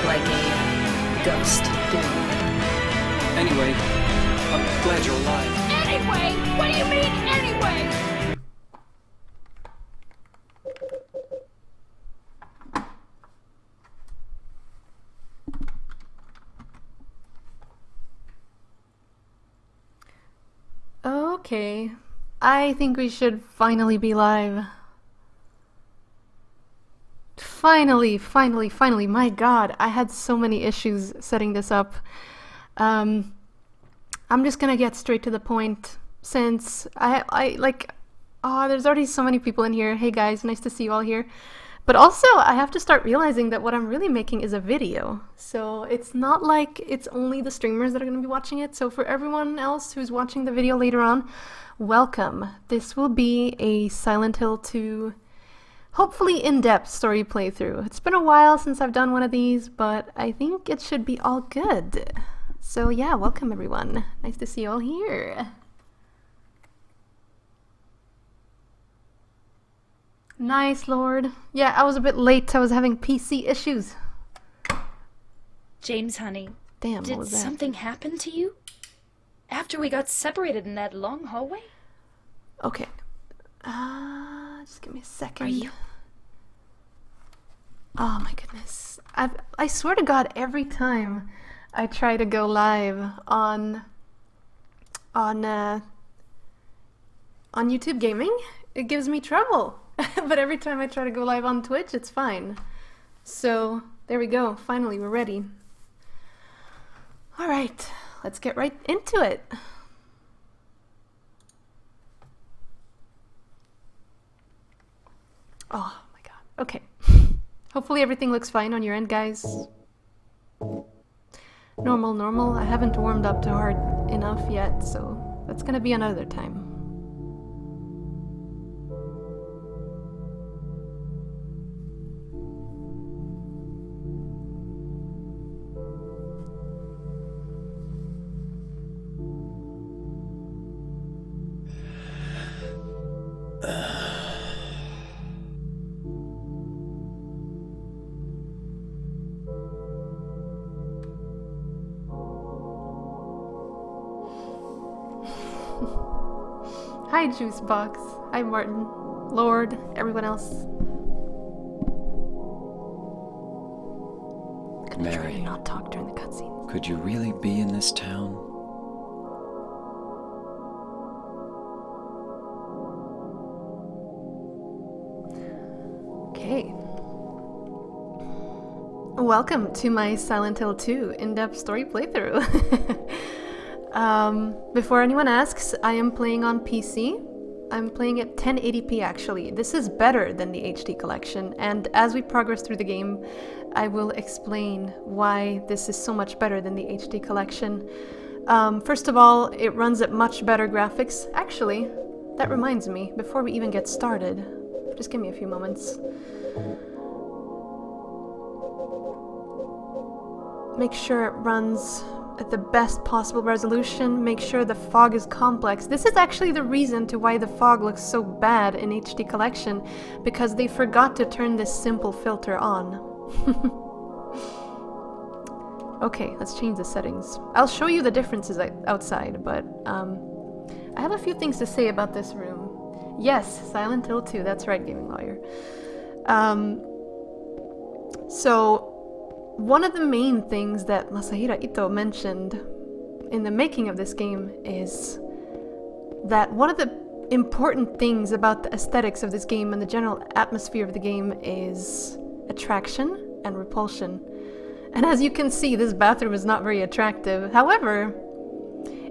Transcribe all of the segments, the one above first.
like a ghost doing. Anyway, I'm glad you're alive. Anyway? What do you mean, anyway? Okay, I think we should finally be live. Finally. My God, I had so many issues setting this up. I'm just gonna get straight to the point since there's already so many people in here. Hey guys, nice to see you all here. But also, I have to start realizing that what I'm really making is a video. So it's not like it's only the streamers that are going to be watching it. So for everyone else who's watching the video later on, welcome. This will be a Silent Hill 2, hopefully in-depth story playthrough. It's been a while since I've done one of these, but I think it should be all good. So yeah, welcome everyone. Nice to see you all here. Nice, Lord. Yeah, I was a bit late. I was having PC issues. James, honey. Damn, what was did that? something happen to you? After we got separated in that long hallway? Okay. Just give me a second. Are you? Oh my goodness. I swear to God, every time I try to go live on YouTube Gaming, it gives me trouble. But every time I try to go live on Twitch, it's fine. So, there we go. Finally, we're ready. Alright, let's get right into it. Oh my God. Okay. Hopefully everything looks fine on your end, guys. Normal. I haven't warmed up to hard enough yet, so that's gonna be another time. Hi, Juicebox. Hi, Martin. Lord, everyone else. Gonna try to Mary, not talk during the cutscene. could you really be in this town? Okay. Welcome to my Silent Hill 2 in-depth story playthrough. Before anyone asks, I am playing on PC. I'm playing at 1080p actually. This is better than the HD collection, and as we progress through the game, I will explain why this is so much better than the HD collection. First of all, it runs at much better graphics. Actually, that reminds me, before we even get started, just give me a few moments. Make sure it runs at the best possible resolution. Make sure the fog is complex. This is actually the reason to why the fog looks so bad in HD collection, because they forgot to turn this simple filter on. Okay, let's change the settings. I'll show you the differences outside, but I have a few things to say about this room. Yes, Silent Hill 2, that's right, Gaming Lawyer. So, one of the main things that Masahiro Ito mentioned in the making of this game is that one of the important things about the aesthetics of this game and the general atmosphere of the game is attraction and repulsion. And as you can see, this bathroom is not very attractive. However,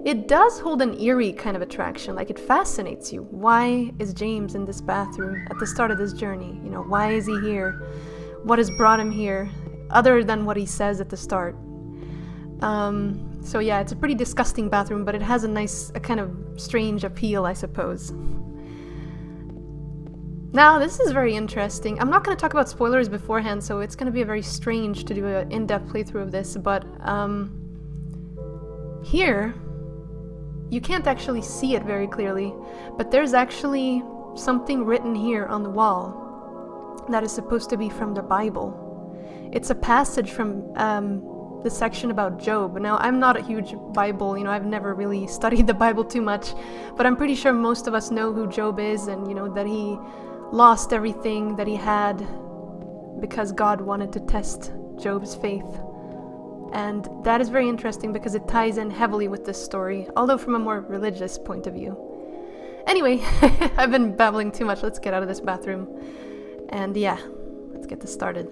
it does hold an eerie kind of attraction, like it fascinates you. Why is James in this bathroom at the start of this journey? You know, why is he here? What has brought him here? Other than what he says at the start. So yeah, it's a pretty disgusting bathroom, but it has a kind of strange appeal, I suppose. Now, this is very interesting. I'm not going to talk about spoilers beforehand, so it's going to be very strange to do an in-depth playthrough of this, but here, you can't actually see it very clearly, but there's actually something written here on the wall that is supposed to be from the Bible. It's a passage from the section about Job. Now, I'm not a huge Bible, I've never really studied the Bible too much, but I'm pretty sure most of us know who Job is, and that he lost everything that he had because God wanted to test Job's faith. And that is very interesting because it ties in heavily with this story, although from a more religious point of view. Anyway, I've been babbling too much. Let's get out of this bathroom. And yeah, let's get this started.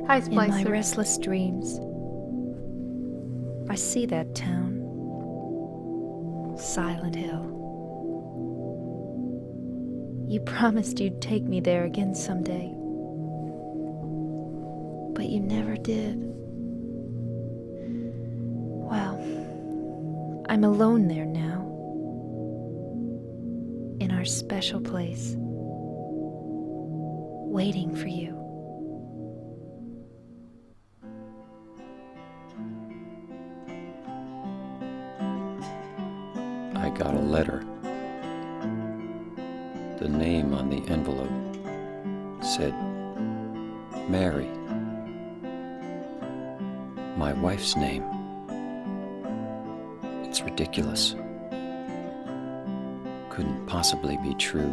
Hi, Splicer. In my restless dreams, I see that town, Silent Hill. You promised you'd take me there again someday, but you never did. Well, I'm alone there now, in our special place, waiting for you. I got a letter. The name on the envelope said Mary. My wife's name. It's ridiculous. Couldn't possibly be true.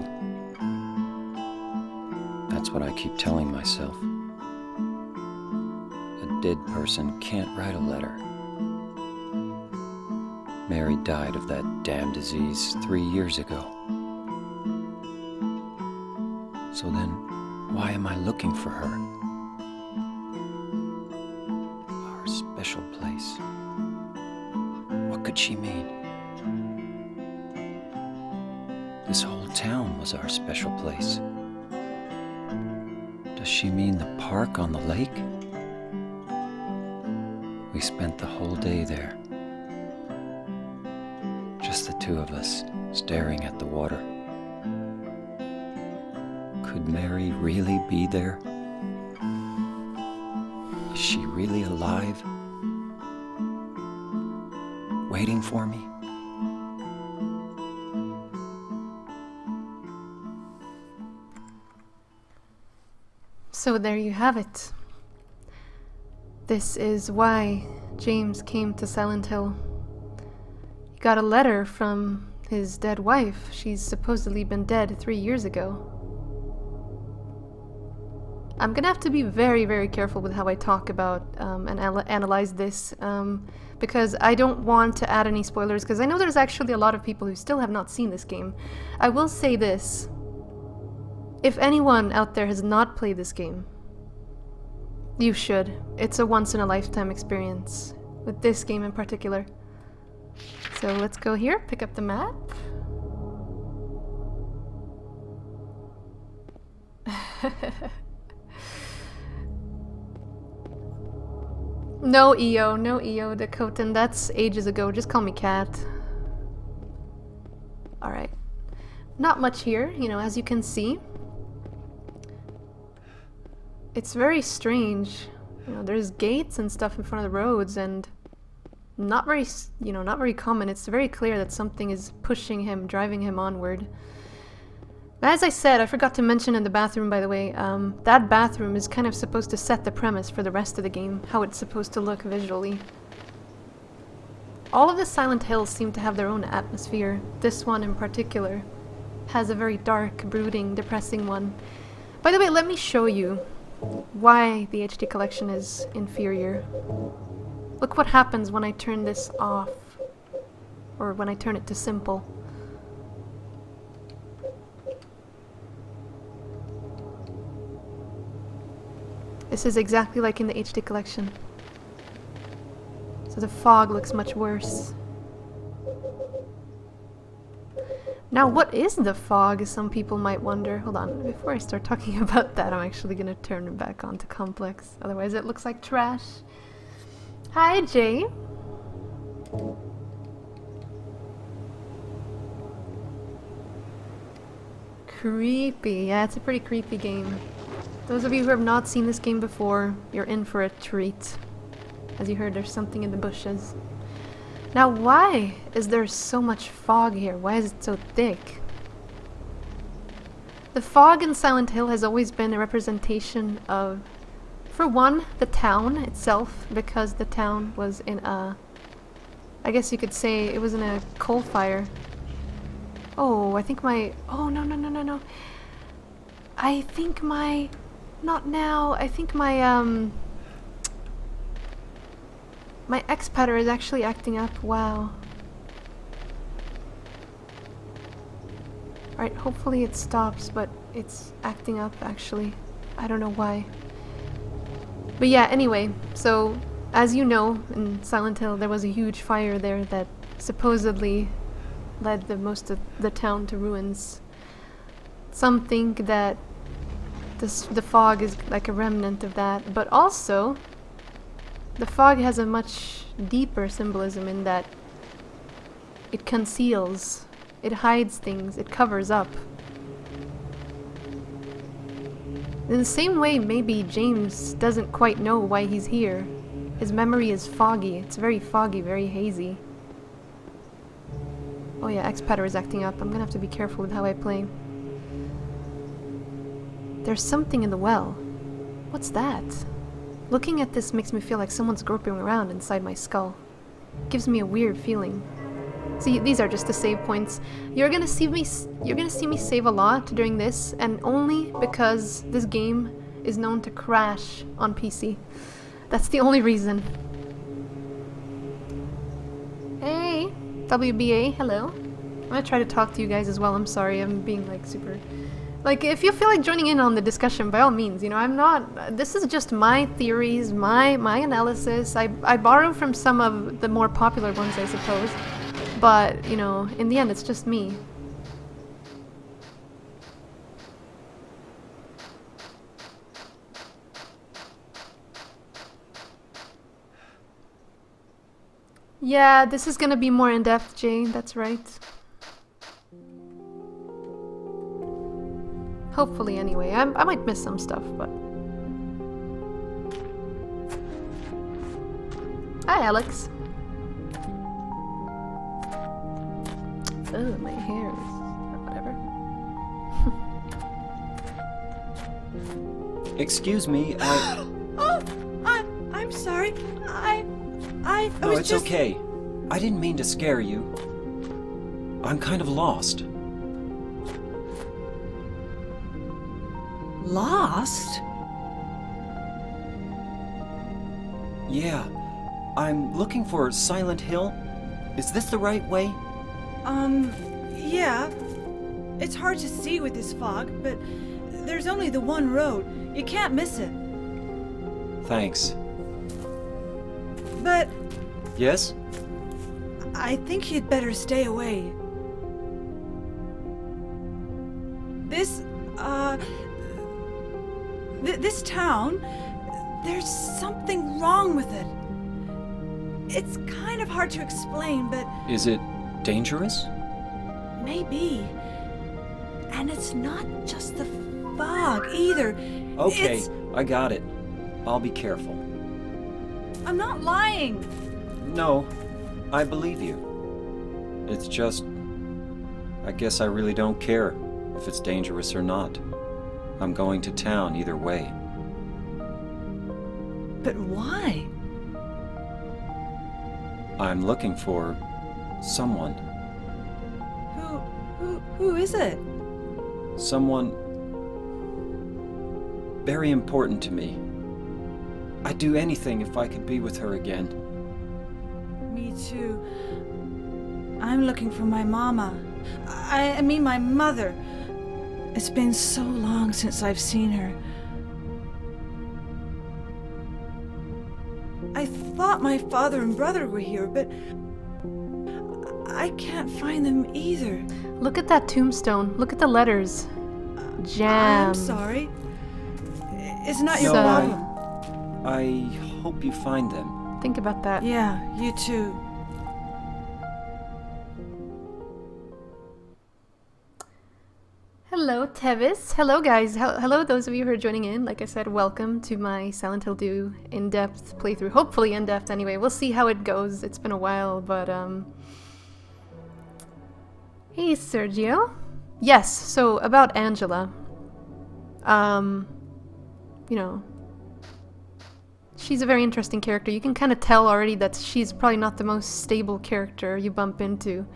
That's what I keep telling myself. A dead person can't write a letter. Mary died of that damn disease 3 years ago. So then, why am I looking for her? Our special place. What could she mean? This whole town was our special place. Does she mean the park on the lake? We spent the whole day there. Just the two of us, staring at the water. Could Mary really be there? Is she really alive? Waiting for me? So there you have it. This is why James came to Silent Hill. He got a letter from his dead wife. She's supposedly been dead 3 years ago. I'm gonna have to be very, very careful with how I talk about and analyze this, because I don't want to add any spoilers, because I know there's actually a lot of people who still have not seen this game. I will say this. If anyone out there has not played this game, you should. It's a once-in-a-lifetime experience, with this game in particular. So let's go here, pick up the map. No EO, Dakotan, that's ages ago, just call me Cat. Alright. Not much here, as you can see. It's very strange. There's gates and stuff in front of the roads, and not very common. It's very clear that something is pushing him, driving him onward. As I said, I forgot to mention in the bathroom, by the way, that bathroom is kind of supposed to set the premise for the rest of the game, how it's supposed to look visually. All of the Silent Hills seem to have their own atmosphere. This one in particular has a very dark, brooding, depressing one. By the way, let me show you why the HD collection is inferior. Look what happens when I turn this off, or when I turn it to simple. This is exactly like in the HD collection. So the fog looks much worse. Now, what is the fog, some people might wonder. Hold on, before I start talking about that, I'm actually gonna turn it back on to complex. Otherwise it looks like trash. Hi, Jay. creepy. Yeah, it's a pretty creepy game. Those of you who have not seen this game before, you're in for a treat. As you heard, there's something in the bushes. Now, why is there so much fog here? Why is it so thick? The fog in Silent Hill has always been a representation of, for one, the town itself, because the town was in a, I guess you could say it was in a coal fire. Oh, I think my, oh no no no no no. I think my, not now, I think my my X-Patter is actually acting up, wow. Alright, hopefully it stops, but it's acting up actually. I don't know why. But yeah, anyway, so as you know, in Silent Hill there was a huge fire there that supposedly led most of the town to ruins. Some think that the fog is like a remnant of that, but also the fog has a much deeper symbolism in that it conceals, it hides things, it covers up. In the same way, maybe James doesn't quite know why he's here. His memory is foggy. It's very foggy, very hazy. Oh yeah, X-Patter is acting up. I'm gonna have to be careful with how I play. There's something in the well. What's that? Looking at this makes me feel like someone's groping around inside my skull. Gives me a weird feeling. See, these are just the save points. You're gonna see me save a lot during this, and only because this game is known to crash on PC. That's the only reason. Hey, WBA, hello. I'm gonna try to talk to you guys as well. I'm sorry, I'm being like super... Like, if you feel like joining in on the discussion, by all means, you know, I'm not... This is just my theories, my analysis. I borrow from some of the more popular ones, I suppose. But, you know, in the end, it's just me. Yeah, this is gonna be more in-depth, Jay. That's right. Hopefully, anyway. I might miss some stuff, but... Hi, Alex. Oh, my hair is... whatever. Excuse me, I... Oh, I'm sorry. I No, was it's just... okay. I didn't mean to scare you. I'm kind of lost. Lost? Yeah. I'm looking for Silent Hill. Is this the right way? Yeah. It's hard to see with this fog, but there's only the one road. You can't miss it. Thanks. But Yes? I think you'd better stay away. This town, there's something wrong with it. It's kind of hard to explain, but Is it dangerous? maybe. And it's not just the fog either. Okay, It's... I got it. I'll be careful. I'm not lying. No, I believe you. It's just... I guess I really don't care if it's dangerous or not. I'm going to town either way. But why? I'm looking for... someone. Who is it? Someone... very important to me. I'd do anything if I could be with her again. Me too. I'm looking for my mama. I mean my mother. It's been so long since I've seen her. I thought my father and brother were here, but I can't find them either. Look at that tombstone. Look at the letters. Jam. I'm sorry. It's not your So- problem. I hope you find them. Think about that. Yeah, you too. Hello, Tevis. Hello, guys. Hello, those of you who are joining in. Like I said, welcome to my Silent Hill 2 in-depth playthrough. Hopefully in-depth anyway. We'll see how it goes. It's been a while, but, Hey, Sergio. Yes, so about Angela. You know, she's a very interesting character. You can kind of tell already that she's probably not the most stable character you bump into.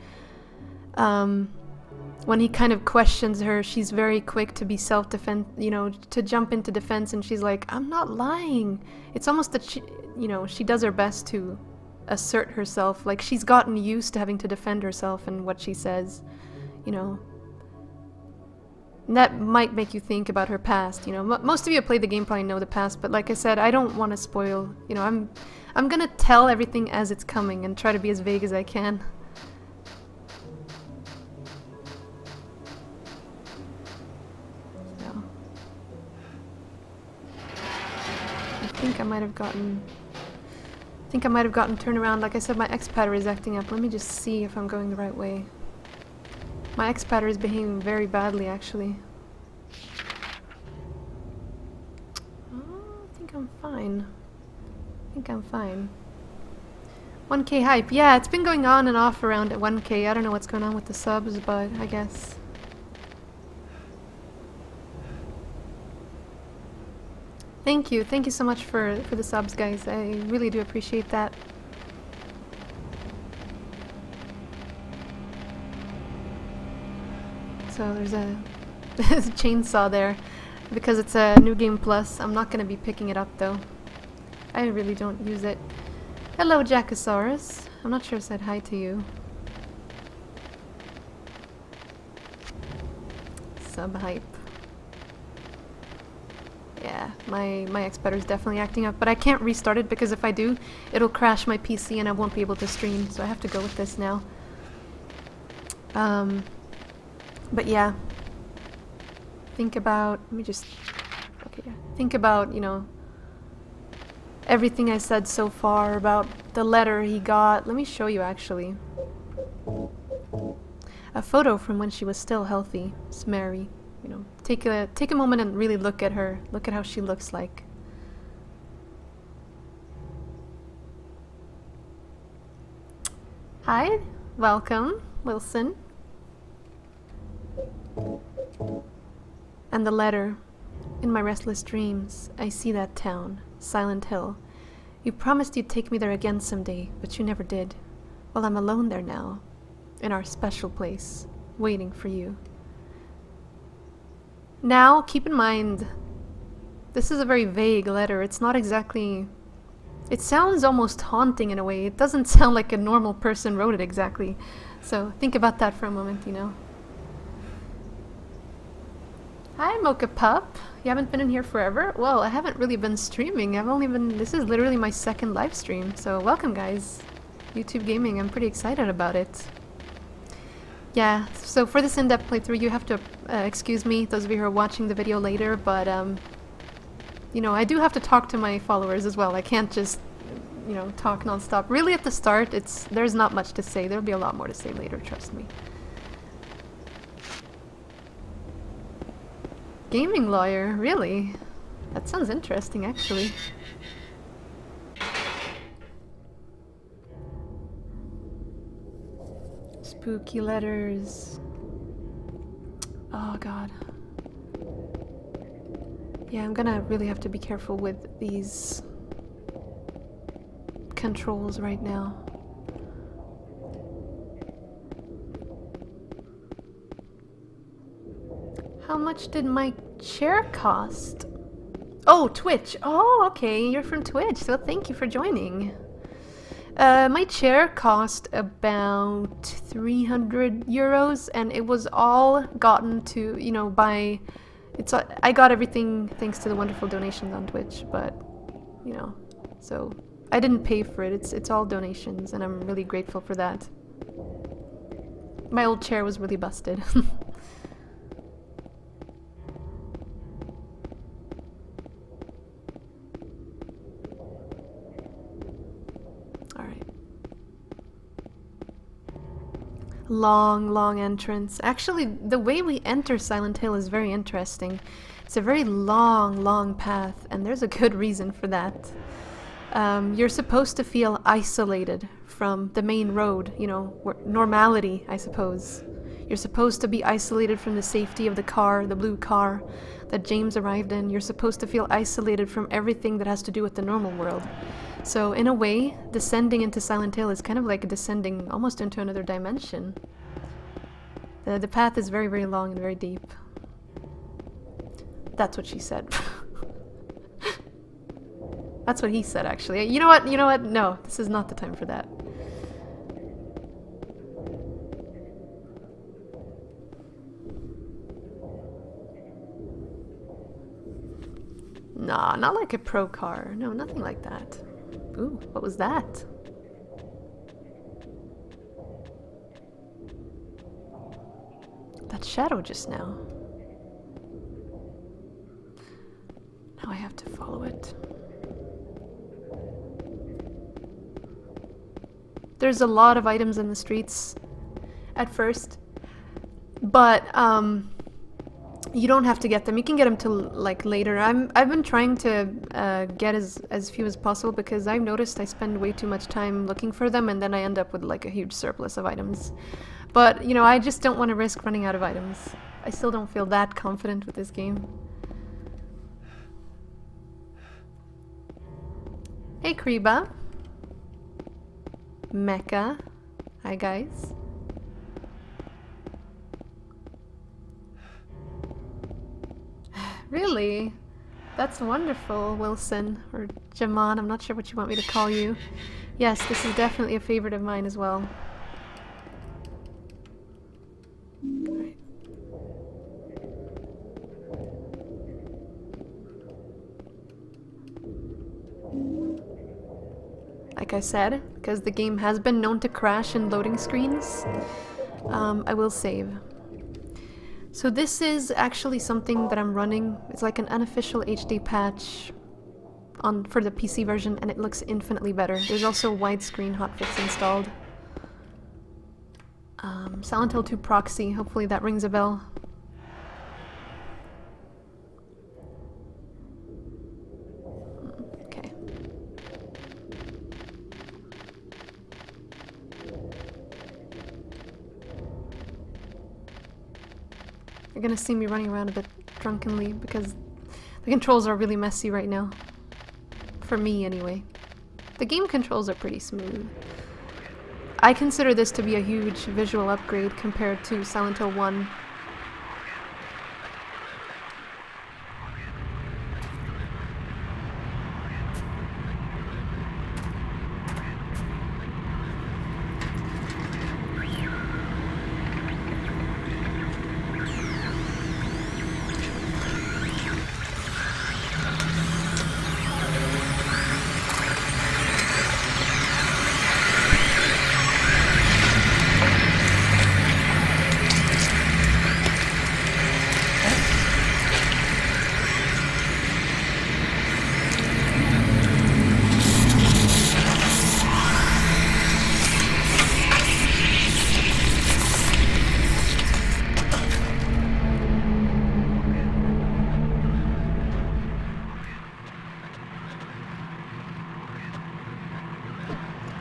When he kind of questions her, she's very quick to be self-defense, you know, to jump into defense, and she's like, I'm not lying. It's almost that she, you know, she does her best to assert herself. Like, she's gotten used to having to defend herself and what she says, you know. And that might make you think about her past, you know. Most of you who played the game probably know the past, but like I said, I don't want to spoil, you know, I'm gonna tell everything as it's coming and try to be as vague as I can. So. I think I might have gotten turned around. Like I said, my X-Patter is acting up. Let me just see if I'm going the right way. My X-Patter is behaving very badly, actually. Oh, I think I'm fine. I think I'm fine. 1K hype. Yeah, it's been going on and off around at 1K. I don't know what's going on with the subs, but I guess. Thank you. Thank you so much for the subs, guys. I really do appreciate that. So there's a chainsaw there because it's a new game plus. I'm not going to be picking it up though. I really don't use it. Hello, Jackosaurus. I'm not sure I said hi to you. Sub hype. Yeah, my X-Patter is definitely acting up, but I can't restart it because if I do, it'll crash my PC and I won't be able to stream, so I have to go with this now. But yeah, think about, let me just, okay, yeah. Think about, you know, everything I said so far about the letter he got. Let me show you actually. A photo from when she was still healthy. It's Mary, you know. Take a moment and really look at her. Look at how she looks like. Hi, welcome, Wilson. And the letter. In my restless dreams, I see that town, Silent Hill. You promised you'd take me there again someday, but you never did. Well, I'm alone there now, in our special place, waiting for you. Now, keep in mind, this is a very vague letter. It's not exactly... It sounds almost haunting in a way. It doesn't sound like a normal person wrote it exactly. So think about that for a moment, you know. Hi, Mocha Pup. You haven't been in here forever? Well, I haven't really been streaming. This is literally my second live stream. So welcome, guys. YouTube Gaming, I'm pretty excited about it. Yeah, so for this in-depth playthrough, you have to excuse me, those of you who are watching the video later, but, you know, I do have to talk to my followers as well. I can't just, you know, talk non-stop. Really, at the start, there's not much to say. There'll be a lot more to say later, trust me. Gaming lawyer, really? That sounds interesting, actually. Spooky letters. Oh god. Yeah, I'm gonna really have to be careful with these controls right now. How much did my chair cost? Oh, Twitch. Oh, okay, you're from Twitch, so thank you for joining. My chair cost about 300 euros, and it was all gotten to, you know, by... I got everything thanks to the wonderful donations on Twitch, but, you know, so I didn't pay for it. It's all donations, and I'm really grateful for that. My old chair was really busted. long, long entrance. Actually, the way we enter Silent Hill is very interesting. It's a very long, long path, and there's a good reason for that. You're supposed to feel isolated from the main road, you know, normality, I suppose. You're supposed to be isolated from the safety of the car, the blue car that James arrived in. You're supposed to feel isolated from everything that has to do with the normal world. So in a way, descending into Silent Hill is kind of like descending almost into another dimension. The path is very, very long and very deep. That's what she said. That's what he said, actually. You know what? You know what? No, this is not the time for that. Nah, not like a pro car. No, nothing like that. Ooh, what was that? That shadow just now. Now I have to follow it. There's a lot of items in the streets at first, but you don't have to get them. You can get them till like later. I've been trying to get as few as possible because I've noticed I spend way too much time looking for them and then I end up with like a huge surplus of items. But you know, I just don't want to risk running out of items. I still don't feel that confident with this game. Hey Kriba. Mecha. Hi guys. Really? That's wonderful, Wilson. Or Jaman, I'm not sure what you want me to call you. Yes, this is definitely a favorite of mine as well. Right. Like I said, because the game has been known to crash in loading screens, I will save. So this is actually something that I'm running. It's like an unofficial HD patch for the PC version, and it looks infinitely better. There's also widescreen hotfix installed. Silent Hill 2 Proxy, hopefully that rings a bell. Okay. You're gonna see me running around a bit drunkenly because the controls are really messy right now. For me, anyway. The game controls are pretty smooth. I consider this to be a huge visual upgrade compared to Silent Hill 1.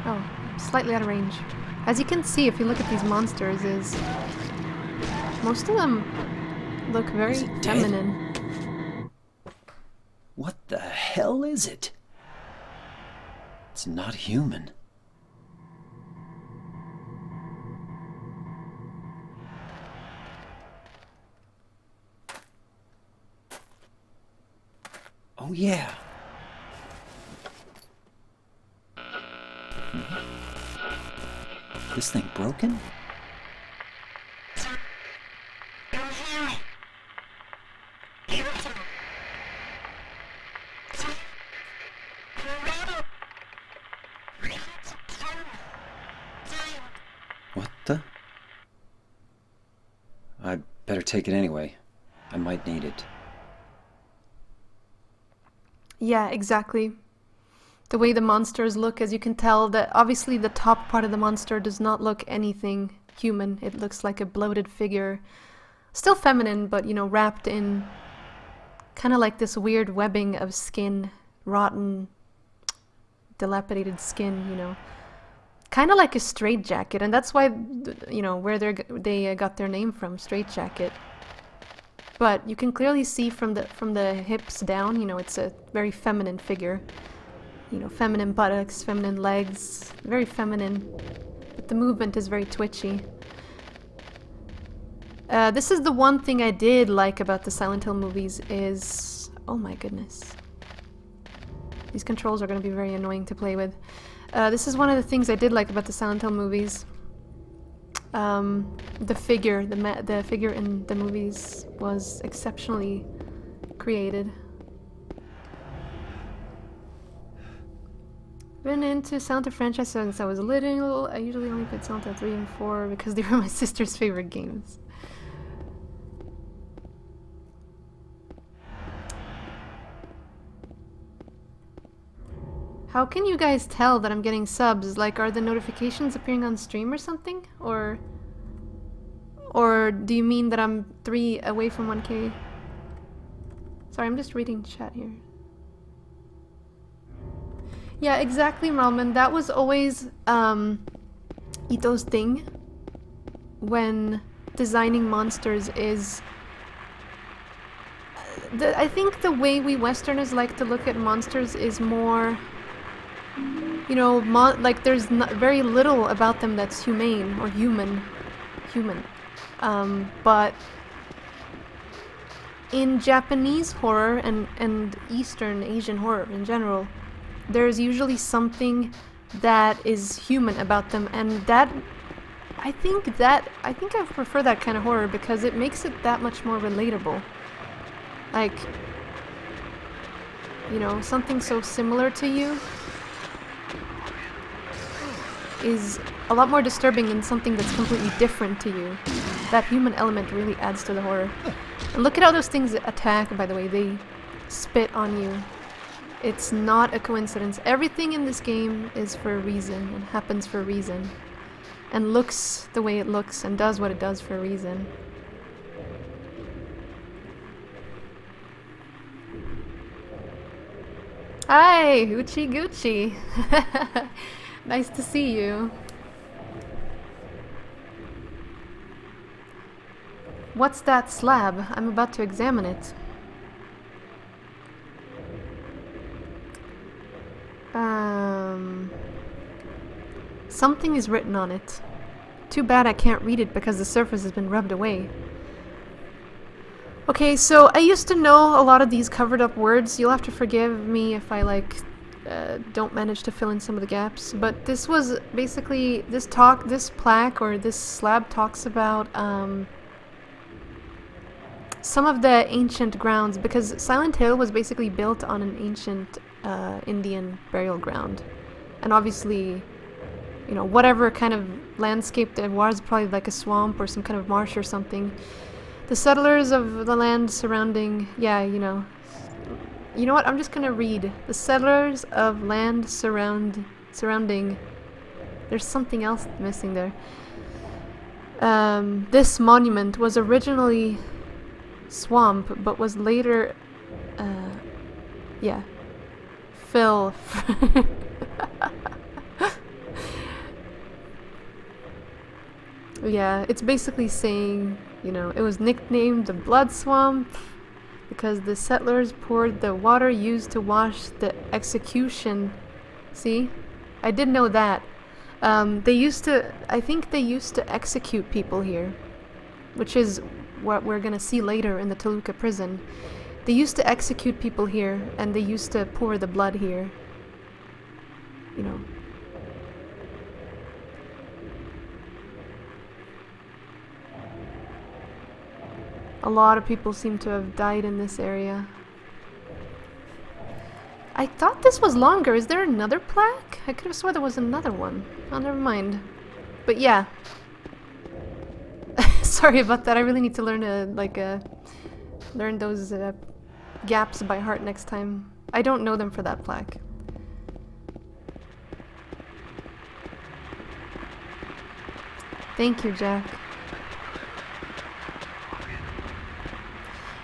Oh, slightly out of range. As you can see, if you look at these monsters, most of them look very feminine. What the hell is it? It's not human. Oh yeah. This thing broken? What the? I'd better take it anyway. I might need it. Yeah, exactly. The way the monsters look, as you can tell, that obviously the top part of the monster does not look anything human. It looks like a bloated figure. Still feminine, but, you know, wrapped in kind of like this weird webbing of skin. Rotten, dilapidated skin, you know. Kind of like a straitjacket, and that's why, you know, where they got their name from, straitjacket. But you can clearly see from the hips down, you know, it's a very feminine figure. You know, feminine buttocks, feminine legs, very feminine. But the movement is very twitchy. This is the one thing I did like about the Silent Hill movies is... Oh my goodness. These controls are going to be very annoying to play with. This is one of the things I did like about the Silent Hill movies. The figure in the movies was exceptionally created. Been into Silent Hill franchise since I was little. I usually only played Silent Hill 3 and 4 because they were my sister's favorite games. How can you guys tell that I'm getting subs? Like, are the notifications appearing on stream or something? Or do you mean that I'm 3 away from 1K? Sorry, I'm just reading chat here. Yeah, exactly, Ralman. That was always Ito's thing when designing monsters is... I think the way we Westerners like to look at monsters is more... You know, like there's very little about them that's humane or human. But in Japanese horror and Eastern Asian horror in general, there's usually something that is human about them, and that I think I prefer that kind of horror because it makes it that much more relatable. Like, you know, something so similar to you is a lot more disturbing than something that's completely different to you. That human element really adds to the horror. And look at how those things attack, by the way. They spit on you. It's not a coincidence. Everything in this game is for a reason and happens for a reason. And looks the way it looks and does what it does for a reason. Hi, Hoochie Goochie. Nice to see you. What's that slab? I'm about to examine it. Something is written on it. Too bad I can't read it because the surface has been rubbed away. Okay, so I used to know a lot of these covered up words. You'll have to forgive me if I don't manage to fill in some of the gaps. But this was basically this plaque or this slab talks about some of the ancient grounds, because Silent Hill was basically built on an ancient Indian burial ground, and obviously, you know, whatever kind of landscape there was, probably like a swamp or some kind of marsh or something. The settlers of the land surrounding, yeah, you know what, I'm just gonna read. The settlers of land surrounding, there's something else missing there. This monument was originally swamp, but was later, fill. Yeah, it's basically saying, you know, it was nicknamed the Blood Swamp because the settlers poured the water used to wash the execution. See? I did know that. I think they used to execute people here, which is what we're gonna see later in the Toluca prison. They used to execute people here, and they used to pour the blood here. You know. A lot of people seem to have died in this area. I thought this was longer. Is there another plaque? I could have swore there was another one. Oh, never mind. But yeah. Sorry about that. I really need to learn learn those gaps by heart next time. I don't know them for that plaque. Thank you, Jack.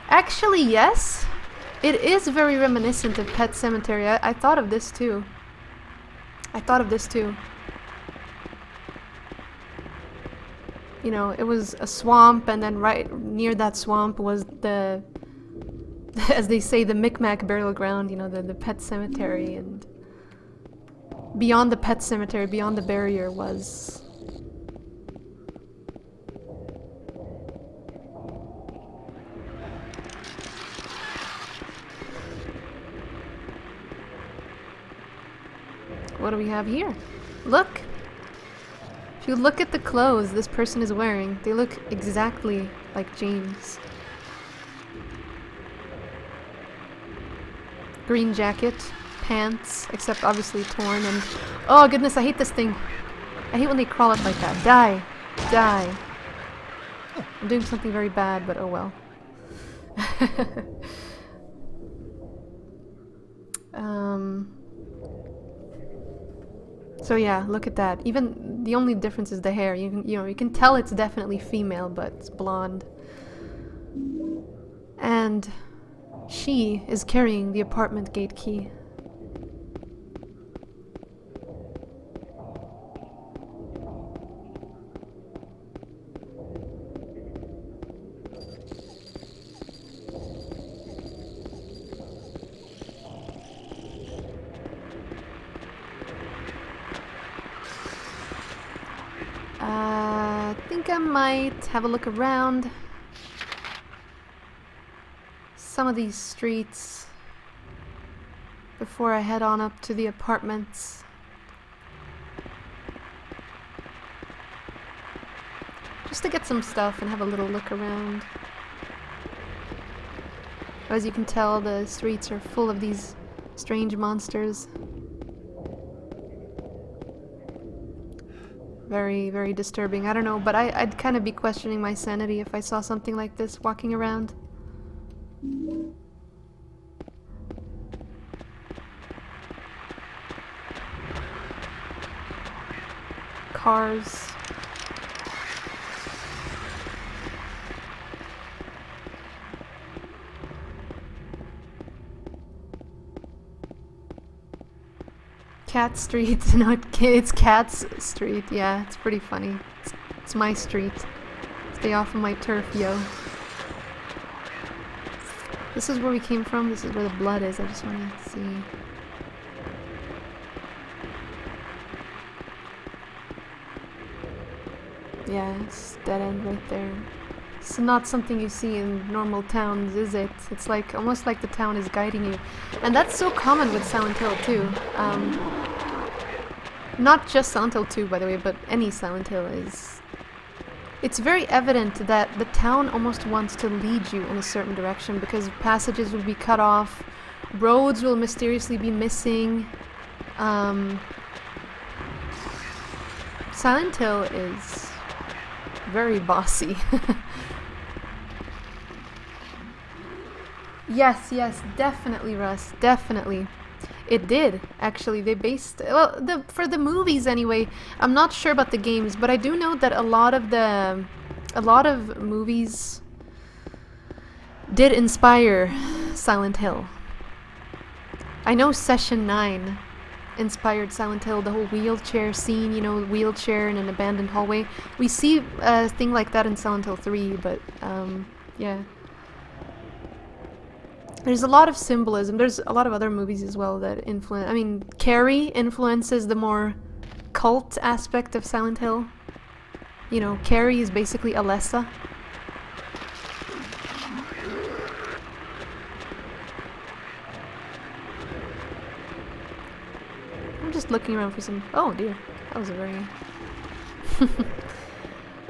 Actually, yes. It is very reminiscent of Pet Sematary. I thought of this too. You know, it was a swamp, and then right near that swamp was the, as they say, the Micmac burial ground, you know, the Pet Cemetery, and beyond the Pet Cemetery, beyond the barrier was... What do we have here? Look! If you look at the clothes this person is wearing, they look exactly like James. Green jacket, pants, except obviously torn, and... Oh goodness, I hate this thing! I hate when they crawl up like that. Die! Die! I'm doing something very bad, but oh well. So yeah, look at that. Even the only difference is the hair. You can tell it's definitely female, but it's blonde. And she is carrying the apartment gate key. I think I might have a look around some of these streets before I head on up to the apartments. Just to get some stuff and have a little look around. As you can tell, the streets are full of these strange monsters. Very, very disturbing. I don't know, but I'd kind of be questioning my sanity if I saw something like this walking around. Cars. Cat Street. No, it's Cat's Street. Yeah, it's pretty funny. It's my street. Stay off of my turf, yo. This is where we came from. This is where the blood is. I just want to see. Yeah, it's dead end right there. It's not something you see in normal towns, is it? It's like almost like the town is guiding you. And that's so common with Silent Hill too. Not just Silent Hill 2, by the way, but any Silent Hill is... It's very evident that the town almost wants to lead you in a certain direction because passages will be cut off, roads will mysteriously be missing. Silent Hill is very bossy. Yes, definitely, Russ, definitely. It did, actually. They based... Well, for the movies anyway. I'm not sure about the games, but I do know that a lot of movies did inspire Silent Hill. I know Session 9 inspired Silent Hill, the whole wheelchair scene, you know, wheelchair in an abandoned hallway. We see a thing like that in Silent Hill 3, but, yeah. There's a lot of symbolism. There's a lot of other movies as well that influence... I mean, Carrie influences the more cult aspect of Silent Hill. You know, Carrie is basically Alessa. I'm just looking around for some... Oh dear, that was a very...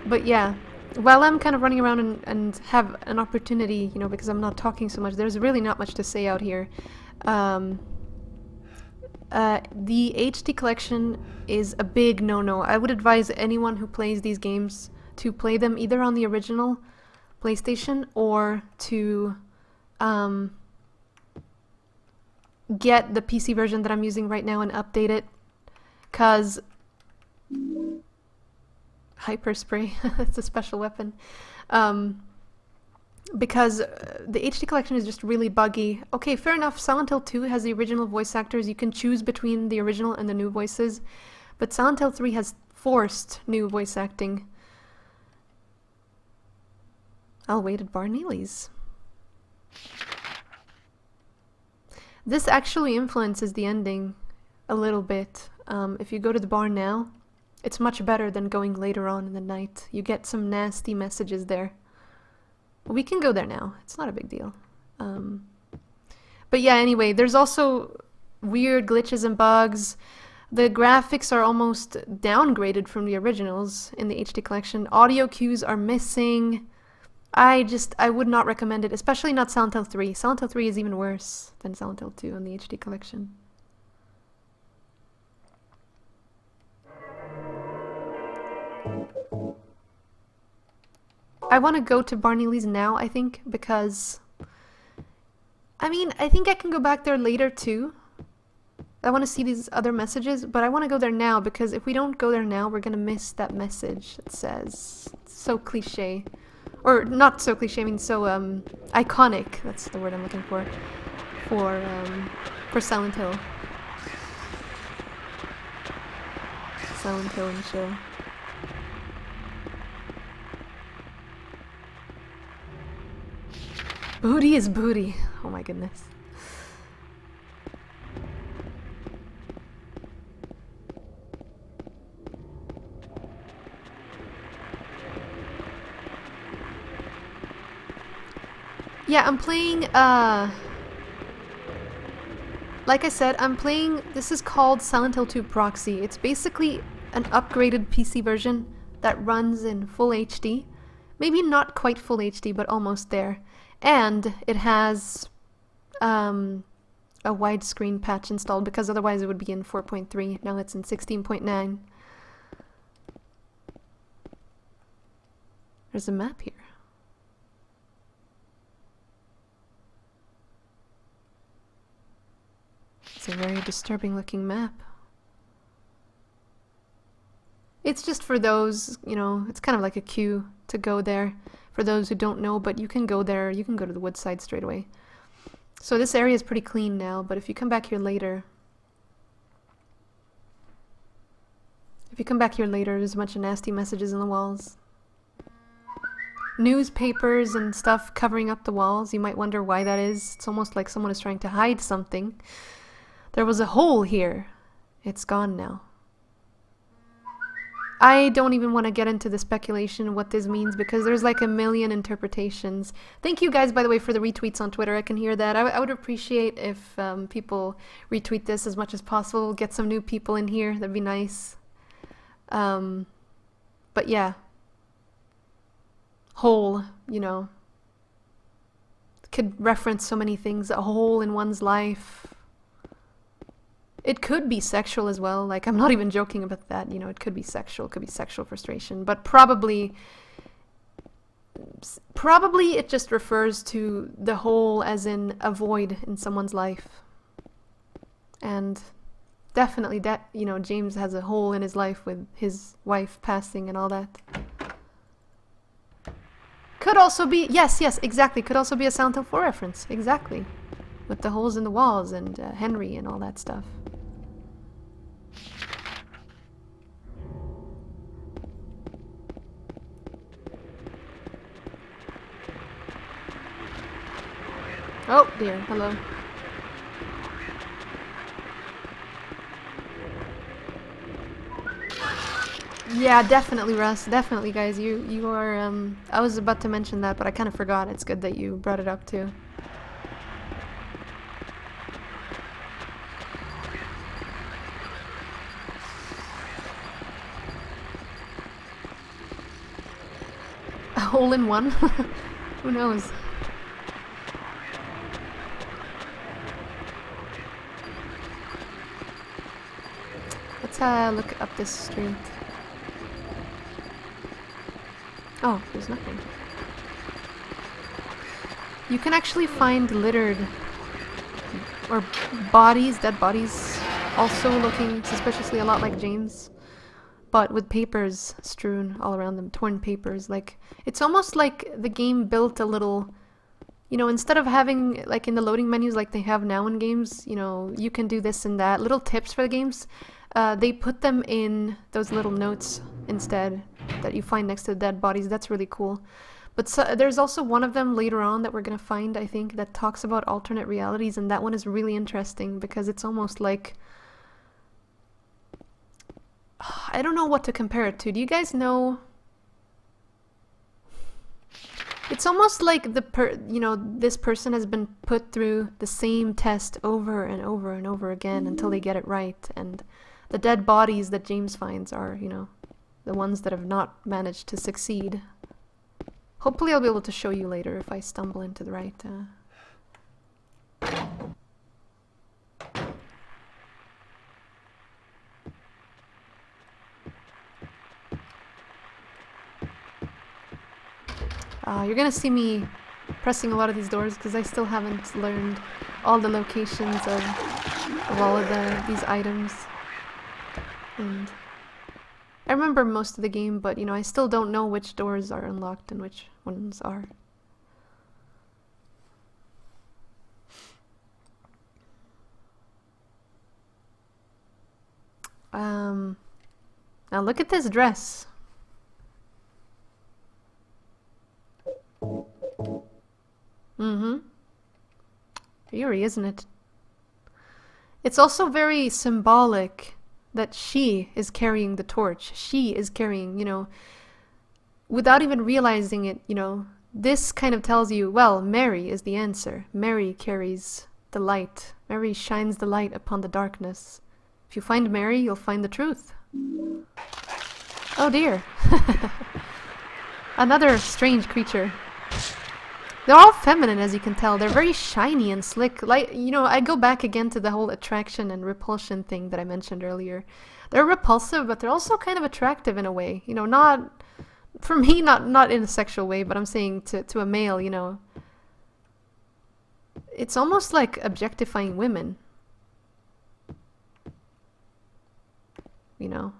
But yeah. While I'm kind of running around and have an opportunity, you know, because I'm not talking so much, there's really not much to say out here. The HD collection is a big no-no. I would advise anyone who plays these games to play them either on the original PlayStation or to get the PC version that I'm using right now and update it. 'Cause hyper spray. It's a special weapon. Because the HD collection is just really buggy. Okay, fair enough. Silent Hill 2 has the original voice actors. You can choose between the original and the new voices. But Silent Hill 3 has forced new voice acting. I'll wait at Bar Neely's. This actually influences the ending a little bit. If you go to the bar now, it's much better than going later on in the night. You get some nasty messages there. We can go there now. It's not a big deal. But yeah, anyway, there's also weird glitches and bugs. The graphics are almost downgraded from the originals in the HD collection. Audio cues are missing. I would not recommend it, especially not Silent Hill 3. Silent Hill 3 is even worse than Silent Hill 2 on the HD collection. I want to go to Barney's now, I think, because... I mean, I think I can go back there later too. I want to see these other messages, but I want to go there now because if we don't go there now, we're going to miss that message that says... So cliche. Or not so cliche, I mean so iconic. That's the word I'm looking for Silent Hill. Silent Hill and chill. Booty is booty. Oh my goodness. Yeah, I'm playing, like I said, I'm playing, this is called Silent Hill 2 Proxy. It's basically an upgraded PC version that runs in full HD. Maybe not quite full HD, but almost there. And it has a widescreen patch installed, because otherwise it would be in 4.3. Now it's in 16.9. There's a map here. It's a very disturbing looking map. It's just for those, you know, it's kind of like a queue to go there for those who don't know, but you can go there, you can go to the woodside straight away. So this area is pretty clean now, but if you come back here later, there's a bunch of nasty messages in the walls. Newspapers and stuff covering up the walls. You might wonder why that is. It's almost like someone is trying to hide something. There was a hole here. It's gone now. I don't even want to get into the speculation of what this means because there's like a million interpretations. Thank you guys, by the way, for the retweets on Twitter. I can hear that. I would appreciate if people retweet this as much as possible. Get some new people in here. That'd be nice. But yeah. Hole, you know. Could reference so many things. A hole in one's life. It could be sexual as well, like I'm not even joking about that, you know, it could be sexual frustration, but probably it just refers to the hole as in a void in someone's life. And definitely that, you know, James has a hole in his life with his wife passing and all that. Could also be, yes, exactly, could also be a Silent Hill 4 reference, exactly. With the holes in the walls and Henry and all that stuff. Oh dear, hello. Yeah, definitely, Russ. Definitely, guys. You are, I was about to mention that, but I kind of forgot. It's good that you brought it up, too. A hole in one? Who knows? Let's look up this street. Oh, there's nothing. You can actually find littered or bodies, dead bodies, also looking suspiciously a lot like James. but with papers strewn all around them, torn papers. Like, it's almost like the game built a little, you know, instead of having, like in the loading menus like they have now in games, you know, you can do this and that, little tips for the games, they put them in those little notes instead that you find next to the dead bodies. That's really cool. But there's also one of them later on that we're gonna find, I think, that talks about alternate realities, and that one is really interesting because it's almost like, I don't know what to compare it to. Do you guys know? It's almost like you know, this person has been put through the same test over and over and over again until they get it right, and the dead bodies that James finds are, you know, the ones that have not managed to succeed. Hopefully I'll be able to show you later if I stumble into the right... you're gonna see me pressing a lot of these doors because I still haven't learned all the locations of all of these items. And I remember most of the game, but you know, I still don't know which doors are unlocked and which ones are. Now look at this dress. Eerie, isn't it? It's also very symbolic that she is carrying the torch. She is carrying, you know, without even realizing it, you know, this kind of tells you, well, Mary is the answer. Mary carries the light. Mary shines the light upon the darkness. If you find Mary, you'll find the truth. Oh dear. Another strange creature. They're all feminine, as you can tell. They're very shiny and slick. Like, you know, I go back again to the whole attraction and repulsion thing that I mentioned earlier. They're repulsive, but they're also kind of attractive in a way. You know, not... For me, not in a sexual way, but I'm saying to a male, you know. It's almost like objectifying women. You know?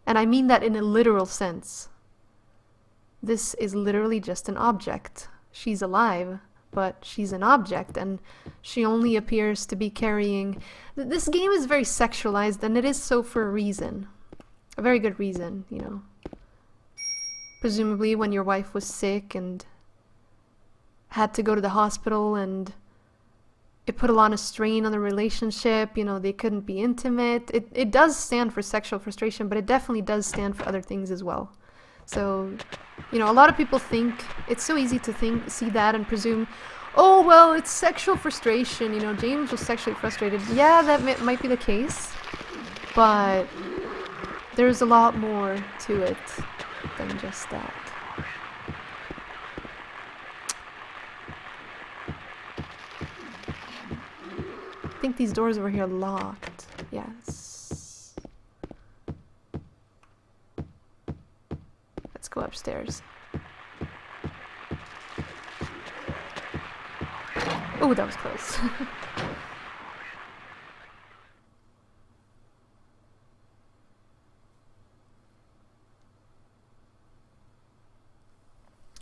And I mean that in a literal sense. This is literally just an object. She's alive, but she's an object, and she only appears to be carrying... This game is very sexualized, and it is so for a reason. A very good reason, you know. Presumably when your wife was sick and had to go to the hospital, and it put a lot of strain on the relationship, you know, they couldn't be intimate. It does stand for sexual frustration, but it definitely does stand for other things as well. So, you know, a lot of people think, it's so easy to see that and presume, oh, well, it's sexual frustration, you know, James was sexually frustrated. Yeah, that might be the case, but there's a lot more to it than just that. I think these doors over here are locked. Yes. Let's go upstairs. Oh, that was close.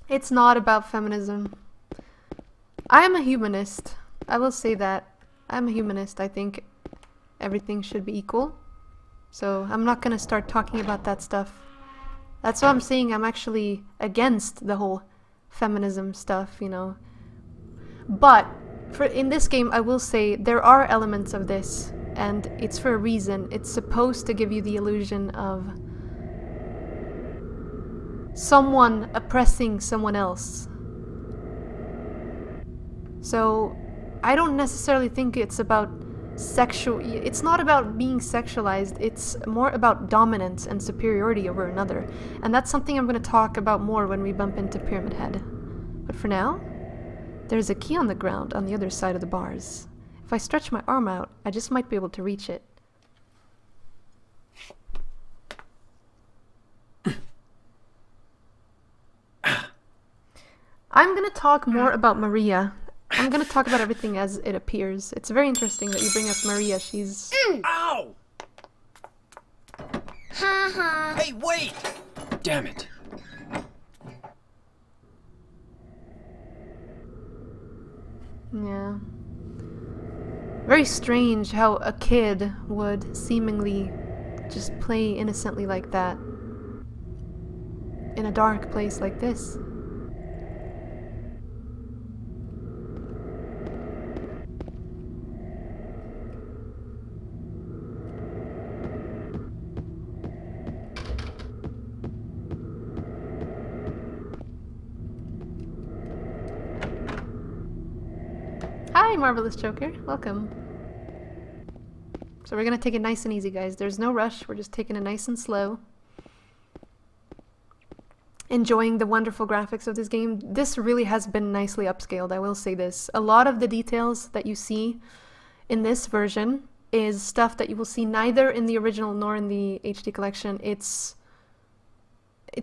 It's not about feminism. I am a humanist. I will say that. I'm a humanist. I think everything should be equal. So I'm not gonna start talking about that stuff. That's what I'm saying. I'm actually against the whole feminism stuff, you know. But in this game, I will say there are elements of this, and it's for a reason. It's supposed to give you the illusion of someone oppressing someone else. So I don't necessarily think it's about it's not about being sexualized. It's more about dominance and superiority over another, and that's something I'm going to talk about more when we bump into Pyramid Head. But for now, there's a key on the ground on the other side of the bars. If I stretch my arm out, I just might be able to reach it. I'm going to talk more about Maria. I'm going to talk about everything as it appears. It's very interesting that you bring up Maria. She's... Ow! Ha Hey, wait! Damn it. Yeah. Very strange how a kid would seemingly just play innocently like that in a dark place like this. Hi, Marvelous Joker. Welcome. So we're gonna take it nice and easy, guys. There's no rush. We're just taking it nice and slow. Enjoying the wonderful graphics of this game. This really has been nicely upscaled, I will say this. A lot of the details that you see in this version is stuff that you will see neither in the original nor in the HD collection. It's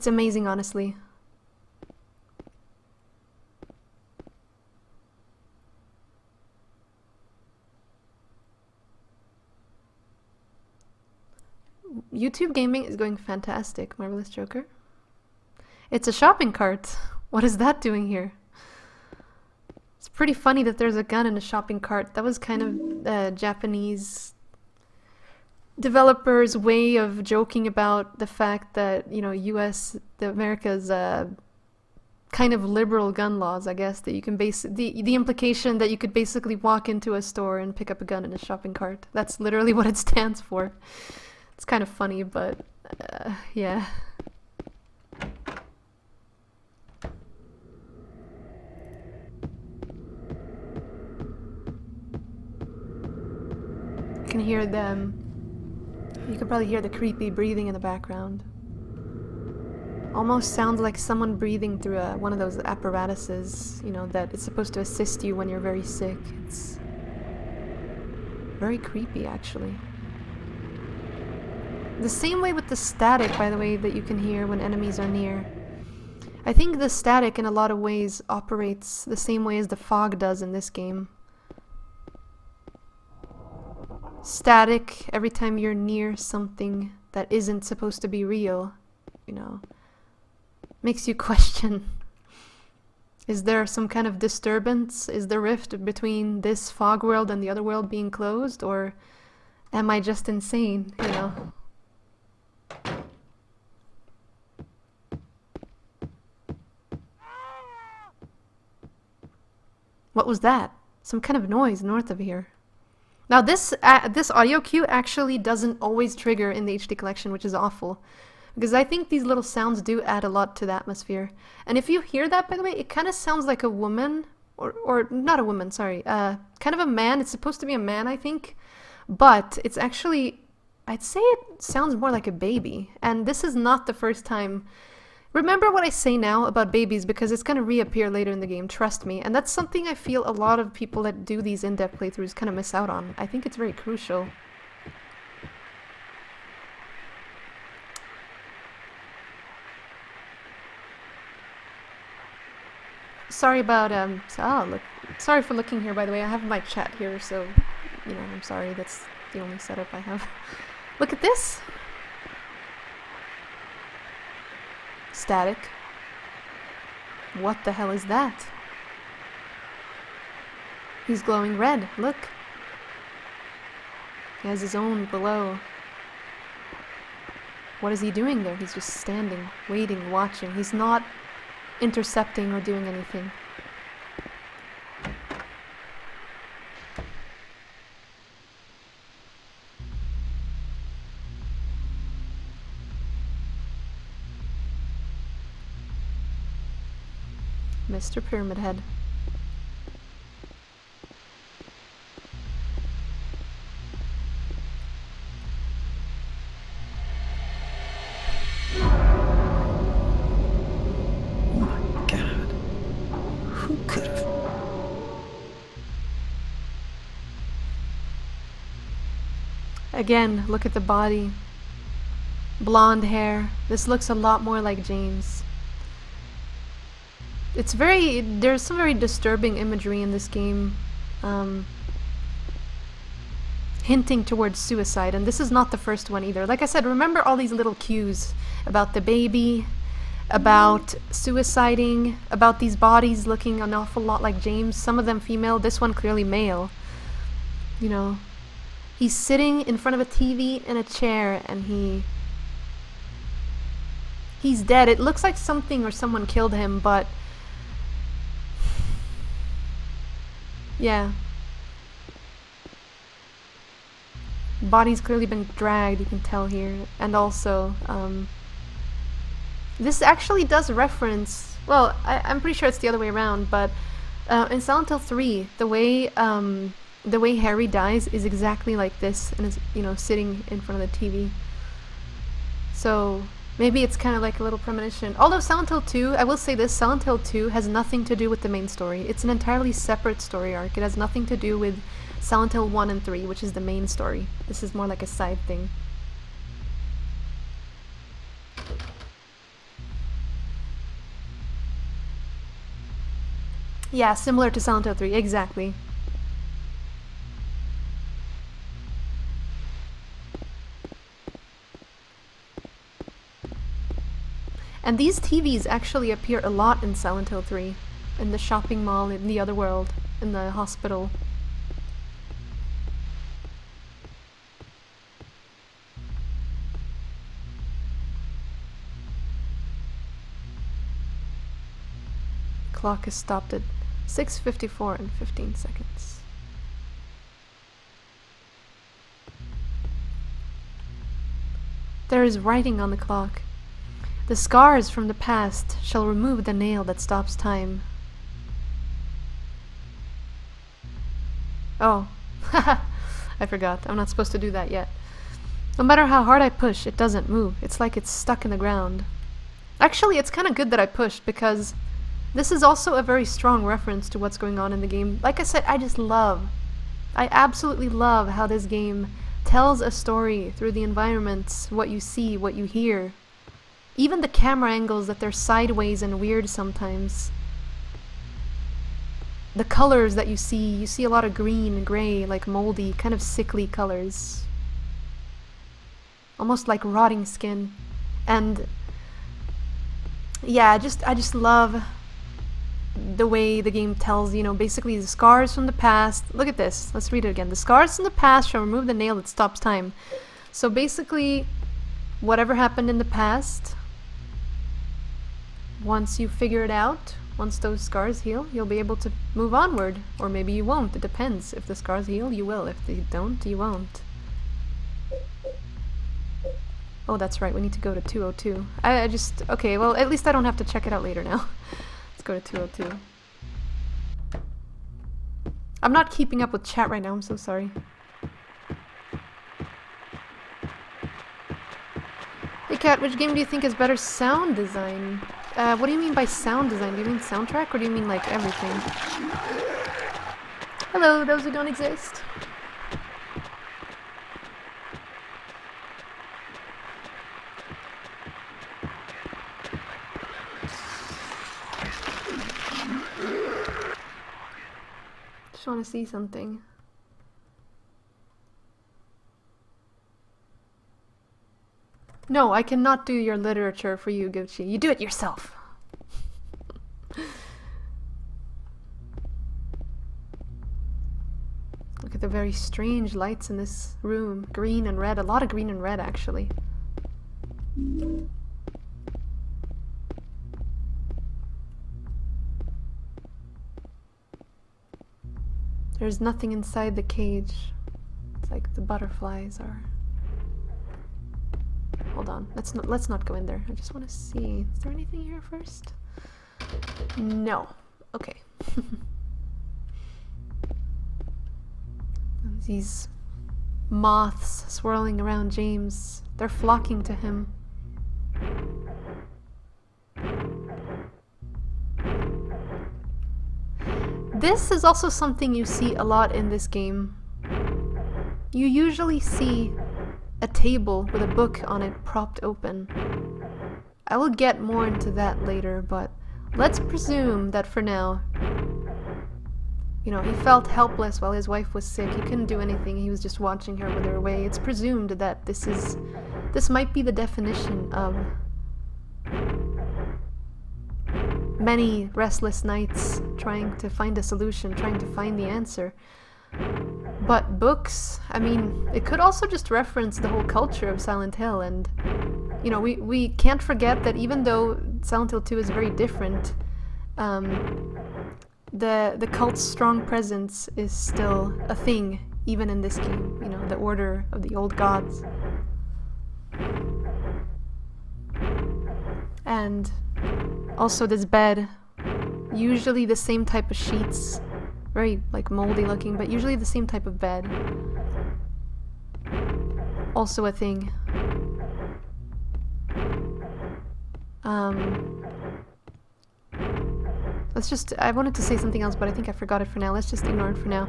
amazing, honestly. YouTube gaming is going fantastic, Marvelous Joker. It's a shopping cart. What is that doing here? It's pretty funny that there's a gun in a shopping cart. That was kind of Japanese developers' way of joking about the fact that, you know, America's kind of liberal gun laws, I guess, that you can the implication that you could basically walk into a store and pick up a gun in a shopping cart. That's literally what it stands for. It's kind of funny, but yeah. You can hear them. You can probably hear the creepy breathing in the background. Almost sounds like someone breathing through one of those apparatuses, you know, that is supposed to assist you when you're very sick. It's very creepy, actually. The same way with the static, by the way, that you can hear when enemies are near. I think the static in a lot of ways operates the same way as the fog does in this game. Static, every time you're near something that isn't supposed to be real, you know, makes you question. Is there some kind of disturbance? Is the rift between this fog world and the other world being closed? Or am I just insane, you know? What was that? Some kind of noise north of here. Now this audio cue actually doesn't always trigger in the HD collection, which is awful. Because I think these little sounds do add a lot to the atmosphere. And if you hear that, by the way, it kind of sounds like a woman, or not a woman, sorry, kind of a man. It's supposed to be a man, I think. But it's actually, I'd say it sounds more like a baby. And this is not the first time. Remember what I say now about babies, because it's going to reappear later in the game, trust me. And that's something I feel a lot of people that do these in-depth playthroughs kind of miss out on. I think it's very crucial. Sorry about, sorry for looking here, by the way. I have my chat here, so, you know, I'm sorry. That's the only setup I have. Look at this! Static. What the hell is that? He's glowing red, look. He has his own below. What is he doing there? He's just standing, waiting, watching. He's not intercepting or doing anything. Mr. Pyramid Head. Again, look at the body. Blonde hair. This looks a lot more like James. It's there's some very disturbing imagery in this game. hinting towards suicide, and this is not the first one either. Like I said, remember all these little cues about the baby, about suiciding, about these bodies looking an awful lot like James, some of them female, this one clearly male. You know, he's sitting in front of a TV in a chair and he's dead. It looks like something or someone killed him, but yeah. Body's clearly been dragged, you can tell here. And also, this actually does reference, well, I'm pretty sure it's the other way around, but in Silent Hill 3, the way Harry dies is exactly like this, and is, you know, sitting in front of the TV. So maybe it's kind of like a little premonition. Although Silent Hill 2, I will say this, Silent Hill 2 has nothing to do with the main story. It's an entirely separate story arc. It has nothing to do with Silent Hill 1 and 3, which is the main story. This is more like a side thing. Yeah, similar to Silent Hill 3, exactly. And these TVs actually appear a lot in Silent Hill 3. In the shopping mall, in the other world, in the hospital. Clock is stopped at 6:54 and 15 seconds. There is writing on the clock. The scars from the past shall remove the nail that stops time. Oh, I forgot. I'm not supposed to do that yet. No matter how hard I push, it doesn't move. It's like it's stuck in the ground. Actually, it's kind of good that I pushed, because this is also a very strong reference to what's going on in the game. Like I said, I absolutely love how this game tells a story through the environments, what you see, what you hear. Even the camera angles, that they're sideways and weird sometimes. The colors that you see a lot of green, gray, like moldy, kind of sickly colors. Almost like rotting skin. And yeah, I just love the way the game tells, you know, basically the scars from the past. Look at this. Let's read it again. The scars from the past shall remove the nail that stops time. So basically, whatever happened in the past, once you figure it out, once those scars heal, you'll be able to move onward. Or maybe you won't. It depends. If the scars heal, you will. If they don't, you won't. Oh, that's right. We need to go to 202. Okay, well, at least I don't have to check it out later now. Let's go to 202. I'm not keeping up with chat right now. I'm so sorry. Hey, Kat, which game do you think has better sound design? What do you mean by sound design? Do you mean soundtrack, or do you mean, like, everything? Hello, those who don't exist. Just want to see something. No, I cannot do your literature for you, Gucci. You do it yourself. Look at the very strange lights in this room. Green and red. A lot of green and red, actually. There's nothing inside the cage. It's like the butterflies are... Hold on, let's not go in there. I just want to see. Is there anything here first? No. Okay. These moths swirling around James. They're flocking to him. This is also something you see a lot in this game. You usually see a table with a book on it propped open. I will get more into that later, but let's presume that for now You know, he felt helpless while his wife was sick. He couldn't do anything. He was just watching her wither away. It's presumed that this might be the definition of many restless nights trying to find a solution, trying to find the answer. But books, I mean, it could also just reference the whole culture of Silent Hill, and you know, we can't forget that even though Silent Hill 2 is very different, the cult's strong presence is still a thing, even in this game. You know, the Order of the Old Gods. And also this bed, usually the same type of sheets, very like moldy looking, but usually the same type of bed. Also a thing. Let's just, I wanted to say something else, but I think I forgot it for now. Let's just ignore it for now.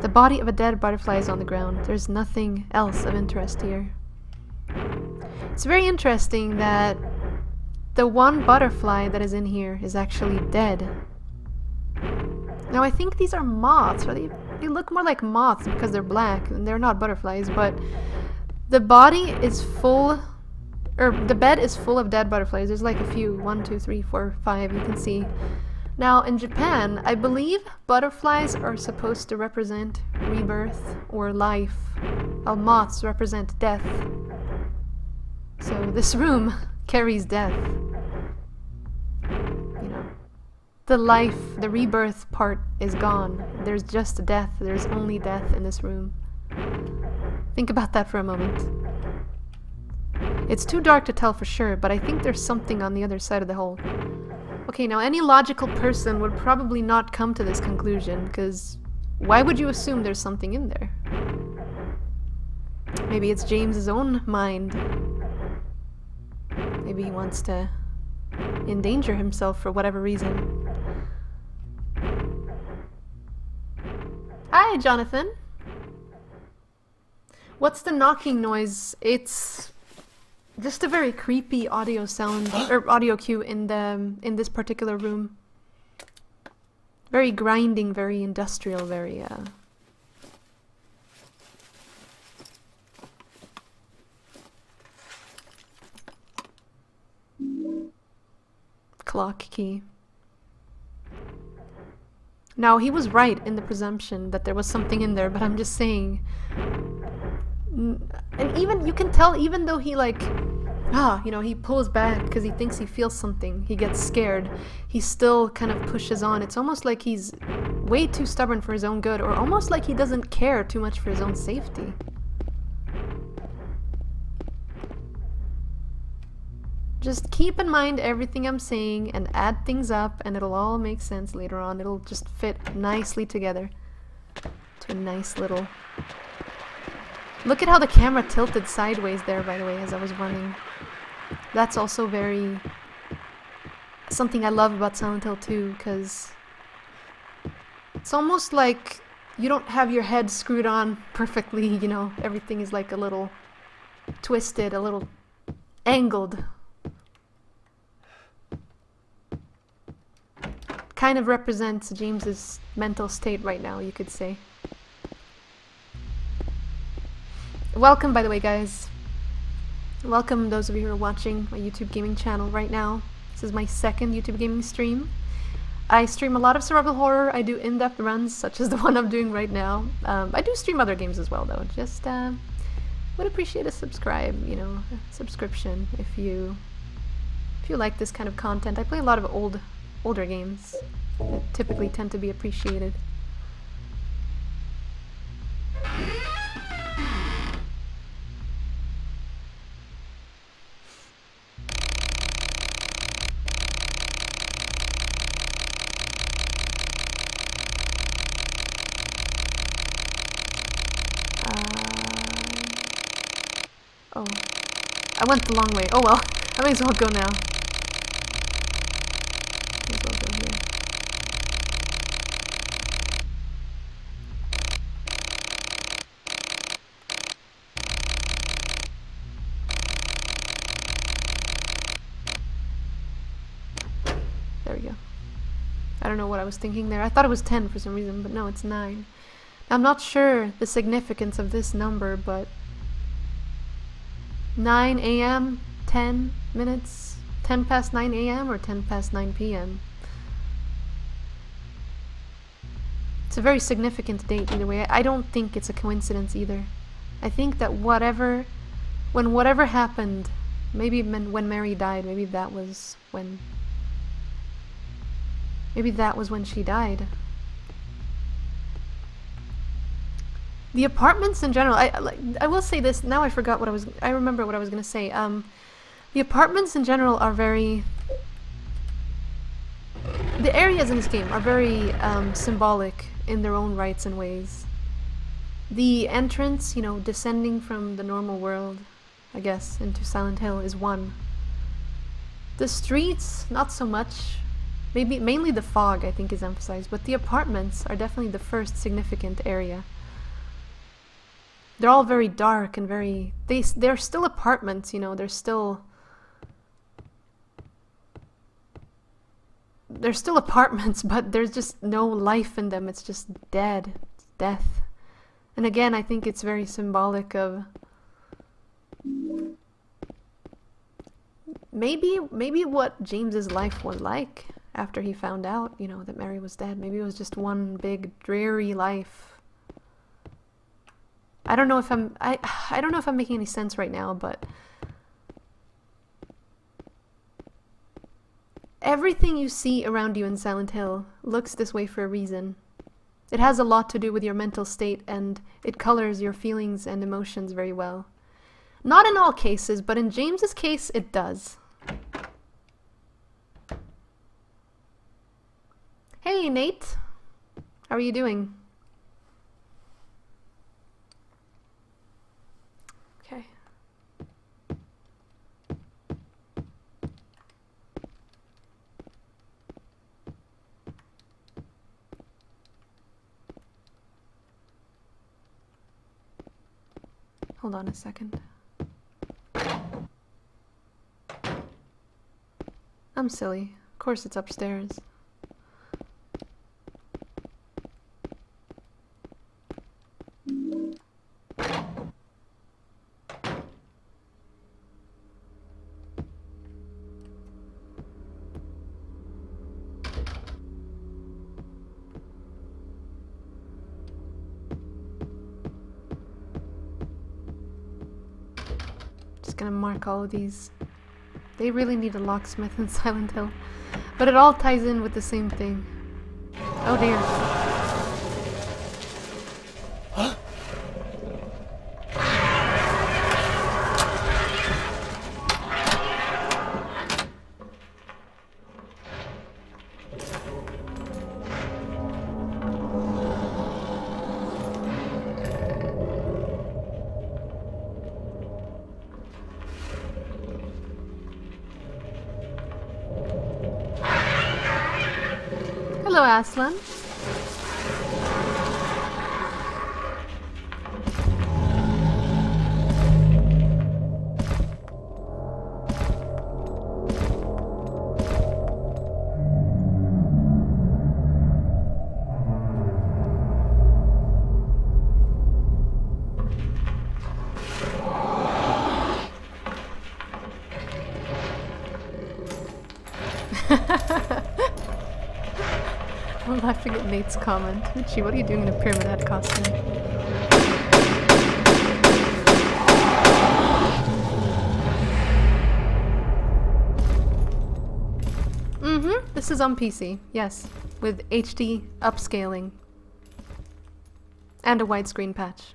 The body of a dead butterfly is on the ground. There's nothing else of interest here. It's very interesting that the one butterfly that is in here is actually dead. Now I think these are moths, or they look more like moths because they're black, and they're not butterflies, but the body is full, or the bed is full of dead butterflies. There's like a few, 1, 2, 3, 4, 5, you can see. Now in Japan, I believe butterflies are supposed to represent rebirth or life, while moths represent death. So this room carries death. You know, the life, the rebirth part is gone. There's just death. There's only death in this room. Think about that for a moment. It's too dark to tell for sure, but I think there's something on the other side of the hole. Okay, now any logical person would probably not come to this conclusion, because why would you assume there's something in there? Maybe it's James's own mind. Maybe he wants to endanger himself for whatever reason. Hi, Jonathan. What's the knocking noise? It's just a very creepy audio sound, or audio cue in this particular room. Very grinding, very industrial, very clock key. Now, he was right in the presumption that there was something in there, but I'm just saying. And even, you can tell, even though he like, you know, he pulls back because he thinks he feels something, he gets scared, he still kind of pushes on. It's almost like he's way too stubborn for his own good, or almost like he doesn't care too much for his own safety. Just keep in mind everything I'm saying and add things up, and it'll all make sense later on. It'll just fit nicely together to a nice little... Look at how the camera tilted sideways there, by the way, as I was running. That's also very... something I love about Silent Hill 2, because it's almost like you don't have your head screwed on perfectly, you know. Everything is like a little twisted, a little angled. Kind of represents James's mental state right now, you could say. Welcome, by the way, guys. Welcome those of you who are watching my YouTube gaming channel right now. This is my second YouTube gaming stream. I stream a lot of survival horror. I do in-depth runs, such as the one I'm doing right now. I do stream other games as well, though. Just would appreciate a subscribe, you know, a subscription if you like this kind of content. I play a lot of older games that typically tend to be appreciated. Oh, I went the long way. Oh well, I may as well go now. May as well go here. There we go. I don't don't know what I was thinking there. I thought it was 10 for some reason, but no, it's 9. I'm not sure the significance of this number, but 9 a.m., 10 minutes, 10 past 9 a.m. or 10 past 9 p.m. It's a very significant date either way. I don't think it's a coincidence either. I think that whatever happened, maybe when Mary died, maybe that was when she died. The apartments in general, I will say this, now I remember what I was going to say. The apartments in general are the areas in this game are very symbolic in their own rights and ways. The entrance, descending from the normal world, I guess, into Silent Hill is one. The streets, not so much. Maybe mainly the fog, I think, is emphasized, but the apartments are definitely the first significant area. They're all very dark and they're still apartments, they're still apartments, but there's just no life in them. It's just dead. It's death. And again, I think it's very symbolic of maybe what James's life was like after he found out, that Mary was dead. Maybe it was just one big dreary life. I don't know if I'm making any sense right now, but everything you see around you in Silent Hill looks this way for a reason. It has a lot to do with your mental state, and it colors your feelings and emotions very well. Not in all cases, but in James's case, it does. Hey, Nate. How are you doing? Okay. Hold on a second. I'm silly. Of course it's upstairs. Just gonna mark all of these. They really need a locksmith in Silent Hill. But it all ties in with the same thing. Oh dear. Hello, Aslan. I'm laughing at Nate's comment. Richie, what are you doing in a Pyramid Head costume? This is on PC, yes. With HD upscaling. And a widescreen patch.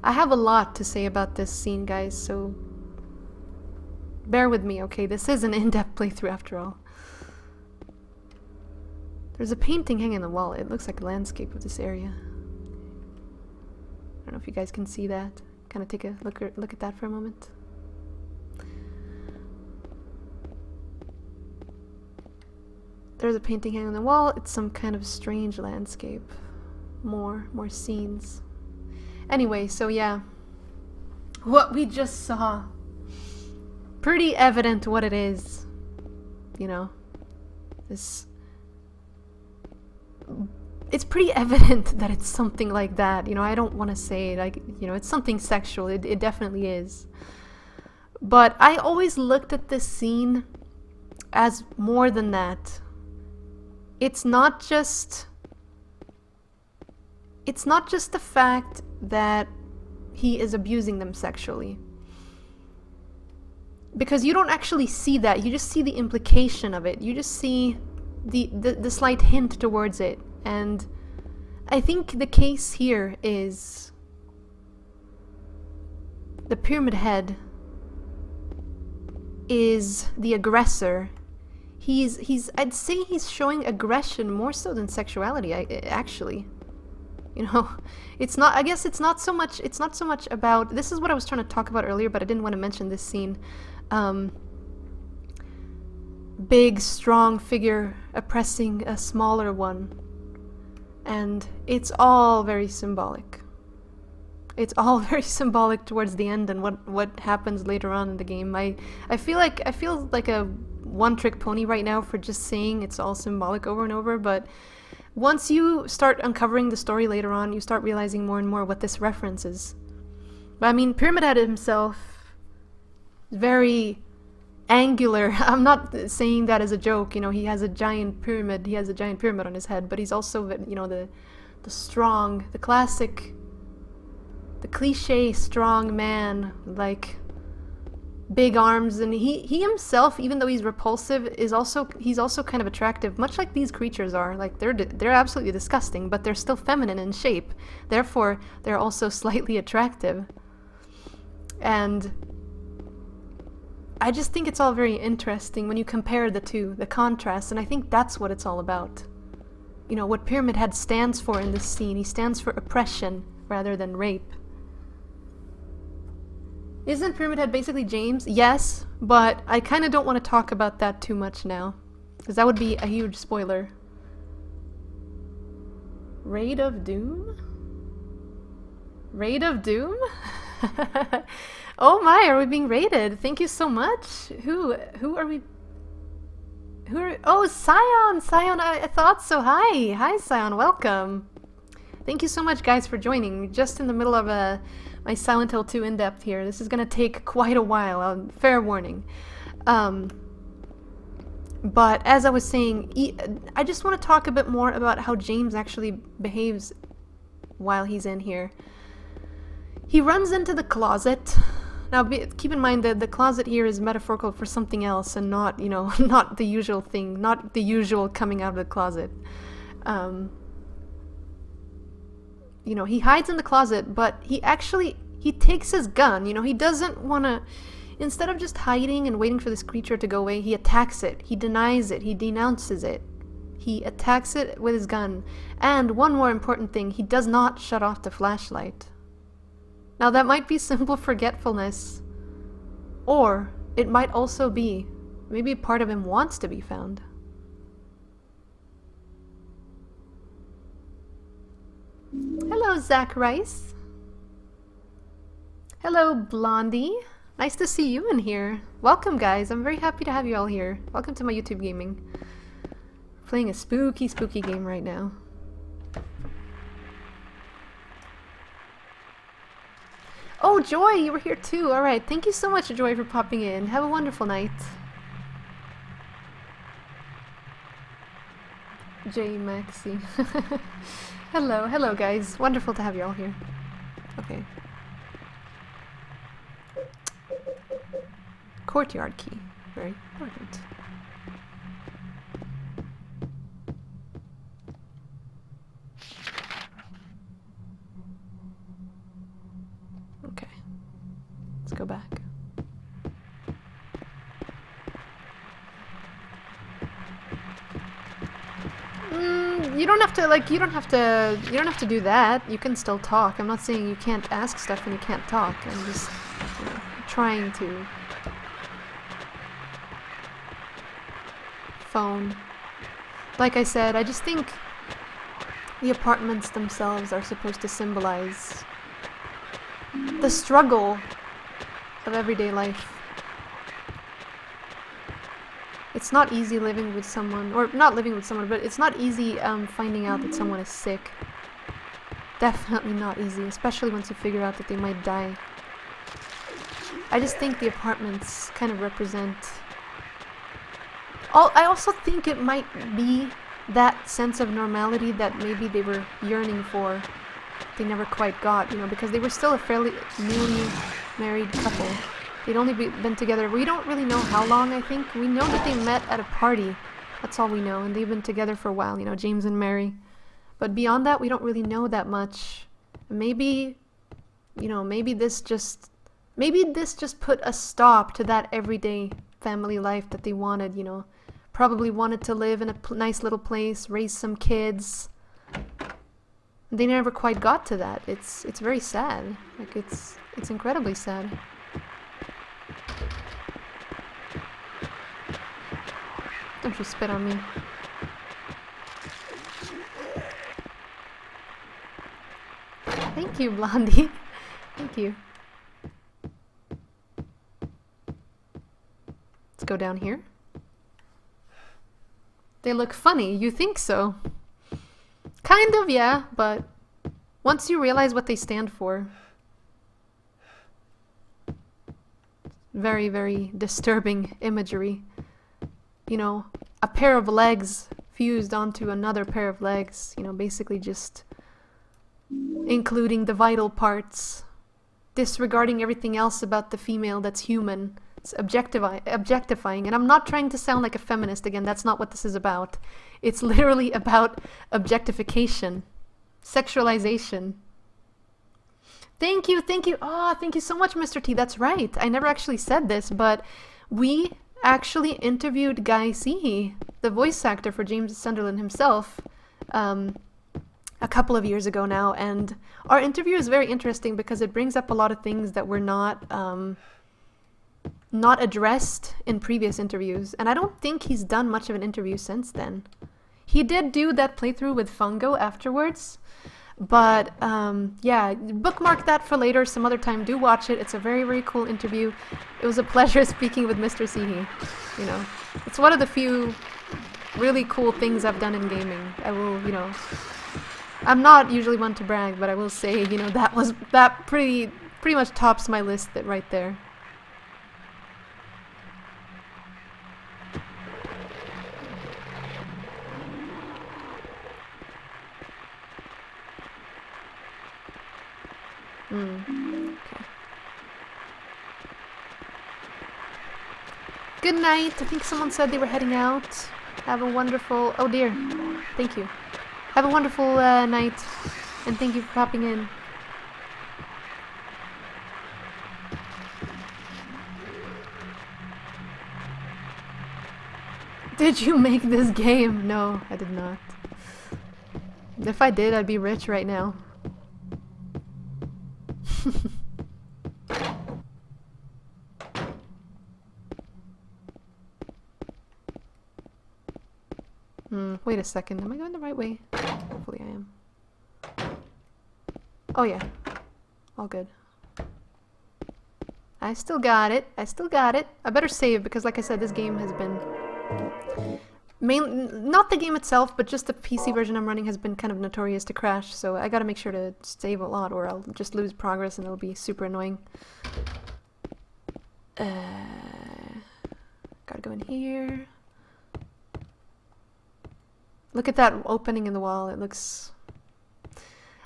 I have a lot to say about this scene, guys, so bear with me, okay? This is an in-depth playthrough after all. There's a painting hanging on the wall. It looks like a landscape of this area. I don't know if you guys can see that. Kind of take a look at that for a moment. There's a painting hanging on the wall. It's some kind of strange landscape. More scenes. Anyway, so yeah, what we just saw. Pretty evident what it is. You know, this... It's pretty evident that it's something like that. You know, I don't want to say, like, you know, it's something sexual. It definitely is. But I always looked at this scene as more than that. It's not just the fact that he is abusing them sexually. Because you don't actually see that. You just see the implication of it. You just see the slight hint towards it. And I think the case here is the Pyramid Head is the aggressor. I'd say he's showing aggression more so than sexuality, actually. You know, it's not, I guess it's not so much about, this is what I was trying to talk about earlier, but I didn't want to mention this scene. Big, strong figure oppressing a smaller one. And it's all very symbolic. It's all very symbolic towards the end and what happens later on in the game. I feel like a one-trick pony right now for just saying it's all symbolic over and over, but once you start uncovering the story later on, you start realizing more and more what this references. But I mean, Pyramid Head himself is very angular. I'm not saying that as a joke, you know, he has a giant pyramid on his head, but he's also, you know, the strong, the classic, the cliche strong man, like big arms, and he himself, even though he's repulsive, he's also kind of attractive, much like these creatures are. Like they're absolutely disgusting, but they're still feminine in shape. Therefore, they're also slightly attractive. And I just think it's all very interesting when you compare the two, the contrast, and I think that's what it's all about. You know, what Pyramid Head stands for in this scene, he stands for oppression rather than rape. Isn't Pyramid Head basically James? Yes, but I kind of don't want to talk about that too much now, because that would be a huge spoiler. Raid of Doom? Raid of Doom? Oh my, are we being raided? Thank you so much. Who are we? Oh, Scion, I thought so. Hi Scion, welcome. Thank you so much, guys, for joining. Just in the middle of my Silent Hill 2 in-depth here. This is gonna take quite a while, fair warning. But as I was saying, I just want to talk a bit more about how James actually behaves while he's in here. He runs into the closet. Now, keep in mind that the closet here is metaphorical for something else and not, you know, not the usual thing, not the usual coming out of the closet. You know, he hides in the closet, but he takes his gun. You know, he doesn't want to, instead of just hiding and waiting for this creature to go away, he attacks it, he denies it, he denounces it. He attacks it with his gun. And one more important thing, he does not shut off the flashlight. Now that might be simple forgetfulness, or it might also be maybe part of him wants to be found. Hello, Zach Rice. Hello, Blondie. Nice to see you in here. Welcome, guys. I'm very happy to have you all here. Welcome to my YouTube gaming. We're playing a spooky, spooky game right now. Oh, Joy, you were here too. Alright, thank you so much, Joy, for popping in. Have a wonderful night. J Maxi. Hello guys. Wonderful to have you all here. Okay. Courtyard key. Very important. Okay. Let's go back. You don't have to do that. You can still talk. I'm not saying you can't ask stuff and you can't talk. I'm just, you know, trying to phone. Like I said, I just think the apartments themselves are supposed to symbolize the struggle of everyday life. It's not easy living with someone, or not living with someone, but it's not easy finding out that someone is sick. Definitely not easy, especially once you figure out that they might die. I just think the apartments kind of represent... I also think it might be that sense of normality that maybe they were yearning for. They never quite got, you know, because they were still a fairly newly married couple. They'd only been together, we don't really know how long, I think. We know that they met at a party. That's all we know, and they've been together for a while, you know, James and Mary. But beyond that, we don't really know that much. Maybe, you know, maybe this just put a stop to that everyday family life that they wanted, you know. Probably wanted to live in a nice little place, raise some kids. They never quite got to that. It's very sad. Like, it's incredibly sad. Don't you spit on me. Thank you, Blondie. Thank you. Let's go down here. They look funny, you think so? Kind of, yeah, but once you realize what they stand for, very, very disturbing imagery. You know, a pair of legs fused onto another pair of legs, you know, basically just including the vital parts, disregarding everything else about the female that's human. It's objectifying, and I'm not trying to sound like a feminist again, that's not what this is about. It's literally about objectification, sexualization. Thank you, thank you. Oh, thank you so much, Mr. T. That's right. I never actually said this, but we actually interviewed Guy Seehey, the voice actor for James Sunderland himself, a couple of years ago now, and our interview is very interesting because it brings up a lot of things that were not addressed in previous interviews, and I don't think he's done much of an interview since then. He did do that playthrough with Fungo afterwards, but yeah, bookmark that for later, some other time. Do watch it. It's a very, very cool interview. It was a pleasure speaking with Mr. Seehey. You know, it's one of the few really cool things I've done in gaming. I will, you know, I'm not usually one to brag, but I will say, you know, that pretty much tops my list right there. Okay. Good night. I think someone said they were heading out. Have a wonderful... Oh dear. Thank you. Have a wonderful night. And thank you for popping in. Did you make this game? No, I did not. If I did, I'd be rich right now. Wait a second. Am I going the right way? Hopefully I am. Oh yeah. All good. I still got it. I still got it. I better save because, like I said, this game has been... not the game itself, but just the PC version I'm running has been kind of notorious to crash, so I gotta make sure to save a lot or I'll just lose progress and it'll be super annoying. Gotta go in here. Look at that opening in the wall. It looks...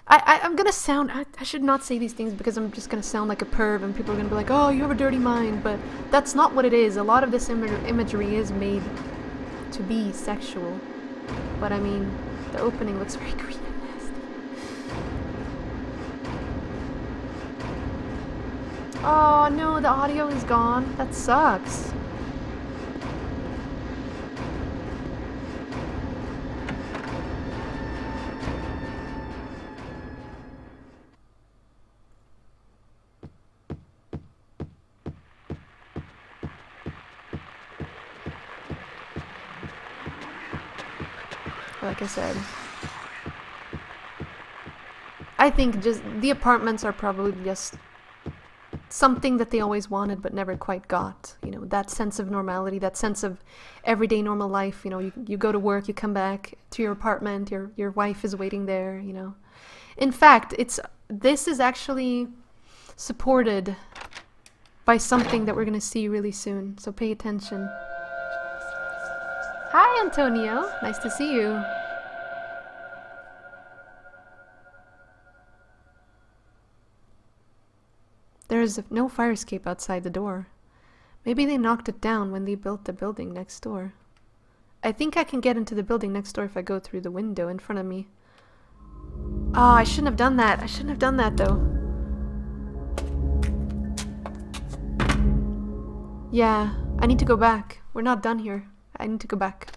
I'm gonna sound... I should not say these things because I'm just gonna sound like a perv and people are gonna be like, oh, you have a dirty mind, but that's not what it is. A lot of this imagery is made to be sexual. But I mean, the opening looks very creepy and nasty. Oh no, the audio is gone. That sucks. Like I said, I think just the apartments are probably just something that they always wanted but never quite got. You know, that sense of normality, that sense of everyday normal life. You know, you go to work, you come back to your apartment, your wife is waiting there, you know. In fact, this is actually supported by something that we're going to see really soon, so pay attention. Hi, Antonio. Nice to see you. There's no fire escape outside the door. Maybe they knocked it down when they built the building next door. I think I can get into the building next door if I go through the window in front of me. Oh, I shouldn't have done that. I shouldn't have done that, though. Yeah, I need to go back. We're not done here. I need to go back.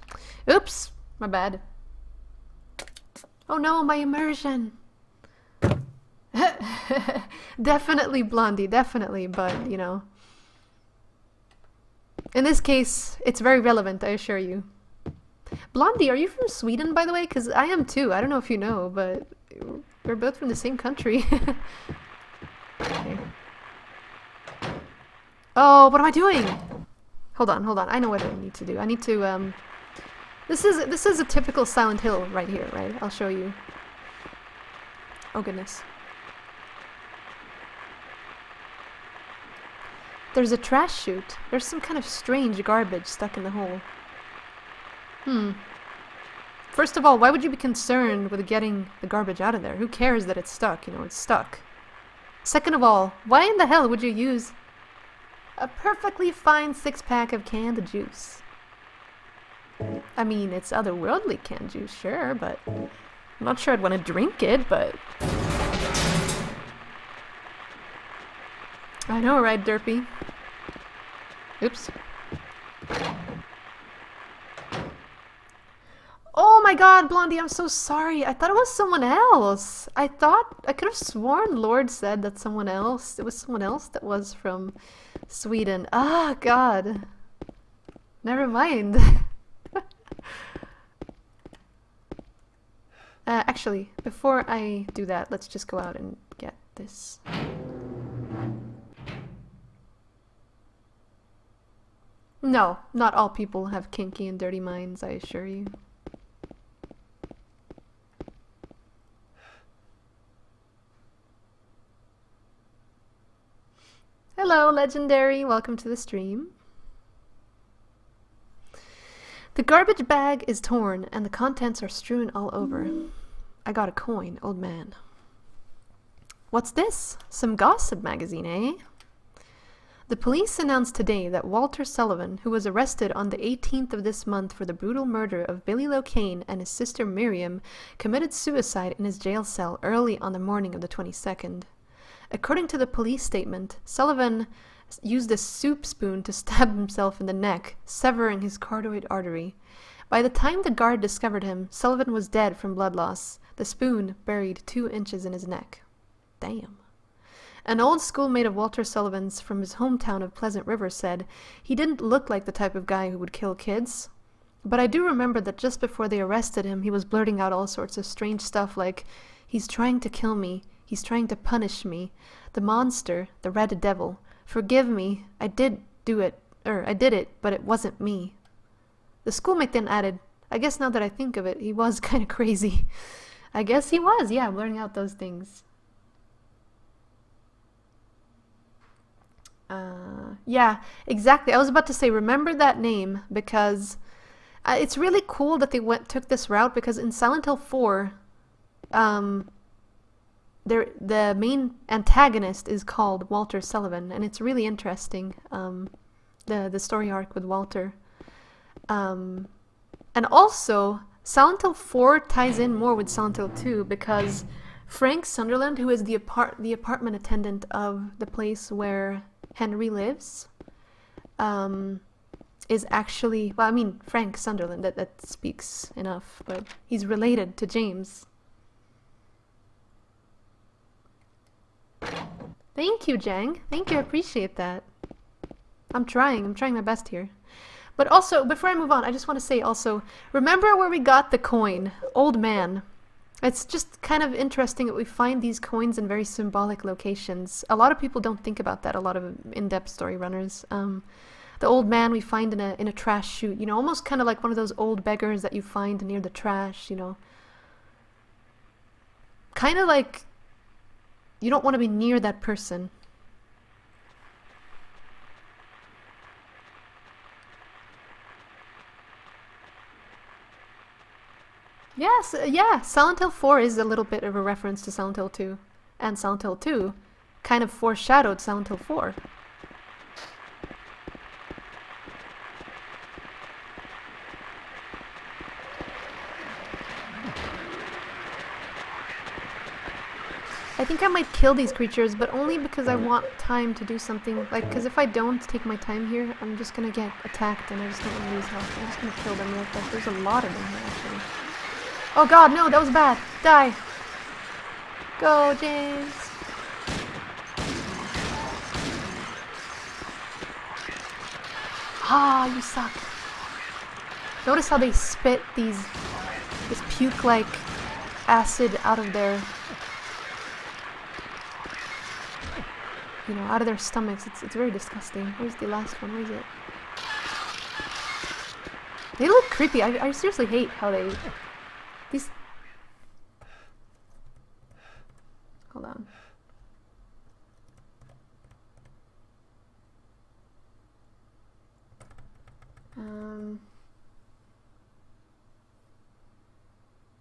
Oops! My bad. Oh no, my immersion! Definitely Blondie, definitely, but, you know. In this case, it's very relevant, I assure you. Blondie, are you from Sweden, by the way? Because I am too. I don't know if you know, but we're both from the same country. Okay. Oh, what am I doing? Hold on. I know what I need to do. I need to, This is a typical Silent Hill right here, right? I'll show you. Oh, goodness. There's a trash chute. There's some kind of strange garbage stuck in the hole. First of all, why would you be concerned with getting the garbage out of there? Who cares that it's stuck? You know, it's stuck. Second of all, why in the hell would you use a perfectly fine 6-pack of canned juice? I mean, it's otherworldly canned juice, sure, but I'm not sure I'd want to drink it, but... I know, right, Derpy? Oops. Oh my god, Blondie, I'm so sorry. I thought it was someone else. I could have sworn Lord said that someone else. It was someone else that was from Sweden. Ah, god. Never mind. Actually, before I do that, let's just go out and get this. No, not all people have kinky and dirty minds, I assure you. Hello, Legendary. Welcome to the stream. The garbage bag is torn and the contents are strewn all over. I got a coin, old man. What's this? Some gossip magazine, eh? The police announced today that Walter Sullivan, who was arrested on the 18th of this month for the brutal murder of Billy Locane and his sister Miriam, committed suicide in his jail cell early on the morning of the 22nd. According to the police statement, Sullivan used a soup spoon to stab himself in the neck, severing his carotid artery. By the time the guard discovered him, Sullivan was dead from blood loss, the spoon buried 2 inches in his neck. Damn. An old schoolmate of Walter Sullivan's from his hometown of Pleasant River said he didn't look like the type of guy who would kill kids. But I do remember that just before they arrested him, he was blurting out all sorts of strange stuff like, "He's trying to kill me. He's trying to punish me. The monster, the red devil. Forgive me. I did it, but it wasn't me." The schoolmate then added, "I guess now that I think of it, he was kind of crazy." I guess he was, yeah, blurting out those things. Yeah, exactly. I was about to say, remember that name, because it's really cool that they took this route, because in Silent Hill 4, the main antagonist is called Walter Sullivan, and it's really interesting, the story arc with Walter. And also, Silent Hill 4 ties in more with Silent Hill 2, because Frank Sunderland, who is the apartment attendant of the place where Henry lives, is actually, well, I mean, Frank Sunderland, that speaks enough, but he's related to James. Thank you, Jang. Thank you, I appreciate that. I'm trying my best here. But also, before I move on, I just want to say also, remember where we got the coin? Old man. It's just kind of interesting that we find these coins in very symbolic locations. A lot of people don't think about that, a lot of in-depth story runners. The old man we find in a trash chute, you know, almost kind of like one of those old beggars that you find near the trash, you know. Kind of like you don't want to be near that person. Yes, yeah, Silent Hill 4 is a little bit of a reference to Silent Hill 2. And Silent Hill 2 kind of foreshadowed Silent Hill 4. I think I might kill these creatures, but only because I want time to do something. Like, because if I don't take my time here, I'm just gonna get attacked and I just don't want to lose health. I'm just gonna kill them real quick. There's a lot of them here, actually. Oh god, no, that was bad. Die. Go, James. Ah, you suck. Notice how they spit this puke-like acid out of their, you know, out of their stomachs. It's very disgusting. Where's the last one? Where is it? They look creepy. I seriously hate how they... These... Hold on.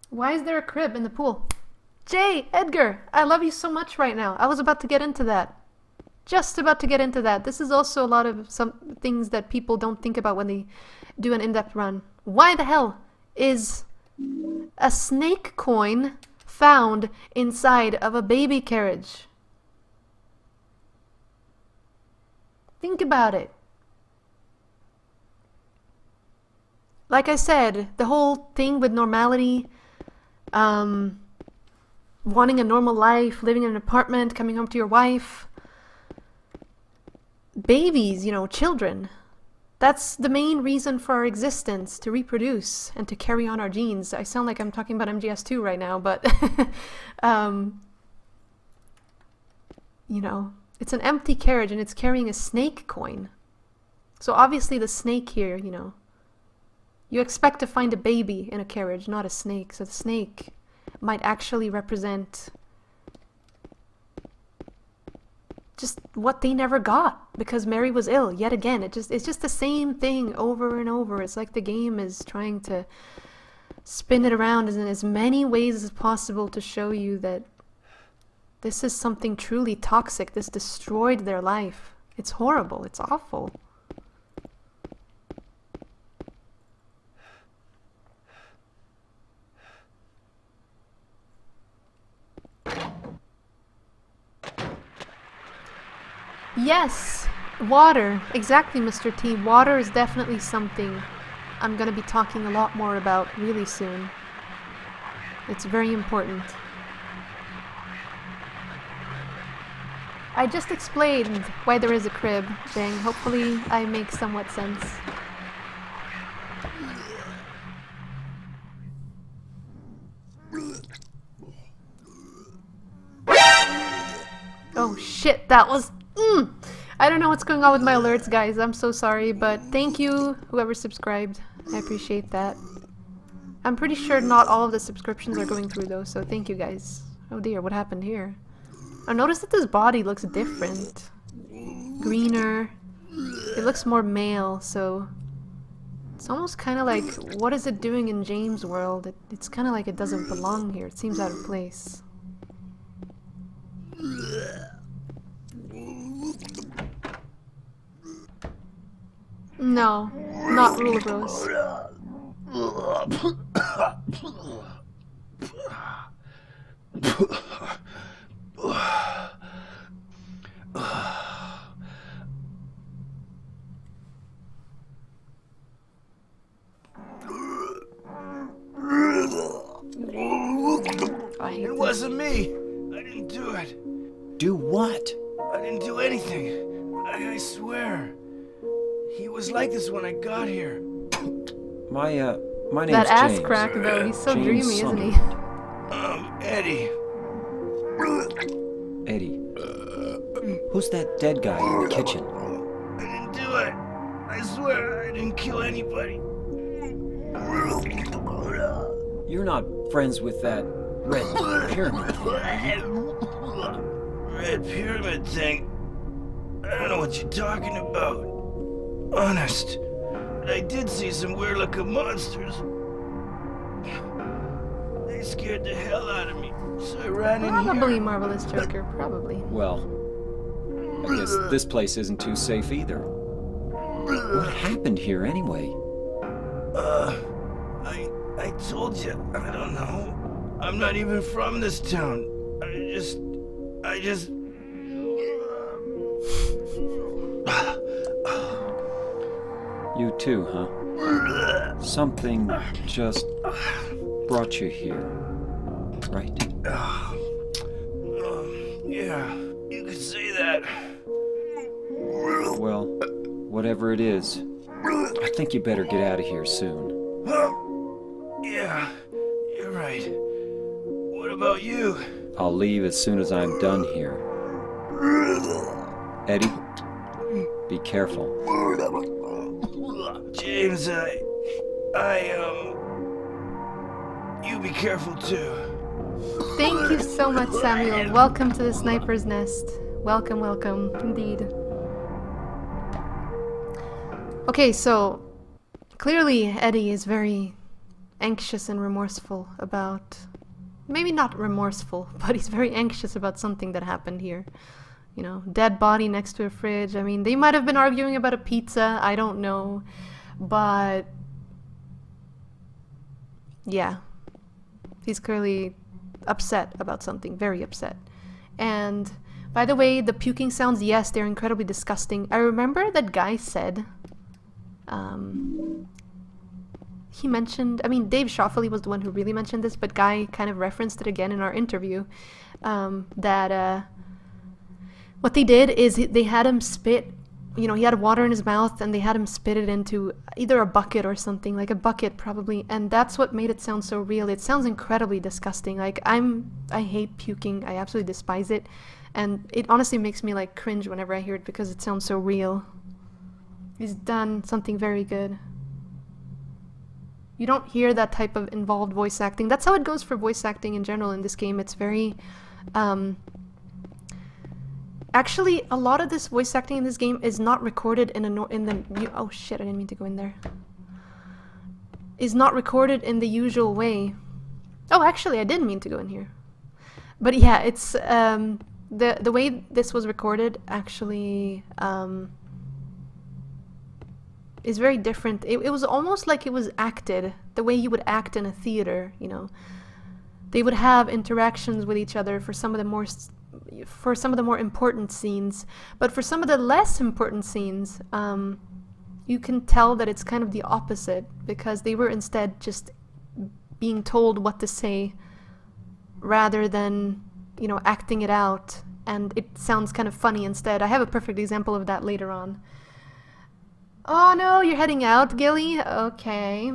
Why is there a crib in the pool? Jay, Edgar, I love you so much right now. I was about to get into that. Just about to get into that. This is also a lot of some things that people don't think about when they do an in-depth run. Why the hell is a snake coin found inside of a baby carriage? Think about it. Like I said, the whole thing with normality, wanting a normal life, living in an apartment, coming home to your wife, babies, you know, children. That's the main reason for our existence, to reproduce and to carry on our genes. I sound like I'm talking about MGS2 right now, but you know, it's an empty carriage and it's carrying a snake coin. So obviously the snake here, you know, you expect to find a baby in a carriage, not a snake. So the snake might actually represent just what they never got because Mary was ill yet again. It's just the same thing over and over. It's like the game is trying to spin it around in as many ways as possible to show you that this is something truly toxic. This destroyed their life. It's horrible. It's awful. Yes, water. Exactly, Mr. T. Water is definitely something I'm going to be talking a lot more about really soon. It's very important. I just explained why there is a crib thing. Hopefully I make somewhat sense. Oh shit, that was... I don't know what's going on with my alerts, guys. I'm so sorry, but thank you, whoever subscribed. I appreciate that. I'm pretty sure not all of the subscriptions are going through, though, so thank you, guys. Oh dear, what happened here? I noticed that this body looks different. Greener. It looks more male, so... It's almost kind of like, what is it doing in James' world? It's kind of like it doesn't belong here. It seems out of place. No, not Rule of Rose. It wasn't me. I didn't do it. Do what? I didn't do anything. I swear. He was like this when I got here. My name's That ass James. crack, though, he's so James dreamy, isn't he? Summerlin. Eddie. Eddie. Who's that dead guy in the kitchen? I didn't do it. I swear I didn't kill anybody. You're not friends with that red pyramid thing, are you? Red pyramid thing? I don't know what you're talking about. Honest. But I did see some weird looking monsters. They scared the hell out of me, so I ran in Probably here. Marvelous Joker, probably. Well, I guess this place isn't too safe either. What happened here anyway? I told you, I don't know. I'm not even from this town. I just... You too, huh? Something just brought you here, right? Yeah, you could say that. Well, whatever it is, I think you better get out of here soon. Yeah, you're right. What about you? I'll leave as soon as I'm done here. Eddie, be careful. James, you be careful too. Thank you so much, Samuel. Welcome to the Sniper's Nest. Welcome, welcome, indeed. Okay, so clearly Eddie is very anxious and remorseful about... Maybe not remorseful, but he's very anxious about something that happened here. You know, dead body next to a fridge. I mean, they might have been arguing about a pizza. I don't know. But... yeah. He's clearly upset about something. Very upset. And, by the way, the puking sounds, yes, they're incredibly disgusting. I remember that guy said... he mentioned, I mean, Dave Shoffley was the one who really mentioned this, but Guy kind of referenced it again in our interview, that what they did is they had him spit, you know, he had water in his mouth, and they had him spit it into either a bucket or something, like a bucket probably, and that's what made it sound so real. It sounds incredibly disgusting. Like, I hate puking. I absolutely despise it, and it honestly makes me, like, cringe whenever I hear it because it sounds so real. He's done something very good. You don't hear that type of involved voice acting. That's how it goes for voice acting in general in this game. It's very... actually, a lot of this voice acting in this game is not recorded in the... oh shit, I didn't mean to go in there. Is not recorded in the usual way. Oh, actually, I didn't mean to go in here. But yeah, it's... the way this was recorded actually... is very different. It was almost like it was acted, the way you would act in a theater, you know. They would have interactions with each other for some of the more important scenes, but for some of the less important scenes, you can tell that it's kind of the opposite, because they were instead just being told what to say rather than, you know, acting it out, and it sounds kind of funny instead. I have a perfect example of that later on. Oh no, you're heading out, Gilly? Okay.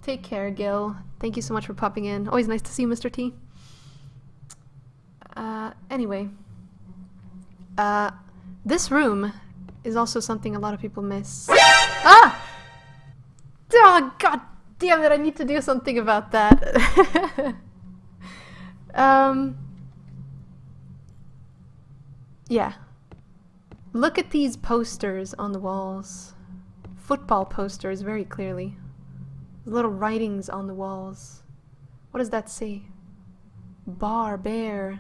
Take care, Gil. Thank you so much for popping in. Always nice to see you, Mr. T. Anyway. This room is also something a lot of people miss. Ah! Oh, god damn it, I need to do something about that. Yeah. Look at these posters on the walls. Football posters, very clearly. Little writings on the walls. What does that say? Bear.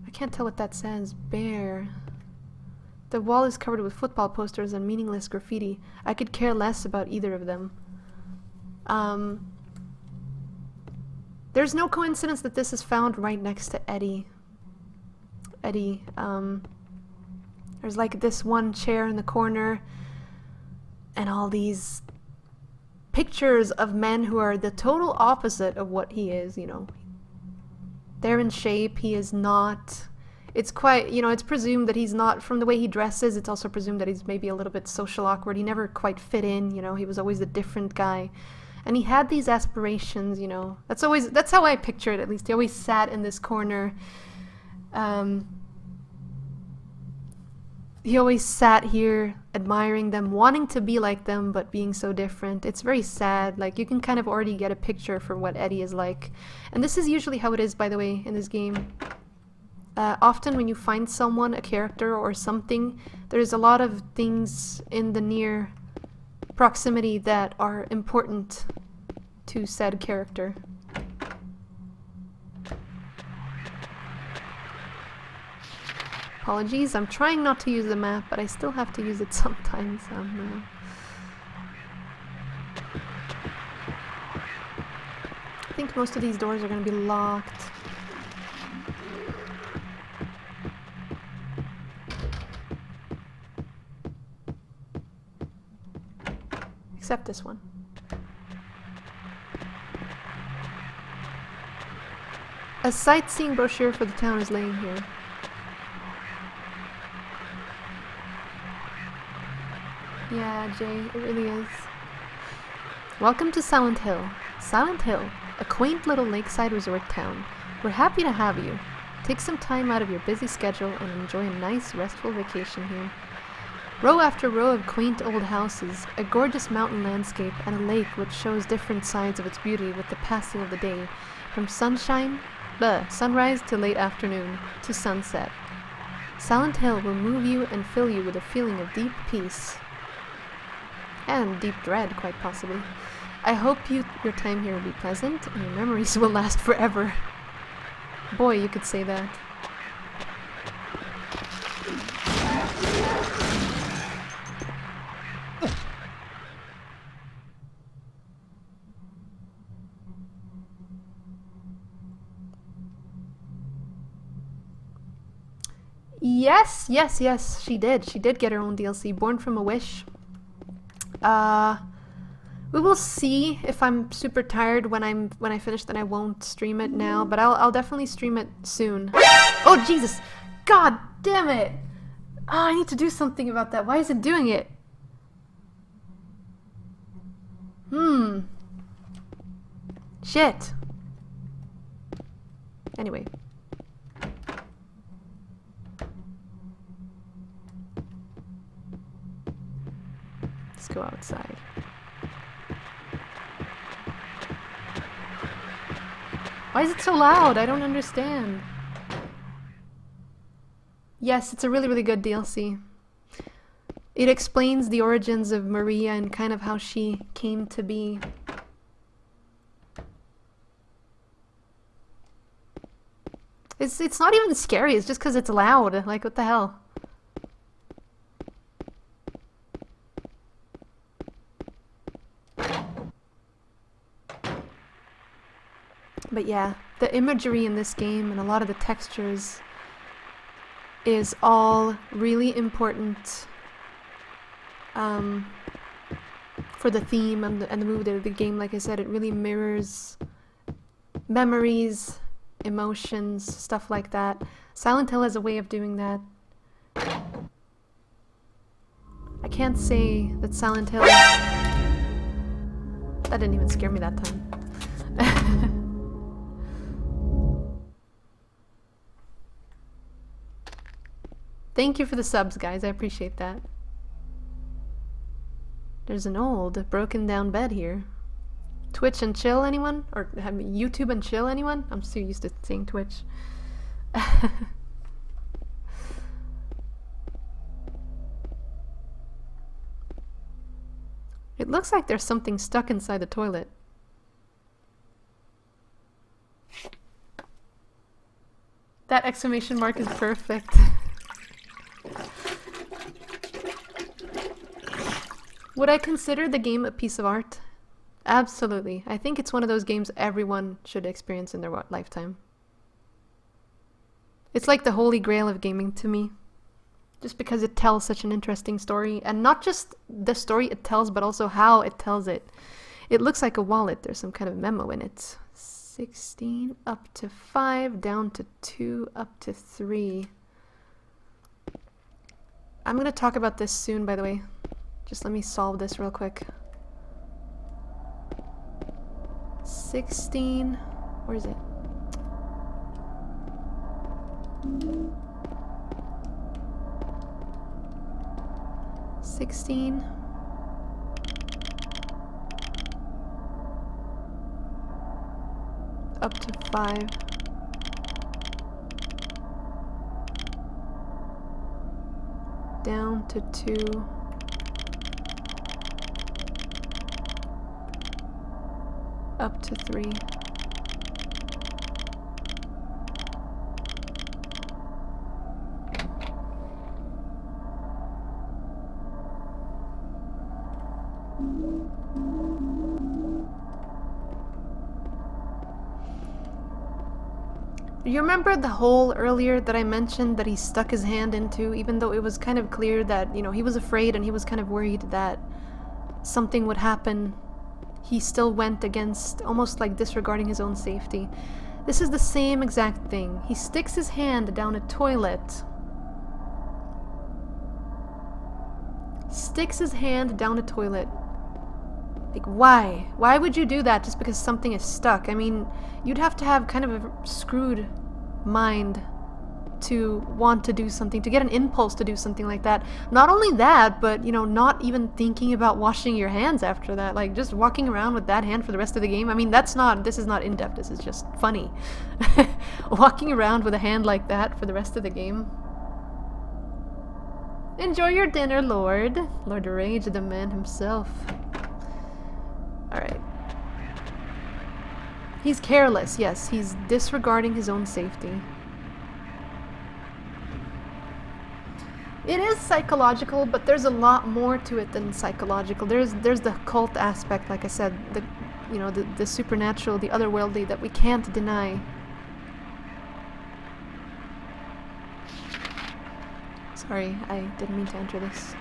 I can't tell what that says. Bear. The wall is covered with football posters and meaningless graffiti. I could care less about either of them. There's no coincidence that this is found right next to Eddie. There's like this one chair in the corner, and all these pictures of men who are the total opposite of what he is, you know. They're in shape, he is not. It's quite, you know, it's presumed that he's not, from the way he dresses, it's also presumed that he's maybe a little bit social awkward. He never quite fit in, you know, he was always the different guy. And he had these aspirations, you know. That's how I picture it, at least. He always sat in this corner. He always sat here admiring them, wanting to be like them, but being so different. It's very sad. Like, you can kind of already get a picture for what Eddie is like. And this is usually how it is, by the way, in this game. Often when you find someone, a character or something, there's a lot of things in the near proximity that are important to said character. Apologies, I'm trying not to use the map, but I still have to use it sometimes. I think most of these doors are going to be locked. Except this one. A sightseeing brochure for the town is laying here. Yeah, Jay, it really is. Welcome to Silent Hill. Silent Hill, a quaint little lakeside resort town. We're happy to have you. Take some time out of your busy schedule and enjoy a nice, restful vacation here. Row after row of quaint old houses, a gorgeous mountain landscape, and a lake which shows different sides of its beauty with the passing of the day, from sunrise to late afternoon, to sunset. Silent Hill will move you and fill you with a feeling of deep peace. And deep dread, quite possibly. I hope your time here will be pleasant, and your memories will last forever. Boy, you could say that. Yes, she did. She did get her own DLC, Born from a Wish. We will see if I'm super tired when I finish, then I won't stream it now, but I'll definitely stream it soon. Oh, Jesus! God damn it! Oh, I need to do something about that. Why is it doing it? Shit. Anyway. Let's go outside. Why is it so loud? I don't understand. Yes, it's a really, really good DLC. It explains the origins of Maria and kind of how she came to be. It's not even scary, it's just because it's loud. Like, what the hell? But yeah, the imagery in this game and a lot of the textures is all really important for the theme and the mood of the game. Like I said, it really mirrors memories, emotions, stuff like that. Silent Hill has a way of doing that. I can't say that Silent Hill... That didn't even scare me that time. Thank you for the subs, guys. I appreciate that. There's an old, broken down bed here. Twitch and chill, anyone? Or YouTube and chill, anyone? I'm so used to saying Twitch. It looks like there's something stuck inside the toilet. That exclamation mark is perfect. Would I consider the game a piece of art? Absolutely. I think it's one of those games everyone should experience in their lifetime. It's like the holy grail of gaming to me. Just because it tells such an interesting story. And not just the story it tells, but also how it tells it. It looks like a wallet. There's some kind of memo in it. 16 up to 5, down to 2, up to 3. I'm going to talk about this soon, by the way. Just let me solve this real quick. 16. Where is it? $16. Up to 5. Down to 2. Up to 3. You remember the hole earlier that I mentioned that he stuck his hand into, even though it was kind of clear that, you know, he was afraid and he was kind of worried that something would happen. He still went against, almost like disregarding his own safety. This is the same exact thing. He sticks his hand down a toilet. Sticks his hand down a toilet. Like, why? Why would you do that just because something is stuck? I mean, you'd have to have kind of a screwed mind to want to do something, to get an impulse to do something like that. Not only that, but, you know, not even thinking about washing your hands after that. Like, just walking around with that hand for the rest of the game. I mean, this is not in-depth, this is just funny. Walking around with a hand like that for the rest of the game. Enjoy your dinner, Lord. Lord Rage, the man himself. Alright. He's careless, yes. He's disregarding his own safety. It is psychological, but there's a lot more to it than psychological. There's the cult aspect, like I said, the supernatural, the otherworldly that we can't deny. Sorry, I didn't mean to enter this.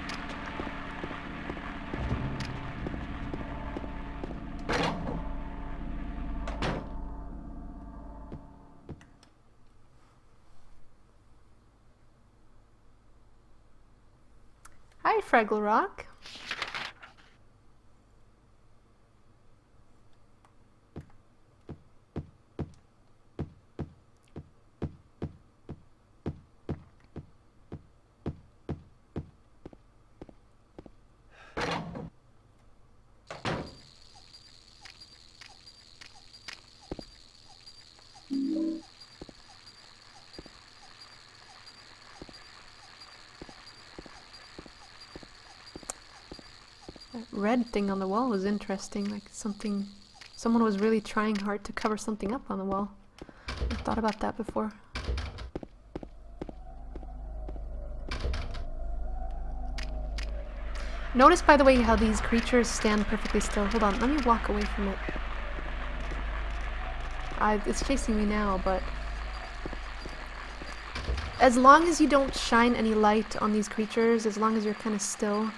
Hi, Fraggle Rock. Red thing on the wall was interesting, like someone was really trying hard to cover something up on the wall. I thought about that before. Notice, by the way, how these creatures stand perfectly still. Hold on, let me walk away from it. It's chasing me now, but as long as you don't shine any light on these creatures, as long as you're kind of still,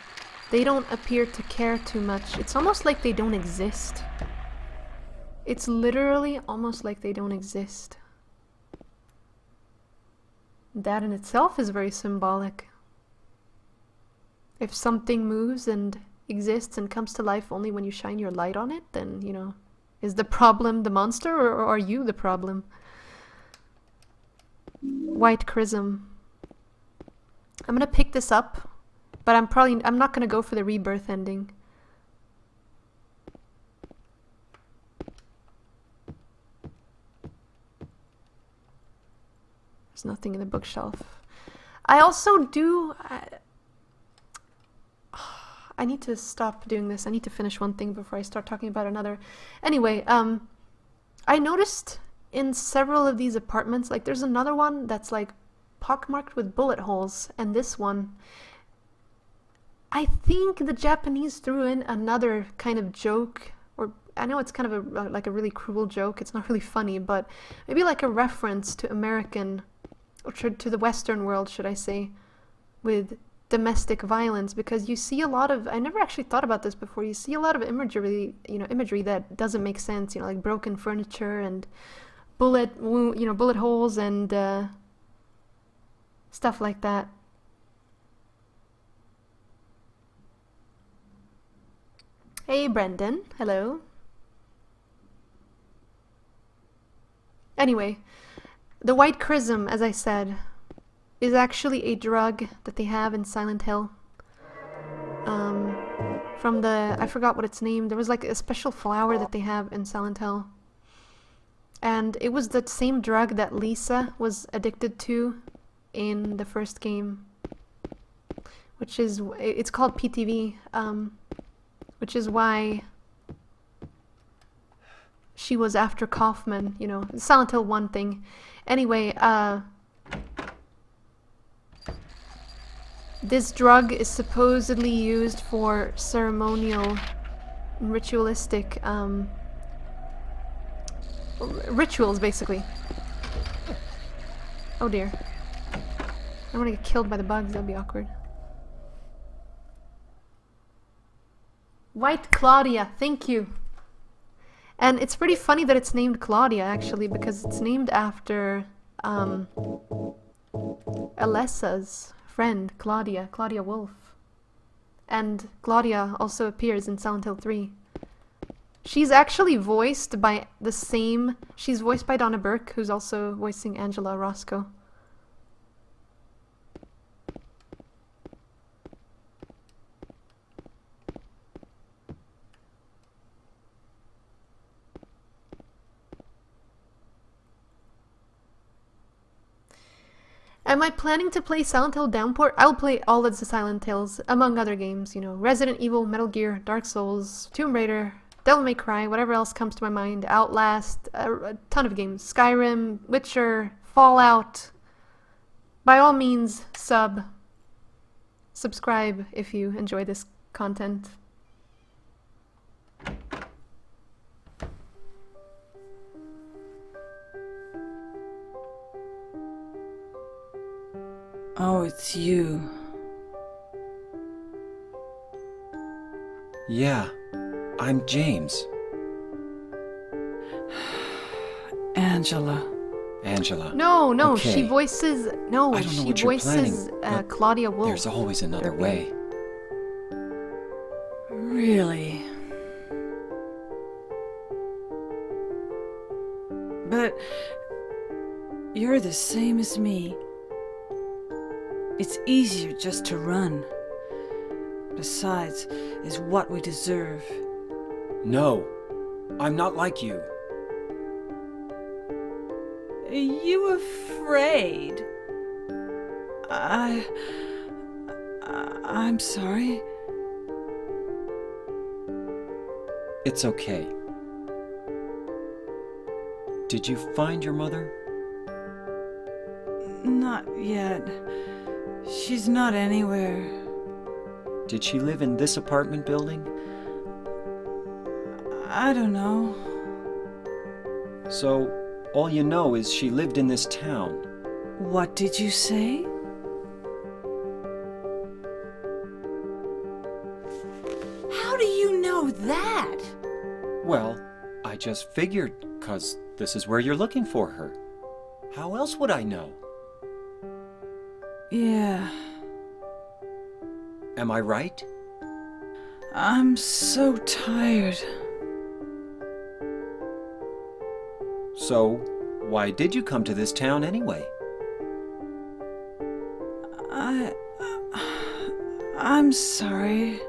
they don't appear to care too much. It's almost like they don't exist. It's literally almost like they don't exist. That in itself is very symbolic. If something moves and exists and comes to life only when you shine your light on it, then, you know, is the problem the monster, or are you the problem? White Chrism. I'm gonna pick this up. But I'm not gonna go for the rebirth ending. There's nothing in the bookshelf. I also do... I need to stop doing this. I need to finish one thing before I start talking about another. Anyway, I noticed in several of these apartments, like there's another one that's like pockmarked with bullet holes, and this one... I think the Japanese threw in another kind of joke, or I know it's kind of like a really cruel joke, it's not really funny, but maybe like a reference to American, or to the Western world, should I say, with domestic violence, because you see a lot of, I never actually thought about this before, you see a lot of imagery that doesn't make sense, like broken furniture and bullet holes and stuff like that. Hey Brendan, hello. Anyway, the white chrism, as I said, is actually a drug that they have in Silent Hill. From the... I forgot what it's named. There was like a special flower that they have in Silent Hill. And it was the same drug that Lisa was addicted to in the first game. Which is... It's called PTV. Which is why she was after Kaufman, you know, Silent Hill 1 thing. Anyway, this drug is supposedly used for ceremonial, ritualistic, rituals, basically. Oh dear. I don't want to get killed by the bugs, that'd be awkward. White Claudia, thank you. And it's pretty funny that it's named Claudia, actually, because it's named after Alessa's friend, Claudia Wolf. And Claudia also appears in Silent Hill 3. She's actually voiced by the same... She's voiced by Donna Burke, who's also voicing Angela Roscoe. Am I planning to play Silent Hill Downpour? I'll play all of the Silent Hills, among other games, you know, Resident Evil, Metal Gear, Dark Souls, Tomb Raider, Devil May Cry, whatever else comes to my mind, Outlast, a ton of games, Skyrim, Witcher, Fallout. By all means, subscribe if you enjoy this content. Oh, it's you. Yeah, I'm James. Angela. Angela. No, Okay. she voices... No, I don't know she what you're voices planning, but Claudia Wolf. There's always another way. Really? But you're the same as me. It's easier just to run. Besides, is what we deserve. No, I'm not like you. Are you afraid? I'm sorry. It's okay. Did you find your mother? Not yet. She's not anywhere. Did she live in this apartment building? I don't know. So, all you know is she lived in this town. What did you say? How do you know that? Well, I just figured, 'cause this is where you're looking for her. How else would I know? Yeah, Am I right? I'm so tired. So, why did you come to this town anyway? I'm sorry.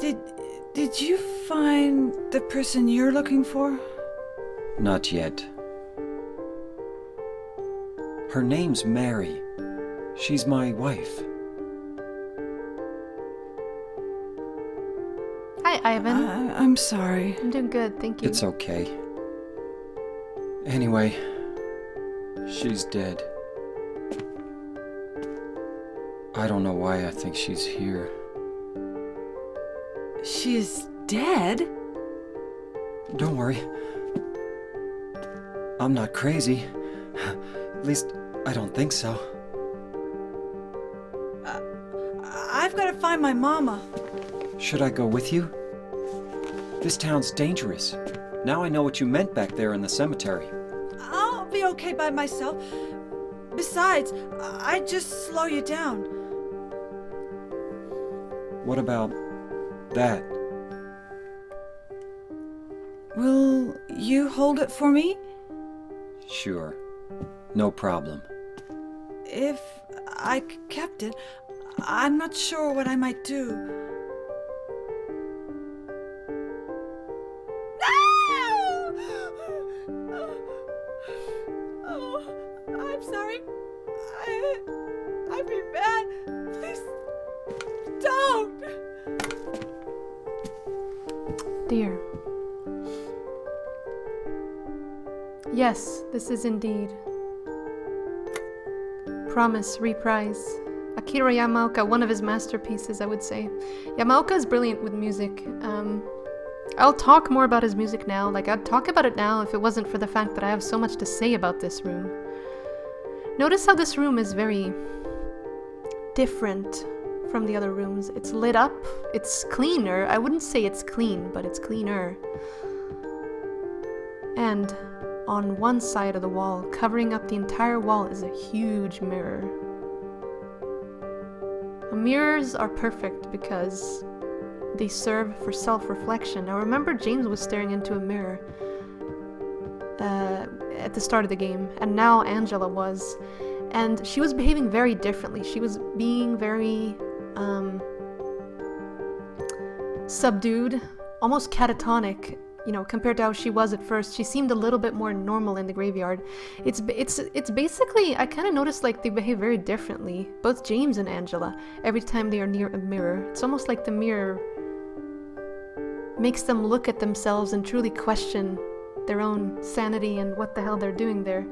Did you find the person you're looking for? Not yet. Her name's Mary. She's my wife. Hi, Ivan. I'm sorry. I'm doing good, thank you. It's okay. Anyway, she's dead. I don't know why I think she's here. She's dead? Don't worry. I'm not crazy. At least, I don't think so. I've got to find my mama. Should I go with you? This town's dangerous. Now I know what you meant back there in the cemetery. I'll be okay by myself. Besides, I'd just slow you down. What about that? Will you hold it for me? Sure. No problem. If I kept it, I'm not sure what I might do. Oh, I'm sorry. I've been bad. Please don't. Dear. Yes, this is indeed Promise Reprise. Akira Yamaoka, one of his masterpieces, I would say. Yamaoka is brilliant with music. I'll talk more about his music now. Like, I'd talk about it now if it wasn't for the fact that I have so much to say about this room. Notice how this room is very different from the other rooms. It's lit up, it's cleaner. I wouldn't say it's clean, but it's cleaner. And on one side of the wall, covering up the entire wall, is a huge mirror. Mirrors are perfect because they serve for self-reflection. Now remember, James was staring into a mirror at the start of the game, and now Angela was. And she was behaving very differently. She was being very subdued, almost catatonic, you know, compared to how she was at first. She seemed a little bit more normal in the graveyard. It's basically, I kind of noticed like they behave very differently, both James and Angela, every time they are near a mirror. It's almost like the mirror makes them look at themselves and truly question their own sanity and what the hell they're doing there.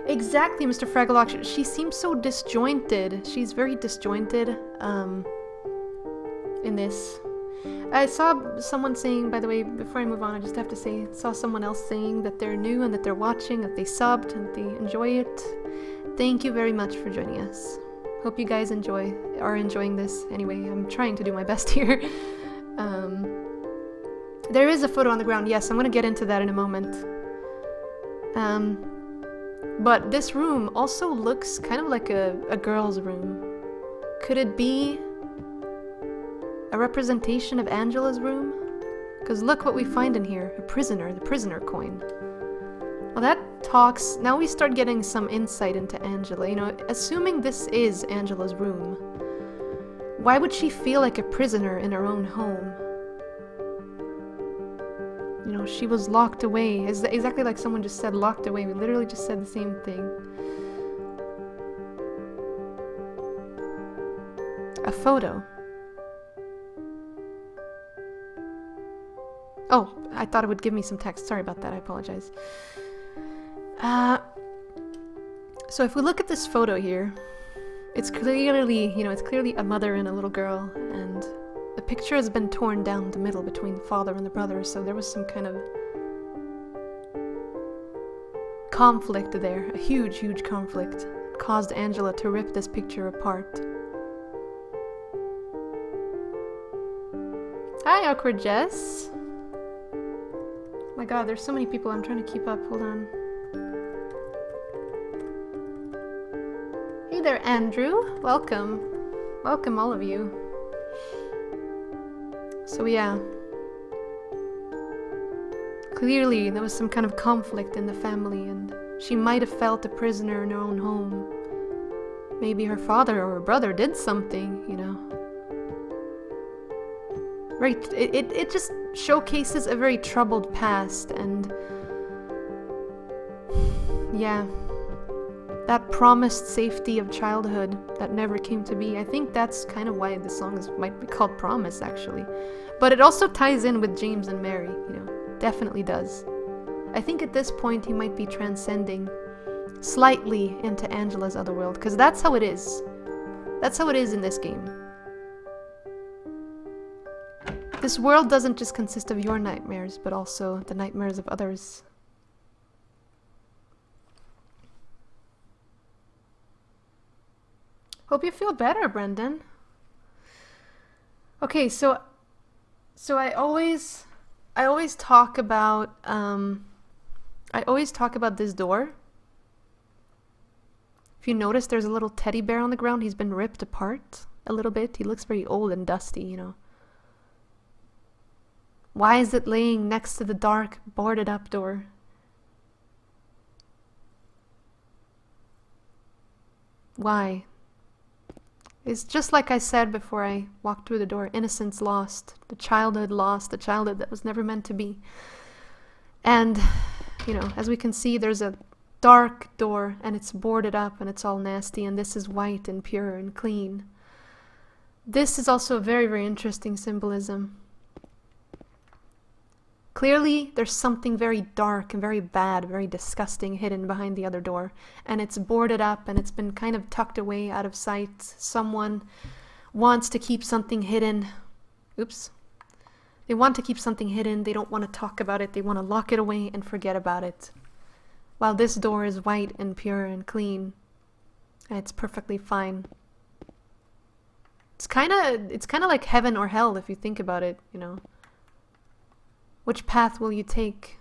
Exactly, Mr. Fraggleock. She seems so disjointed. She's very disjointed in this. I saw someone saying, by the way, before I move on, I just have to say, saw someone else saying that they're new and that they're watching, that they subbed and they enjoy it. Thank you very much for joining us. Hope you guys are enjoying this. Anyway, I'm trying to do my best here. There is a photo on the ground. Yes, I'm gonna get into that in a moment. But this room also looks kind of like a girl's room. Could it be a representation of Angela's room? Because look what we find in here. A prisoner, the prisoner coin. Well, that talks... Now we start getting some insight into Angela. You know, assuming this is Angela's room, why would she feel like a prisoner in her own home? You know, she was locked away. Exactly like someone just said, locked away. We literally just said the same thing. A photo. Oh, I thought it would give me some text. Sorry about that. I apologize. So if we look at this photo here, it's clearly, you know, it's clearly a mother and a little girl, and the picture has been torn down the middle between the father and the brother, so there was some kind of conflict there, a huge, huge conflict, caused Angela to rip this picture apart. Hi, Awkward Jess. Oh my god, there's so many people I'm trying to keep up. Hold on. Hey there, Andrew. Welcome. Welcome, all of you. So yeah. Clearly, there was some kind of conflict in the family, and she might have felt a prisoner in her own home. Maybe her father or her brother did something, you know. Right, it just showcases a very troubled past, and yeah, that promised safety of childhood that never came to be. I think that's kind of why the song might be called Promise, actually. But it also ties in with James and Mary, you know, definitely does. I think at this point he might be transcending slightly into Angela's other world, because that's how it is. That's how it is in this game. This world doesn't just consist of your nightmares, but also the nightmares of others. Hope you feel better, Brendan. Okay, so I always talk about this door. If you notice, there's a little teddy bear on the ground. He's been ripped apart a little bit. He looks very old and dusty, you know. Why is it laying next to the dark, boarded up door? Why? It's just like I said before I walked through the door. Innocence lost. The childhood lost. The childhood that was never meant to be. And, you know, as we can see, there's a dark door and it's boarded up and it's all nasty, and this is white and pure and clean. This is also a very, very interesting symbolism. Clearly, there's something very dark and very bad, very disgusting hidden behind the other door. And it's boarded up and it's been kind of tucked away out of sight. Someone wants to keep something hidden. Oops. They want to keep something hidden. They don't want to talk about it. They want to lock it away and forget about it. While this door is white and pure and clean. And it's perfectly fine. It's kind of like heaven or hell if you think about it, you know. Which path will you take?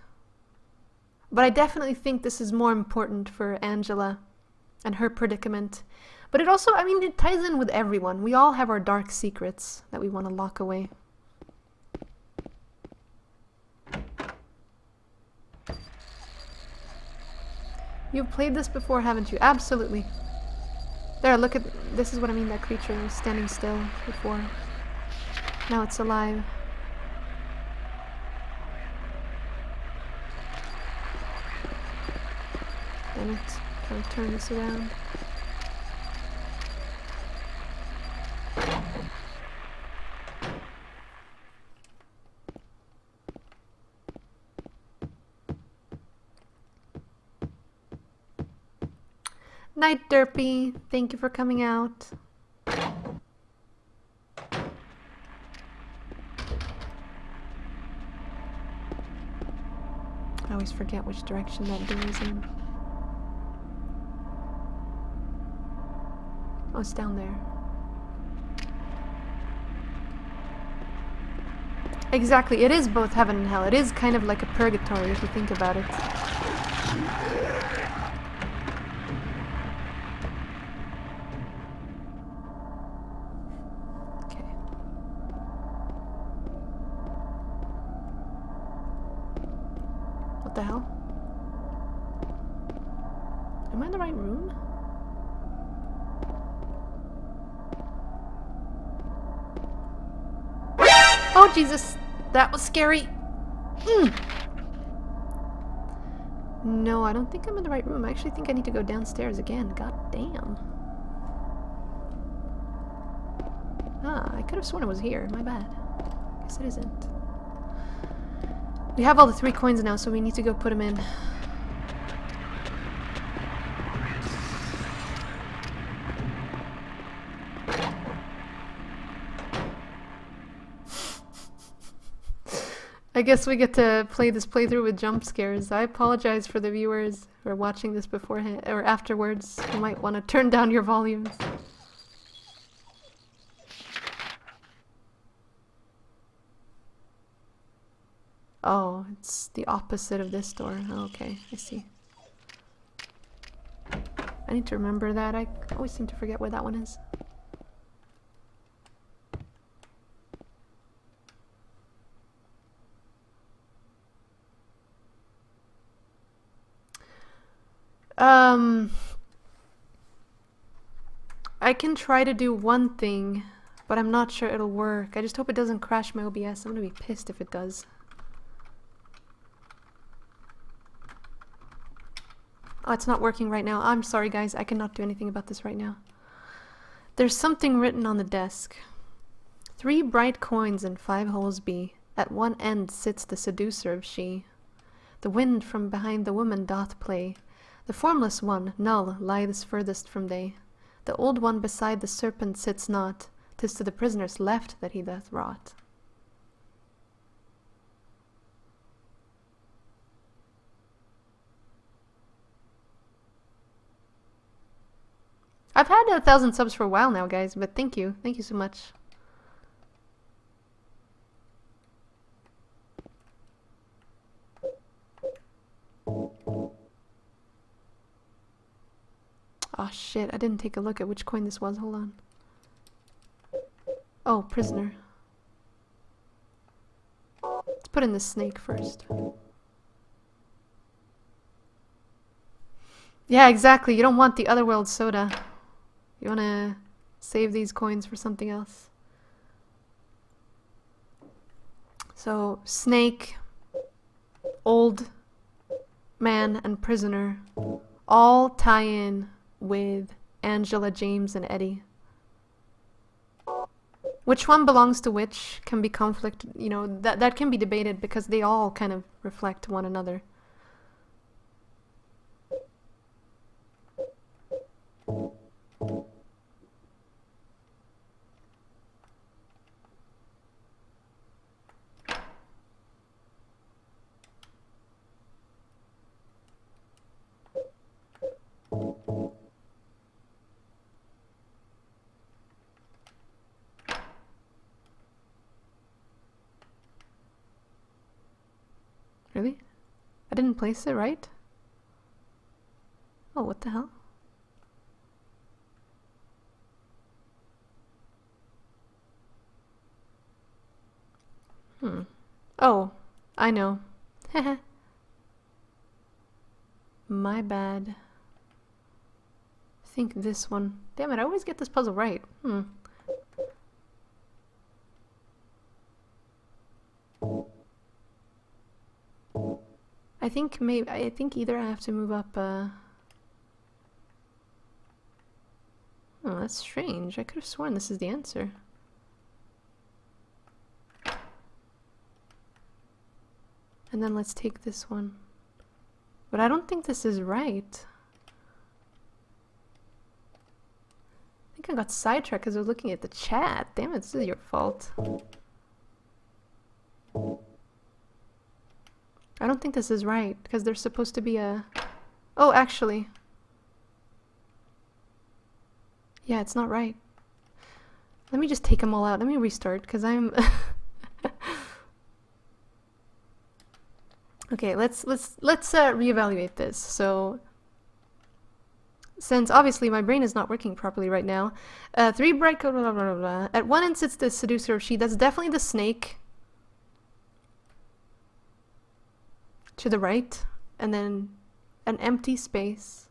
But I definitely think this is more important for Angela and her predicament. But it also, I mean, it ties in with everyone. We all have our dark secrets that we want to lock away. You've played this before, haven't you? Absolutely. There, look at, this is what I mean, that creature was standing still before. Now it's alive. Damn it. Trying to turn this around. Night, Derpy. Thank you for coming out. I always forget which direction that door is in. Oh, it's down there. Exactly, it is both heaven and hell. It is kind of like a purgatory if you think about it. Okay. What the hell? Am I in the right room? Oh, Jesus. That was scary. No, I don't think I'm in the right room. I actually think I need to go downstairs again. God damn. Ah, I could have sworn it was here. My bad. Guess it isn't. We have all the 3 coins now, so we need to go put them in. I guess we get to play this playthrough with jump scares. I apologize for the viewers who are watching this beforehand or afterwards. You might want to turn down your volumes. Oh, it's the opposite of this door. Oh, okay, I see. I need to remember that. I always seem to forget where that one is. I can try to do one thing, but I'm not sure it'll work. I just hope it doesn't crash my OBS. I'm gonna be pissed if it does. Oh, it's not working right now. I'm sorry, guys. I cannot do anything about this right now. There's something written on the desk. 3 bright coins and 5 holes be. At one end sits the seducer of she. The wind from behind the woman doth play. The formless one, null, lies furthest from day. The old one beside the serpent sits not. 'Tis to the prisoner's left that he doth rot. I've had 1,000 subs for a while now, guys, but thank you. Thank you so much. Oh shit, I didn't take a look at which coin this was. Hold on. Oh, prisoner. Let's put put in the snake first. Yeah, exactly. You don't want the otherworld soda. You want to save these coins for something else. So, snake, old man, and prisoner all tie in with Angela, James, and Eddie. Which one belongs to which can be conflict, you know, that can be debated because they all kind of reflect one another. Really? I didn't place it right? Oh, what the hell? Oh, I know. My bad. I think this one. Damn it, I always get this puzzle right. I think either I have to move up, Oh, that's strange. I could have sworn this is the answer. And then let's take this one. But I don't think this is right. I think I got sidetracked because I was looking at the chat. Damn it, this is your fault. I don't think this is right, because there's supposed to be a... Oh, actually. Yeah, it's not right. Let me just take them all out. Let me restart, because I'm... Okay, let's reevaluate this. So, since obviously my brain is not working properly right now, 3 bright blah, blah, blah, blah. At one end sits the seducer of she. That's definitely the snake. To the right, and then an empty space.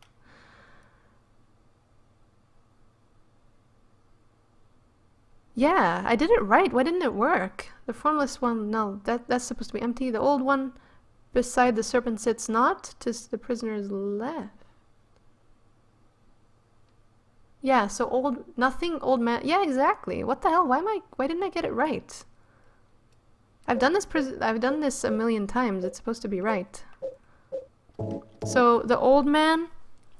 Yeah, I did it right. Why didn't it work? The formless one, no, that's supposed to be empty. The old one beside the serpent sits not, 'tis the prisoner's left. Yeah, so old man. Yeah, exactly. What the hell? Why didn't I get it right? I've done this a million times. It's supposed to be right. So the old man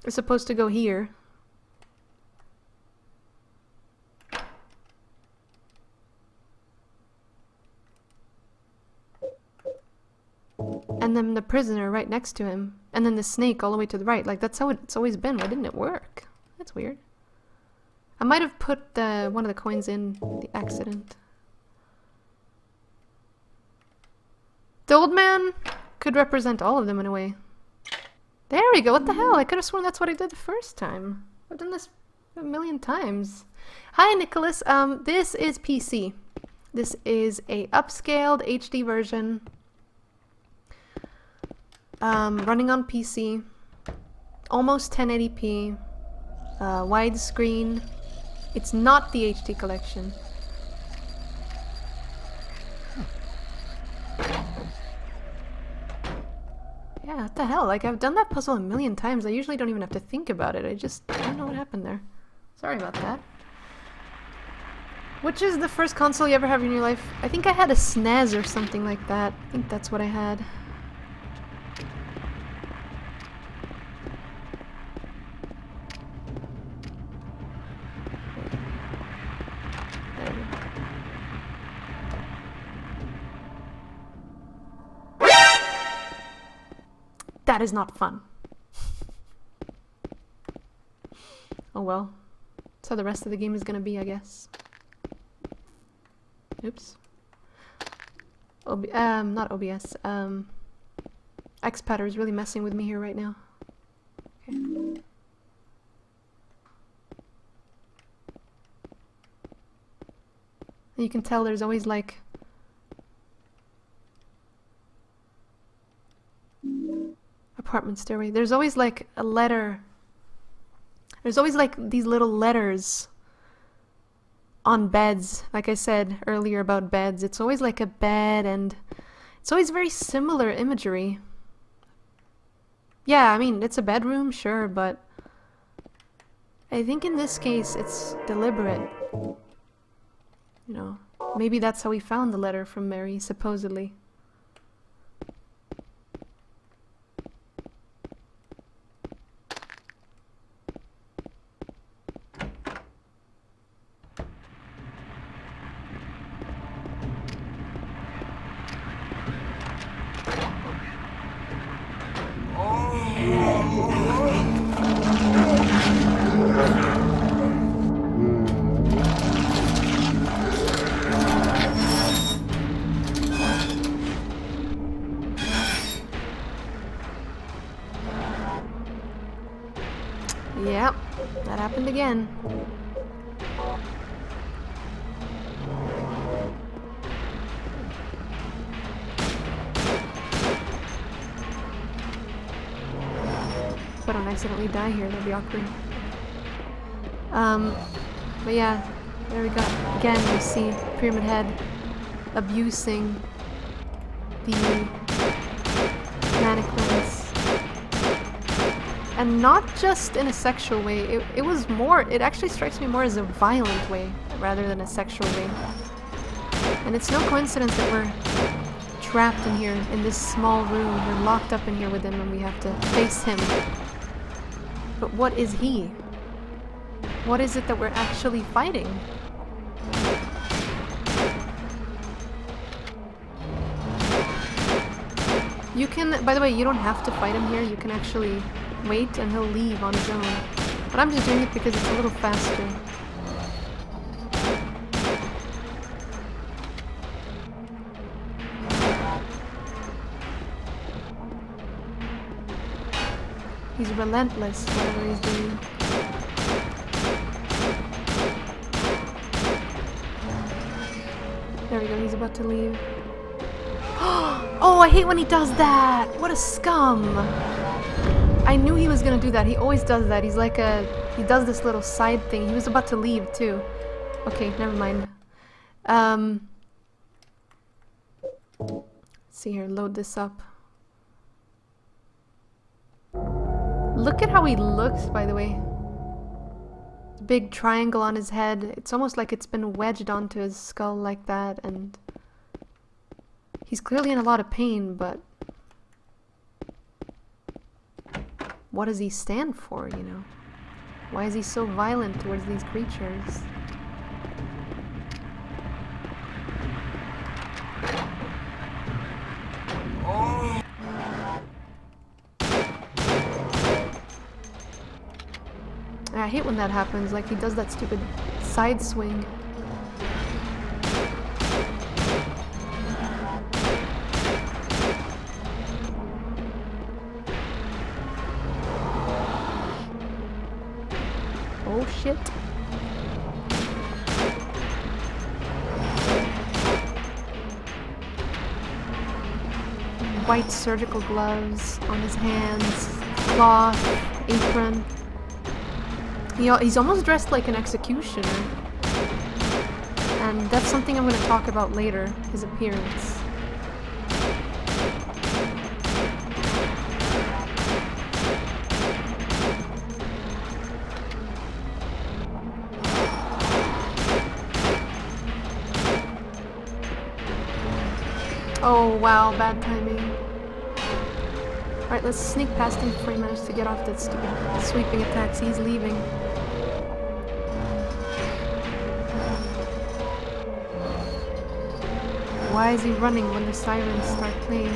is supposed to go here. And then the prisoner right next to him. And then the snake all the way to the right. Like, that's how it's always been. Why didn't it work? That's weird. I might have put one of the coins in the accident. The old man could represent all of them in a way. There we go. What the hell? I could have sworn that's what I did the first time. I've done this a million times. Hi, Nicholas. This is PC. This is a upscaled HD version. Running on PC. Almost 1080p. Widescreen. It's not the HD collection. Yeah, what the hell? Like, I've done that puzzle a million times. I usually don't even have to think about it. I don't know what happened there. Sorry about that. Which is the first console you ever have in your life? I think I had a SNES or something like that. I think that's what I had. There we go. That is not fun. Oh well. That's how the rest of the game is gonna be, I guess. Oops. Not OBS. Xpatter is really messing with me here right now. Okay. And you can tell there's always like apartment stairway. There's always like a letter. There's always like these little letters on beds. Like I said earlier about beds, it's always like a bed, and it's always very similar imagery. Yeah, I mean, it's a bedroom, sure, but I think in this case it's deliberate. You know, maybe that's how we found the letter from Mary, supposedly. Yep, that happened again. But I don't accidentally die here, that'd be awkward. But yeah, there we go. Again, we see Pyramid Head abusing the mannequins. And not just in a sexual way, it was more, it actually strikes me more as a violent way rather than a sexual way. And it's no coincidence that we're trapped in here in this small room, we're locked up in here with him and we have to face him. But what is he? What is it that we're actually fighting? You can, by the way, you don't have to fight him here, you can actually wait and he'll leave on his own. But I'm just doing it because it's a little faster. He's relentless, whatever he's doing. There we go, he's about to leave. Oh, I hate when he does that! What a scum! I knew he was gonna do that. He always does that. He's like he does this little side thing. He was about to leave too. Okay, never mind. Let's see here, load this up. Look at how he looks, by the way. Big triangle on his head. It's almost like it's been wedged onto his skull like that, and he's clearly in a lot of pain, but what does he stand for, you know? Why is he so violent towards these creatures? I hate when that happens, like he does that stupid side swing. Oh shit. White surgical gloves on his hands, cloth, apron. He's almost dressed like an executioner. And that's something I'm going to talk about later, his appearance. Oh wow, bad timing. Alright, let's sneak past him before he manages to get off that stupid sweeping attacks. He's leaving. Why is he running when the sirens start playing?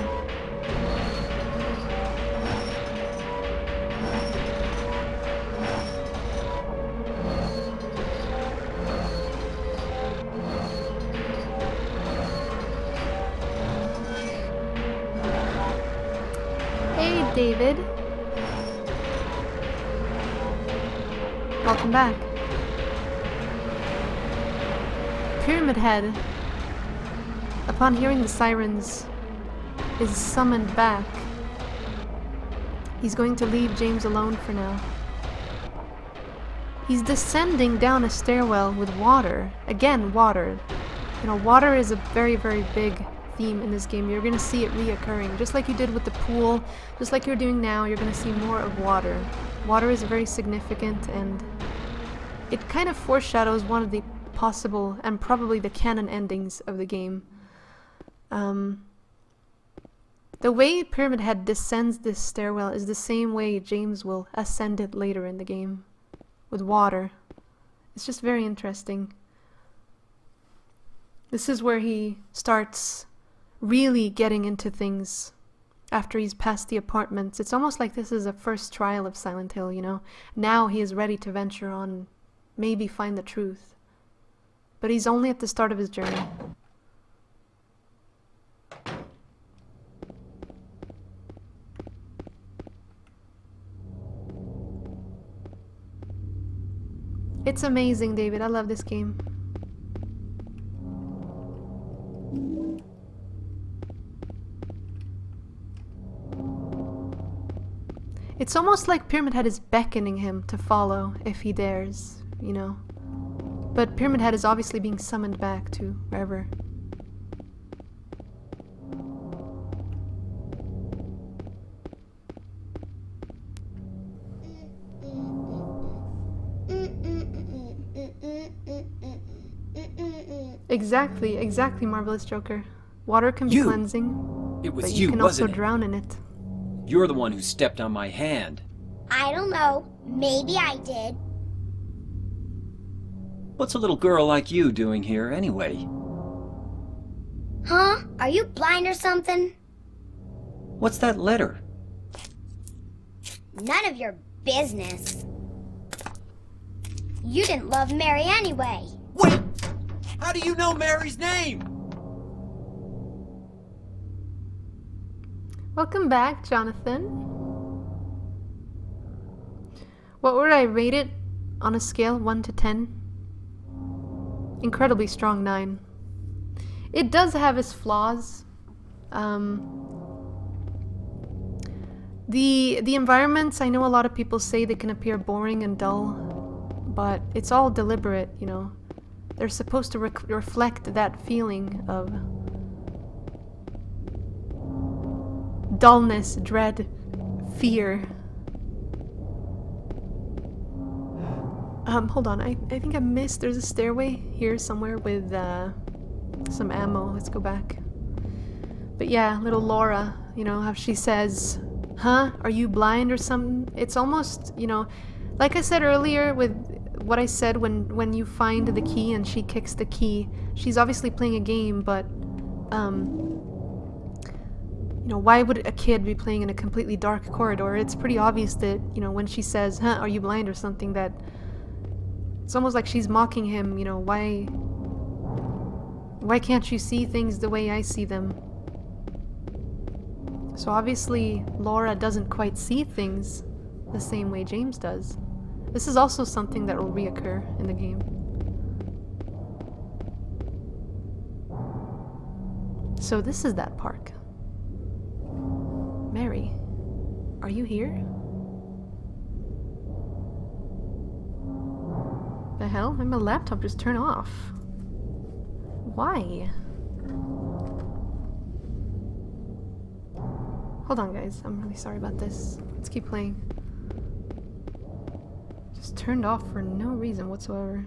Hey, David. Welcome back. Pyramid Head, upon hearing the sirens, is summoned back. He's going to leave James alone for now. He's descending down a stairwell with water. Again, water. You know, water is a very, very big theme in this game. You're going to see it reoccurring. Just like you did with the pool, just like you're doing now, you're going to see more of water. Water is very significant, and it kind of foreshadows one of the possible and probably the canon endings of the game. The way Pyramid Head descends this stairwell is the same way James will ascend it later in the game, with water. It's just very interesting. This is where he starts really getting into things after he's past the apartments. It's almost like this is a first trial of Silent Hill, you know? Now he is ready to venture on, maybe find the truth. But he's only at the start of his journey. It's amazing, David. I love this game. It's almost like Pyramid Head is beckoning him to follow if he dares, you know. But Pyramid Head is obviously being summoned back to wherever. Exactly, Marvelous Joker. Water can be cleansing, It was but you, you can also wasn't it? drown in it. You're the one who stepped on my hand. I don't know. Maybe I did. What's a little girl like you doing here anyway? Huh? Are you blind or something? What's that letter? None of your business. You didn't love Mary anyway. Wait! How do you know Mary's name? Welcome back, Jonathan. What would I rate it on a scale 1 to 10? Incredibly strong 9. It does have its flaws. The environments, I know a lot of people say they can appear boring and dull, but it's all deliberate, you know. They're supposed to reflect that feeling of dullness, dread, fear. Hold on, I think I missed, there's a stairway here somewhere with some ammo. Let's go back. But yeah, little Laura, you know, how she says, huh, are you blind or something? It's almost, you know, like I said earlier with what I said when you find the key and she kicks the key, she's obviously playing a game, but you know, why would a kid be playing in a completely dark corridor? It's pretty obvious that, you know, when she says, huh, are you blind or something, that it's almost like she's mocking him, you know, why can't you see things the way I see them? So obviously Laura doesn't quite see things the same way James does. This is also something that will reoccur in the game. So this is that park. Mary, are you here? The hell? My laptop just turned off. Why? Hold on, guys. I'm really sorry about this. Let's keep playing. Just turned off for no reason whatsoever.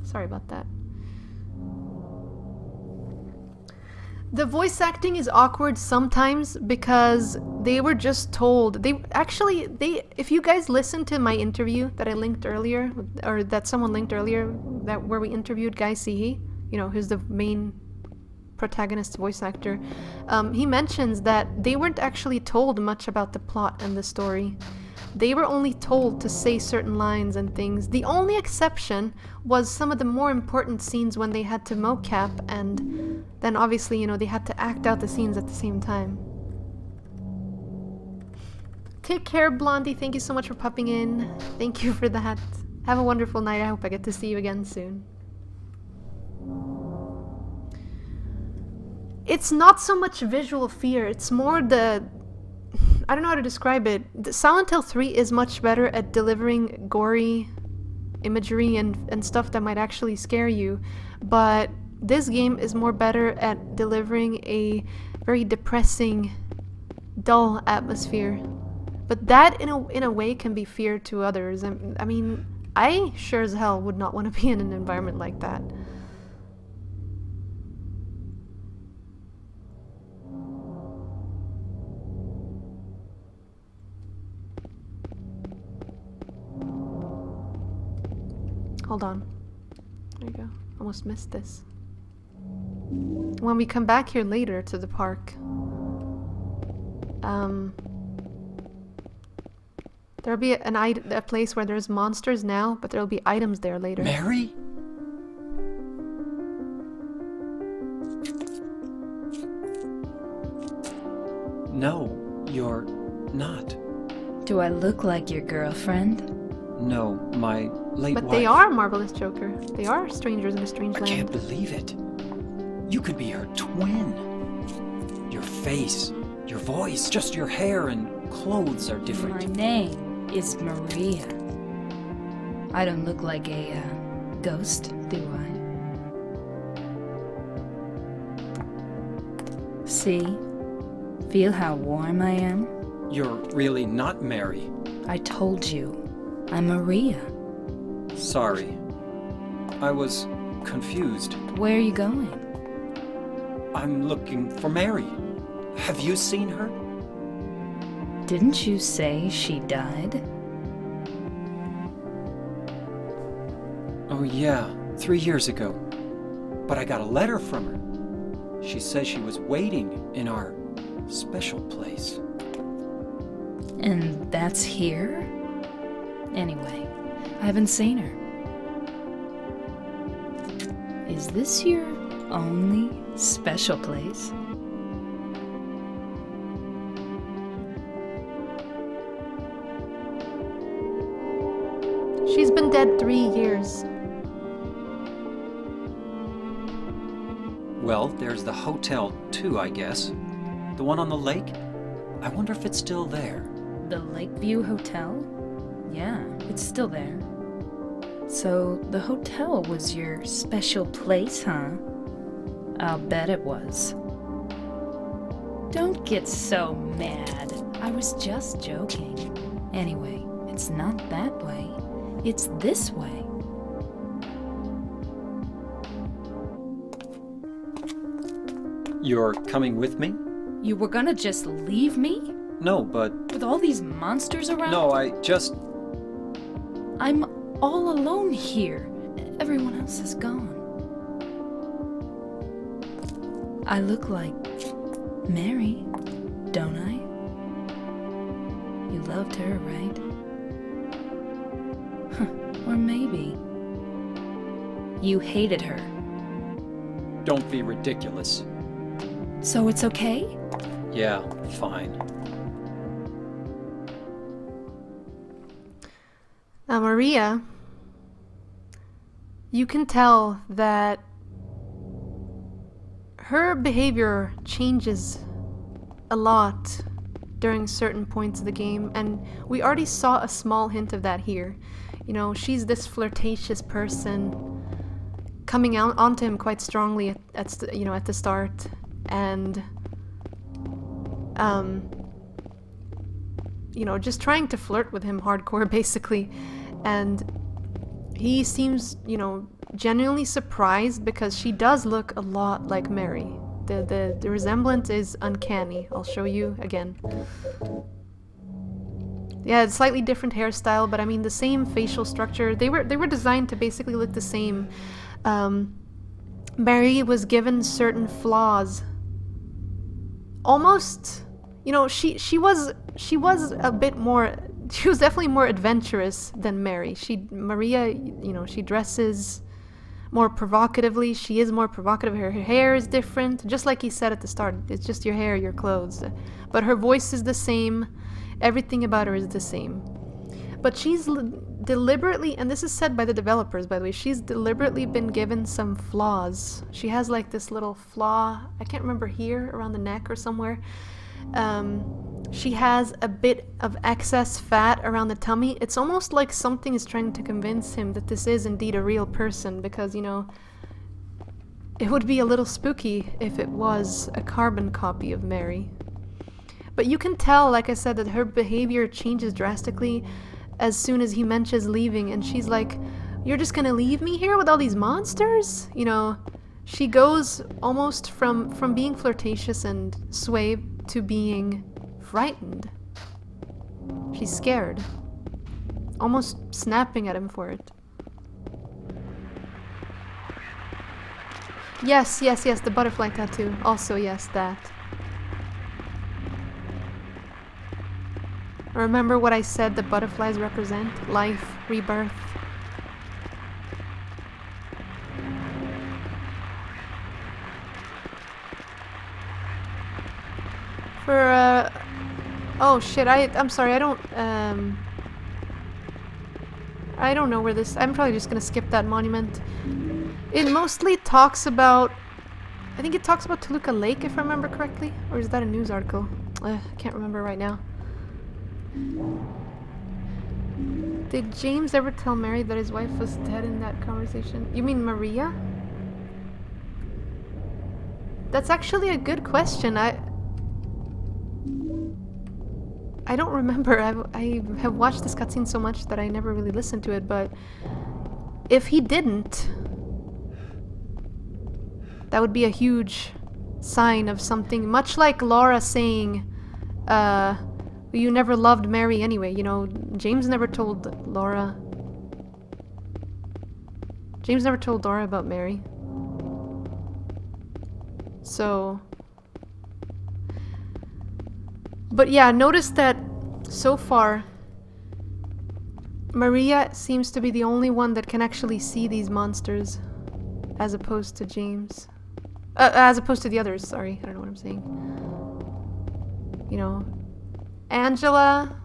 Sorry about that. The voice acting is awkward sometimes because they were just told, if you guys listened to my interview that I linked earlier, or that someone linked earlier, where we interviewed Guy Sihi, you know, who's the main protagonist voice actor, he mentions that they weren't actually told much about the plot and the story. They were only told to say certain lines and things. The only exception was some of the more important scenes when they had to mocap, and then obviously, you know, they had to act out the scenes at the same time. Take care, Blondie. Thank you so much for popping in. Thank you for that. Have a wonderful night. I hope I get to see you again soon. it's not so much visual fear, it's more the... I don't know how to describe it. Silent Hill 3 is much better at delivering gory imagery and stuff that might actually scare you, but this game is more better at delivering a very depressing, dull atmosphere. But that, in a way, can be fear to others. I mean, I sure as hell would not want to be in an environment like that. Hold on. There you go. Almost missed this. When we come back here later to the park, there'll be a place where there's monsters now, but there'll be items there later. Mary? No, you're not. Do I look like your girlfriend? No, my late But wife. they are Marvelous Joker. They are strangers in a strange I land. can't believe it. You could be her twin. Your face, your voice, just your hair and clothes are My different. name is Maria. I don't look like a ghost, do I? See? Feel how warm I am? You're really not Mary. I told you. I'm Maria. Sorry. I was confused. Where are you going? I'm looking for Mary. Have you seen her? Didn't you say she died? Oh yeah, 3 years ago. But I got a letter from her. She says she was waiting in our special place. And that's here? Anyway, I haven't seen her. Is this your only special place? She's been dead 3 years. Well, there's the hotel too, I guess. The one on the lake? I wonder if it's still there. The Lakeview Hotel? Yeah, it's still there. So the hotel was your special place, huh? I'll bet it was. Don't get so mad. I was just joking. Anyway, it's not that way. It's this way. You're coming with me? You were gonna just leave me? No, but... With all these monsters around? No, I just... I'm all alone here. Everyone else is gone. I look like Mary, don't I? You loved her, right? Or maybe you hated her. Don't be ridiculous. So it's okay? Yeah, fine. Now, Maria, you can tell that her behavior changes a lot during certain points of the game, and we already saw a small hint of that here. You know, she's this flirtatious person coming out onto him quite strongly at the start, and just trying to flirt with him hardcore basically, and he seems, genuinely surprised because she does look a lot like Mary. The resemblance is uncanny. I'll show you again. Yeah, it's slightly different hairstyle, but I mean the same facial structure. They were designed to basically look the same. Mary was given certain flaws. Almost, she was a bit more. She was definitely more adventurous than Mary. Maria, she dresses more provocatively. She is more provocative. Her hair is different, just like he said at the start. It's just your hair, your clothes. But her voice is the same. Everything about her is the same. But she's deliberately, and this is said by the developers, by the way, she's deliberately been given some flaws. She has like this little flaw, I can't remember, here around the neck or somewhere. She has a bit of excess fat around the tummy. It's almost like something is trying to convince him that this is indeed a real person, because, you know, it would be a little spooky if it was a carbon copy of Mary. But you can tell, like I said, that her behavior changes drastically as soon as he mentions leaving, and she's like, "You're just gonna leave me here with all these monsters?" You know, she goes almost from being flirtatious and sway to being frightened. She's scared. Almost snapping at him for it. Yes, the butterfly tattoo. Also, yes, that. Remember what I said the butterflies represent? Life, rebirth. Oh shit, I'm sorry, I don't know where this... I'm probably just gonna skip that monument. It mostly talks about... I think it talks about Toluca Lake, if I remember correctly. Or is that a news article? I can't remember right now. Did James ever tell Mary that his wife was dead in that conversation? You mean Maria? That's actually a good question. I don't remember. I have watched this cutscene so much that I never really listened to it, but if he didn't, that would be a huge sign of something. Much like Laura saying, you never loved Mary anyway, you know, James never told Laura about Mary. So... But yeah, notice that so far, Maria seems to be the only one that can actually see these monsters, as opposed to James. As opposed to the others, sorry, I don't know what I'm saying. You know, Angela...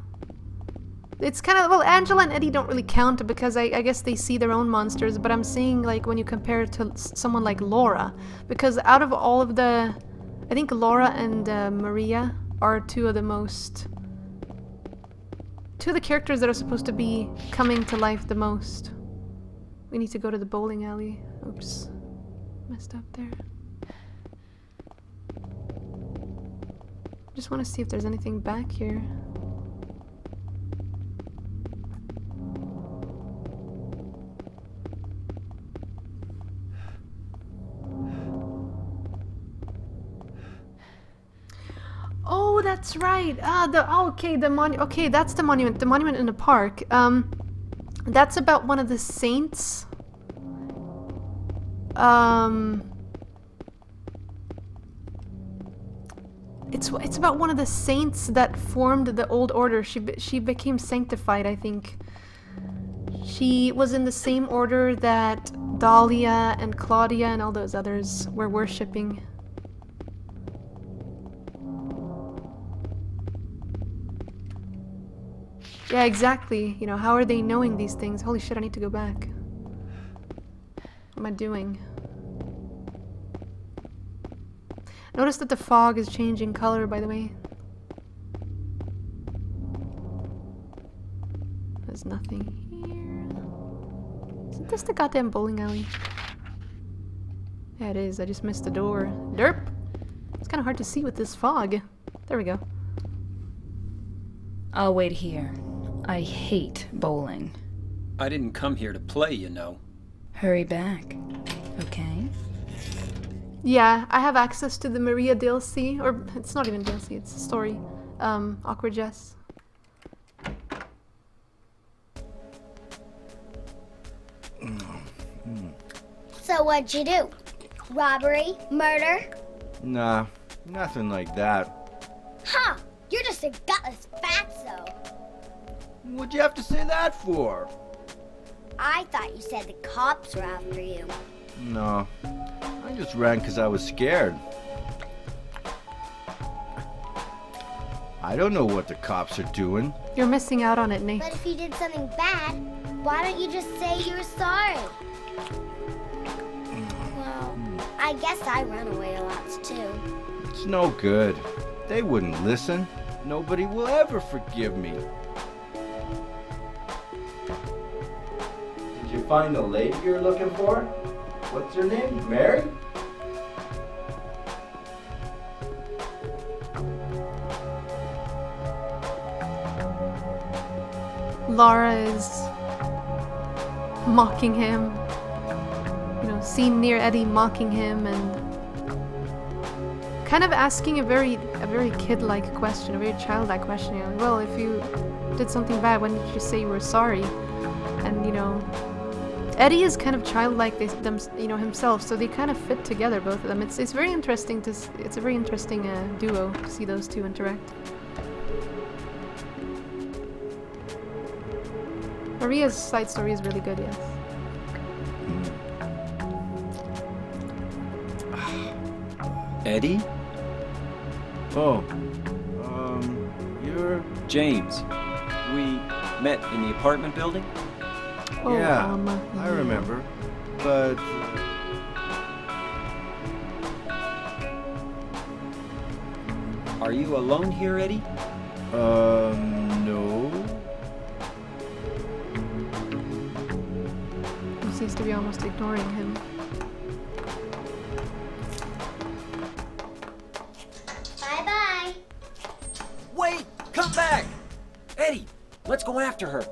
It's kind of... Well, Angela and Eddie don't really count because I guess they see their own monsters, but I'm saying, like, when you compare it to someone like Laura, because out of all of the... I think Laura and Maria are two of the characters that are supposed to be coming to life the most. We need to go to the bowling alley. Oops. Messed up there. Just want to see if there's anything back here. Oh, that's right. Okay, that's the monument. The monument in the park. That's about one of the saints. It's about one of the saints that formed the old order. She became sanctified, I think. She was in the same order that Dahlia and Claudia and all those others were worshipping. Yeah, exactly. You know, how are they knowing these things? Holy shit, I need to go back. What am I doing? Notice that the fog is changing color, by the way. There's nothing here. Isn't this the goddamn bowling alley? Yeah, it is. I just missed the door. Derp! It's kind of hard to see with this fog. There we go. I'll wait here. I hate bowling. I didn't come here to play, you know. Hurry back, okay? Yeah, I have access to the Maria DLC, or it's not even DLC, it's a story. Awkward Jess. So what'd you do? Robbery? Murder? Nah, nothing like that. Huh! You're just a gutless fatso. What'd you have to say that for? I thought you said the cops were after you. No, I just ran because I was scared. I don't know what the cops are doing. You're missing out on it, Nate. But if you did something bad, why don't you just say you're sorry? Well, I guess I run away a lot too. It's no good. They wouldn't listen. Nobody will ever forgive me. Did you find the lady you're looking for? What's her name? Mary? Laura is mocking him. You know, seen near Eddie mocking him and kind of asking a very kid-like question, a very childlike question. You know, well, if you did something bad, when did you say you were sorry? And you know, Eddie is kind of childlike, himself, so they kind of fit together, both of them. It's very interesting it's a very interesting duo to see those two interact. Maria's side story is really good, yes. Eddie? Oh, you're... James. We met in the apartment building? Oh, yeah, I remember. But... Are you alone here, Eddie? No. He seems to be almost ignoring him. Bye-bye. Wait! Come back! Eddie, let's go after her.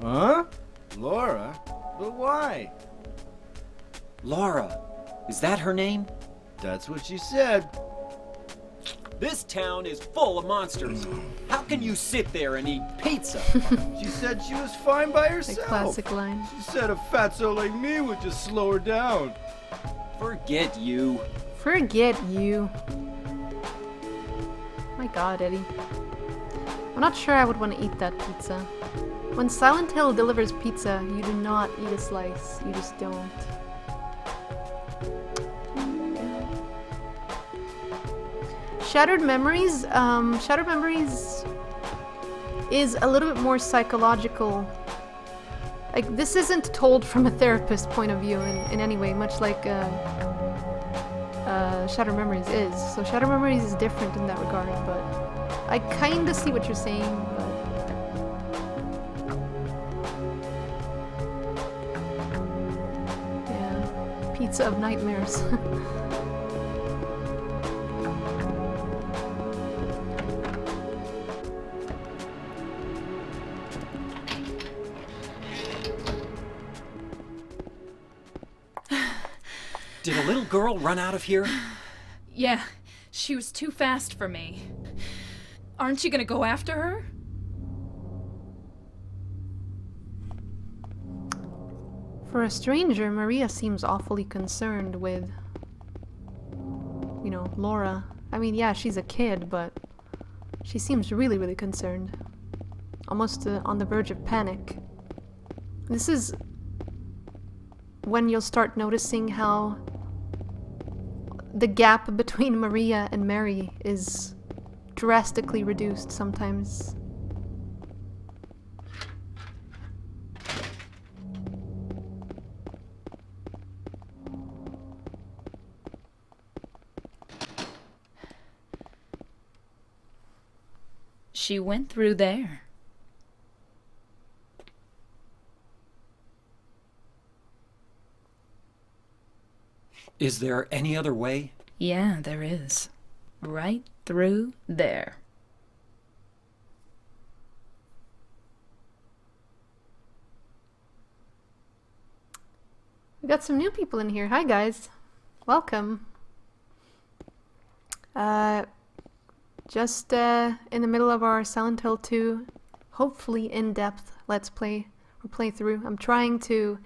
Huh? Laura? But why? Laura. Is that her name? That's what she said. This town is full of monsters. How can you sit there and eat pizza? She said she was fine by A herself. classic line. She said a fatso like me would just slow her down. Forget you. Forget you. My god, Eddie. I'm not sure I would want to eat that pizza. When Silent Hill delivers pizza, you do not eat a slice. You just don't. Shattered Memories? Shattered Memories is a little bit more psychological. Like, this isn't told from a therapist point of view in any way, much like Shattered Memories is. So Shattered Memories is different in that regard, but I kinda see what you're saying, but... yeah, pizza of nightmares. Did a little girl run out of here? Yeah, she was too fast for me. Aren't you gonna go after her? For a stranger, Maria seems awfully concerned with, you know, Laura. I mean, yeah, she's a kid, but she seems really, really concerned. Almost on the verge of panic. This is when you'll start noticing how the gap between Maria and Mary is drastically reduced sometimes. She went through there. Is there any other way? Yeah, there is. Right through there. We got some new people in here. Hi guys. Welcome. Just in the middle of our Silent Hill 2, hopefully in-depth Let's Play or playthrough. I'm trying to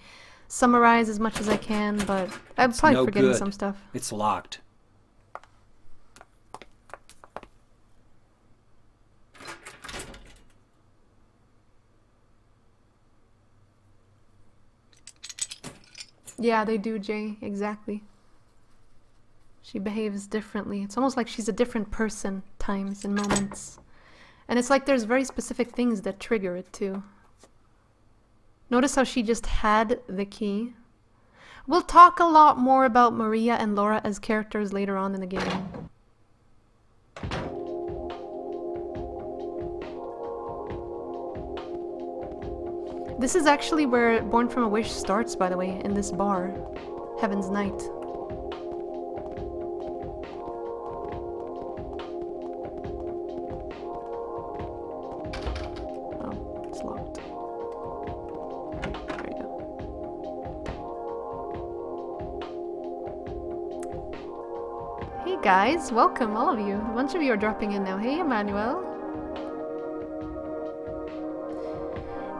summarize as much as I can, but I'm probably no forgetting good. some stuff. It's locked. Yeah, they do, Jay. Exactly. She behaves differently. It's almost like she's a different person times and moments. And it's like there's very specific things that trigger it too. Notice how she just had the key. We'll talk a lot more about Maria and Laura as characters later on in the game. This is actually where Born from a Wish starts, by the way, in this bar. Heaven's Night. Oh, it's locked. There you go. Hey guys, welcome all of you. A bunch of you are dropping in now. Hey Emmanuel.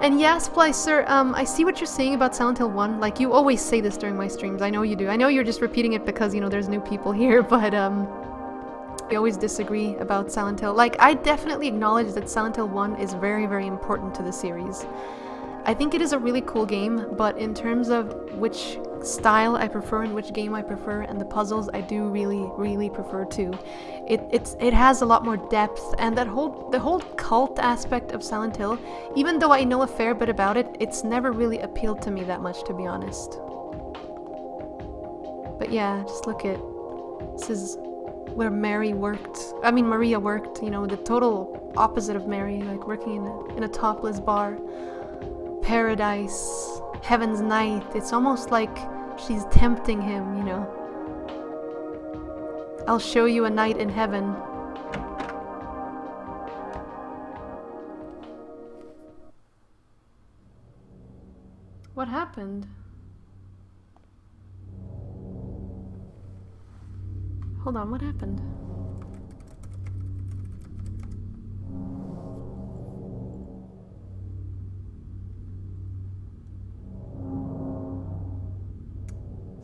And yeah, Splicer, I see what you're saying about Silent Hill 1. Like, you always say this during my streams. I know you do. I know you're just repeating it because, you know, there's new people here, but, we always disagree about Silent Hill. Like, I definitely acknowledge that Silent Hill 1 is very, very important to the series. I think it is a really cool game, but in terms of which style I prefer and which game I prefer and the puzzles, I do really, really prefer 2. It has a lot more depth, and the whole cult aspect of Silent Hill, even though I know a fair bit about it, it's never really appealed to me that much, to be honest. But yeah, just look at, this is where Maria worked, you know, the total opposite of Mary, like working in a topless bar. Paradise, Heaven's Night. It's almost like she's tempting him, you know. I'll show you a night in heaven. What happened? Hold on, what happened?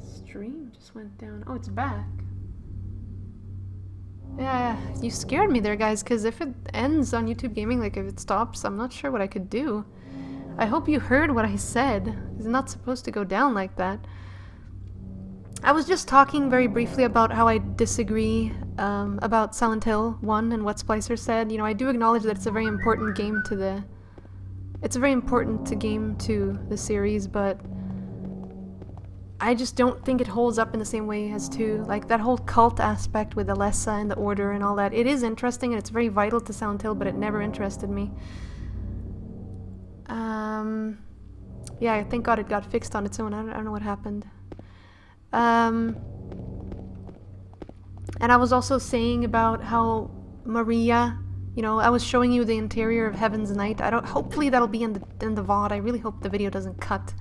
Stream just went down. Oh, it's back. Yeah, you scared me there, guys, because if it ends on YouTube Gaming, like if it stops, I'm not sure what I could do. I hope you heard what I said. It's not supposed to go down like that. I was just talking very briefly about how I disagree about Silent Hill 1 and what Splicer said. You know, I do acknowledge that it's a very important game to the... It's a very important game to the series, but I just don't think it holds up in the same way as 2. Like, that whole cult aspect with Alessa and the Order and all that, it is interesting and it's very vital to Silent Hill, but it never interested me. Yeah, thank God it got fixed on its own. I don't know what happened. And I was also saying about how Maria, you know, I was showing you the interior of Heaven's Night. Hopefully that'll be in the VOD. I really hope the video doesn't cut.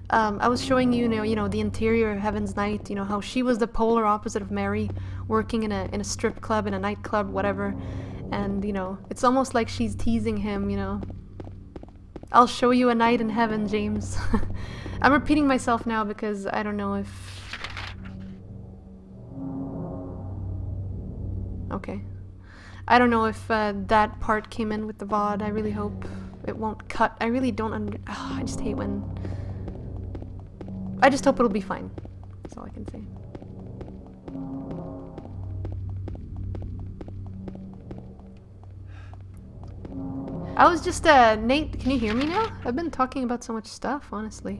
I was showing you, you know, the interior of Heaven's Night, you know, how she was the polar opposite of Mary, working in a strip club, in a nightclub, whatever. And, you know, it's almost like she's teasing him, you know. I'll show you a night in heaven, James. I'm repeating myself now because I don't know if... Okay. I don't know if that part came in with the VOD. I really hope it won't cut. I really don't I just hate when... I just hope it'll be fine. That's all I can say. I was just, Nate, can you hear me now? I've been talking about so much stuff, honestly.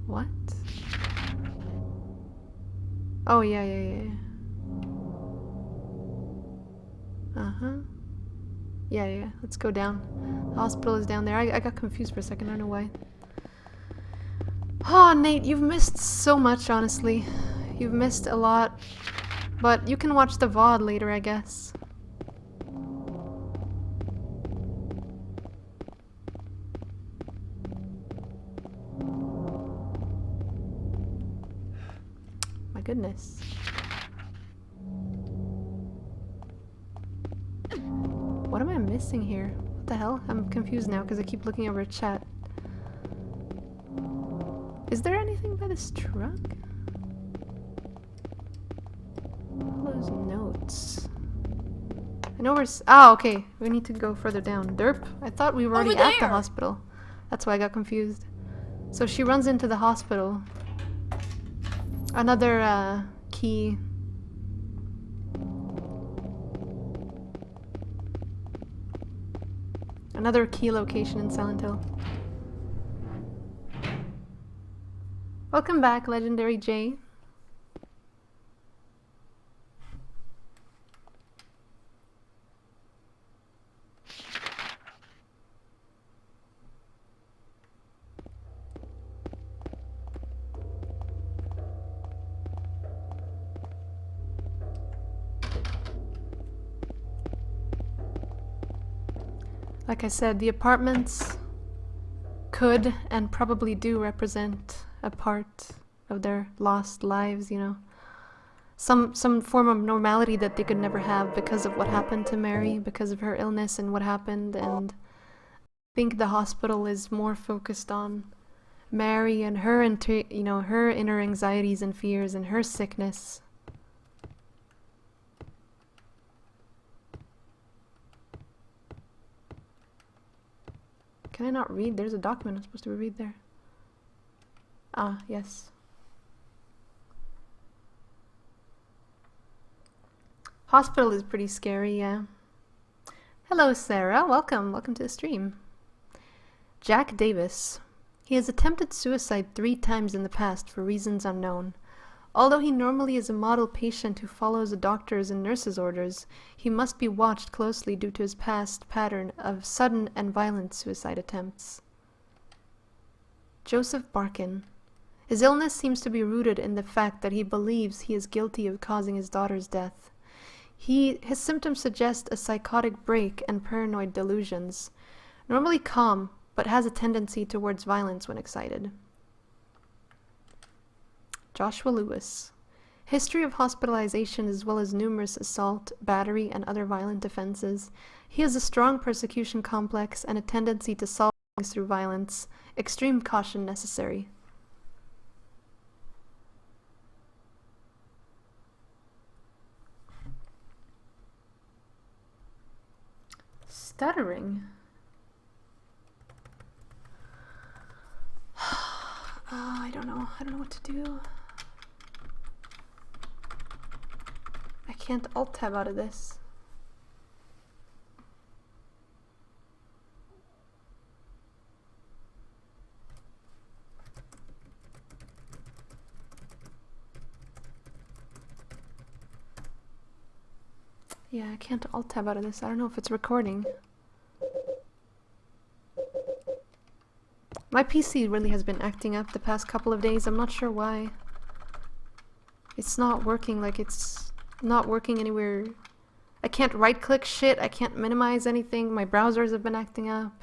What? Oh, yeah. Uh-huh. Yeah, let's go down. The hospital is down there. I got confused for a second, I don't know why. Oh, Nate, you've missed so much, honestly. You've missed a lot. But you can watch the VOD later, I guess. My goodness. What am I missing here? What the hell? I'm confused now because I keep looking over at chat. Is there anything by this truck? All those notes. I know we're okay. We need to go further down. Derp? I thought we were already at the hospital. That's why I got confused. So she runs into the hospital. Another key. Another key location in Silent Hill. Welcome back, Legendary J. Like I said, the apartments could and probably do represent a part of their lost lives, you know. Some form of normality that they could never have because of what happened to Mary, because of her illness and what happened. And I think the hospital is more focused on Mary and her, her inner anxieties and fears and her sickness. Can I not read? There's a document I'm supposed to read there. Ah, yes. Hospital is pretty scary, yeah. Hello, Sarah. Welcome. Welcome to the stream. Jack Davis. He has attempted suicide 3 times in the past for reasons unknown. Although he normally is a model patient who follows a doctor's and nurse's orders, he must be watched closely due to his past pattern of sudden and violent suicide attempts. Joseph Barkin. His illness seems to be rooted in the fact that he believes he is guilty of causing his daughter's death. His symptoms suggest a psychotic break and paranoid delusions. Normally calm, but has a tendency towards violence when excited. Joshua Lewis. History of hospitalization as well as numerous assault, battery, and other violent offenses. He has a strong persecution complex and a tendency to solve things through violence. Extreme caution necessary. Stuttering. I don't know. I don't know what to do. I can't alt-tab out of this. Yeah, I can't alt-tab out of this. I don't know if it's recording. My PC really has been acting up the past couple of days. I'm not sure why. It's not working, like it's not working anywhere. I can't right-click shit. I can't minimize anything. My browsers have been acting up.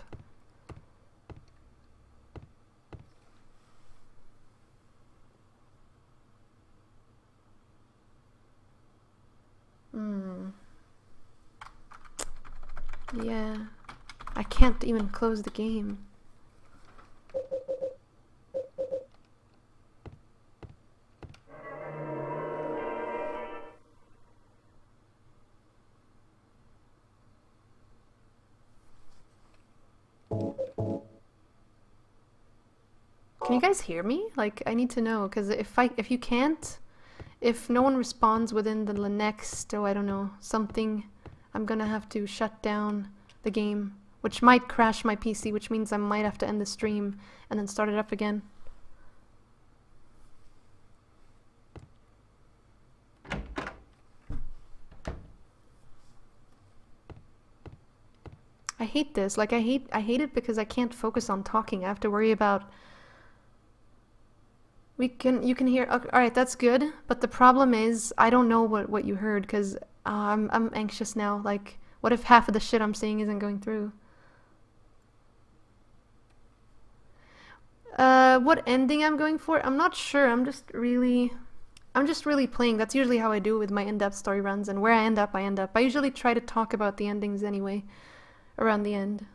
Yeah. I can't even close the game. Can you guys hear me? Like, I need to know, because if you can't, if no one responds within the next, I don't know, something, I'm gonna have to shut down the game, which might crash my PC, which means I might have to end the stream and then start it up again. I hate this. Like, I hate it because I can't focus on talking. I have to worry about... You can hear... Okay, alright, that's good. But the problem is, I don't know what you heard, because I'm anxious now. Like, what if half of the shit I'm saying isn't going through? What ending I'm going for? I'm not sure. I'm just really playing. That's usually how I do with my in-depth story runs, and where I end up, I end up. I usually try to talk about the endings anyway, around the end.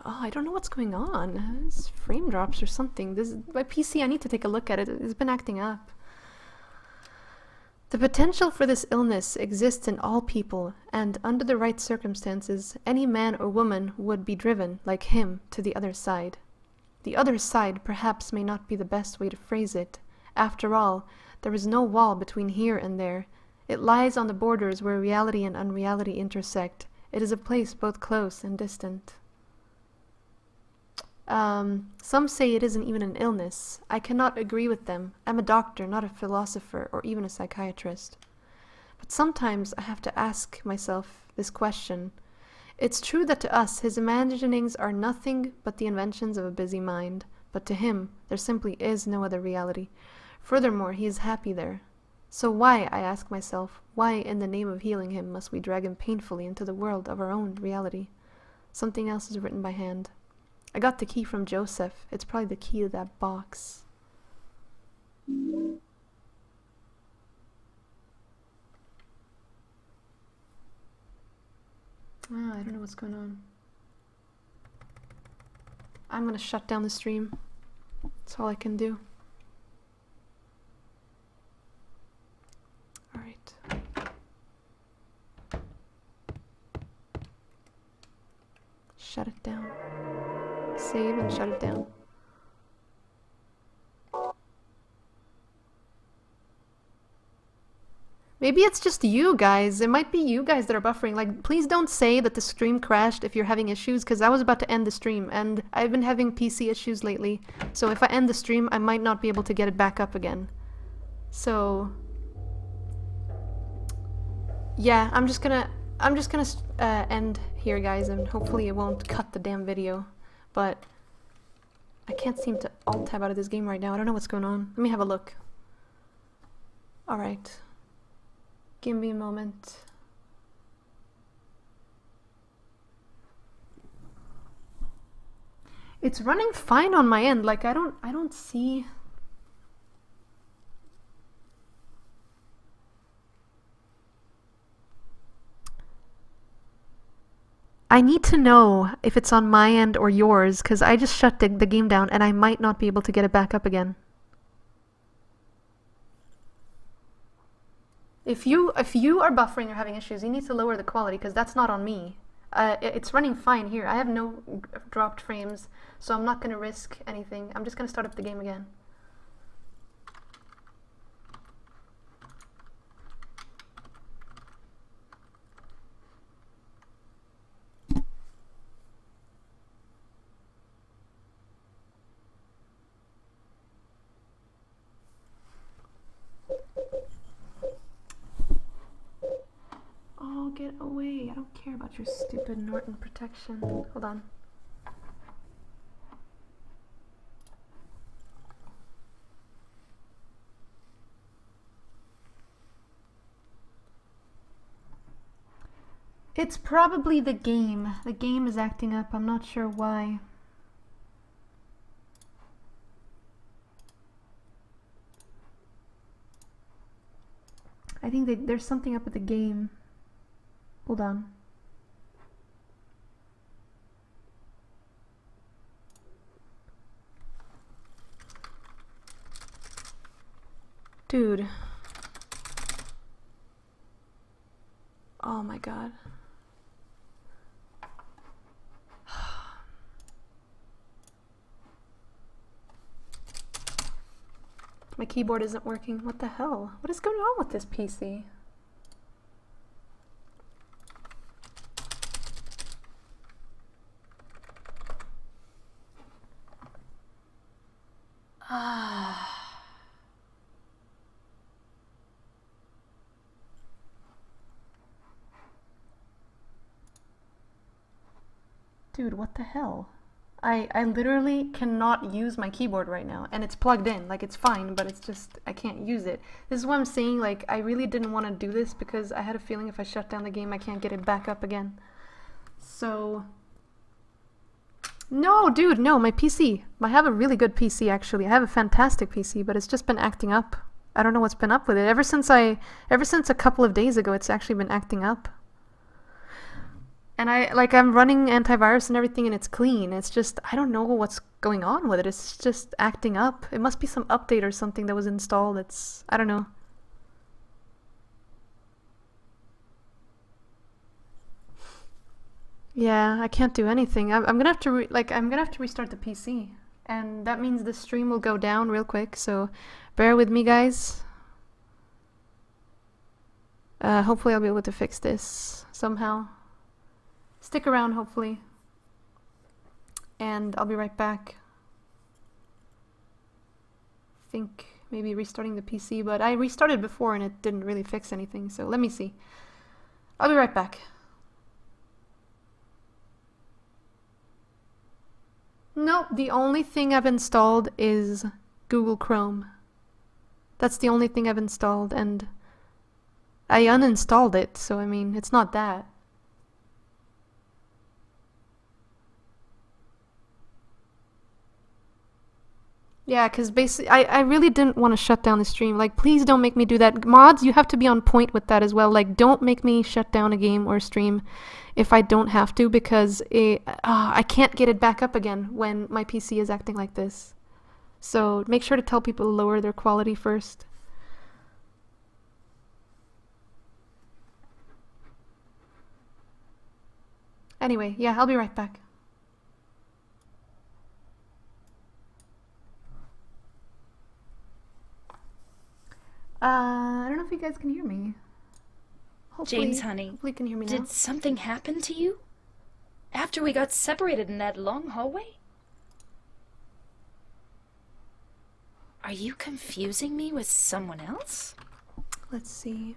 Oh, I don't know what's going on. It's frame drops or something. My PC, I need to take a look at it. It's been acting up. The potential for this illness exists in all people, and under the right circumstances, any man or woman would be driven, like him, to the other side. The other side perhaps may not be the best way to phrase it. After all, there is no wall between here and there. It lies on the borders where reality and unreality intersect. It is a place both close and distant. Some say it isn't even an illness. I cannot agree with them. I'm a doctor, not a philosopher or even a psychiatrist. But sometimes I have to ask myself this question. It's true that to us his imaginings are nothing but the inventions of a busy mind, but to him there simply is no other reality. Furthermore, he is happy there. So why, I ask myself, why in the name of healing him must we drag him painfully into the world of our own reality? Something else is written by hand. I got the key from Joseph. It's probably the key to that box. I don't know what's going on. I'm gonna shut down the stream. That's all I can do. Alright. Shut it down. Save and shut it down. Maybe it's just you guys. It might be you guys that are buffering. Like, please don't say that the stream crashed if you're having issues, because I was about to end the stream, and I've been having PC issues lately. So if I end the stream, I might not be able to get it back up again. So yeah, I'm just gonna end here, guys, and hopefully it won't cut the damn video. But I can't seem to alt-tab out of this game right now. I don't know what's going on. Let me have a look. Alright. Give me a moment. It's running fine on my end. Like, I don't see... I need to know if it's on my end or yours, because I just shut the game down and I might not be able to get it back up again. If you are buffering or having issues, you need to lower the quality, because that's not on me. It's running fine here. I have no dropped frames, so I'm not going to risk anything. I'm just going to start up the game again. Oh, get away. I don't care about your stupid Norton protection. Hold on. It's probably the game. The game is acting up. I'm not sure why. I think there's something up with the game. Hold on. Dude. Oh my god. My keyboard isn't working. What the hell? What is going on with this PC? Dude, what the hell? I literally cannot use my keyboard right now, and it's plugged in, like it's fine, but it's just, I can't use it. This is what I'm saying, like, I really didn't want to do this because I had a feeling if I shut down the game, I can't get it back up again. So... No, dude, no, my PC. I have a really good PC, actually. I have a fantastic PC, but it's just been acting up. I don't know what's been up with it. Ever since a couple of days ago, it's actually been acting up. And I'm running antivirus and everything, and it's clean. It's just, I don't know what's going on with it. It's just acting up. It must be some update or something that was installed. It's, I don't know. Yeah, I can't do anything. I'm gonna have to I'm gonna have to restart the PC. and that means the stream will go down real quick, so bear with me, guys. Hopefully I'll be able to fix this somehow. Stick around, hopefully. And I'll be right back. Think maybe restarting the PC, but I restarted before and it didn't really fix anything, so let me see. I'll be right back. Nope, the only thing I've installed is Google Chrome. That's the only thing I've installed, and I uninstalled it, so I mean, it's not that. Yeah, because basically, I really didn't want to shut down the stream. Like, please don't make me do that. Mods, you have to be on point with that as well. Like, don't make me shut down a game or a stream if I don't have to, because I can't get it back up again when my PC is acting like this. So make sure to tell people to lower their quality first. Anyway, yeah, I'll be right back. I don't know if you guys can hear me. James, honey, hopefully you can hear me now. did something happen to you? After we got separated in that long hallway? Are you confusing me with someone else? Let's see.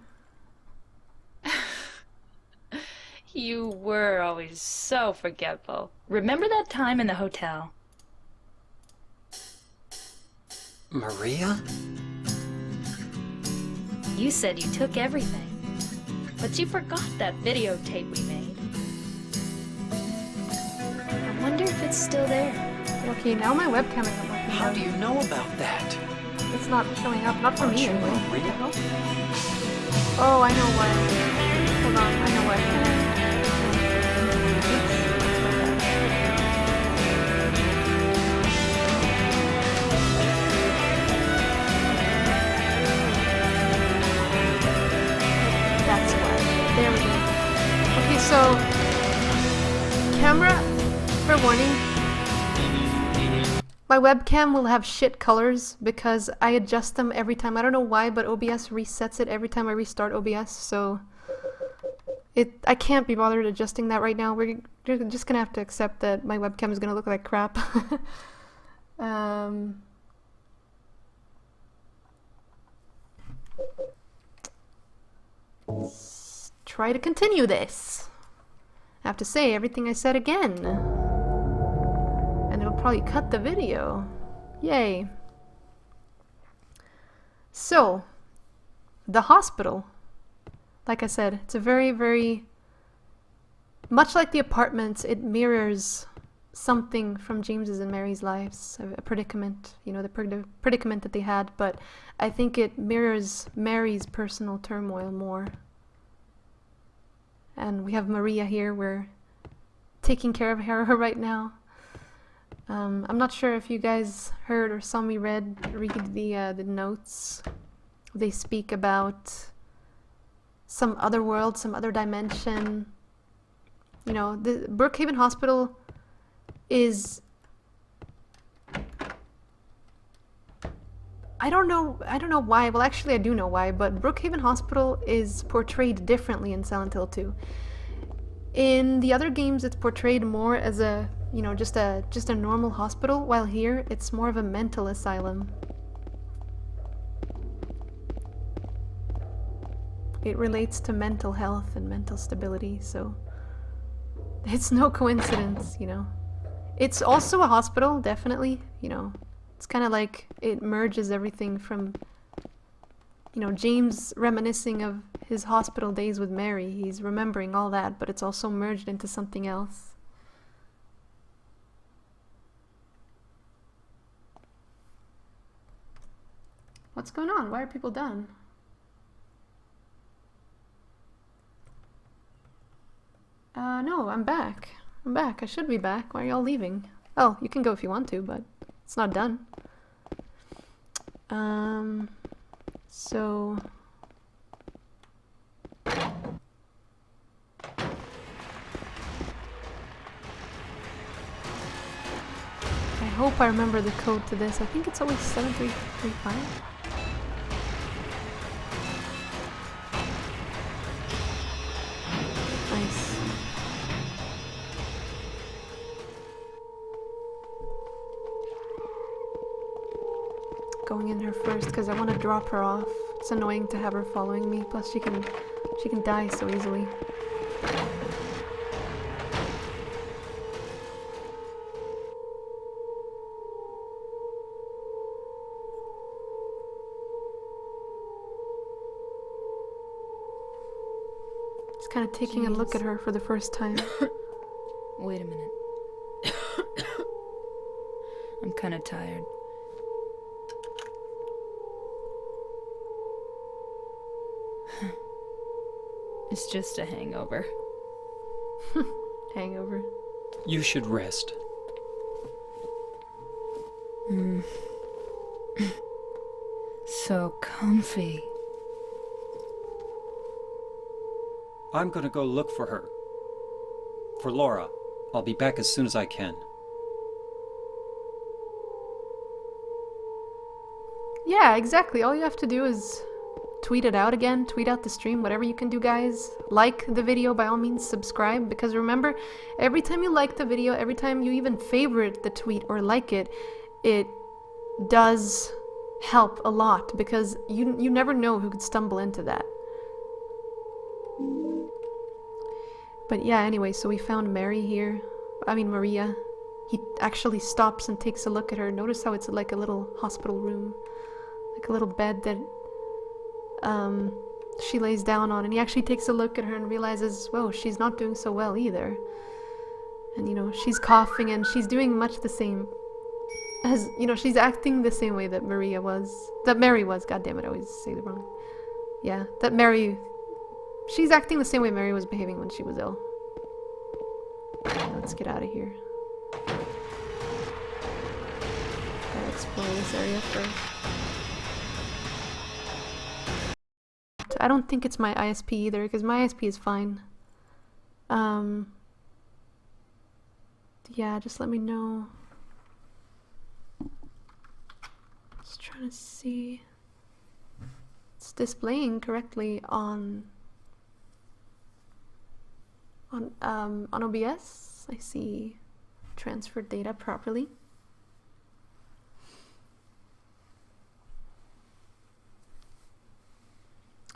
You were always so forgetful. Remember that time in the hotel? Maria? You said you took everything, but you forgot that videotape we made. I wonder if it's still there. Okay, now my webcam isn't working. How do you know about that? It's not showing up, not for me anyway. Maria? Oh, I know why. Hold on, I know why. That's why. There we go. Okay, so camera, fair warning. My webcam will have shit colors because I adjust them every time. I don't know why, but OBS resets it every time I restart OBS, so I can't be bothered adjusting that right now. We're just gonna have to accept that my webcam is gonna look like crap. Let's try to continue this. I have to say everything I said again. And it'll probably cut the video. Yay. So, the hospital. Like I said, it's a very, very... Much like the apartments, it mirrors something from James's and Mary's lives. A predicament, you know, the predicament that they had. But I think it mirrors Mary's personal turmoil more. And we have Maria here. We're taking care of her right now. I'm not sure if you guys heard or saw me read the notes. They speak about some other world, some other dimension. You know, the Brookhaven Hospital is... I don't know why. Well, actually I do know why, but Brookhaven Hospital is portrayed differently in Silent Hill 2. In the other games it's portrayed more as a, you know, just a normal hospital, while here it's more of a mental asylum. It relates to mental health and mental stability, so it's no coincidence, you know. It's also a hospital, definitely, you know. It's kind of like it merges everything from, you know, James reminiscing of his hospital days with Mary. He's remembering all that, but it's also merged into something else. What's going on? Why are people done? No, I'm back. I'm back. I should be back. Why are y'all leaving? Oh, you can go if you want to, but it's not done. So... I hope I remember the code to this. I think it's always 7335. Nice. Going in her first because I want to drop her off. It's annoying to have her following me. Plus, she can die so easily. Just kind of taking a look at her for the first time. Wait a minute. I'm kind of tired. It's just a hangover. Hangover. You should rest. So comfy. I'm gonna go look for her. For Laura. I'll be back as soon as I can. Yeah, exactly. All you have to do is tweet it out again, tweet out the stream, whatever you can do, guys. Like the video, by all means, subscribe, because remember, every time you like the video, every time you even favorite the tweet or like it, it does help a lot, because you never know who could stumble into that. But yeah, anyway, so we found Mary here. I mean, Maria. He actually stops and takes a look at her. Notice how it's like a little hospital room. Like a little bed that she lays down on, and he actually takes a look at her and realizes, whoa, she's not doing so well either. And you know, she's coughing and she's doing much the same as, you know, she's acting the same way that Mary was, god damn it, I always say it wrong. Yeah, that Mary, she's acting the same way Mary was behaving when she was ill. Let's get out of here. Gotta explore this area first. I don't think it's my ISP either, because my ISP is fine. Yeah, just let me know. Just trying to see. It's displaying correctly on OBS. I see transferred data properly.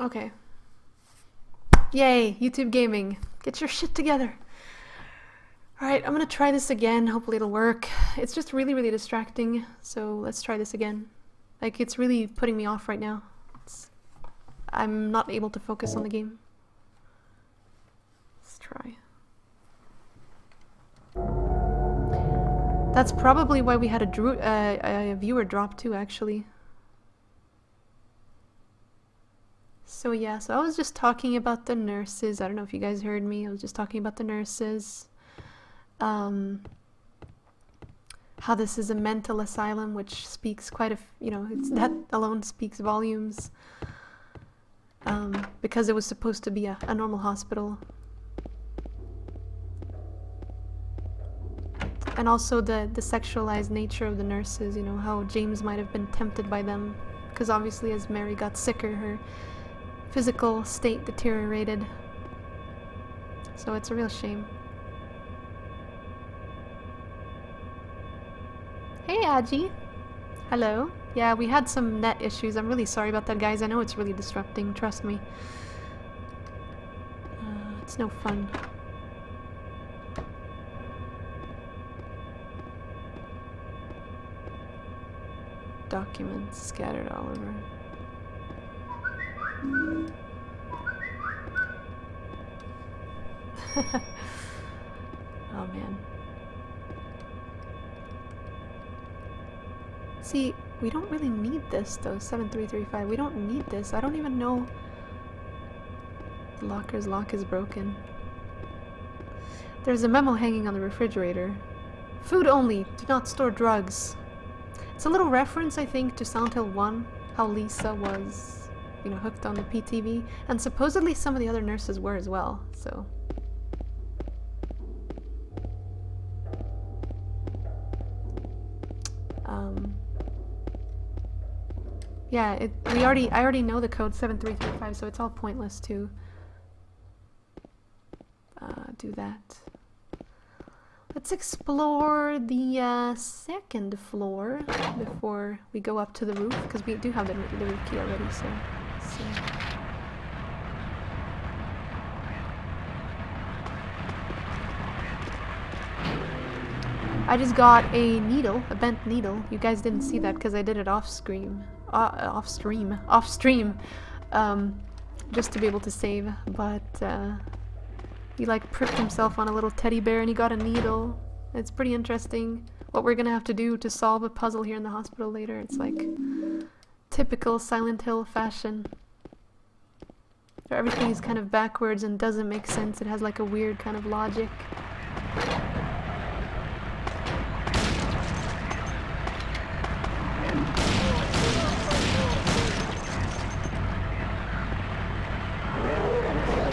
Okay. Yay, YouTube gaming. Get your shit together. Alright, I'm gonna try this again. Hopefully it'll work. It's just really, really distracting. So let's try this again. Like, it's really putting me off right now. I'm not able to focus on the game. Let's try. That's probably why we had a viewer drop too, actually. So yeah, so I was just talking about the nurses. I don't know if you guys heard me. I was just talking about the nurses. How this is a mental asylum, which speaks quite a, that alone speaks volumes. Because it was supposed to be a normal hospital. And also the sexualized nature of the nurses, how James might have been tempted by them. Because obviously as Mary got sicker, her physical state deteriorated. So it's a real shame. Hey Aji! Hello. Yeah, we had some net issues. I'm really sorry about that, guys. I know it's really disrupting, trust me. It's no fun. Documents scattered all over. Oh man. See, we don't really need this though, 7335. We don't need this. I don't even know. The locker's lock is broken. There's a memo hanging on the refrigerator. Food only, do not store drugs. It's a little reference, I think, to Silent Hill 1, how Lisa was, hooked on the PTV, and supposedly some of the other nurses were as well, so. Yeah, I already know the code 7335, so it's all pointless to do that. Let's explore the second floor before we go up to the roof, because we do have the roof key already, so let's see. I just got a needle, a bent needle. You guys didn't see that because I did it off stream, just to be able to save. But he like pricked himself on a little teddy bear and he got a needle. It's pretty interesting what we're gonna have to do to solve a puzzle here in the hospital later. It's like typical Silent Hill fashion. Everything is kind of backwards and doesn't make sense. It has like a weird kind of logic.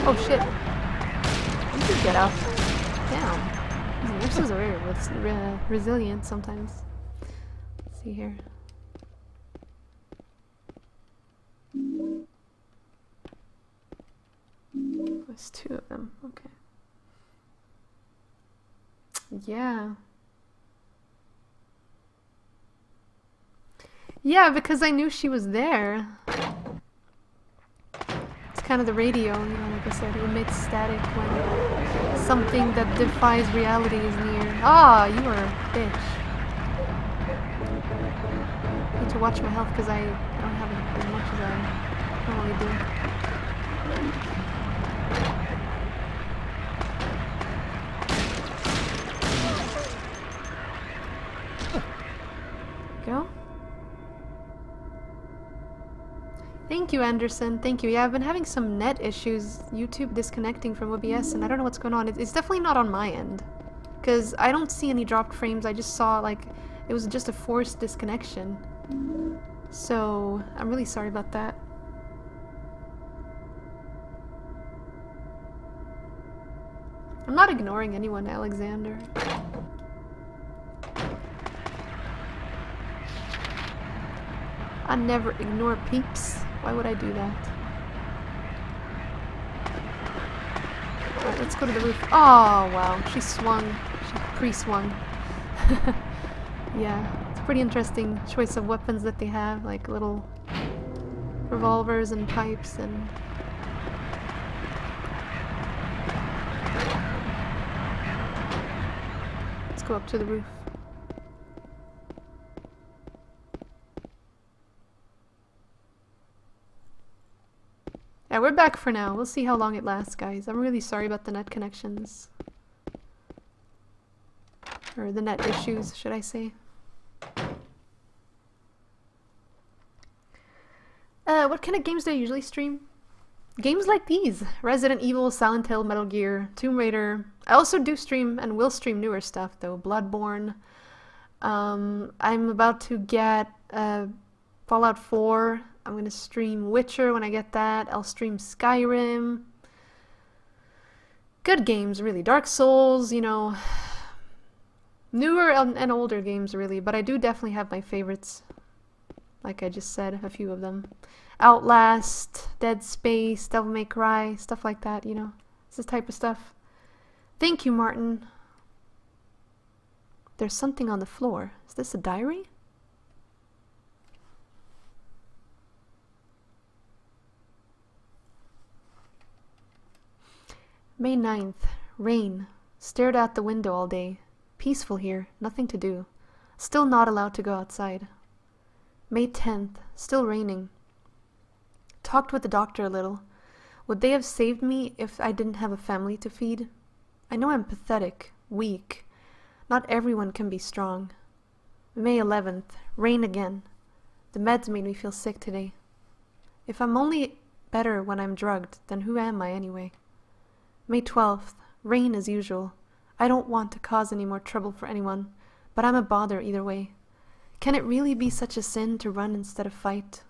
Oh shit. You can get up. Damn. These nurses are very resilient sometimes. Let's see here. There's two of them. Okay. Yeah. Yeah, because I knew she was there. Kind of the radio, you know, like I said, it emits static when something that defies reality is near. Ah, you are a bitch. I need to watch my health because I don't have as much as I normally do. Go. Thank you, Anderson. Thank you. Yeah, I've been having some net issues, YouTube disconnecting from OBS, and I don't know what's going on. It's definitely not on my end, because I don't see any dropped frames. I just saw, like, it was just a forced disconnection. So, I'm really sorry about that. I'm not ignoring anyone, Alexander. I never ignore peeps. Why would I do that? Alright, let's go to the roof. Oh, wow. She swung. She pre-swung. Yeah, it's a pretty interesting choice of weapons that they have, like little revolvers and pipes and... Let's go up to the roof. Yeah, we're back for now. We'll see how long it lasts, guys. I'm really sorry about the net connections. Or the net issues, should I say. What kind of games do I usually stream? Games like these. Resident Evil, Silent Hill, Metal Gear, Tomb Raider. I also do stream and will stream newer stuff, though. Bloodborne. I'm about to get Fallout 4. I'm gonna stream Witcher when I get that. I'll stream Skyrim. Good games, really. Dark Souls, you know. Newer and older games, really. But I do definitely have my favorites. Like I just said, a few of them. Outlast, Dead Space, Devil May Cry, stuff like that, you know. It's this type of stuff. Thank you, Martin. There's something on the floor. Is this a diary? May 9th. Rain. Stared out the window all day. Peaceful here. Nothing to do. Still not allowed to go outside. May 10th. Still raining. Talked with the doctor a little. Would they have saved me if I didn't have a family to feed? I know I'm pathetic. Weak. Not everyone can be strong. May 11th. Rain again. The meds made me feel sick today. If I'm only better when I'm drugged, then who am I anyway? May 12th. Rain as usual. I don't want to cause any more trouble for anyone, but I'm a bother either way. Can it really be such a sin to run instead of fight?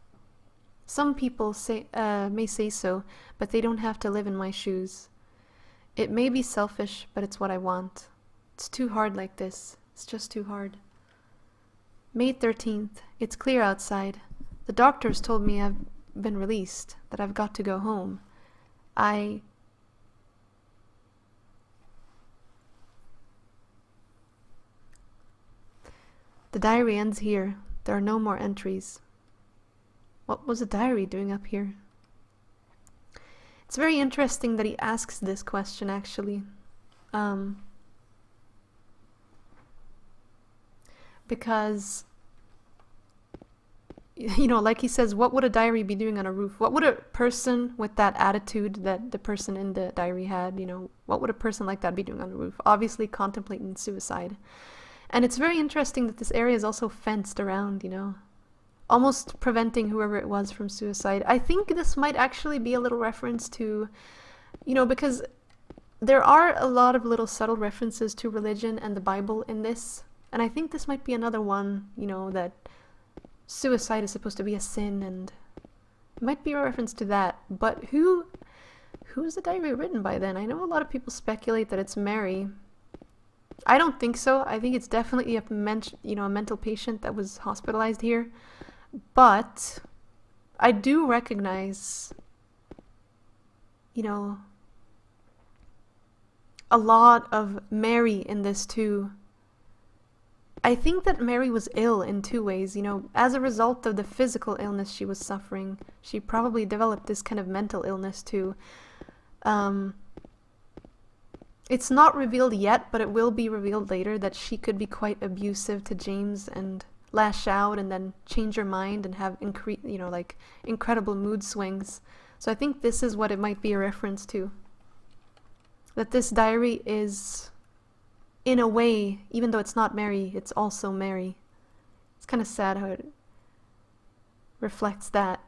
Some people may say so, but they don't have to live in my shoes. It may be selfish, but it's what I want. It's too hard like this. It's just too hard. May 13th. It's clear outside. The doctors told me I've been released, that I've got to go home. The diary ends here. There are no more entries. What was the diary doing up here? It's very interesting that he asks this question, actually. Because, you know, like he says, what would a diary be doing on a roof? What would a person with that attitude that the person in the diary had, you know, what would a person like that be doing on the roof? Obviously contemplating suicide. And it's very interesting that this area is also fenced around, you know, almost preventing whoever it was from suicide. I think this might actually be a little reference to, you know, because there are a lot of little subtle references to religion and the Bible in this. And I think this might be another one, you know, that suicide is supposed to be a sin, and it might be a reference to that. But who is the diary written by then? I know a lot of people speculate that it's Mary. I don't think so. I think it's definitely a mental patient that was hospitalized here. But I do recognize, you know, a lot of Mary in this too. I think that Mary was ill in two ways, you know, as a result of the physical illness she was suffering. She probably developed this kind of mental illness too. It's not revealed yet, but it will be revealed later that she could be quite abusive to James and lash out and then change her mind and have incredible mood swings. So I think this is what it might be a reference to. That this diary is, in a way, even though it's not Mary, it's also Mary. It's kind of sad how it reflects that.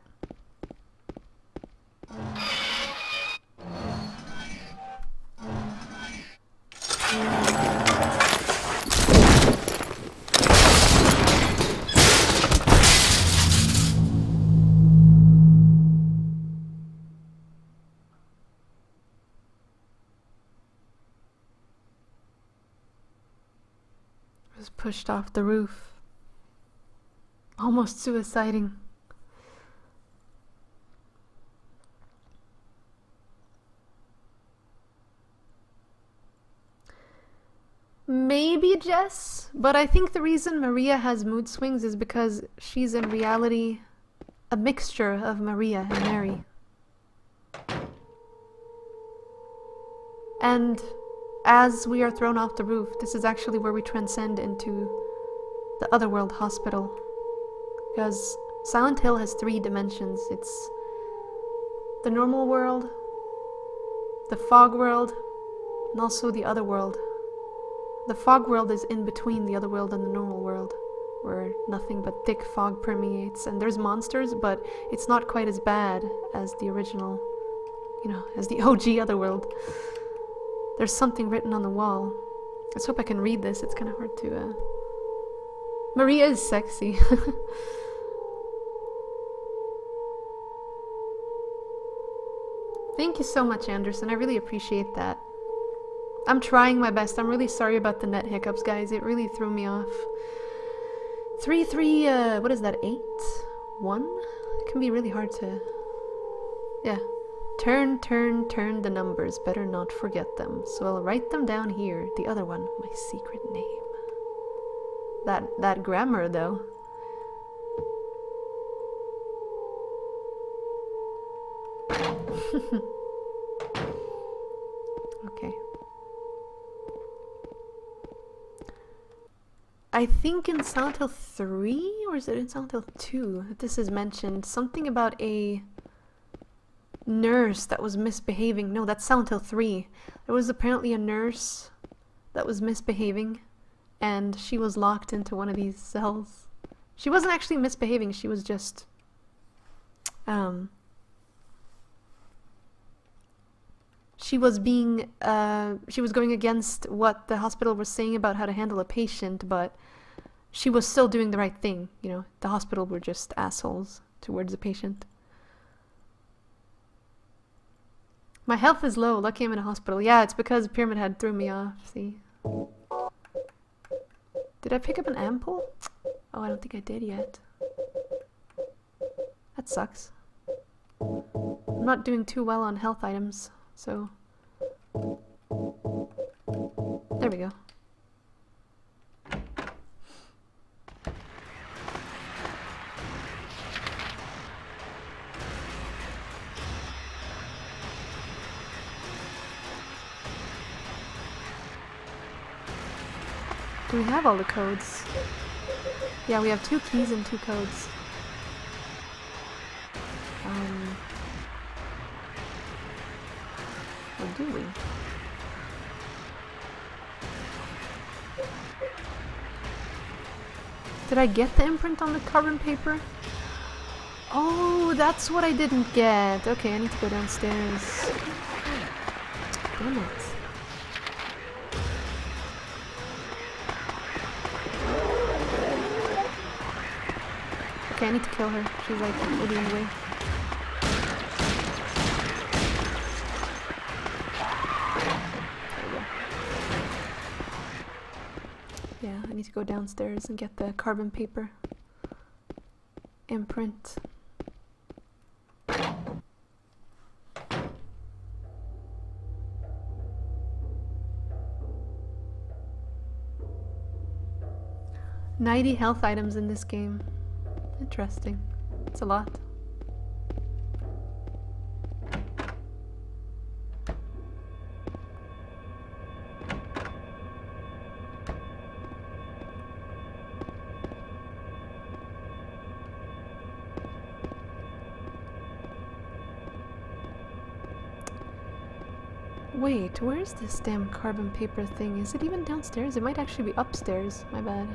Was pushed off the roof, almost suiciding. Maybe Jess, but I think the reason Maria has mood swings is because she's in reality a mixture of Maria and Mary. And as we are thrown off the roof, this is actually where we transcend into the Otherworld Hospital. Because Silent Hill has 3 dimensions. It's the normal world, the fog world, and also the Otherworld. The fog world is in between the Otherworld and the normal world, where nothing but thick fog permeates. And there's monsters, but it's not quite as bad as the original, you know, as the OG Otherworld. There's something written on the wall. Let's hope I can read this. It's kind of hard to... Maria is sexy. Thank you so much, Anderson. I really appreciate that. I'm trying my best. I'm really sorry about the net hiccups, guys. It really threw me off. 3, what is that, 8? 1? It can be really hard to... Yeah. Turn the numbers. Better not forget them. So I'll write them down here. The other one, my secret name. That grammar, though. Okay. I think in Silent Hill 3, or is it in Silent Hill 2, that this is mentioned. Something about a nurse that was misbehaving. No, that's Silent Hill 3. There was apparently a nurse that was misbehaving, and she was locked into one of these cells. She wasn't actually misbehaving, she was just... She was going against what the hospital was saying about how to handle a patient, but she was still doing the right thing, you know. The hospital were just assholes towards the patient. My health is low. Lucky I'm in a hospital. Yeah, it's because Pyramid Head threw me off, see. Did I pick up an ampoule? Oh, I don't think I did yet. That sucks. I'm not doing too well on health items, so... There we go. Do we have all the codes? Yeah, we have 2 keys and 2 codes. Or do we? Did I get the imprint on the carbon paper? Oh, that's what I didn't get. Okay, I need to go downstairs. Damn it. Okay, I need to kill her. She's like really in the way. There we go. Yeah, I need to go downstairs and get the carbon paper imprint. "90 health items in this game." Interesting. It's a lot. Wait, where's this damn carbon paper thing? Is it even downstairs? It might actually be upstairs. My bad.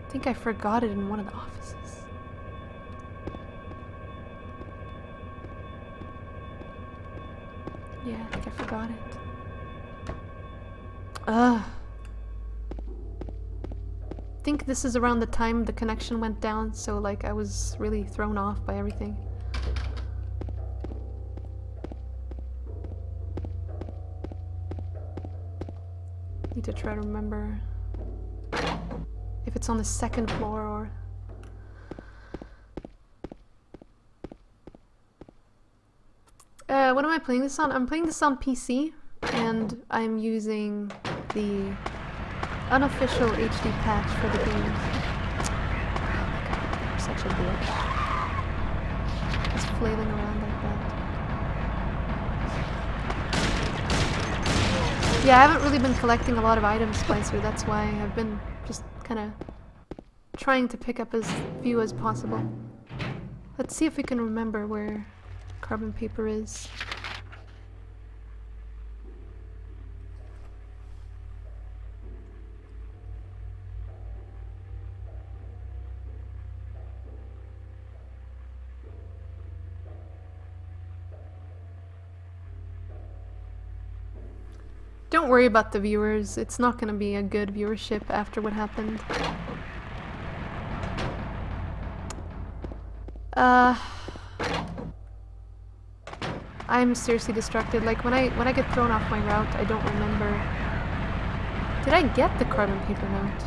I think I forgot it in one of the offices. Yeah, I think I forgot it. Ugh. I think this is around the time the connection went down, so like I was really thrown off by everything. Need to try to remember if it's on the 2nd floor or... what am I playing this on? I'm playing this on PC, and I'm using the unofficial HD patch for the game. I'm such a bitch. Just flailing around like that. Yeah, I haven't really been collecting a lot of items, Splicer. That's why I've been just kind of trying to pick up as few as possible. Let's see if we can remember where carbon paper is. Don't worry about the viewers. It's not going to be a good viewership after what happened. I'm seriously distracted. Like when I get thrown off my route, I don't remember. Did I get the carbon paper note?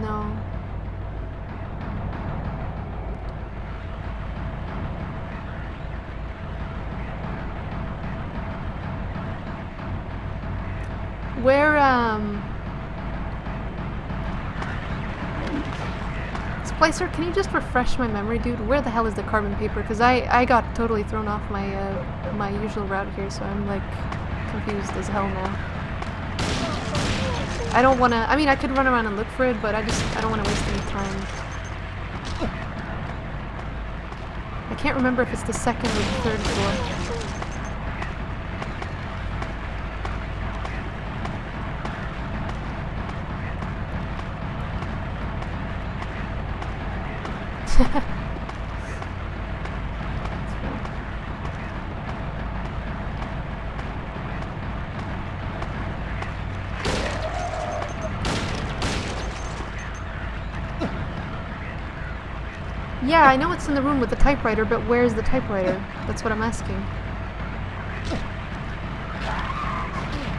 No. Where, Splicer, can you just refresh my memory, dude? Where the hell is the carbon paper? Because I got totally thrown off my, my usual route here, so I'm, like, confused as hell now. I don't want to... I mean, I could run around and look for it, but I don't want to waste any time. I can't remember if it's the 2nd or the 3rd floor. Yeah, I know it's in the room with the typewriter, but where's the typewriter? That's what I'm asking.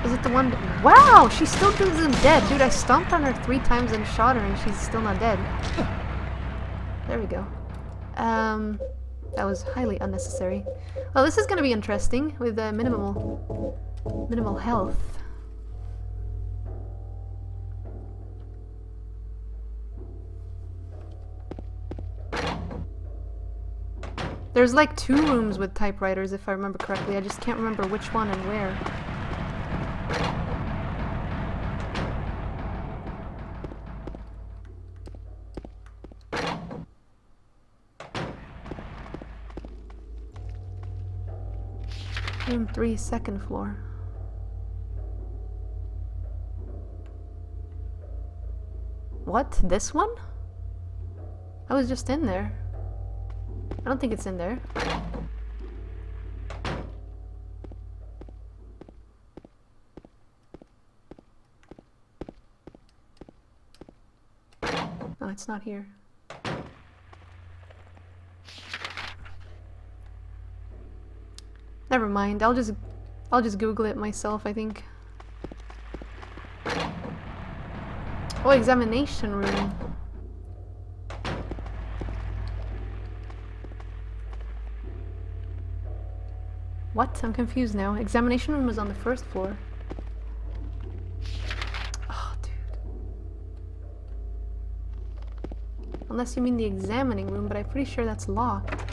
Is it the one? Wow, she still isn't dead. Dude, I stomped on her 3 times and shot her and she's still not dead. There we go. That was highly unnecessary. Well, this is gonna be interesting with the minimal health. There's like 2 rooms with typewriters if I remember correctly. I just can't remember which one and where. Room 3, 2nd floor. What? This one? I was just in there. I don't think it's in there. No, it's not here. Never mind. I'll just Google it myself, I think. Oh, examination room. What? I'm confused now. Examination room was on the 1st floor. Oh, dude. Unless you mean the examining room, but I'm pretty sure that's locked.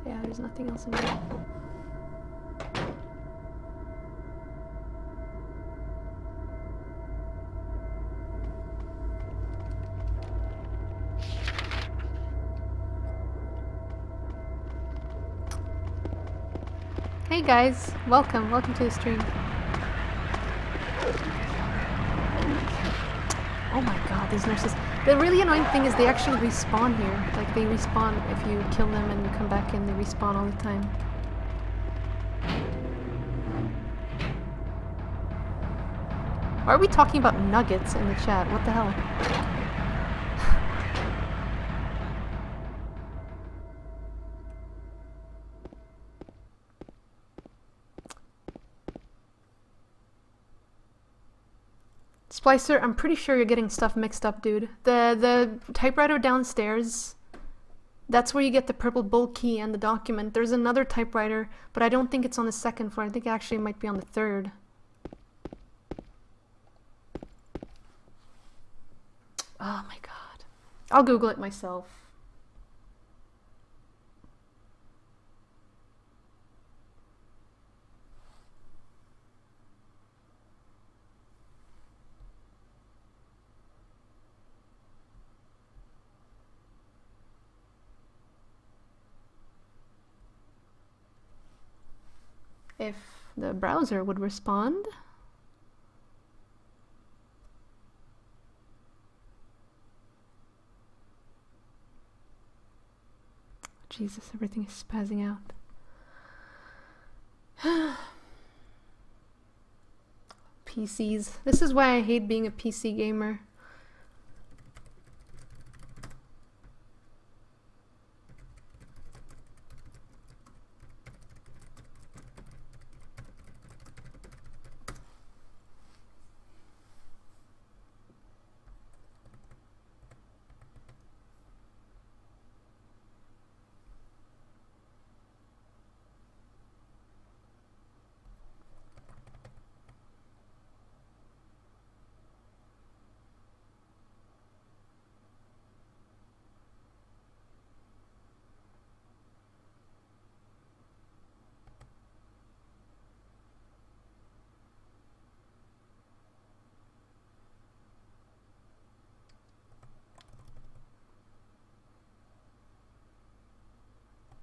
Yeah, there's nothing else in there. Hey guys, welcome to the stream. Oh my god, these nurses. The really annoying thing is they actually respawn here. Like, they respawn if you kill them and you come back in, they respawn all the time. Why are we talking about nuggets in the chat? What the hell? Splicer, I'm pretty sure you're getting stuff mixed up, dude. The typewriter downstairs, that's where you get the purple bull key and the document. There's another typewriter, but I don't think it's on the 2nd floor. I think it actually might be on the 3rd. Oh my god. I'll Google it myself. If the browser would respond. Jesus, everything is spazzing out. PCs. This is why I hate being a PC gamer.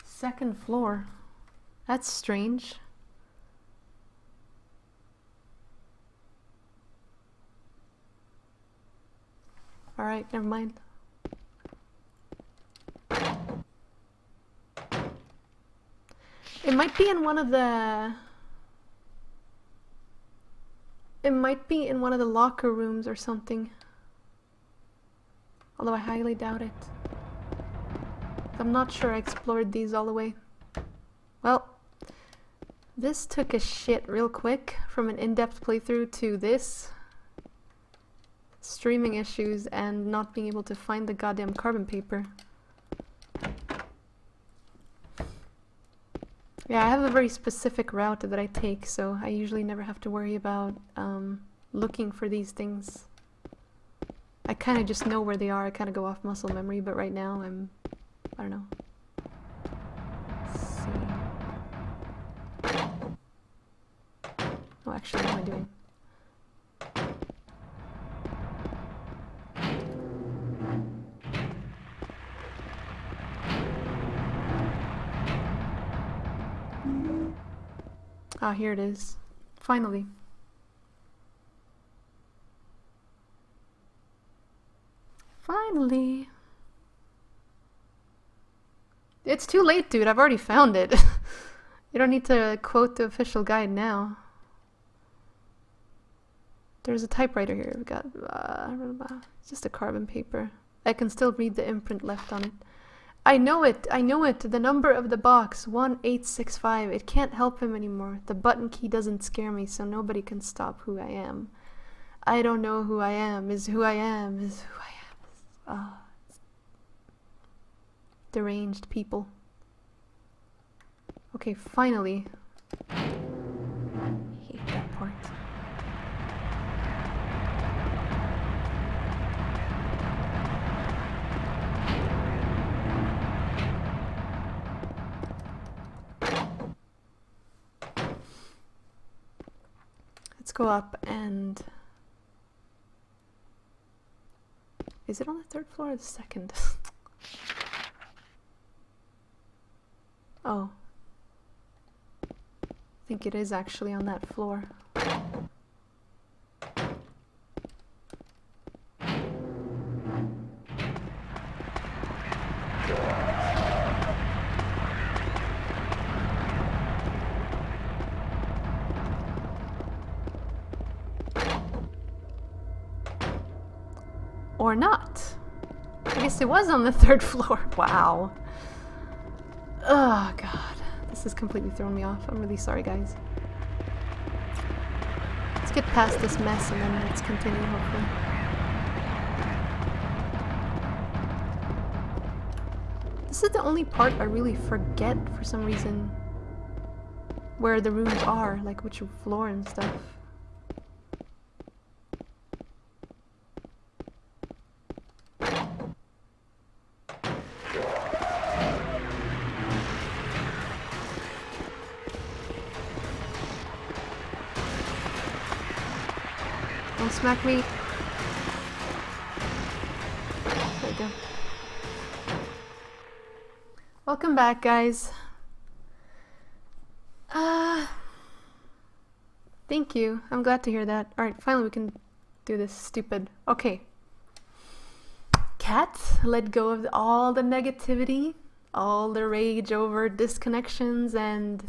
Second floor. That's strange. Alright, never mind. It might be in one of the... It might be in one of the locker rooms or something. Although I highly doubt it. I'm not sure I explored these all the way. Well, this took a shit real quick from an in-depth playthrough to this. Streaming issues and not being able to find the goddamn carbon paper. Yeah, I have a very specific route that I take, so I usually never have to worry about looking for these things. I kind of just know where they are. I kind of go off muscle memory, but right now I don't know. Let's see. Oh, actually, what am I doing? Ah, here it is. Finally. Finally. It's too late, dude. I've already found it. You don't need to quote the official guide now. There's a typewriter here. We've got it's just a carbon paper. I can still read the imprint left on it. I know it. I know it. The number of the box, 1865. It can't help him anymore. The button key doesn't scare me, so nobody can stop who I am. I don't know who I am. Is who I am. Is who I am. Deranged people. Okay, finally. I hate that part. Let's go up and... Is it on the third floor or the second? Oh. I think it is actually on that floor. Or not. I guess it was on the third floor. Wow. Oh, God. This has completely thrown me off. I'm really sorry, guys. Let's get past this mess and then let's continue, hopefully. This is the only part I really forget, for some reason, where the rooms are, like which floor and stuff. Don't smack me. There we go. Welcome back, guys. Thank you. I'm glad to hear that. Alright, finally we can do this stupid... Okay. Cat, let go of all the negativity, all the rage over disconnections and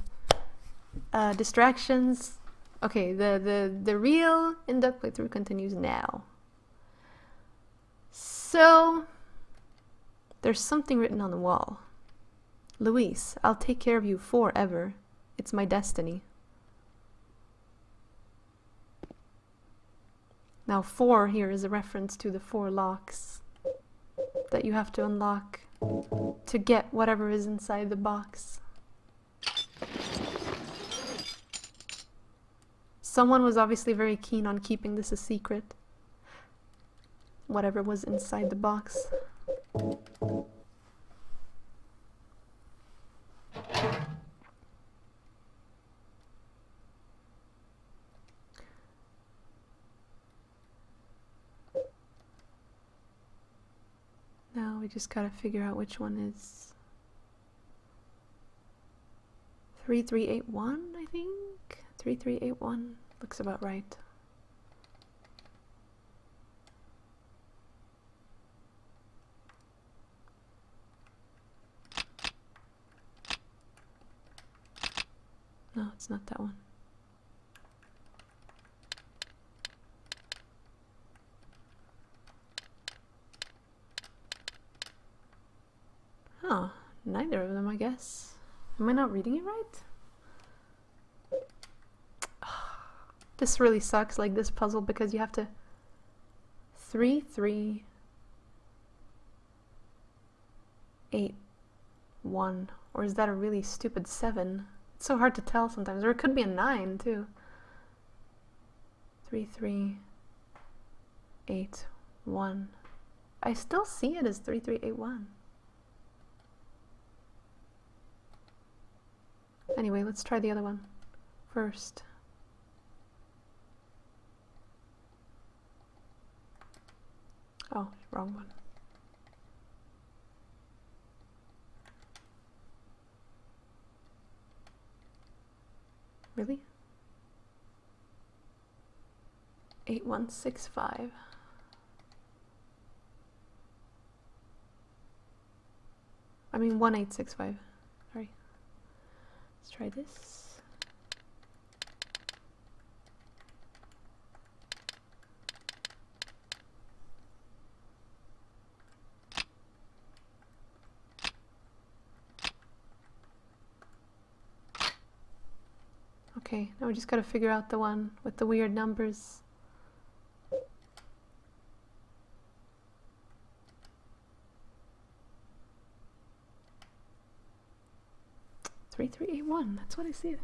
distractions. Okay, the real in-depth playthrough continues now. So, there's something written on the wall. Luis, I'll take care of you forever. It's my destiny. Now 4 here is a reference to the 4 locks that you have to unlock to get whatever is inside the box. Someone was obviously very keen on keeping this a secret. Whatever was inside the box. Now we just gotta figure out which one is 3381, I think? 3381 looks about right. No, it's not that one. Huh, neither of them, I guess. Am I not reading it right? This really sucks, like this puzzle, because you have to 3, 3, 8, 1. Or is that a really stupid 7? It's so hard to tell sometimes. Or it could be a 9 too. 3, 3, 8, 1. I still see it as 3, 3, 8, 1. Anyway, let's try the other one first. Oh, wrong one. Really? 8165. I mean 1865. Sorry. Let's try this. Okay, now we just gotta figure out the one with the weird numbers. Three, 3, 8, 1. That's what I see.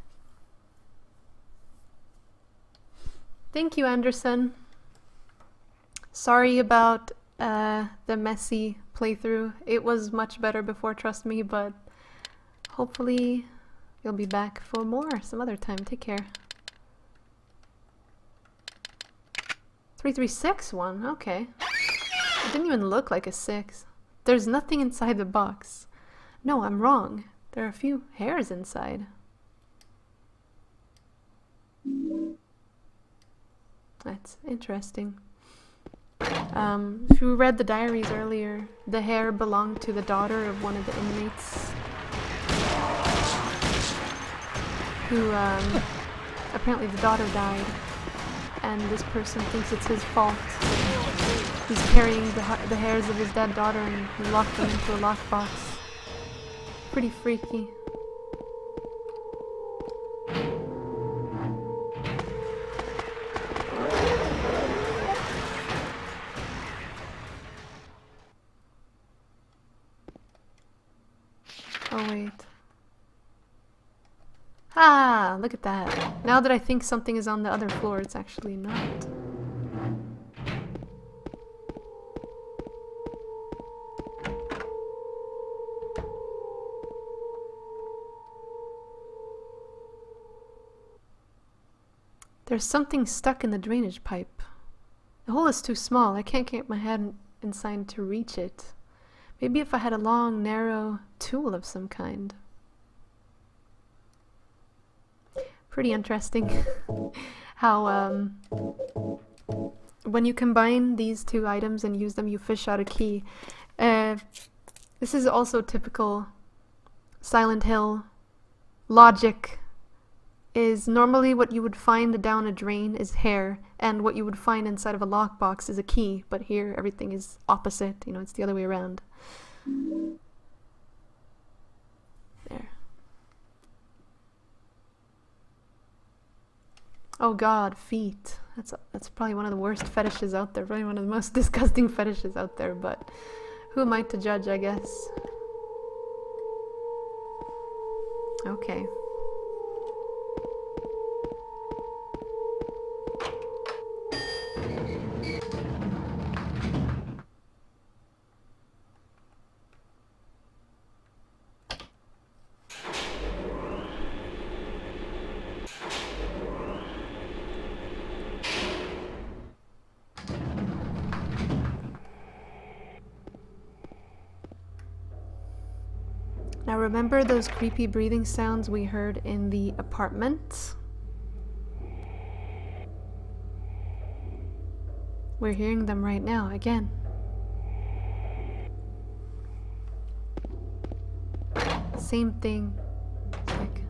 Thank you, Anderson. Sorry about the messy playthrough. It was much better before, trust me, but hopefully you'll be back for more some other time. Take care. 3361. Okay. It didn't even look like a 6. There's nothing inside the box. No, I'm wrong. There are a few hairs inside. That's interesting. If you read the diaries earlier, the hair belonged to the daughter of one of the inmates who, apparently the daughter died, and this person thinks it's his fault. He's carrying the hairs of his dead daughter and he locked them into a lockbox. Pretty freaky. Oh wait. Ah, look at that. Now that I think something is on the other floor, it's actually not. There's something stuck in the drainage pipe. The hole is too small. I can't get my head inside to reach it. Maybe if I had a long, narrow tool of some kind. Pretty interesting how when you combine these two items and use them, you fish out a key. This is also typical Silent Hill logic. Is normally what you would find down a drain is hair, and what you would find inside of a lockbox is a key, but here everything is opposite, you know, it's the other way around. There. Oh god, feet. That's probably one of the worst fetishes out there, probably one of the most disgusting fetishes out there, but who am I to judge, I guess? Okay. Now remember those creepy breathing sounds we heard in the apartment? We're hearing them right now, again. Same thing. Like,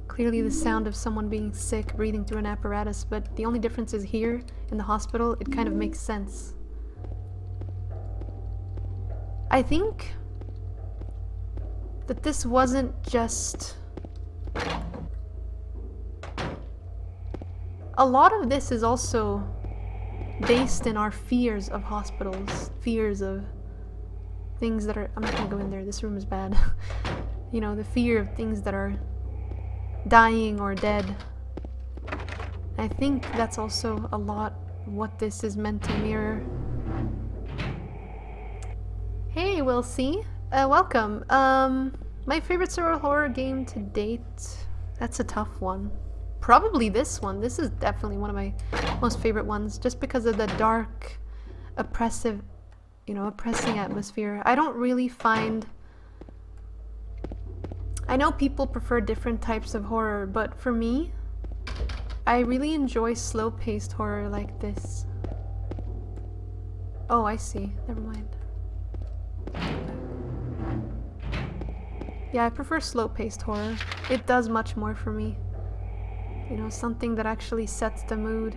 clearly the sound of someone being sick, breathing through an apparatus, but the only difference is here, in the hospital, it kind of makes sense. I think that this wasn't just... A lot of this is also based in our fears of hospitals, fears of things that are... I'm not gonna go in there, this room is bad. You know, the fear of things that are dying or dead. I think that's also a lot what this is meant to mirror. Hey, we'll see. Welcome. My favorite survival horror game to date. That's a tough one. Probably this one. This is definitely one of my most favorite ones, just because of the dark, oppressive, oppressing atmosphere. I don't really find... I know people prefer different types of horror, but for me, I really enjoy slow-paced horror like this. Oh, I see. Never mind. Yeah, I prefer slow-paced horror. It does much more for me. You know, something that actually sets the mood.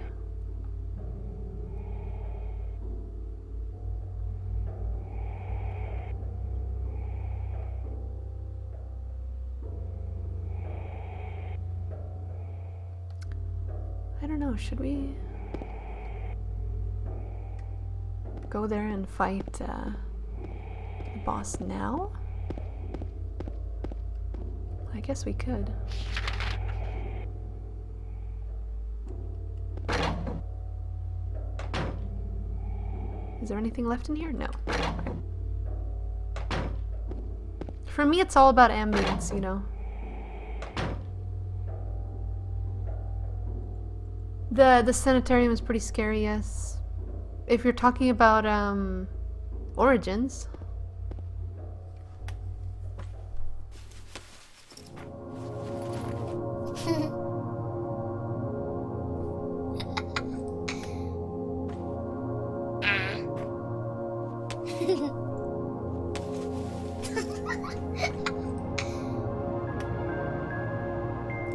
I don't know, should we go there and fight the boss now? I guess we could. Is there anything left in here? No. For me, it's all about ambience, you know. The sanitarium is pretty scary, yes. If you're talking about origins.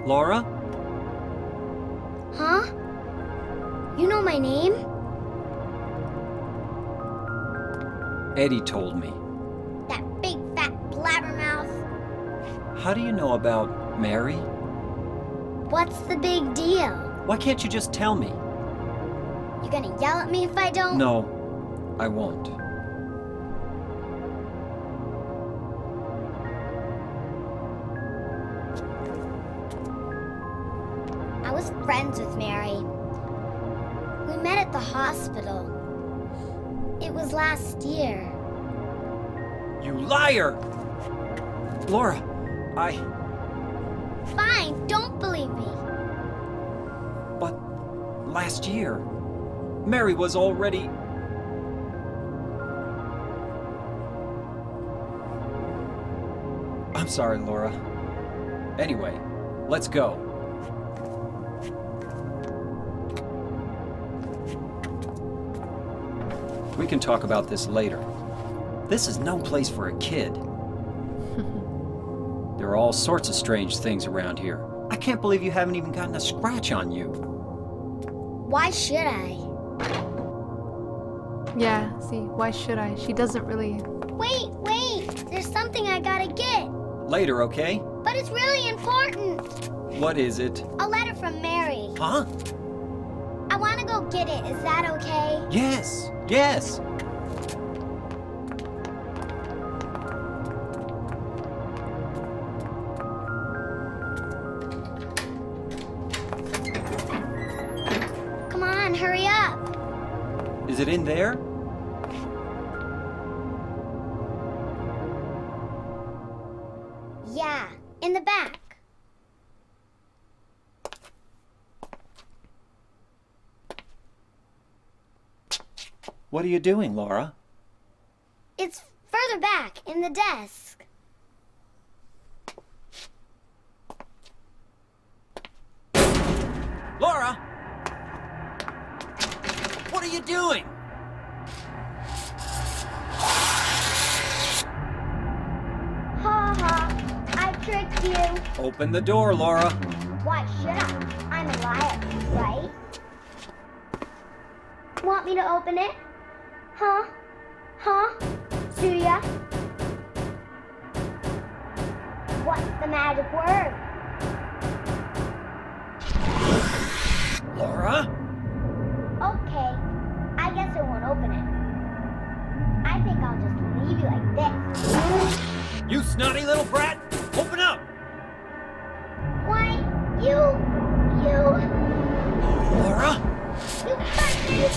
Laura? Huh? You know my name? Eddie told me. That big fat blabbermouth. How do you know about Mary? What's the big deal? Why can't you just tell me? You gonna yell at me if I don't? No, I won't. I was friends with Mary. We met at the hospital. It was last year. You liar! Laura, Fine, don't believe me. But last year, Mary was already... I'm sorry, Laura. Anyway, let's go. We can talk about this later. This is no place for a kid. There are all sorts of strange things around here. I can't believe you haven't even gotten a scratch on you. Why should I? Yeah, see, why should I? She doesn't really... Wait! There's something I gotta get. Later, okay? But it's really important. What is it? A letter from Mary. Huh? I wanna go get it. Is that okay? Yes! Yes! Come on, hurry up. Is it in there? Yeah, in the back. What are you doing, Laura? It's further back in the desk. Laura! What are you doing? Ha ha, I tricked you. Open the door, Laura. Why should I? I'm a liar, right? Want me to open it? Huh? Do ya? the magic word. Laura? Okay, I guess it won't open it. I think I'll just leave you like this. You snotty little brat! Open up! Why, you... Laura? You cut me!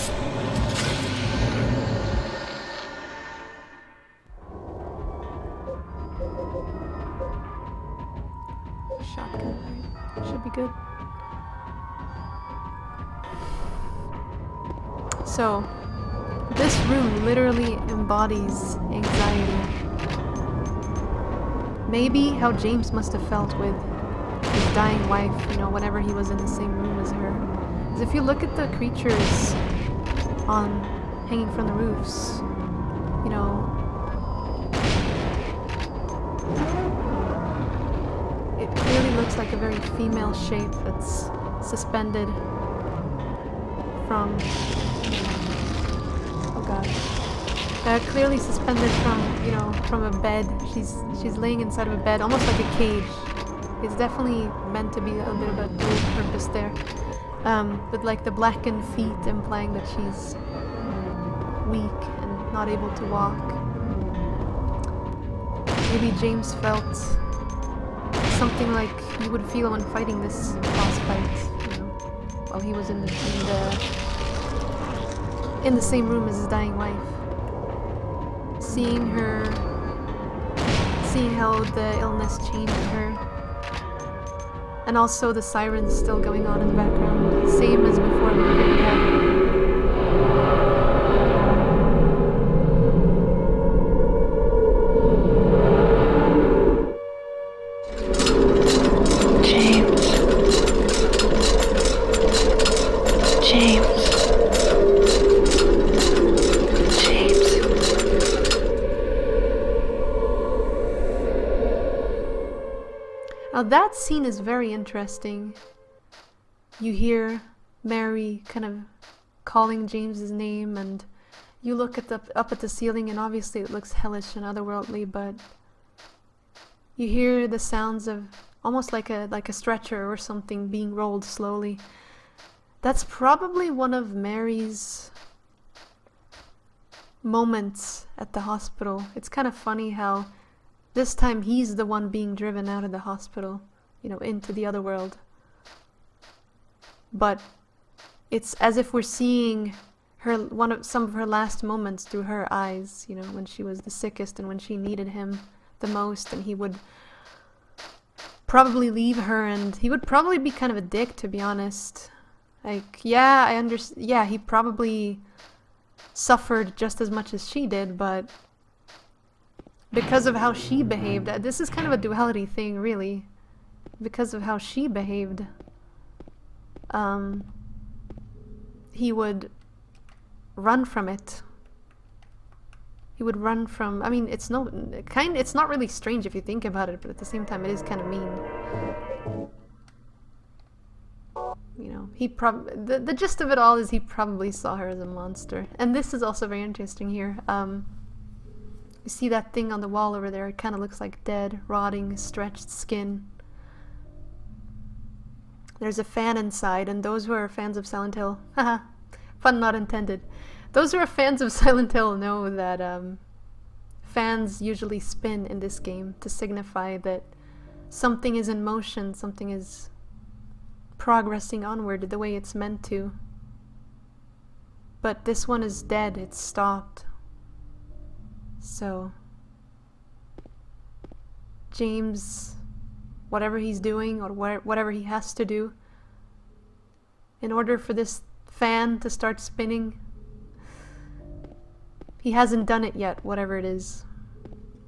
Shotgun, right? Should be good. So, this room literally embodies anxiety. Maybe how James must have felt with his dying wife, you know, whenever he was in the same room as her. Because if you look at the creatures hanging from the roofs, you know, it really looks like a very female shape that's suspended from, oh god, clearly suspended from, you know, from a bed. She's laying inside of a bed, almost like a cage. It's definitely meant to be a bit of a dual purpose there, with like the blackened feet implying that she's weak and not able to walk. Maybe James felt something like you would feel when fighting this boss fight, you know, while he was in the same room as his dying wife. Seeing how the illness changed her, and also the sirens still going on in the background, same as before we were dead. Now that scene is very interesting. You hear Mary kind of calling James's name, and you look at up at the ceiling, and obviously it looks hellish and otherworldly, but you hear the sounds of almost like a stretcher or something being rolled slowly. That's probably one of Mary's moments at the hospital. It's kind of funny how this time he's the one being driven out of the hospital, you know, into the other world. But it's as if we're seeing her some of her last moments through her eyes, you know, when she was the sickest and when she needed him the most, and he would probably leave her, and he would probably be kind of a dick, to be honest. Like, yeah, yeah, he probably suffered just as much as she did, but because of how she behaved, this is kind of a duality thing, really. Because of how she behaved, he would run from it. He would run from, I mean, it's not really strange if you think about it, but at the same time it is kind of mean. You know, the gist of it all is he probably saw her as a monster. And this is also very interesting here. You see that thing on the wall over there? It kind of looks like dead, rotting, stretched skin. There's a fan inside, and those who are fans of Silent Hill, haha, pun not intended. Those who are fans of Silent Hill know that fans usually spin in this game to signify that something is in motion, something is progressing onward the way it's meant to. But this one is dead, it's stopped. So James, whatever he's doing or whatever he has to do in order for this fan to start spinning, he hasn't done it yet, whatever it is.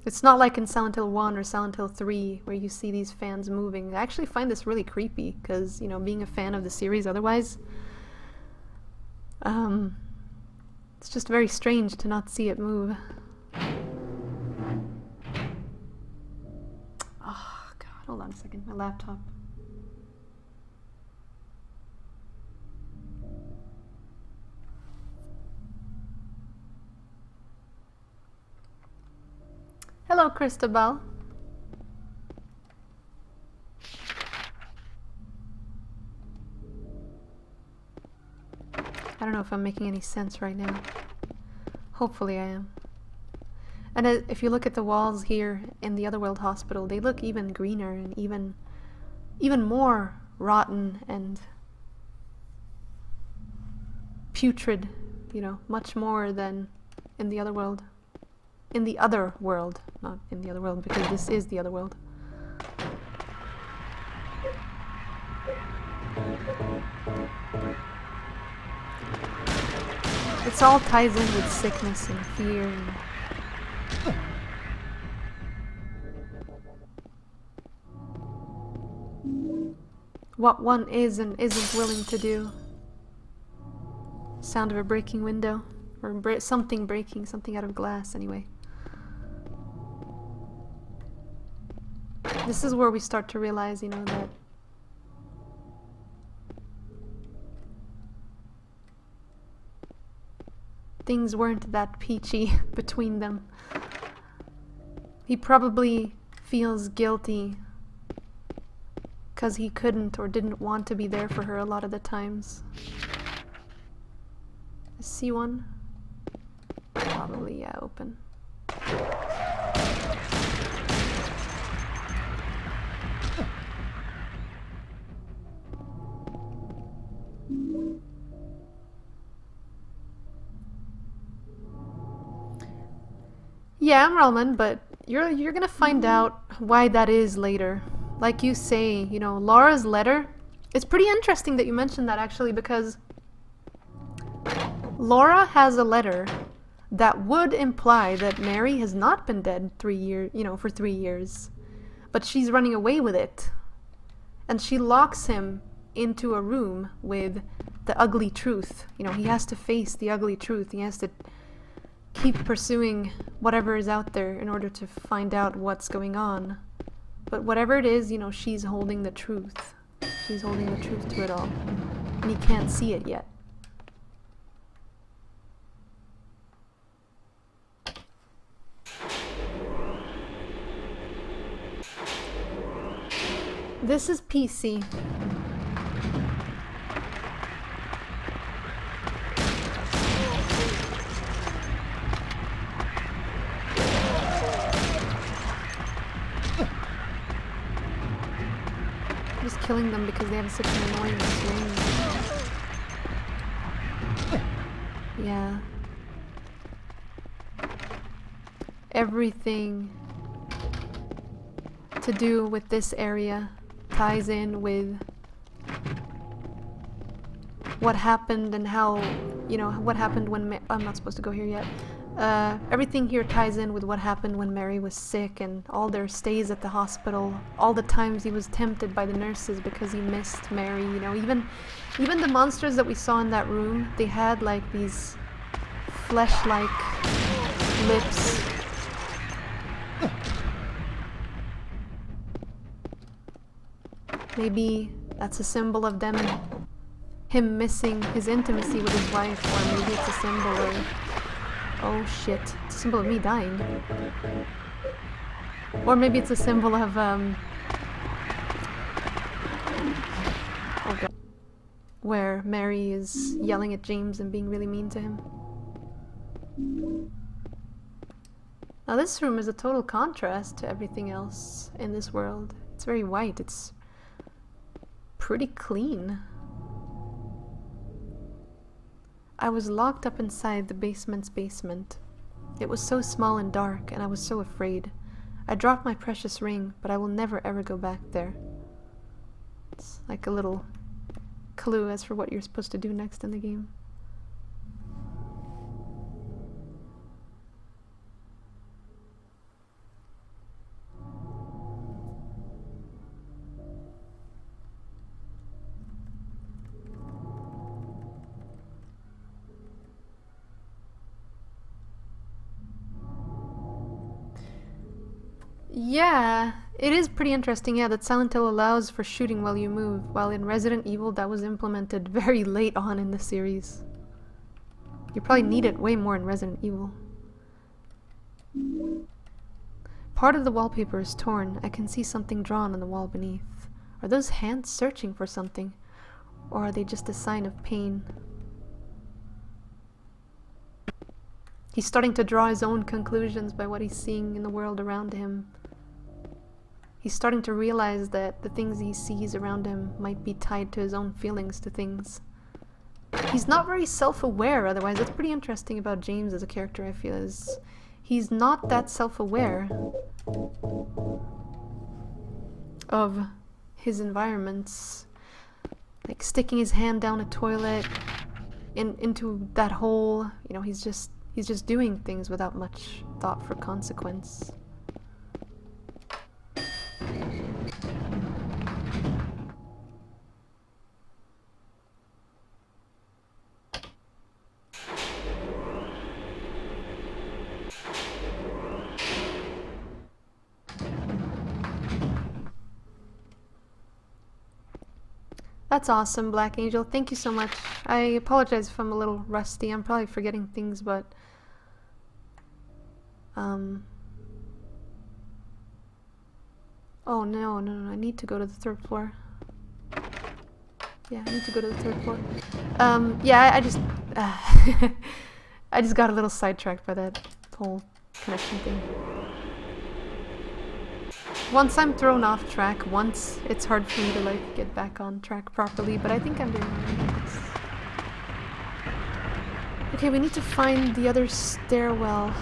It's not like in Silent Hill 1 or Silent Hill 3 where you see these fans moving. I actually find this really creepy because, you know, being a fan of the series otherwise, it's just very strange to not see it move. Oh god, hold on a second, my laptop. Hello, Christabel. I don't know if I'm making any sense right now. Hopefully I am. And if you look at the walls here in the Otherworld Hospital, they look even greener and even more rotten and putrid, you know, much more than in the other world. In the other world, not in the other world, because this is the other world. It's all ties in with sickness and fear and what one is and isn't willing to do. Sound of a breaking window. Or something breaking, something out of glass anyway. This is where we start to realize, you know, that things weren't that peachy between them. He probably feels guilty because he couldn't or didn't want to be there for her a lot of the times. I see one. Probably, yeah, open. Yeah, I'm Roman, but you're gonna find out why that is later. Like you say, you know, Laura's letter. It's pretty interesting that you mentioned that actually, because Laura has a letter that would imply that Mary has not been dead for 3 years, but she's running away with it, and she locks him into a room with the ugly truth. You know, he has to face the ugly truth. He has to keep pursuing whatever is out there in order to find out what's going on. But whatever it is, you know, she's holding the truth. She's holding the truth to it all, and he can't see it yet. This is PC. Just killing them because they have such an annoying swing. Yeah. Everything to do with this area ties in with what happened and how, you know, what happened when I'm not supposed to go here yet. Everything here ties in with what happened when Mary was sick and all their stays at the hospital, all the times he was tempted by the nurses because he missed Mary, you know, even the monsters that we saw in that room, they had like these flesh-like lips. Maybe that's a symbol of him missing his intimacy with his wife, or maybe it's a symbol of, oh shit, it's a symbol of me dying. Or maybe it's a symbol of, oh god, where Mary is yelling at James and being really mean to him. Now this room is a total contrast to everything else in this world. It's very white, it's pretty clean. I was locked up inside the basement's basement. It was so small and dark, and I was so afraid. I dropped my precious ring, but I will never ever go back there. It's like a little clue as for what you're supposed to do next in the game. Yeah, it is pretty interesting, yeah, that Silent Hill allows for shooting while you move, while in Resident Evil that was implemented very late on in the series. You probably need it way more in Resident Evil. Part of the wallpaper is torn. I can see something drawn on the wall beneath. Are those hands searching for something? Or are they just a sign of pain? He's starting to draw his own conclusions by what he's seeing in the world around him. He's starting to realize that the things he sees around him might be tied to his own feelings to things. He's not very self-aware otherwise. That's pretty interesting about James as a character, I feel, is he's not that self-aware of his environments. Like sticking his hand down a toilet into that hole, you know, he's just doing things without much thought for consequence. That's awesome, Black Angel. Thank you so much. I apologize if I'm a little rusty. I'm probably forgetting things, but... Oh, no, I need to go to the 3rd floor. Yeah, I need to go to the 3rd floor. Yeah, I just... I just got a little sidetracked by that whole connection thing. Once I'm thrown off track, it's hard for me to like get back on track properly, but I think I'm doing alright. Okay, we need to find the other stairwell.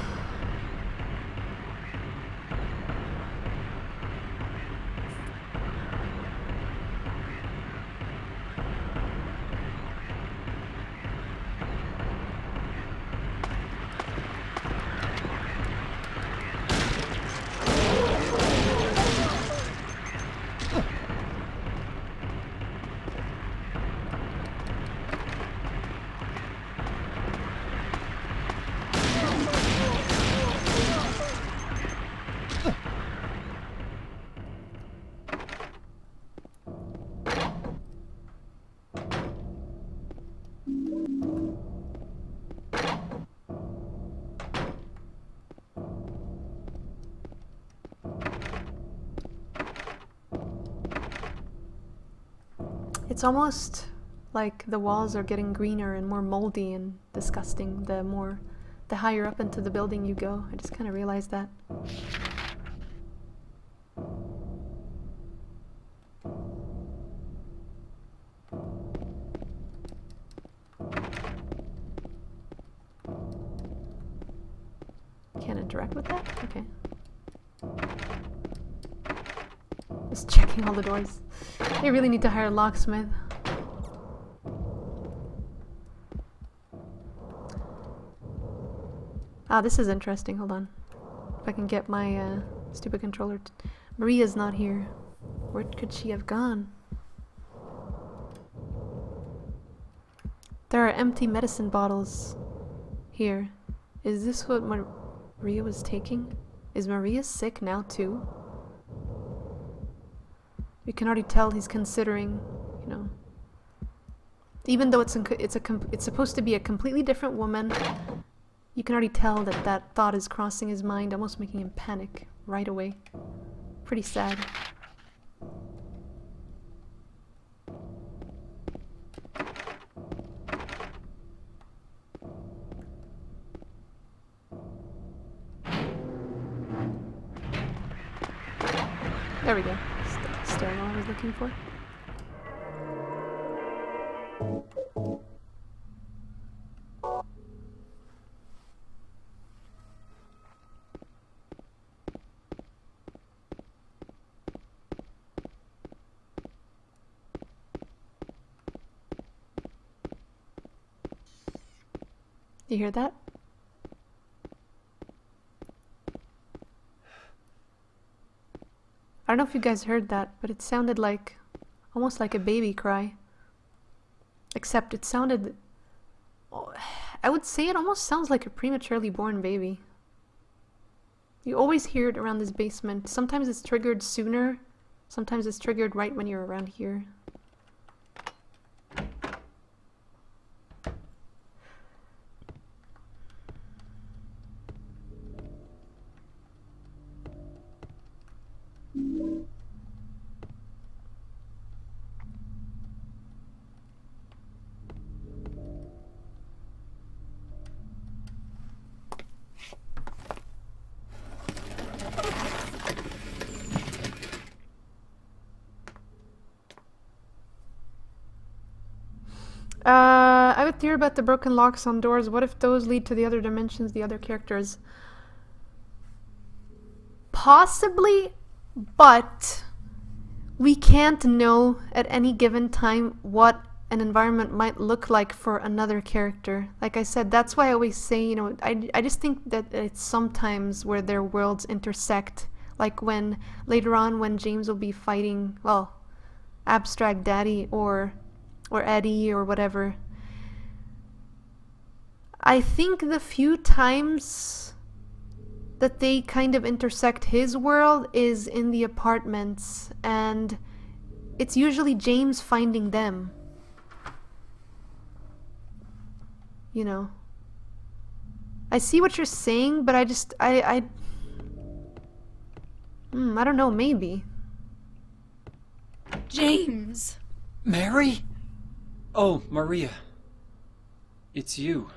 It's almost like the walls are getting greener and more moldy and disgusting the higher up into the building you go. I just kind of realized that. Can't interact with that? Okay. Just checking all the doors. They really need to hire a locksmith. Ah, this is interesting. Hold on. If I can get my stupid controller. Maria's not here. Where could she have gone? There are empty medicine bottles here. Is this what Maria was taking? Is Maria sick now too? You can already tell he's considering, you know. Even though it's supposed to be a completely different woman, you can already tell that that thought is crossing his mind, almost making him panic right away. Pretty sad. There we go. Stairwell I was looking for. You hear that? I don't know if you guys heard that, but it sounded like almost like a baby cry. Except it sounded... I would say it almost sounds like a prematurely born baby. You always hear it around this basement. Sometimes it's triggered sooner. Sometimes it's triggered right when you're around here. I have a theory about the broken locks on doors. What if those lead to the other dimensions, the other characters? Possibly, but we can't know at any given time what an environment might look like for another character. Like I said, that's why I always say, you know, I just think that it's sometimes where their worlds intersect. Like when, later on, when James will be fighting, well, Abstract Daddy or Eddie or whatever. I think the few times that they kind of intersect his world is in the apartments, and it's usually James finding them. You know. I see what you're saying, but I don't know, maybe. James! Mary? Oh, Maria. It's you.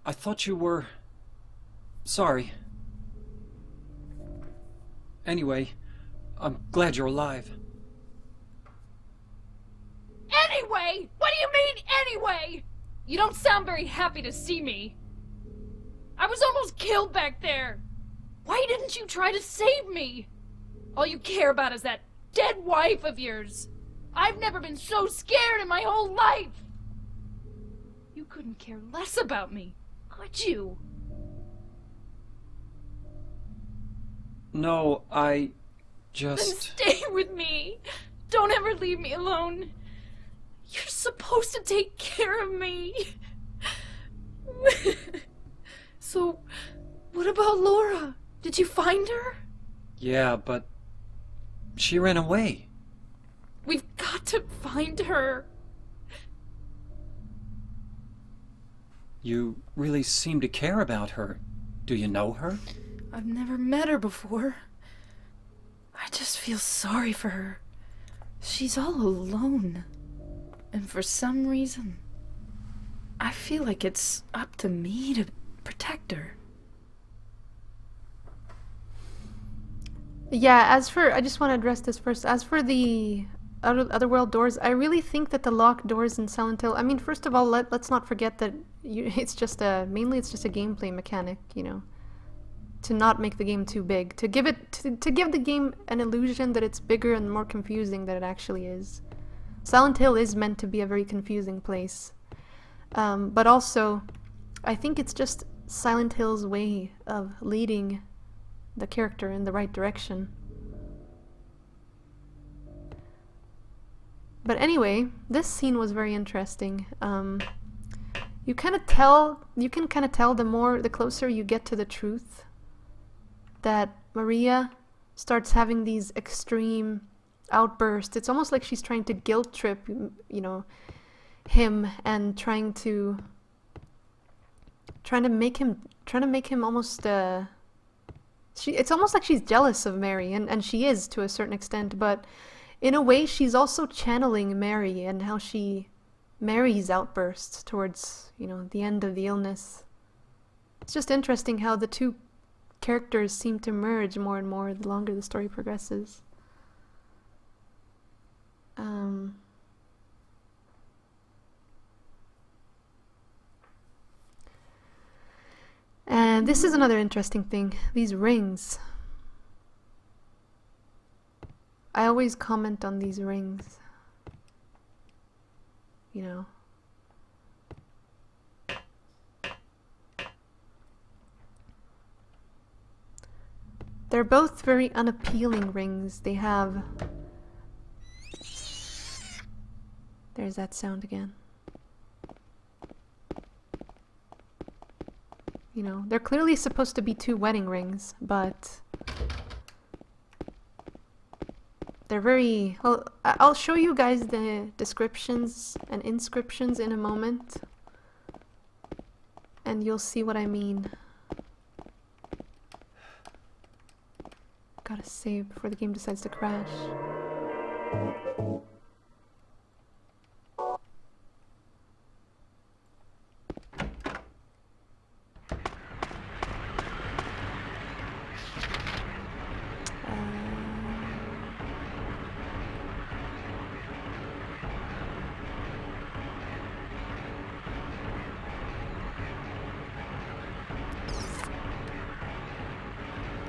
I thought you were... Sorry. Anyway, I'm glad you're alive. Anyway? What do you mean, anyway? You don't sound very happy to see me. I was almost killed back there. Why didn't you try to save me? All you care about is that dead wife of yours. I've never been so scared in my whole life. You couldn't care less about me, could you? No, I Then just... stay with me. Don't ever leave me alone. You're supposed to take care of me. So, what about Laura? Did you find her? Yeah, but... she ran away. We've got to find her. You really seem to care about her. Do you know her? I've never met her before. I just feel sorry for her. She's all alone. And for some reason, I feel like it's up to me to protect her. Yeah, I just want to address this first. As for the otherworld doors, I really think that the locked doors in Silent Hill, I mean, first of all, let's not forget that it's just mainly it's just a gameplay mechanic, you know, to not make the game too big, to give the game an illusion that it's bigger and more confusing than it actually is. Silent Hill is meant to be a very confusing place. But also, I think it's just Silent Hill's way of leading the character in the right direction. But anyway, this scene was very interesting. You can kind of tell the closer you get to the truth, that Maria starts having these extreme outbursts. It's almost like she's trying to guilt trip, you know, him, and trying to make him almost it's almost like she's jealous of Mary, and she is to a certain extent, but in a way she's also channeling Mary and how Mary's outbursts towards, you know, the end of the illness. It's just interesting how the two characters seem to merge more and more the longer the story progresses. And this is another interesting thing. These rings. I always comment on these rings. You know. They're both very unappealing rings. They have... There's that sound again. You know, they're clearly supposed to be two wedding rings, but they're very... Well, I'll show you guys the descriptions and inscriptions in a moment, and you'll see what I mean. Gotta save before the game decides to crash.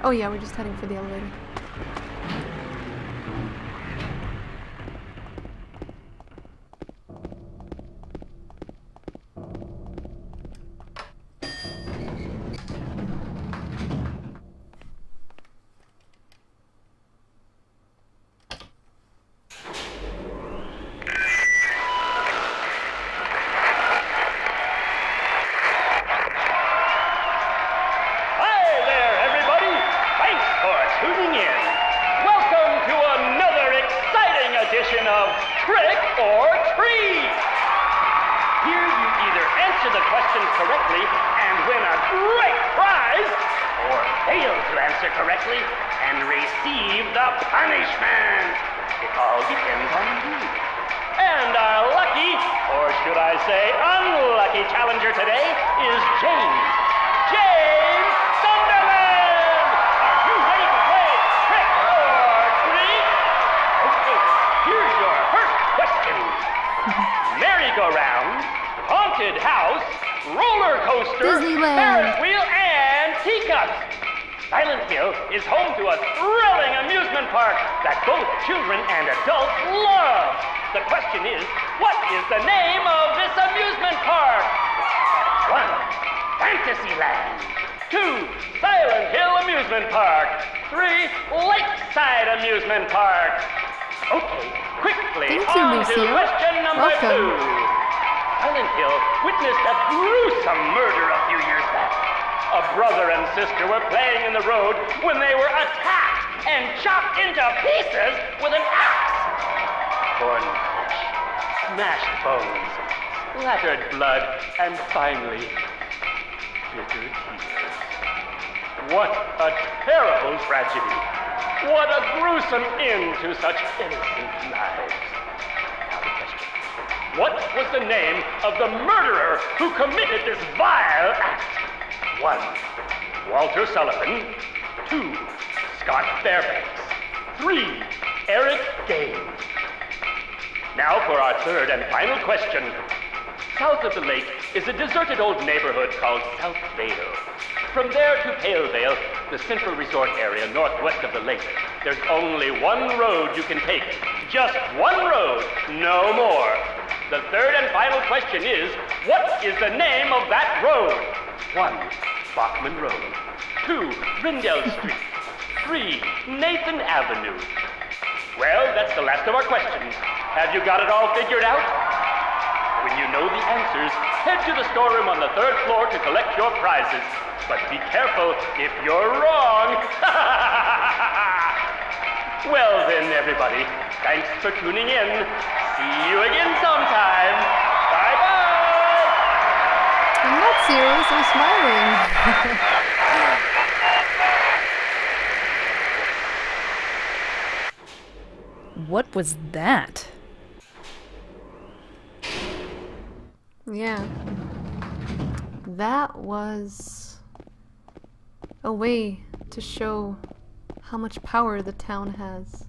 Oh yeah, we're just heading for the elevator. Correctly and receive the punishment. It all depends on you. And our lucky, or should I say unlucky challenger today is James. James Sunderland! Are you ready to play trick or treat? Okay, here's your first question. Merry-go-round, haunted house, roller coaster, Disneyland. Ferris wheel, and teacups. Silent Hill is home to a thrilling amusement park that both children and adults love. The question is, what is the name of this amusement park? 1. Fantasyland. 2. Silent Hill Amusement Park. 3. Lakeside Amusement Park. Okay, quickly Thank you, on to Lucio. question number Welcome. 2. Silent Hill witnessed a gruesome murder a few years back. A brother and sister were playing in the road when they were attacked and chopped into pieces with an axe. Torn flesh, smashed bones, splattered blood, and finally, bitter tears. What a terrible tragedy. What a gruesome end to such innocent lives. Now the question. What was the name of the murderer who committed this vile act? 1. Walter Sullivan. 2. Scott Fairbanks. 3. Eric Gaines. Now for our third and final question. South of the lake is a deserted old neighborhood called South Vale. From there to Pale Vale, the central resort area northwest of the lake, there's only one road you can take. Just one road, no more. The third and final question is, what is the name of that road? 1. Bachman Road. 2. Rindell Street. 3. Nathan Avenue. Well, that's the last of our questions. Have you got it all figured out? When you know the answers, head to the storeroom on the 3rd floor to collect your prizes. But be careful if you're wrong. Well then, everybody, thanks for tuning in. See you again sometime. Bye-bye. I'm not serious, I'm smiling. What was that? Yeah. That was a way to show how much power the town has.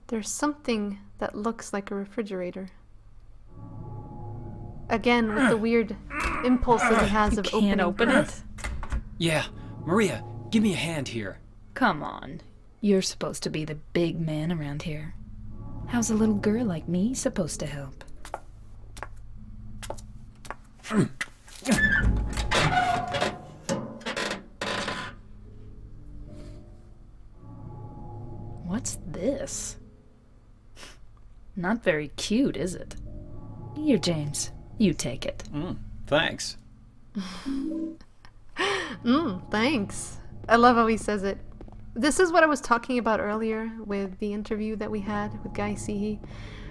There's something that looks like a refrigerator. Again, with the weird impulse that he has of Can't open it? Yeah, Maria, give me a hand here. Come on. You're supposed to be the big man around here. How's a little girl like me supposed to help? What's this? Not very cute, is it? Here, James. You take it. Thanks. Thanks. I love how he says it. This is what I was talking about earlier with the interview that we had with Guy Sihi,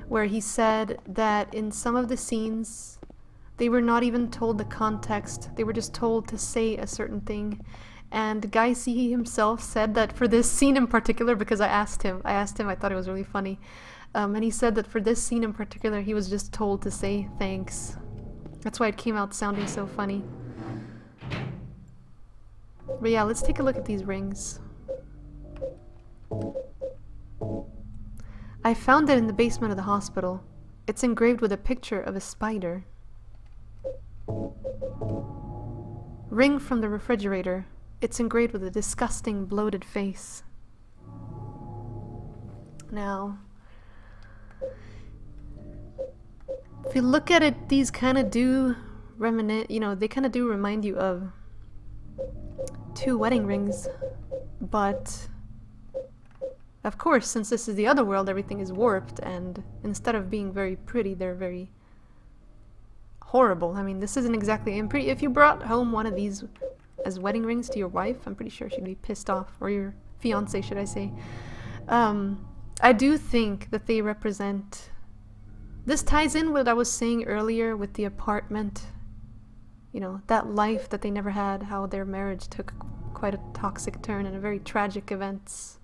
where he said that in some of the scenes, they were not even told the context. They were just told to say a certain thing. And Guy Sihi himself said that for this scene in particular, because I asked him, I thought it was really funny. And he said that for this scene in particular, he was just told to say thanks. That's why it came out sounding so funny. But yeah, let's take a look at these rings. I found it in the basement of the hospital. It's engraved with a picture of a spider. Ring from the refrigerator. It's engraved with a disgusting, bloated face. Now, if you look at it, these kind of do they kind of do remind you of 2 wedding rings, but of course, since this is the other world, everything is warped, and instead of being very pretty, they're very horrible. I mean, this isn't exactly pretty. If you brought home one of these as wedding rings to your wife, I'm pretty sure she'd be pissed off, or your fiance, should I say. I do think that they represent... This ties in with what I was saying earlier with the apartment. You know, that life that they never had, how their marriage took quite a toxic turn and a very tragic events.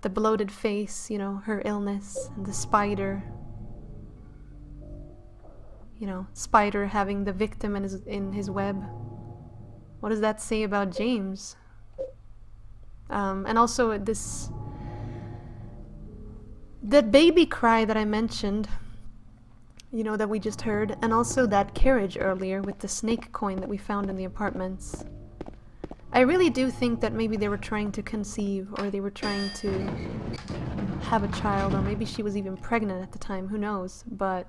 The bloated face, you know, her illness, and the spider. You know, spider having the victim in his web. What does that say about James? And also that baby cry that I mentioned, you know, that we just heard, and also that carriage earlier with the snake coin that we found in the apartments. I really do think that maybe they were trying to conceive, or they were trying to have a child, or maybe she was even pregnant at the time, who knows, but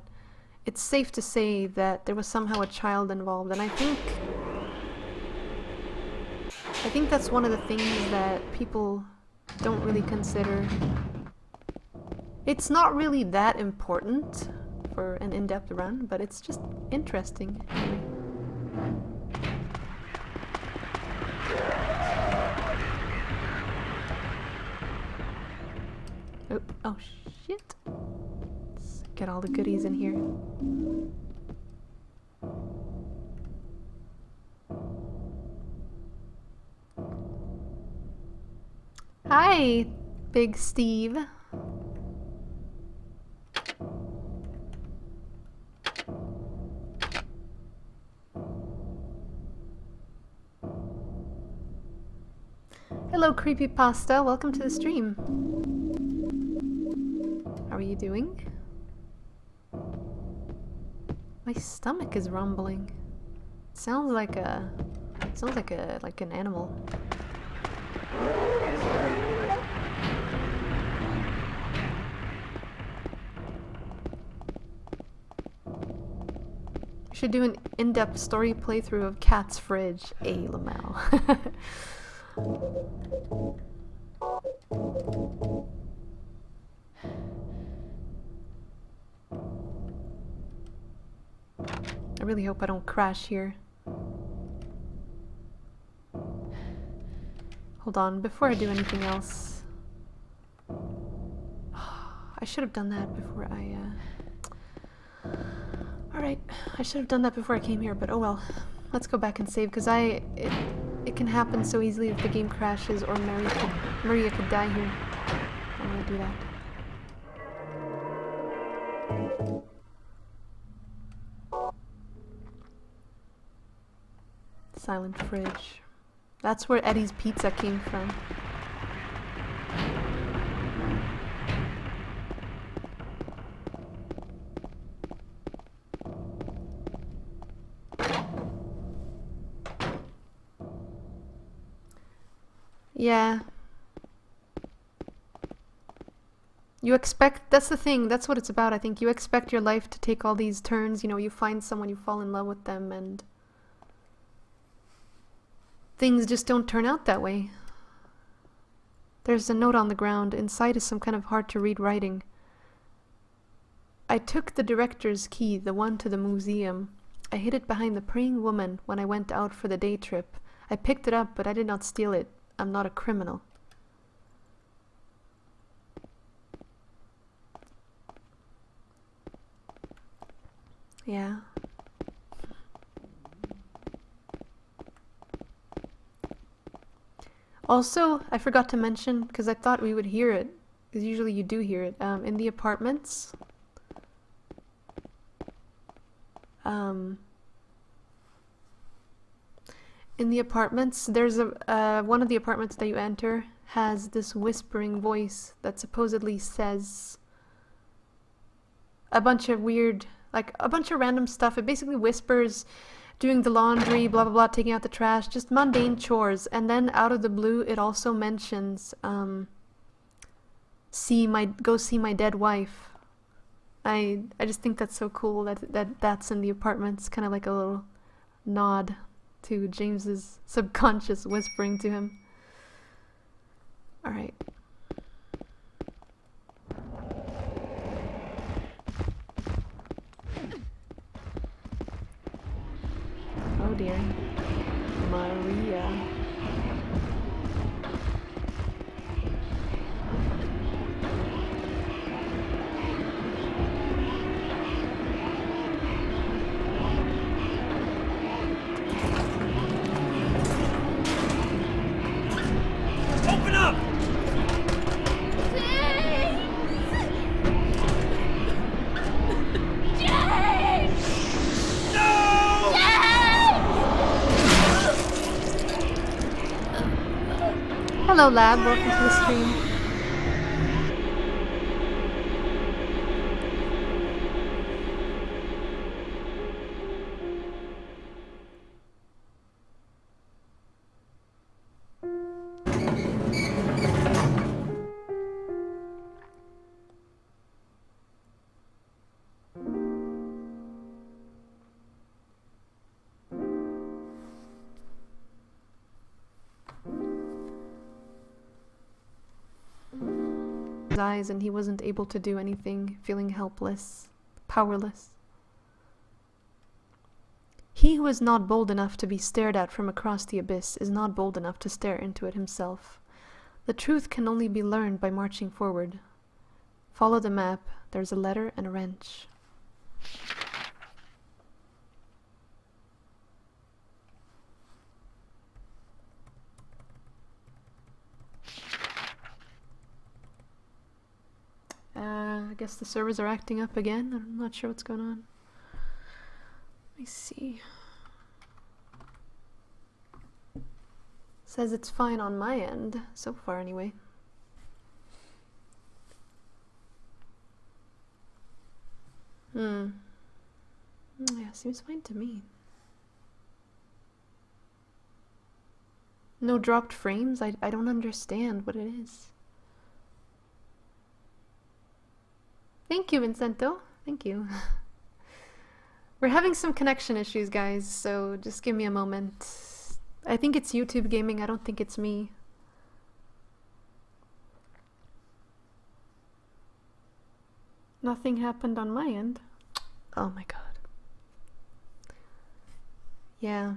it's safe to say that there was somehow a child involved, and I think that's one of the things that people don't really consider. It's not really that important for an in-depth run, but it's just interesting. Anyway. Oh shit. Let's get all the goodies in here. Hi, Big Steve. Hello, Creepypasta. Welcome to the stream. How are you doing? My stomach is rumbling. It sounds like an animal. We should do an in-depth story playthrough of Cat's Fridge. A Lamau. I really hope I don't crash here. Hold on, before I do anything else. I should have done that before I, Alright, I should have done that before I came here, but oh well. Let's go back and save, because it can happen so easily if the game crashes or Maria could die here. I'm gonna do that. Silent fridge. That's where Eddie's pizza came from. Yeah. You expect, that's the thing, that's what it's about, I think. You expect your life to take all these turns, you know, you find someone, you fall in love with them, and things just don't turn out that way. There's a note on the ground. Inside is some kind of hard-to-read writing. I took the director's key, the one to the museum. I hid it behind the praying woman when I went out for the day trip. I picked it up, but I did not steal it. I'm not a criminal. Yeah. Also, I forgot to mention, because I thought we would hear it, because usually you do hear it, in the apartments. In the apartments, there's one of the apartments that you enter has this whispering voice that supposedly says a bunch of weird, like a bunch of random stuff. It basically whispers doing the laundry, blah blah blah, taking out the trash, just mundane chores. And then out of the blue, it also mentions, go see my dead wife. I just think that's so cool that's in the apartment. It's kind of like a little nod to James's subconscious whispering to him. All right. Oh dear. Maria. Open up! Hello, Lab. Welcome to the stream. Eyes and he wasn't able to do anything, feeling helpless, powerless. He who is not bold enough to be stared at from across the abyss is not bold enough to stare into it himself. The truth can only be learned by marching forward. Follow the map. There's a letter and a wrench. I guess the servers are acting up again. I'm not sure what's going on. Let me see. Says it's fine on my end, so far anyway. Yeah, seems fine to me. No dropped frames? I don't understand what it is. Thank you, Vincento. Thank you. We're having some connection issues, guys, so just give me a moment. I think it's YouTube gaming. I don't think it's me. Nothing happened on my end. Oh my god. Yeah.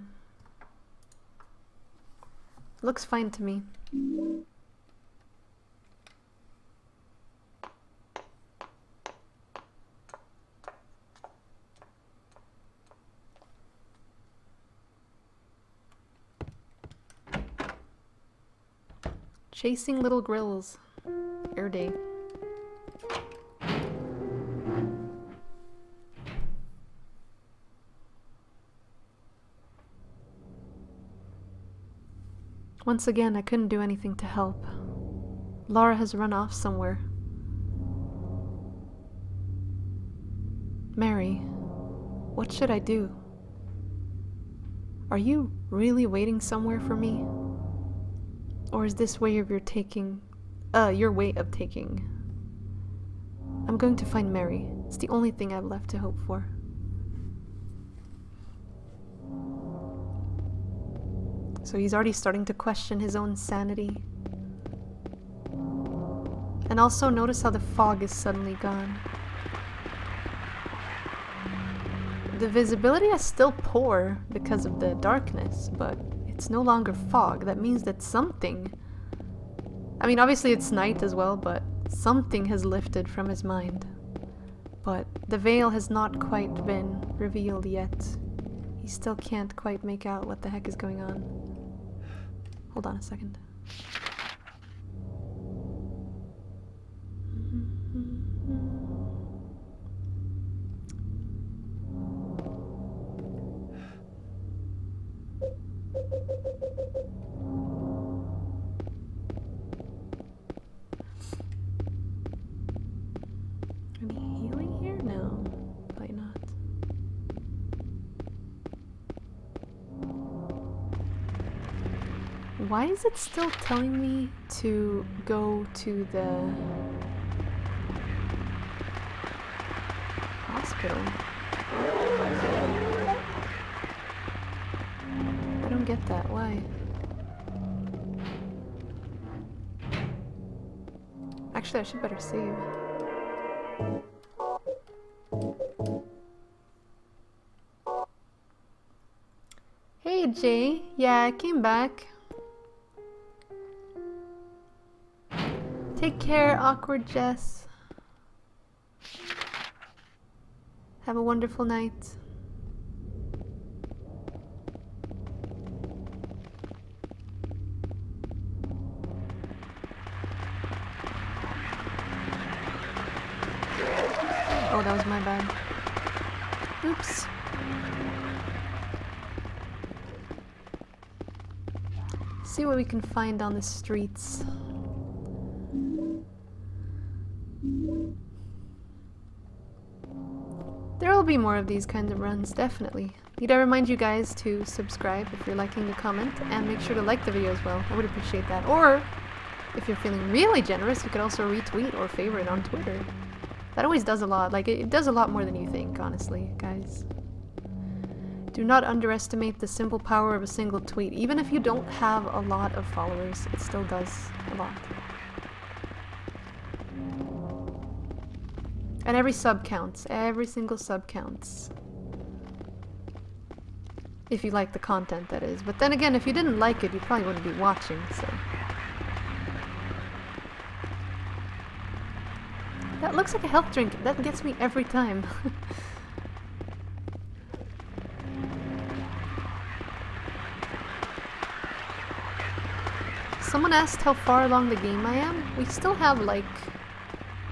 Looks fine to me. Chasing little grills. Air day. Once again, I couldn't do anything to help. Laura has run off somewhere. Mary, what should I do? Are you really waiting somewhere for me? Or is this way of your way of taking? I'm going to find Mary. It's the only thing I've left to hope for. So he's already starting to question his own sanity. And also notice how the fog is suddenly gone. The visibility is still poor because of the darkness, but it's no longer fog. That means that something... I mean, obviously it's night as well, but something has lifted from his mind. But the veil has not quite been revealed yet. He still can't quite make out what the heck is going on. Hold on a second. Any healing here? No, probably not. Why is it still telling me to go to the hospital? I don't get that. Why? Actually, I should better save. Hey Jay, yeah, I came back. Take care, awkward Jess. Have a wonderful night. Oh, that was my bad. Oops. See what we can find on the streets. There will be more of these kinds of runs, definitely. Need to remind you guys to subscribe if you're liking the comment, and make sure to like the video as well. I would appreciate that. Or, if you're feeling really generous, you could also retweet or favorite on Twitter. That always does a lot. Like, it does a lot more than you think, honestly, guys. Do not underestimate the simple power of a single tweet. Even if you don't have a lot of followers, it still does a lot. And every sub counts. Every single sub counts. If you like the content, that is. But then again, if you didn't like it, you probably wouldn't be watching, so... That looks like a health drink. That gets me every time. Someone asked how far along the game I am. We still have, like,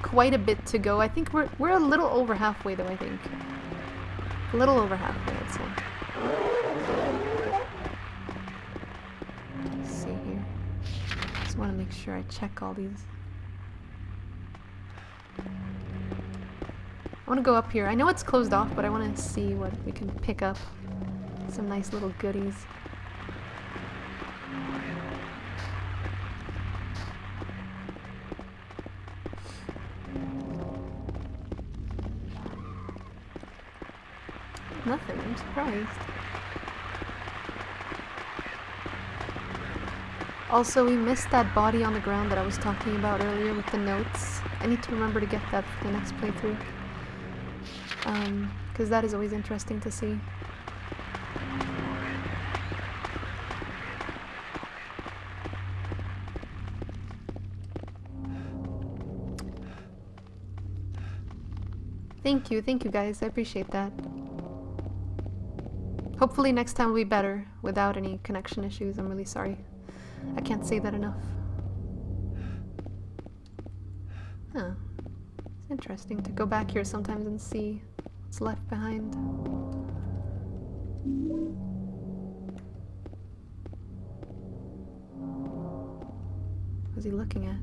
quite a bit to go. I think we're a little over halfway, though, I think. A little over halfway, I'd say. Let's see here. Just want to make sure I check all these. I want to go up here. I know it's closed off, but I want to see what we can pick up. Some nice little goodies. Nothing, I'm surprised. Also, we missed that body on the ground that I was talking about earlier with the notes. I need to remember to get that for the next playthrough. Because that is always interesting to see. Thank you guys, I appreciate that. Hopefully next time will be better, without any connection issues. I'm really sorry. I can't say that enough. Huh. It's interesting to go back here sometimes and see what's left behind. What's he looking at?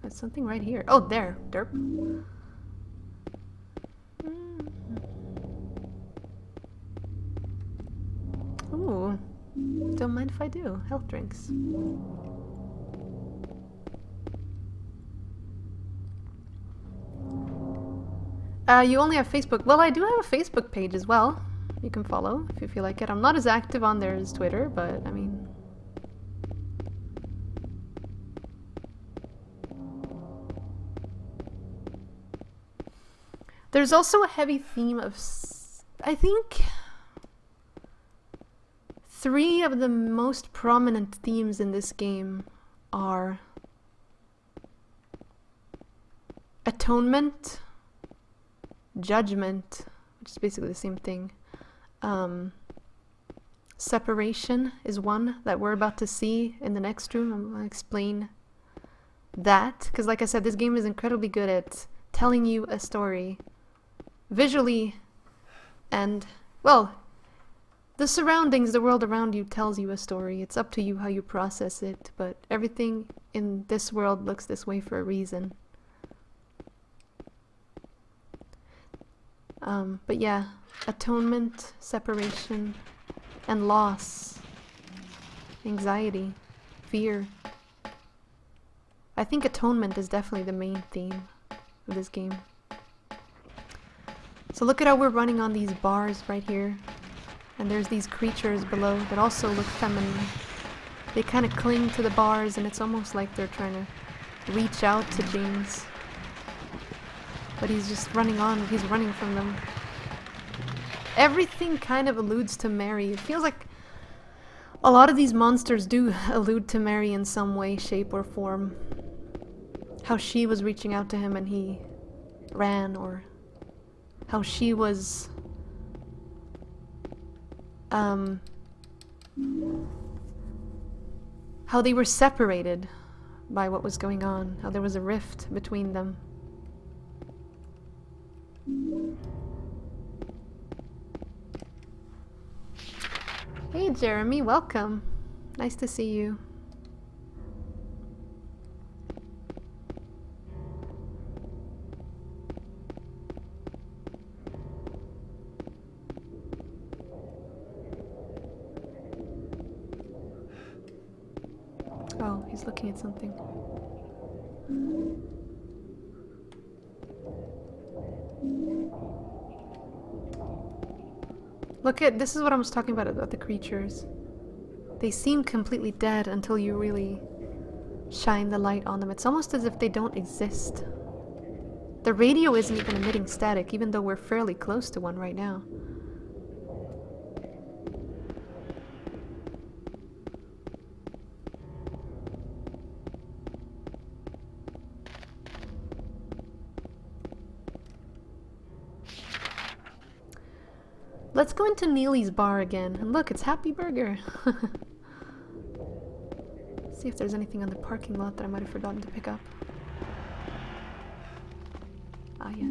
There's something right here. Oh, there. Derp. Ooh. Don't mind if I do. Health drinks. You only have Facebook. Well, I do have a Facebook page as well. You can follow if you feel like it. I'm not as active on there as Twitter, but I mean... There's also a heavy theme of... I think... 3 of the most prominent themes in this game are... atonement, judgment, which is basically the same thing. Separation is one that we're about to see in the next room. I'm going to explain that, because like I said, this game is incredibly good at telling you a story visually, and, well, the surroundings, the world around you tells you a story. It's up to you how you process it, but everything in this world looks this way for a reason. But yeah, atonement, separation, and loss, anxiety, fear. I think atonement is definitely the main theme of this game. So look at how we're running on these bars right here. And there's these creatures below that also look feminine. They kind of cling to the bars and it's almost like they're trying to reach out to James. But he's just running on, he's running from them. Everything kind of alludes to Mary. It feels like a lot of these monsters do allude to Mary in some way, shape, or form. How she was reaching out to him and he ran, or how she was how they were separated by what was going on, how there was a rift between them. Hey Jeremy, welcome. Nice to see you. Oh, he's looking at something. This is what I was talking about the creatures. They seem completely dead until you really shine the light on them. It's almost as if they don't exist. The radio isn't even emitting static, even though we're fairly close to one right now. Let's go into Neely's bar again. And look, it's Happy Burger. See if there's anything on the parking lot that I might have forgotten to pick up. Ah, yes.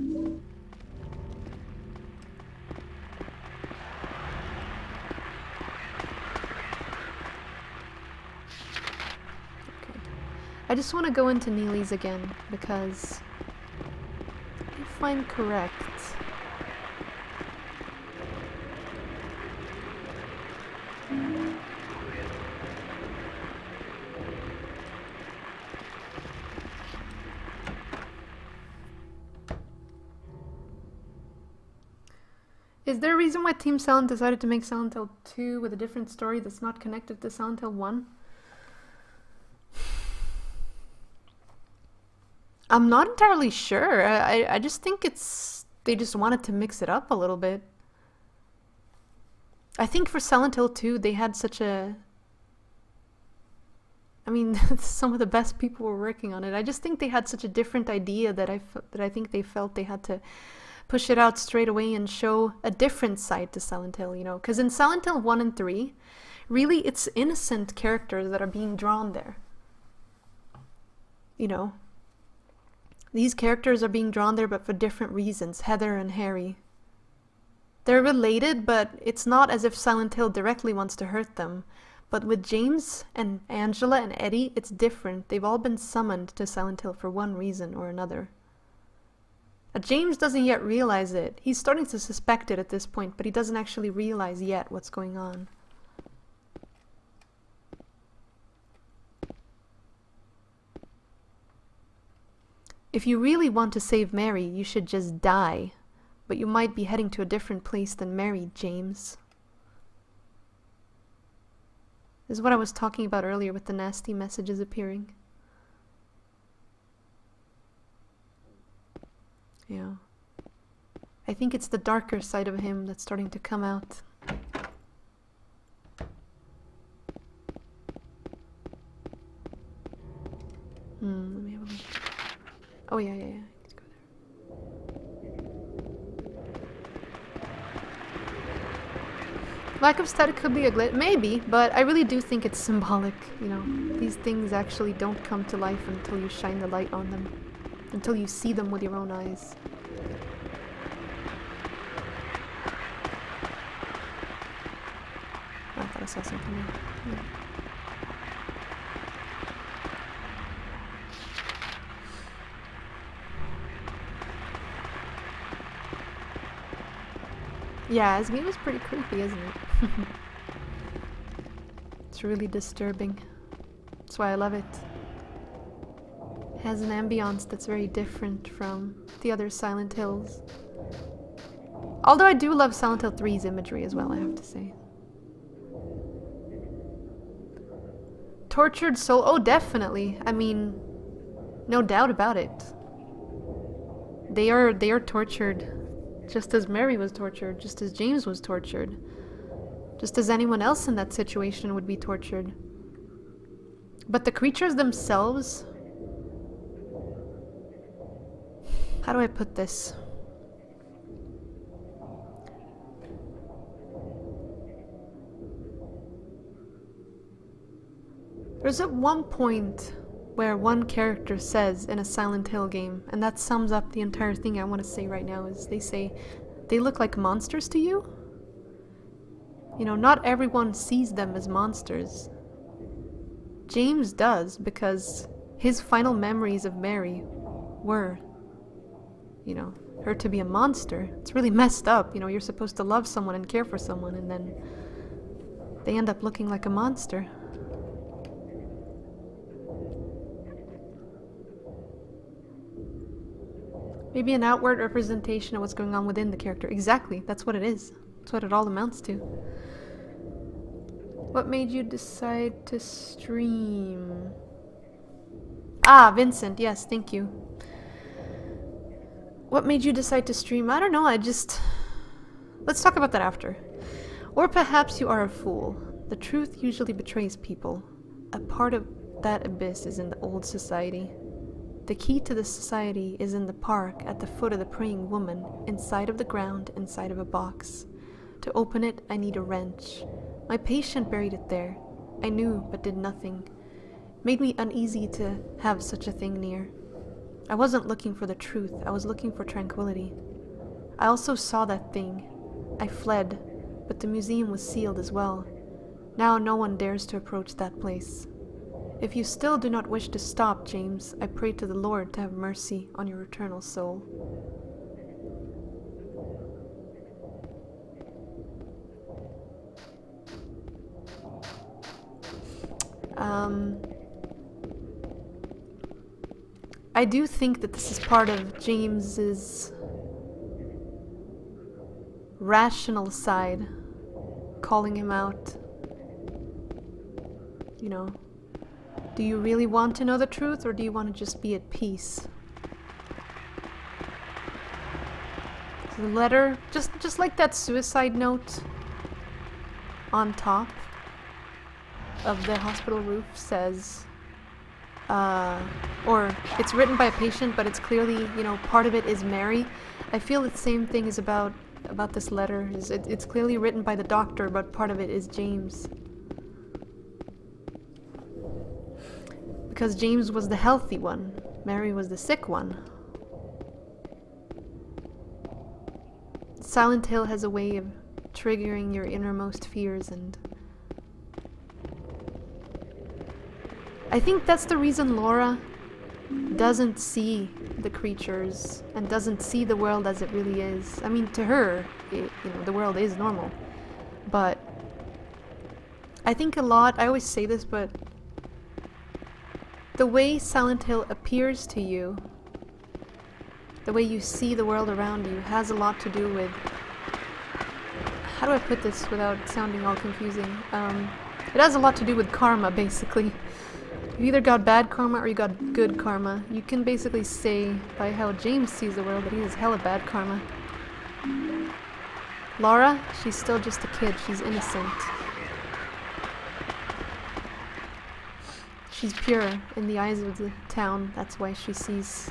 Okay. I just want to go into Neely's again because if I'm correct, is there a reason why Team Silent decided to make Silent Hill 2 with a different story that's not connected to Silent Hill 1? I'm not entirely sure. I just think they just wanted to mix it up a little bit. I think for Silent Hill 2 they had such a... I mean, some of the best people were working on it. I just think they had such a different idea that I think they felt they had to push it out straight away and show a different side to Silent Hill, you know? Because in Silent Hill 1 and 3, really it's innocent characters that are being drawn there. You know? These characters are being drawn there but for different reasons. Heather and Harry. They're related, but it's not as if Silent Hill directly wants to hurt them. But with James and Angela and Eddie, it's different. They've all been summoned to Silent Hill for one reason or another. James doesn't yet realize it. He's starting to suspect it at this point, but he doesn't actually realize yet what's going on. If you really want to save Mary, you should just die. But you might be heading to a different place than Mary, James. This is what I was talking about earlier with the nasty messages appearing. Yeah. I think it's the darker side of him that's starting to come out. Let me have a look. Oh yeah. Let's go there. Lack of static could be a glitch. Maybe, but I really do think it's symbolic, you know. These things actually don't come to life until you shine the light on them. Until you see them with your own eyes. I thought I saw something there. Yeah. Yeah, his game is pretty creepy, isn't it? It's really disturbing. That's why I love it. It has an ambiance that's very different from the other Silent Hills. Although I do love Silent Hill 3's imagery as well, I have to say. Tortured soul? Oh, definitely. I mean, no doubt about it. They are tortured. Just as Mary was tortured, just as James was tortured, just as anyone else in that situation would be tortured. But the creatures themselves... How do I put this? There's at one point where one character says in a Silent Hill game, and that sums up the entire thing I want to say right now, is they say, they look like monsters to you? You know, not everyone sees them as monsters. James does, because his final memories of Mary were, you know, her to be a monster. It's really messed up, you know, you're supposed to love someone and care for someone, and then they end up looking like a monster. Maybe an outward representation of what's going on within the character. Exactly, that's what it is. That's what it all amounts to. What made you decide to stream? Ah, Vincent, yes, thank you. What made you decide to stream? I don't know, let's talk about that after. Or perhaps you are a fool. The truth usually betrays people. A part of that abyss is in the old society. The key to the society is in the park at the foot of the praying woman, inside of the ground, inside of a box. To open it, I need a wrench. My patient buried it there. I knew, but did nothing. Made me uneasy to have such a thing near. I wasn't looking for the truth, I was looking for tranquility. I also saw that thing. I fled, but the museum was sealed as well. Now no one dares to approach that place. If you still do not wish to stop, James, I pray to the Lord to have mercy on your eternal soul. I do think that this is part of James's rational side, calling him out. You know, do you really want to know the truth, or do you want to just be at peace? The letter, just like that suicide note on top of the hospital roof says, or it's written by a patient, but it's clearly, you know, part of it is Mary. I feel the same thing is about this letter. It's clearly written by the doctor, but part of it is James. Because James was the healthy one, Mary was the sick one. Silent Hill has a way of triggering your innermost fears, and I think that's the reason Laura doesn't see the creatures and doesn't see the world as it really is. I mean, to her, the world is normal. But I think a lot, I always say this, but the way Silent Hill appears to you, the way you see the world around you, has a lot to do with, how do I put this without sounding all confusing? It has a lot to do with karma, basically. You either got bad karma or you got good karma. You can basically say, by how James sees the world, that he has hella bad karma. Laura, she's still just a kid. She's innocent. She's pure in the eyes of the town. That's why she sees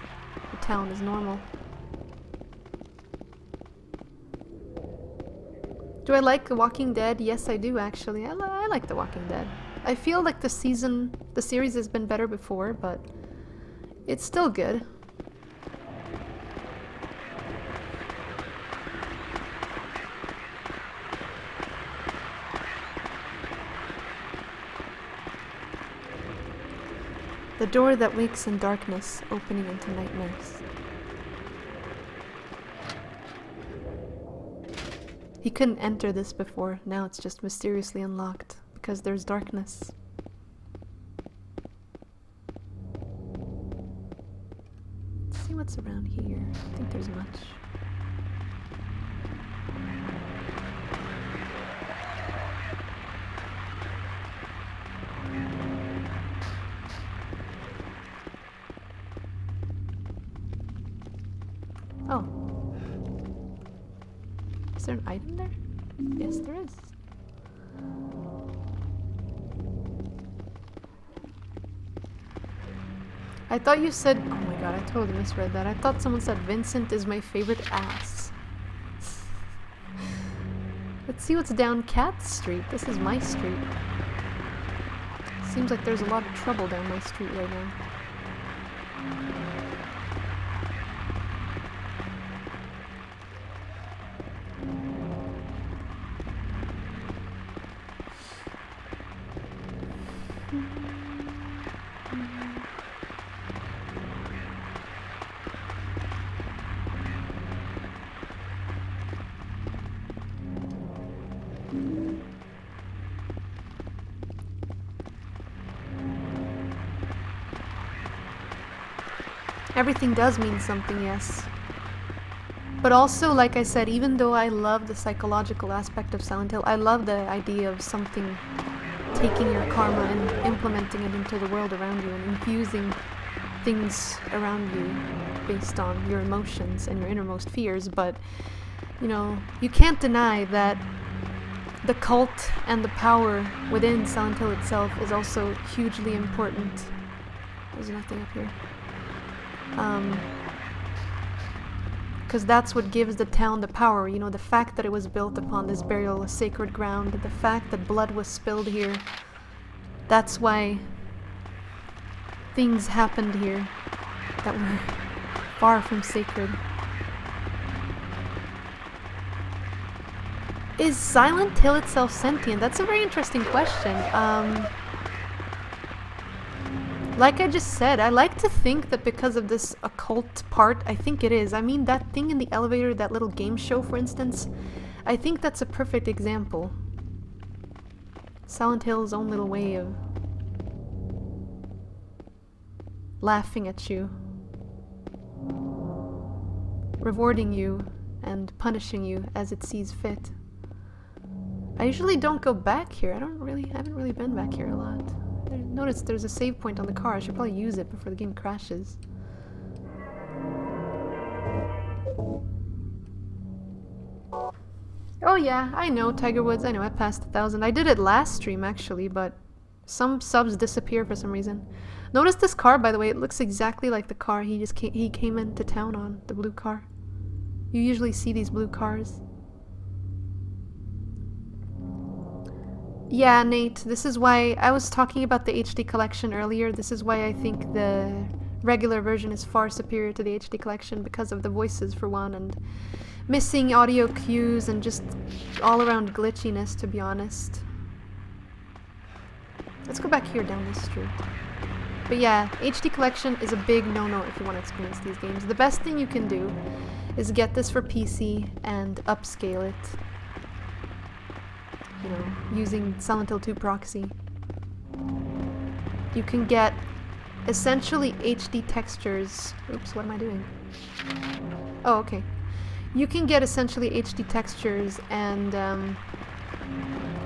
the town as normal. Do I like The Walking Dead? Yes, I do, actually. I like The Walking Dead. I feel like the series has been better before, but it's still good. The door that wakes in darkness, opening into nightmares. He couldn't enter this before. Now it's just mysteriously unlocked because there's darkness. Let's see what's around here. I don't think there's much. Oh. Is there an item there? Yes, there is. I thought you said... Oh my god, I totally misread that. I thought someone said Vincent is my favorite ass. Let's see what's down Cat Street. This is my street. Seems like there's a lot of trouble down my street right now. Everything does mean something, yes. But also, like I said, even though I love the psychological aspect of Silent Hill, I love the idea of something taking your karma and implementing it into the world around you and infusing things around you based on your emotions and your innermost fears. But, you know, you can't deny that the cult and the power within Silent Hill itself is also hugely important. There's nothing up here. Because that's what gives the town the power, you know, the fact that it was built upon this burial of sacred ground, the fact that blood was spilled here. That's why things happened here that were far from sacred. Is Silent Hill itself sentient? That's a very interesting question. Like I just said, I like to think that because of this occult part, I think it is. I mean, that thing in the elevator, that little game show, for instance, I think that's a perfect example. Silent Hill's own little way of laughing at you, rewarding you, and punishing you as it sees fit. I usually don't go back here. I haven't really been back here a lot. Notice there's a save point on the car. I should probably use it before the game crashes. Oh yeah, I know, Tiger Woods. I know, I passed 1,000. I did it last stream, actually, but some subs disappear for some reason. Notice this car, by the way. It looks exactly like the car he came into town on, the blue car. You usually see these blue cars. Yeah, Nate, this is why I was talking about the HD collection earlier. This is why I think the regular version is far superior to the HD collection, because of the voices, for one, and missing audio cues and just all-around glitchiness, to be honest. Let's go back here down this street. But yeah, HD collection is a big no-no if you want to experience these games. The best thing you can do is get this for PC and upscale it. You know, using Silent Hill 2 proxy. You can get essentially HD textures. Oops, what am I doing? Oh, okay. You can get essentially HD textures and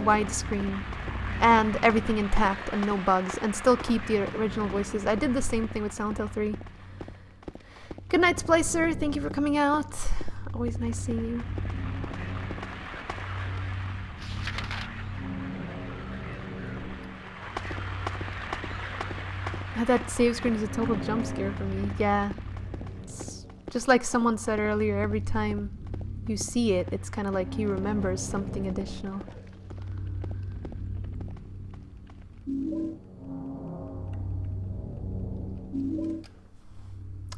widescreen and everything intact and no bugs and still keep the original voices. I did the same thing with Silent Hill 3. Good night, Splicer. Thank you for coming out. Always nice seeing you. That save screen is a total jump scare for me. Yeah. It's just like someone said earlier, every time you see it, it's kind of like he remembers something additional.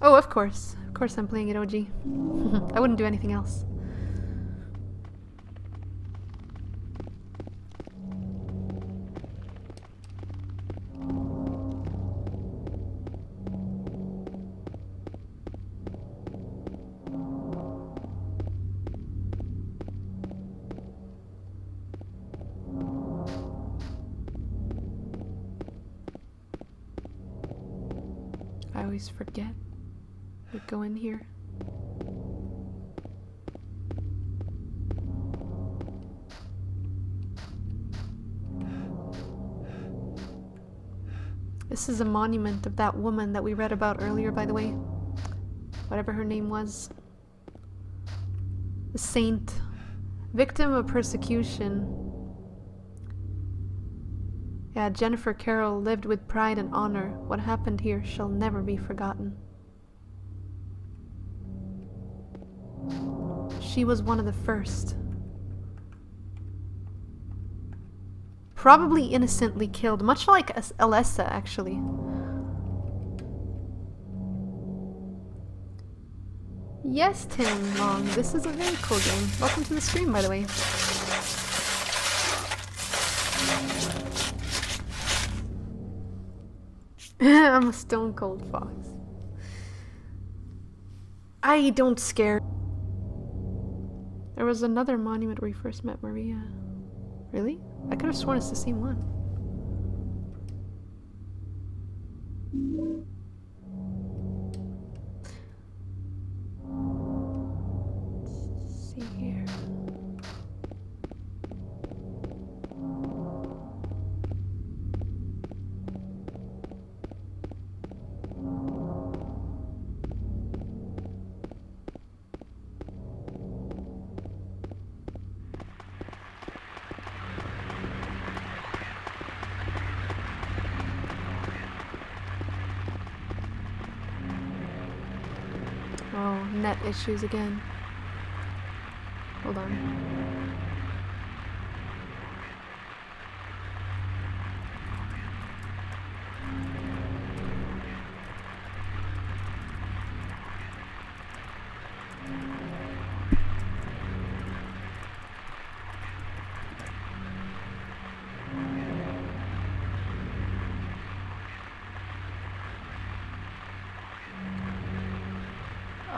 Oh, of course. Of course I'm playing it OG. I wouldn't do anything else. I always forget. We go in here. This is a monument of that woman that we read about earlier, by the way. Whatever her name was. The saint. Victim of persecution. Yeah, Jennifer Carroll lived with pride and honor. What happened here shall never be forgotten. She was one of the first. Probably innocently killed, much like Alessa, actually. Yes, Tim Long, this is a very cool game. Welcome to the stream, by the way. I'm a stone cold fox. I don't scare. There was another monument where we first met Maria. Really? I could have sworn it's the same one. Let's see here. Oh, net issues again. Hold on.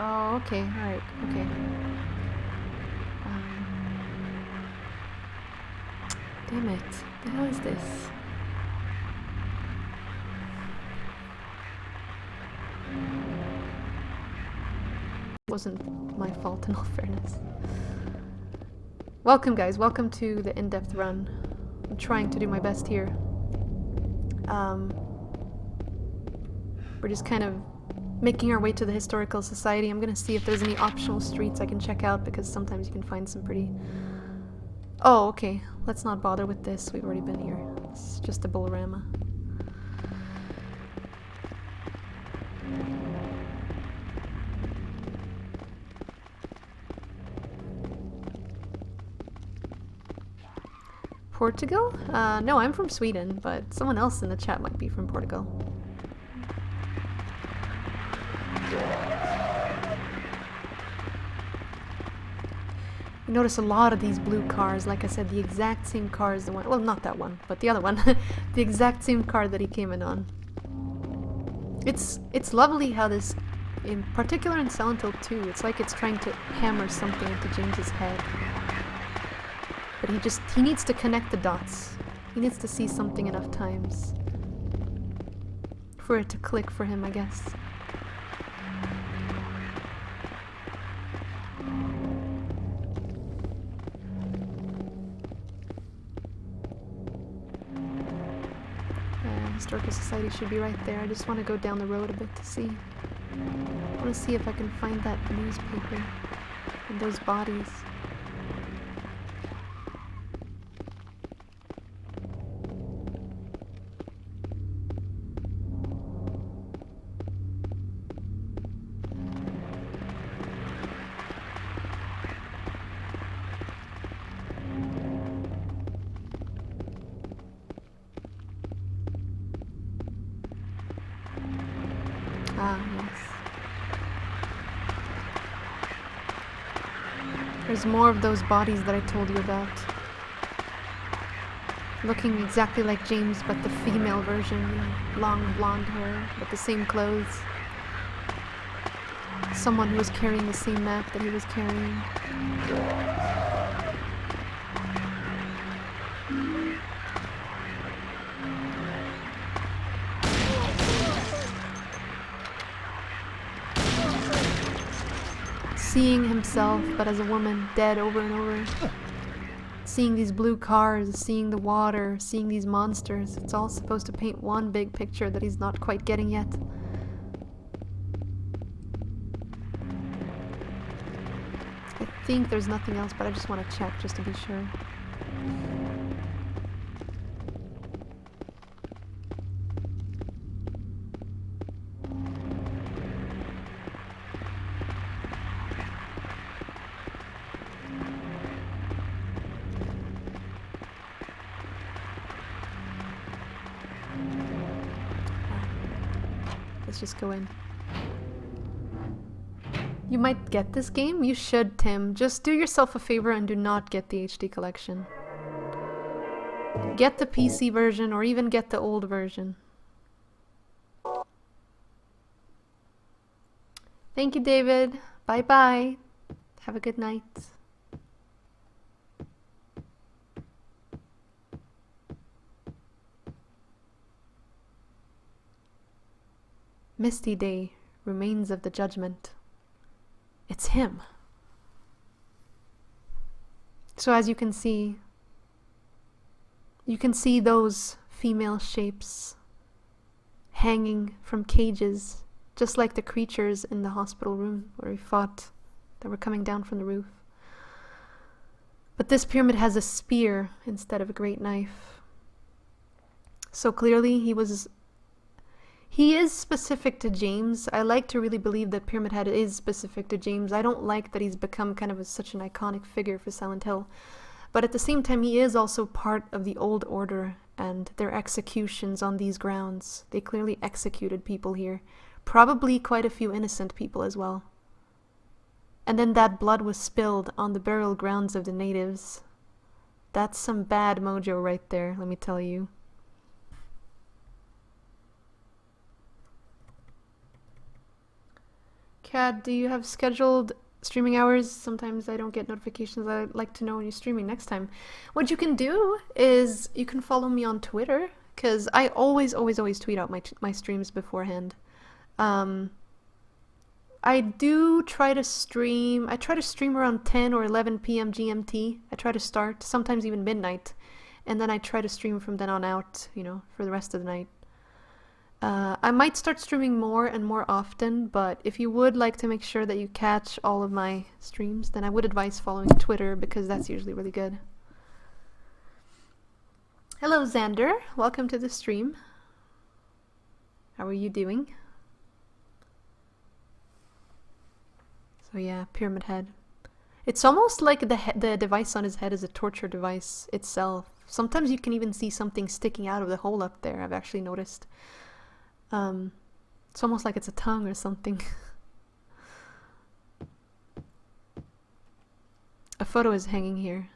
Oh, okay, alright, okay. Damn it. The hell is this? It wasn't my fault in all fairness. Welcome guys, welcome to the in-depth run. I'm trying to do my best here. We're just kind of making our way to the Historical Society. I'm gonna see if there's any optional streets I can check out, because sometimes you can find some pretty... Oh, okay. Let's not bother with this. We've already been here. It's just a Bolorama. Portugal? No, I'm from Sweden, but someone else in the chat might be from Portugal. You notice a lot of these blue cars, like I said, the exact same car as the one, well, not that one, but the other one, the exact same car that he came in on. It's lovely how this, in particular in Silent Hill 2, it's like it's trying to hammer something into James's head. But he needs to connect the dots. He needs to see something enough times for it to click for him, I guess. Historical Society should be right there. I just want to go down the road a bit to see. I want to see if I can find that newspaper and those bodies. Ah, yes. There's more of those bodies that I told you about. Looking exactly like James, but the female version. Long blonde hair, with the same clothes. Someone who was carrying the same map that he was carrying. seeing himself, but as a woman, dead over and over. Seeing these blue cars, seeing the water, seeing these monsters. It's all supposed to paint one big picture that he's not quite getting yet. I think there's nothing else, but I just want to check just to be sure. Let's just go in. You might get this game? You should, Tim. Just do yourself a favor and do not get the HD collection. Get the PC version or even get the old version. Thank you, David. Bye-bye. Have a good night. Misty Day, Remains of the Judgment. It's him. So as you can see those female shapes hanging from cages, just like the creatures in the hospital room where we fought that were coming down from the roof. But this pyramid has a spear instead of a great knife. So clearly he is specific to James. I like to really believe that Pyramid Head is specific to James. I don't like that he's become kind of such an iconic figure for Silent Hill. But at the same time, he is also part of the Old Order and their executions on these grounds. They clearly executed people here. Probably quite a few innocent people as well. And then that blood was spilled on the burial grounds of the natives. That's some bad mojo right there, let me tell you. Kat, do you have scheduled streaming hours? Sometimes I don't get notifications. I'd like to know when you're streaming next time. What you can do is you can follow me on Twitter, because I always tweet out my streams beforehand. I do try to stream. I try to stream around 10 or 11 p.m. GMT. I try to start, sometimes even midnight, and then I try to stream from then on out, you know, for the rest of the night. I might start streaming more and more often, but if you would like to make sure that you catch all of my streams, then I would advise following Twitter, because that's usually really good. Hello, Xander. Welcome to the stream. How are you doing? So yeah, Pyramid Head. It's almost like the device on his head is a torture device itself. Sometimes you can even see something sticking out of the hole up there, I've actually noticed. It's almost like it's a tongue or something. A photo is hanging here.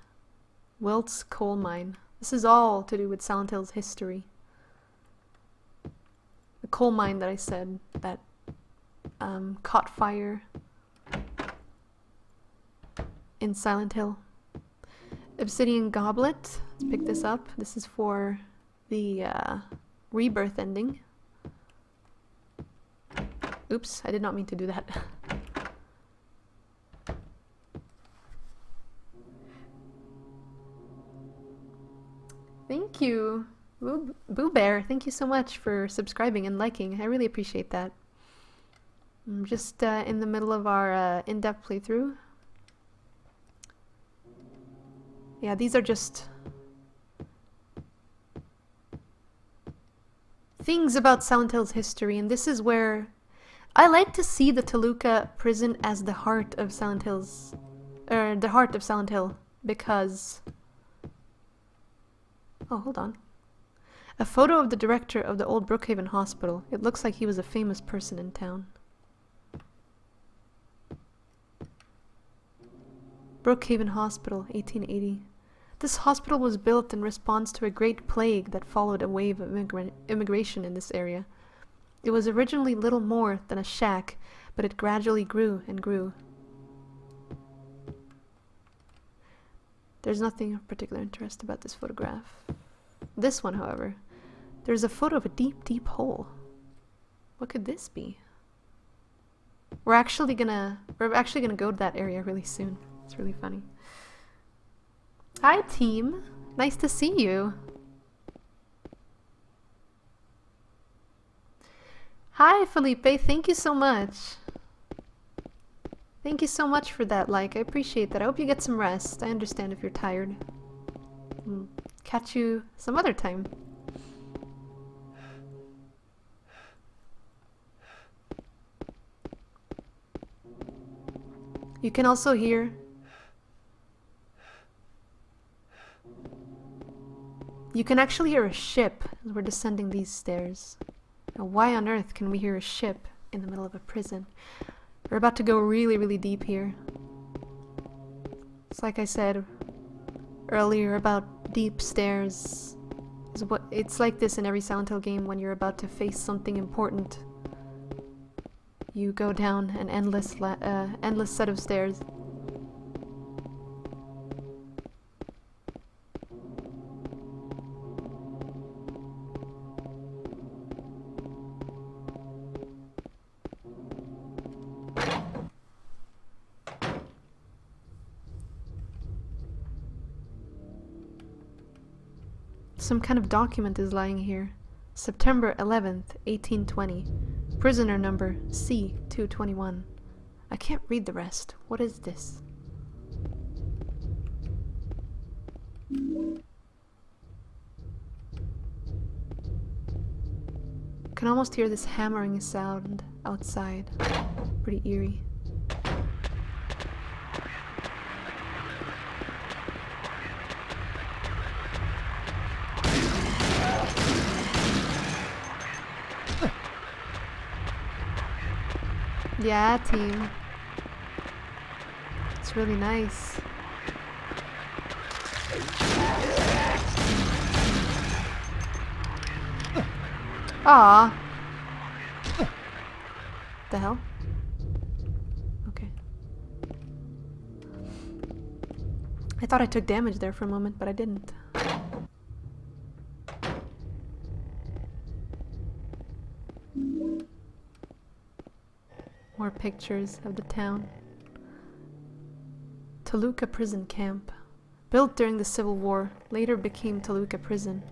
Wilt's coal mine. This is all to do with Silent Hill's history. The coal mine that I said that caught fire in Silent Hill. Obsidian Goblet. Let's pick this up. This is for the rebirth ending. Oops, I did not mean to do that. Thank you, Boo Bear. Thank you so much for subscribing and liking. I really appreciate that. I'm just in the middle of our in-depth playthrough. Yeah, these are just things about Silent Hill's history, and this is where I like to see the Toluca prison as the heart of Silent Hill's, the heart of Silent Hill, because, oh, hold on. A photo of the director of the old Brookhaven Hospital. It looks like he was a famous person in town. Brookhaven Hospital, 1880. This hospital was built in response to a great plague that followed a wave of immigration in this area. It was originally little more than a shack, but it gradually grew and grew. There's nothing of particular interest about this photograph. This one, however, there's a photo of a deep, deep hole. What could this be? We're actually gonna go to that area really soon. It's really funny. Hi team, nice to see you. Hi Felipe, thank you so much. Thank you so much for that like, I appreciate that. I hope you get some rest. I understand if you're tired. Catch you some other time. You can also hear... You can actually hear a ship as we're descending these stairs. Now, why on earth can we hear a ship in the middle of a prison? We're about to go really, really deep here. It's like I said earlier about deep stairs. It's like this in every Silent Hill game when you're about to face something important. You go down an endless set of stairs. Some kind of document is lying here. September 11th, 1820. Prisoner number C-221. I can't read the rest. What is this? I can almost hear this hammering sound outside. Pretty eerie. Yeah, team. It's really nice. Aww. The hell? Okay. I thought I took damage there for a moment, but I didn't. More pictures of the town. Toluca Prison Camp. Built during the Civil War, later became Toluca Prison.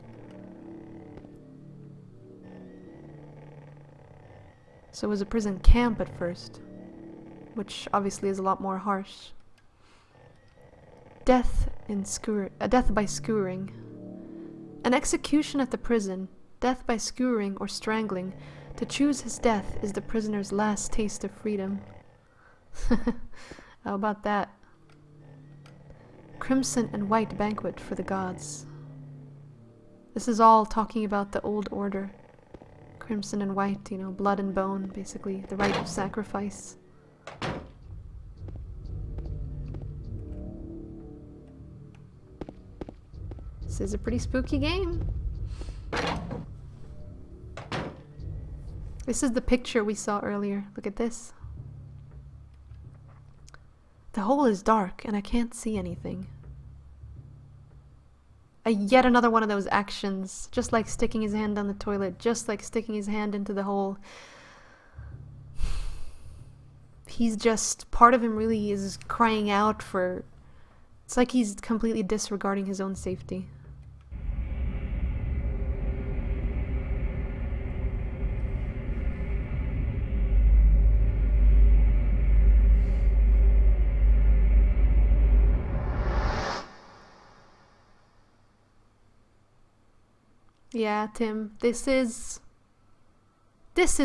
So it was a prison camp at first, which obviously is a lot more harsh. Death by skewering. An execution at the prison, death by skewering or strangling. To choose his death is the prisoner's last taste of freedom. How about that? Crimson and white banquet for the gods. This is all talking about the old order. Crimson and white, you know, blood and bone, basically, the rite of sacrifice. This is a pretty spooky game. This is the picture we saw earlier. Look at this. The hole is dark and I can't see anything. Yet another one of those actions, just like sticking his hand down the toilet, just like sticking his hand into the hole. He's just, part of him really is crying out for, it's like he's completely disregarding his own safety. Yeah, Tim, this is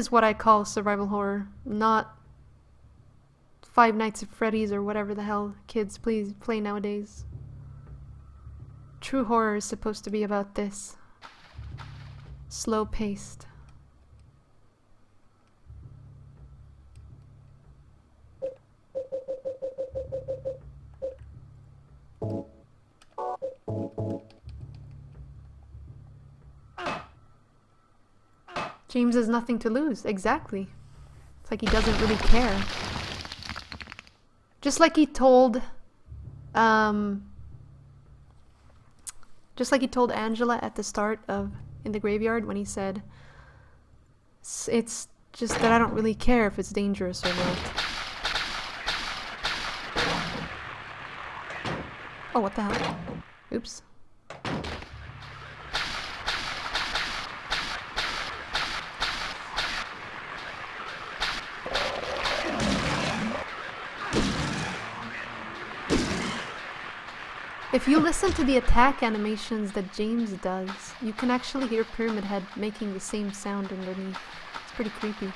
what I call survival horror, not Five Nights at Freddy's or whatever the hell kids please play nowadays. True horror is supposed to be about this. Slow-paced. James has nothing to lose. Exactly. It's like he doesn't really care. Just like he told Angela at the start of In the Graveyard when he said it's just that I don't really care if it's dangerous or not. Oh, what the hell? Oops. If you listen to the attack animations that James does, you can actually hear Pyramid Head making the same sound underneath. It's pretty creepy.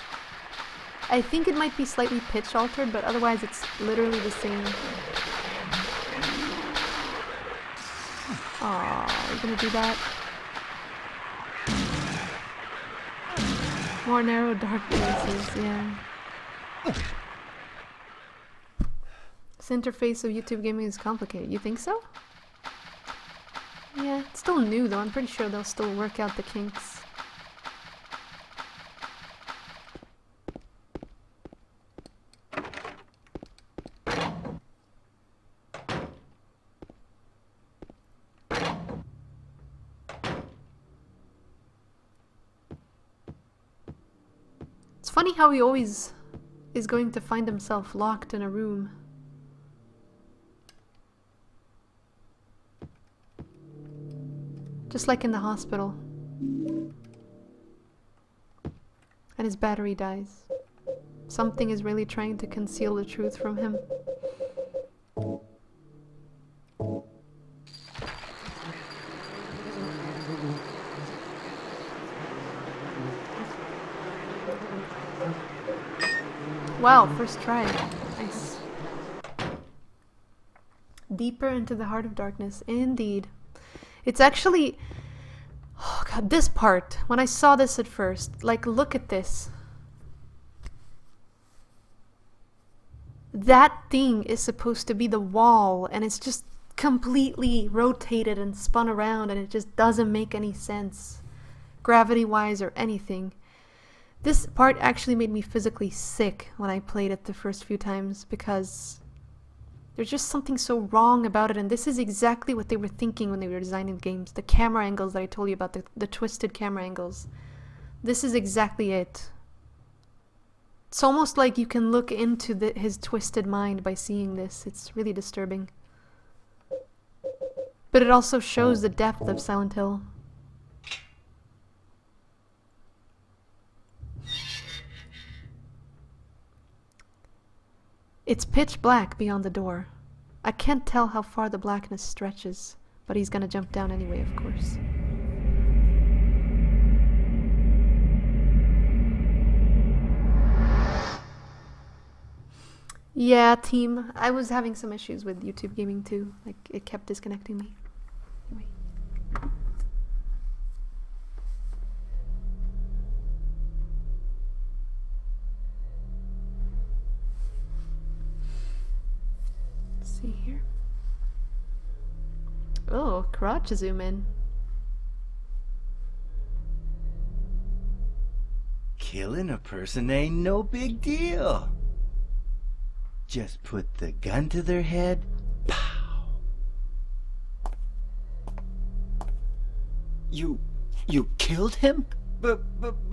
I think it might be slightly pitch altered, but otherwise it's literally the same. Aww, you gonna do that? More narrow, dark places, yeah. This interface of YouTube gaming is complicated. You think so? Yeah, it's still new though. I'm pretty sure they'll still work out the kinks. It's funny how he always is going to find himself locked in a room. Just like in the hospital. And his battery dies. Something is really trying to conceal the truth from him. Wow, first try. Nice. Deeper into the heart of darkness, indeed. It's actually... Oh god, this part. When I saw this at first, like, look at this. That thing is supposed to be the wall, and it's just completely rotated and spun around, and it just doesn't make any sense. Gravity-wise or anything. This part actually made me physically sick when I played it the first few times, because there's just something so wrong about it, and this is exactly what they were thinking when they were designing games. The camera angles that I told you about, the twisted camera angles. This is exactly it. It's almost like you can look into his twisted mind by seeing this. It's really disturbing. But it also shows the depth of Silent Hill. It's pitch black beyond the door. I can't tell how far the blackness stretches, but he's gonna jump down anyway, of course. Yeah, team. I was having some issues with YouTube gaming too. Like, it kept disconnecting me. Anyway. See here. Oh, crotch zoom in. Killing a person ain't no big deal. Just put the gun to their head. Pow. You killed him? But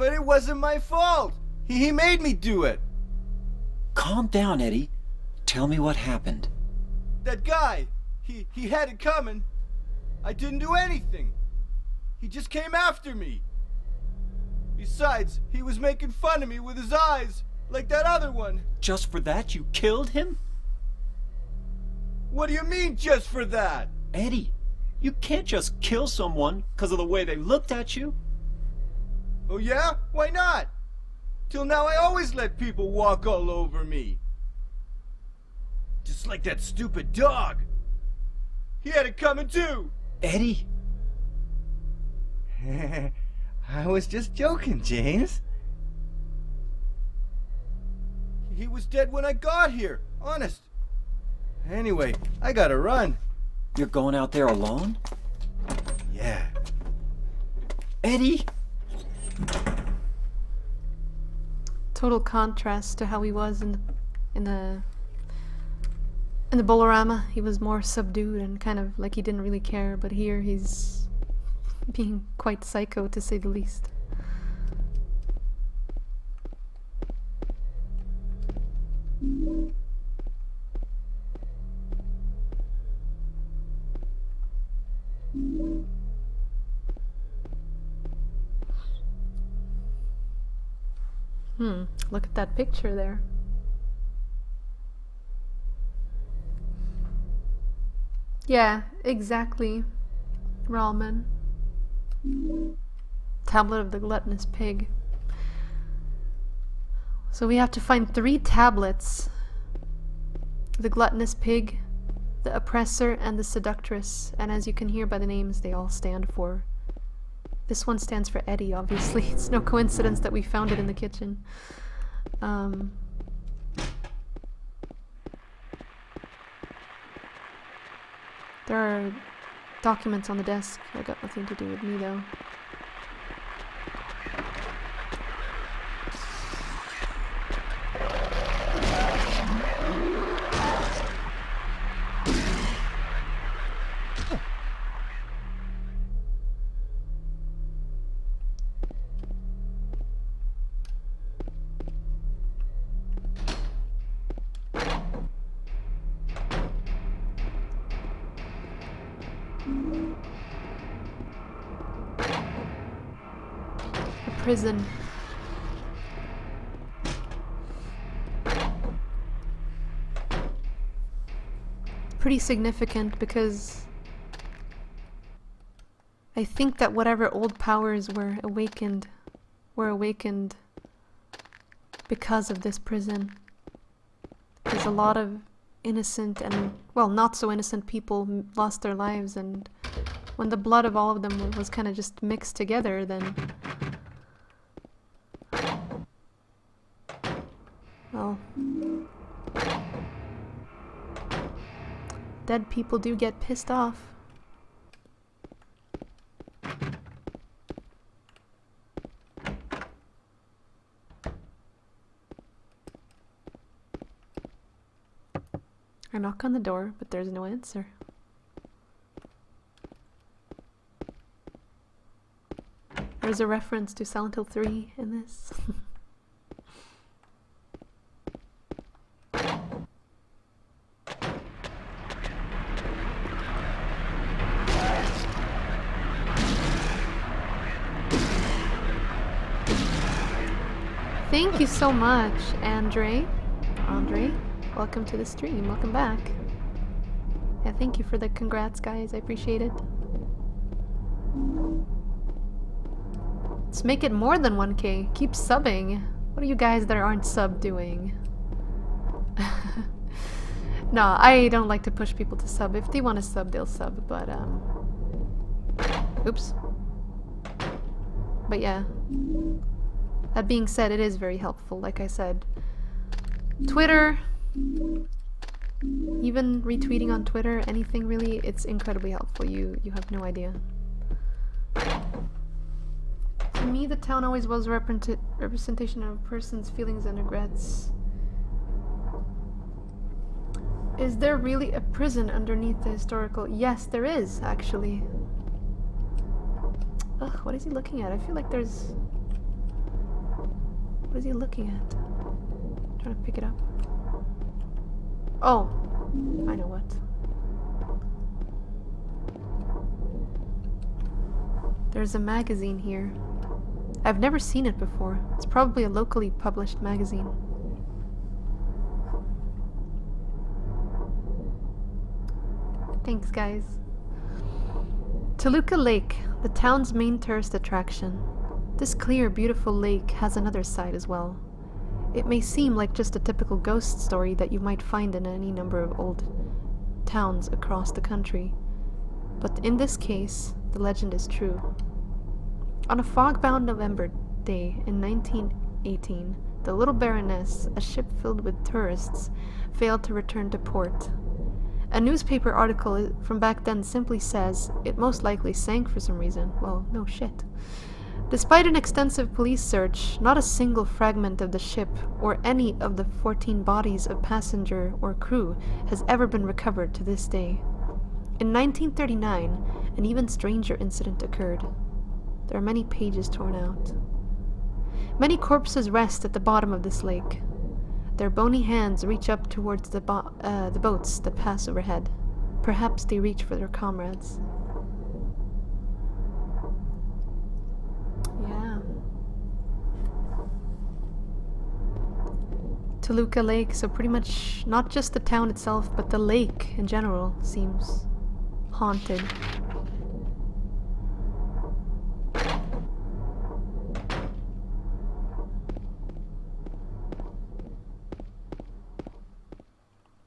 it wasn't my fault. He made me do it. Calm down, Eddie. Tell me what happened. That guy, he had it coming. I didn't do anything. He just came after me. Besides, he was making fun of me with his eyes, like that other one. Just for that, you killed him? What do you mean, just for that? Eddie, you can't just kill someone because of the way they looked at you. Oh yeah? Why not? Till now I always let people walk all over me. Just like that stupid dog. He had it coming too. Eddie? I was just joking, James. He was dead when I got here, honest. Anyway, I gotta run. You're going out there alone? Yeah. Eddie? Total contrast to how he was in the Bolorama. He was more subdued and kind of like he didn't really care, but here he's being quite psycho, to say the least. Look at that picture there. Yeah, exactly. Ramen. Tablet of the gluttonous pig. So we have to find 3 tablets. The gluttonous pig, the oppressor, and the seductress. And as you can hear by the names, they all stand for... This one stands for Eddie, obviously. It's no coincidence that we found it in the kitchen. There are documents on the desk. I got nothing to do with me, though. Prison. Pretty significant because I think that whatever old powers were awakened because of this prison. Because a lot of innocent and, well, not so innocent people lost their lives, and when the blood of all of them was kind of just mixed together, then well, dead people do get pissed off. I knock on the door, but there's no answer. There's a reference to Silent Hill 3 in this. Thank you so much, Andre. Welcome to the stream. Welcome back. Yeah, thank you for the congrats, guys. I appreciate it. Let's make it more than 1K. Keep subbing. What are you guys that aren't sub doing? No, I don't like to push people to sub. If they want to sub, they'll sub, but oops. But yeah. That being said, it is very helpful, like I said. Twitter, even retweeting on Twitter, anything really, it's incredibly helpful. You have no idea. To me, the town always was a representation of a person's feelings and regrets. Is there really a prison underneath the historical? Yes, there is, actually. Ugh, what is he looking at? I feel like there's... What is he looking at? I'm trying to pick it up. Oh, I know what. There's a magazine here. I've never seen it before. It's probably a locally published magazine. Thanks, guys. Toluca Lake, the town's main tourist attraction. This clear, beautiful lake has another side as well. It may seem like just a typical ghost story that you might find in any number of old towns across the country. But in this case, the legend is true. On a fog-bound November day in 1918, the Little Baroness, a ship filled with tourists, failed to return to port. A newspaper article from back then simply says it most likely sank for some reason. Well, no shit. Despite an extensive police search, not a single fragment of the ship or any of the 14 bodies of passenger or crew has ever been recovered to this day. In 1939, an even stranger incident occurred. There are many pages torn out. Many corpses rest at the bottom of this lake. Their bony hands reach up towards the boats that pass overhead. Perhaps they reach for their comrades. Yeah. Toluca Lake, so pretty much not just the town itself, but the lake in general seems haunted.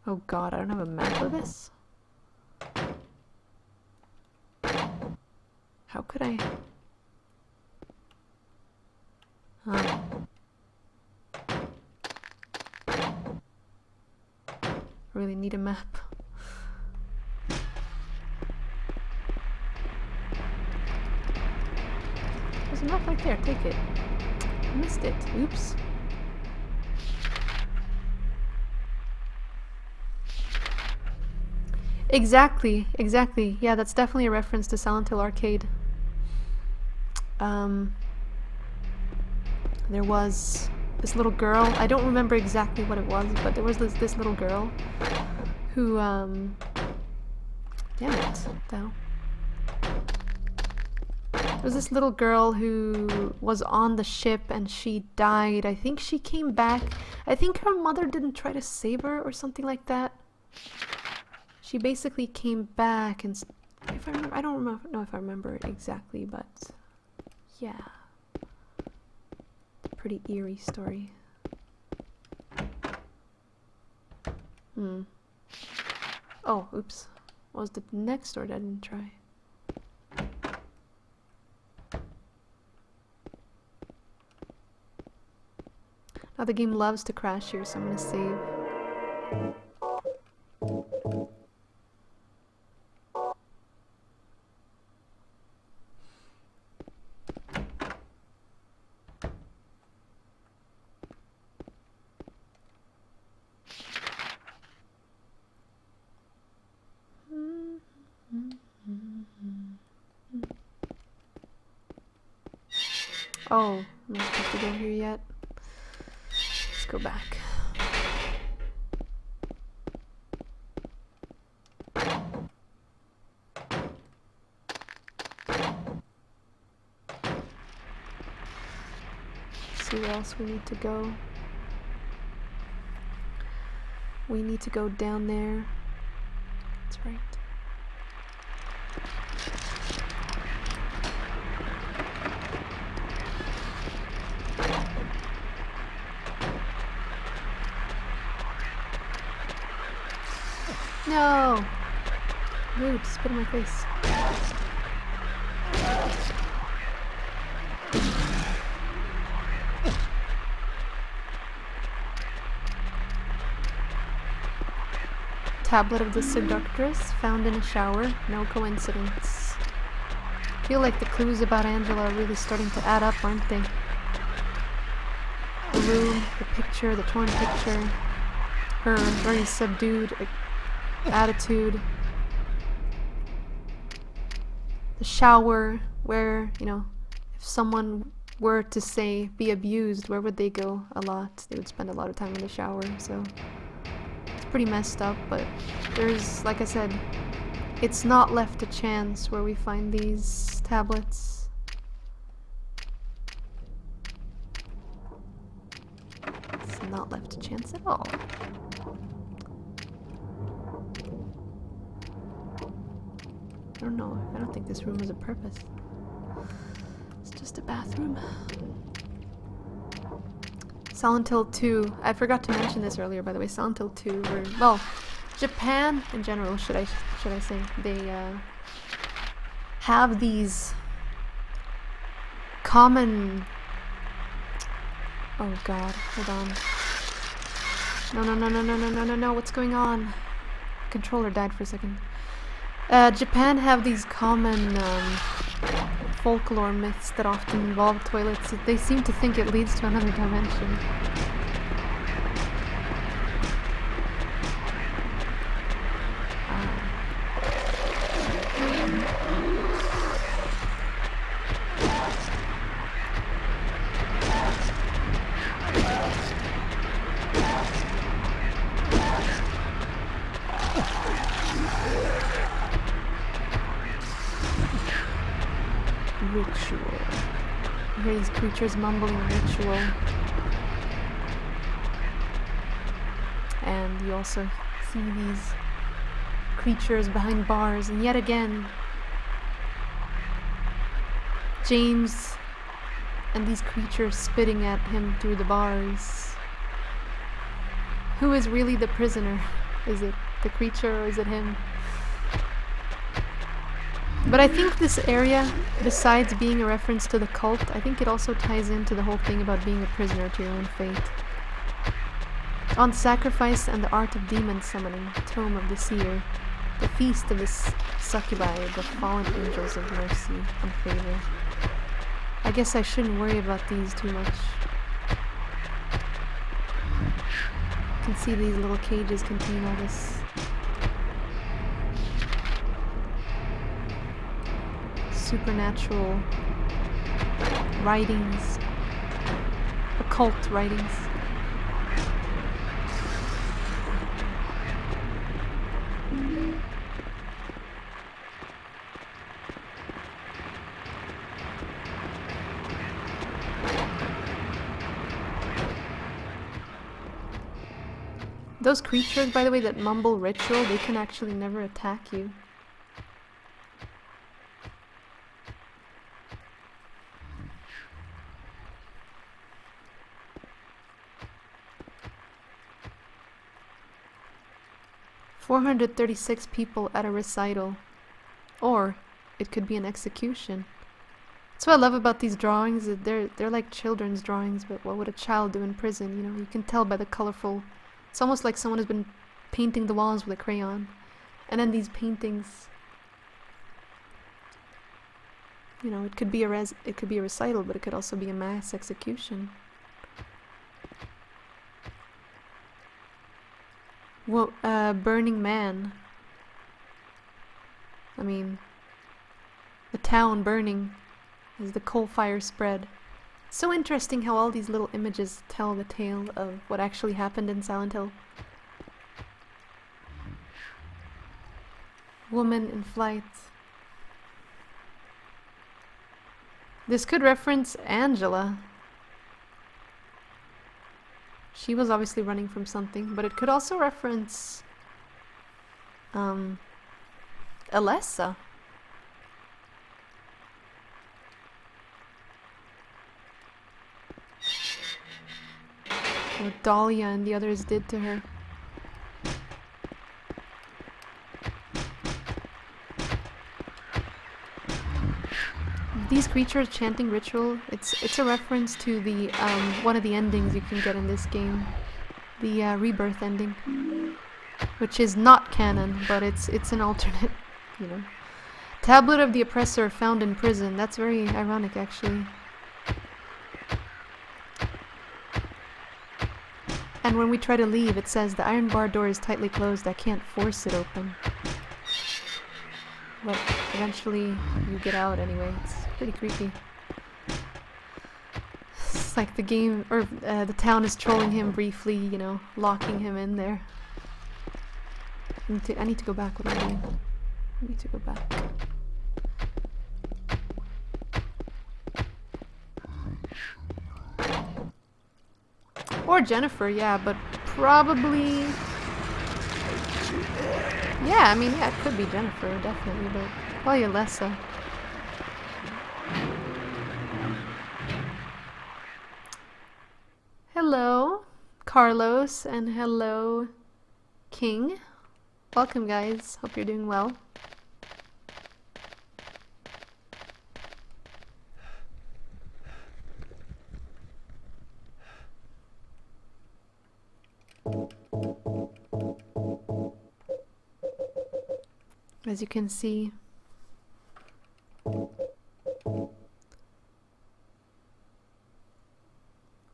Oh god, I don't have a map of this? How could I... Oh. Really need a map. There's a map right there, take it. I missed it, oops. Exactly. Yeah, that's definitely a reference to Silent Hill Arcade. There was this little girl, I don't remember exactly what it was, but there was this little girl who, damn it, though. There was this little girl who was on the ship and she died. I think she came back. I think her mother didn't try to save her or something like that. She basically came back and, if I remember, I don't know if I remember it exactly, but yeah. Pretty eerie story. Oh, oops. What was the next door that I didn't try? Now the game loves to crash here, so I'm gonna save. Oh, I'm not supposed to go here yet. Let's go back. See where else we need to go. We need to go down there. That's right. No! Rude, spit in my face. Tablet of the Seductress, found in a shower. No coincidence. I feel like the clues about Angela are really starting to add up, aren't they? The room, the picture, the torn picture, her very subdued attitude, the shower where, you know, if someone were to say be abused, where would they go? A lot. They would spend a lot of time in the shower, so it's pretty messed up, but there's, like I said, it's not left a chance where we find these tablets. It's not left a chance at all. I don't know. I don't think this room has a purpose. It's just a bathroom. Silent Hill 2. I forgot to mention this earlier, by the way. Silent Hill 2 were, well, Japan in general, should I say, they have these common... Oh god, hold on. No, what's going on? Controller died for a second. Japan have these common folklore myths that often involve toilets. They seem to think it leads to another dimension. ritual. You hear these creatures mumbling ritual. And you also see these creatures behind bars, and yet again, James and these creatures spitting at him through the bars. Who is really the prisoner? Is it the creature or is it him? But I think this area, besides being a reference to the cult, I think it also ties into the whole thing about being a prisoner to your own fate. On sacrifice and the art of demon summoning, tome of the seer, the feast of the succubi, the fallen angels of mercy and favor. I guess I shouldn't worry about these too much. You can see these little cages contain all this supernatural writings, occult writings. Those creatures, by the way, that mumble ritual, they can actually never attack you. "436 people at a recital." Or it could be an execution. That's what I love about these drawings. They're like children's drawings, but what would a child do in prison? You know, you can tell by the colorful. It's almost like someone has been painting the walls with a crayon. And then these paintings, you know, it could be a recital, but it could also be a mass execution. Well, Burning Man. I mean, the town burning as the coal fire spread. So interesting how all these little images tell the tale of what actually happened in Silent Hill. Woman in flight. This could reference Angela. She was obviously running from something, but it could also reference Alessa. What Dahlia and the others did to her. These creatures chanting ritual, it's a reference to the one of the endings you can get in this game. The rebirth ending. Which is not canon, but it's an alternate, you know. Tablet of the Oppressor found in prison. That's very ironic, actually. And when we try to leave, it says the iron bar door is tightly closed. I can't force it open. But eventually you get out anyway. It's pretty creepy. It's like the game, or the town is trolling him briefly, you know, locking him in there. I need to go back. What am I doing? I need to go back. Or Jennifer, yeah, but probably... Yeah, I mean, yeah, it could be Jennifer, definitely, but probably Alessa. Hello, Carlos, and hello, King. Welcome, guys. Hope you're doing well. As you can see,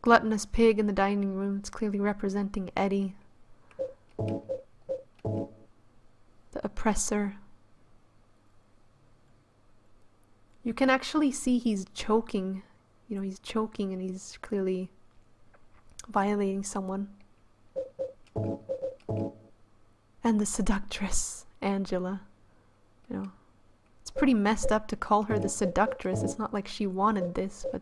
gluttonous pig in the dining room. It's clearly representing Eddie, the oppressor. You can actually see he's choking. You know, he's choking and he's clearly violating someone. And the seductress, Angela. You know, it's pretty messed up to call her the seductress. It's not like she wanted this, but...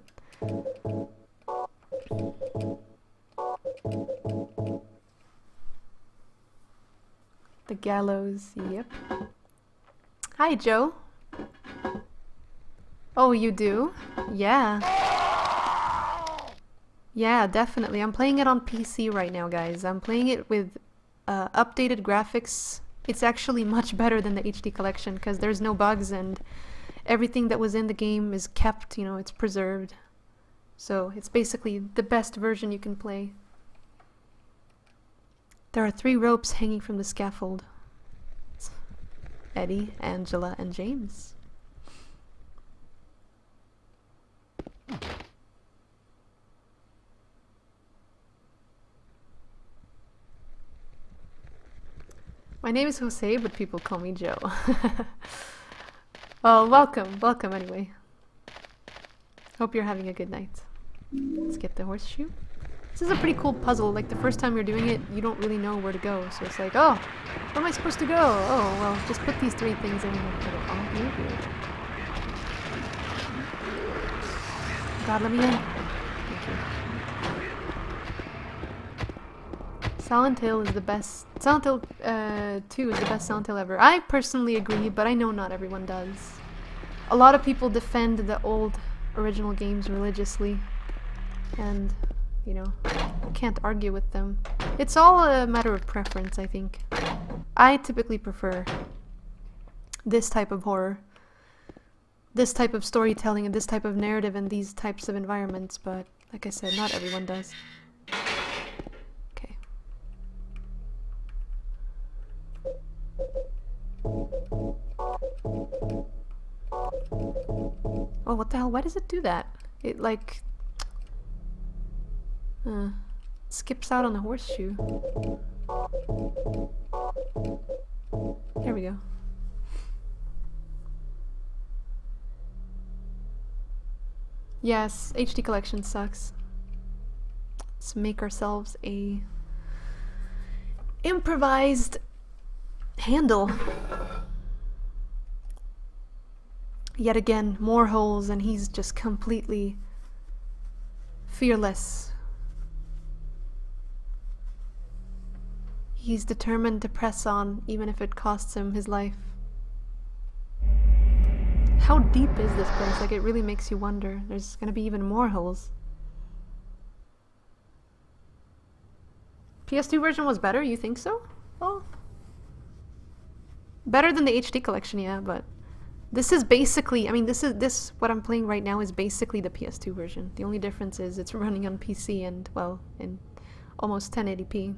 The gallows, yep. Hi, Joe. Oh, you do? Yeah. Yeah, definitely. I'm playing it on PC right now, guys. I'm playing it with updated graphics. It's actually much better than the HD collection because there's no bugs and everything that was in the game is kept, you know, it's preserved. So it's basically the best version you can play. There are 3 ropes hanging from the scaffold. Eddie, Angela, and James. My name is Jose, but people call me Joe. Well, welcome anyway. Hope you're having a good night. Let's get the horseshoe. This is a pretty cool puzzle. Like, the first time you're doing it, you don't really know where to go. So it's like, oh, where am I supposed to go? Oh, well, just put these 3 things in and it'll all be here. God, let me in. Thank you. Silent Hill is the best. Silent Hill 2 is the best Silent Hill ever. I personally agree, but I know not everyone does. A lot of people defend the old original games religiously. And... you know, can't argue with them. It's all a matter of preference, I think. I typically prefer this type of horror, this type of storytelling, and this type of narrative and these types of environments, but like I said, not everyone does. Okay. Oh, what the hell? Why does it do that? It, like... skips out on the horseshoe. There we go. Yes, HD collection sucks. Let's make ourselves a improvised handle. Yet again, more holes, and he's just completely fearless. He's determined to press on, even if it costs him his life. How deep is this place? Like, it really makes you wonder. There's gonna be even more holes. PS2 version was better, you think so? Well, better than the HD collection, yeah, but this is basically, I mean, what I'm playing right now is basically the PS2 version. The only difference is it's running on PC and, well, in almost 1080p.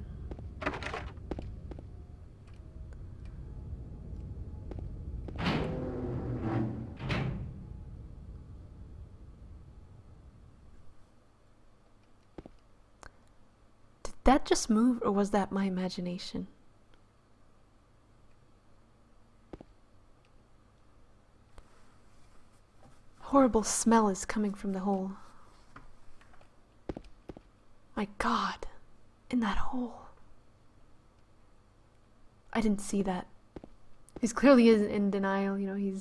That just move, or was that my imagination? Horrible smell is coming from the hole. My God, in that hole. I didn't see that. He's clearly in denial, you know,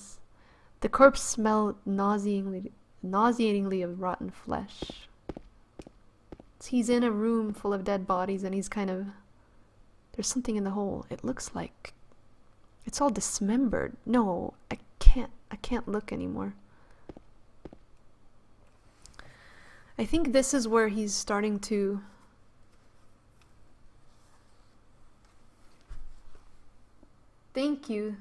the corpse smelled nauseatingly of rotten flesh. He's in a room full of dead bodies and he's kind of... There's something in the hole. It looks like... It's all dismembered. No, I can't look anymore. I think this is where he's starting to... Thank you.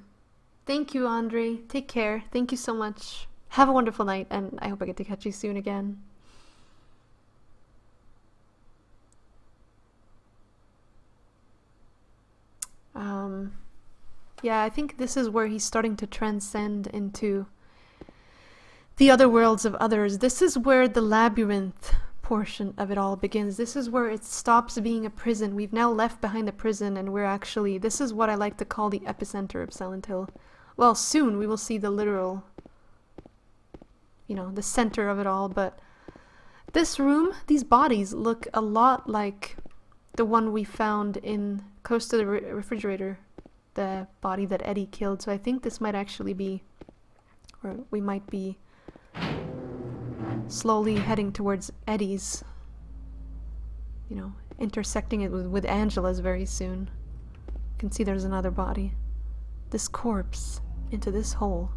Thank you, Andre. Take care. Thank you so much. Have a wonderful night, and I hope I get to catch you soon again. Yeah, I think this is where he's starting to transcend into the other worlds of others. This is where the labyrinth portion of it all begins. This is where it stops being a prison. We've now left behind the prison, and we're actually... This is what I like to call the epicenter of Silent Hill. Well, soon we will see the literal, you know, the center of it all, but this room, these bodies look a lot like the one we found in close to the refrigerator, the body that Eddie killed. So I think this might actually be Or we might be slowly heading towards Eddie's. You know, intersecting it with Angela's very soon. You can see there's another body. This corpse into this hole.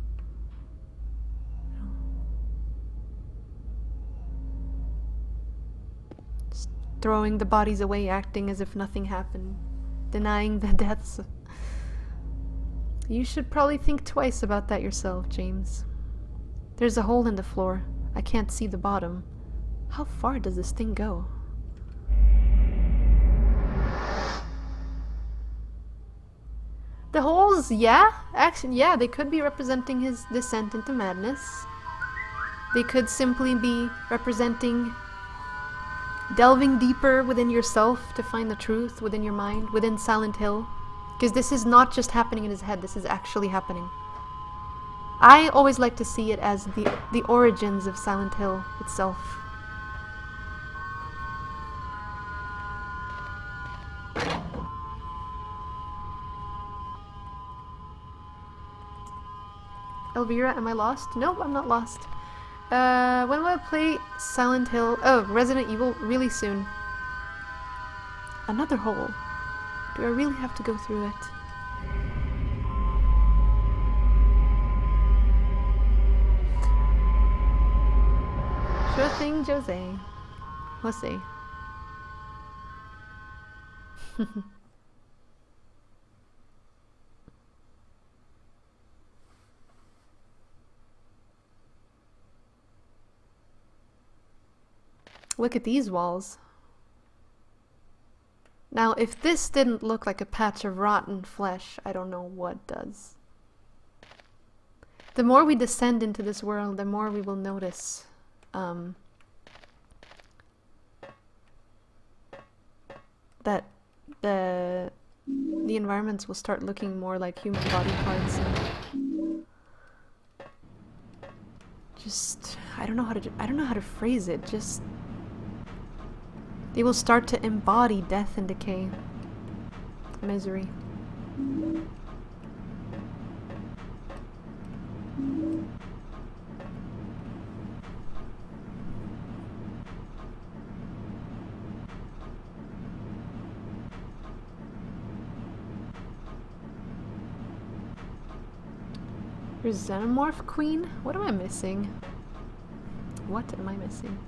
Just throwing the bodies away, acting as if nothing happened. Denying the deaths. You should probably think twice about that yourself, James. There's a hole in the floor. I can't see the bottom. How far does this thing go? The holes, yeah, actually, yeah, they could be representing his descent into madness. They could simply be representing delving deeper within yourself to find the truth within your mind, within Silent Hill. Because this is not just happening in his head, this is actually happening. I always like to see it as the origins of Silent Hill itself. Elvira, am I lost? Nope, I'm not lost. When will I play Silent Hill? Oh, Resident Evil really soon. Another hole. Do I really have to go through it? Sure thing, Jose. Jose. Look at these walls. Now, if this didn't look like a patch of rotten flesh, I don't know what does. The more we descend into this world, the more we will notice that the environments will start looking more like human body parts. And just, I don't know how to phrase it. Just they will start to embody death and decay, misery. Here's Xenomorph Queen? What am I missing? What am I missing?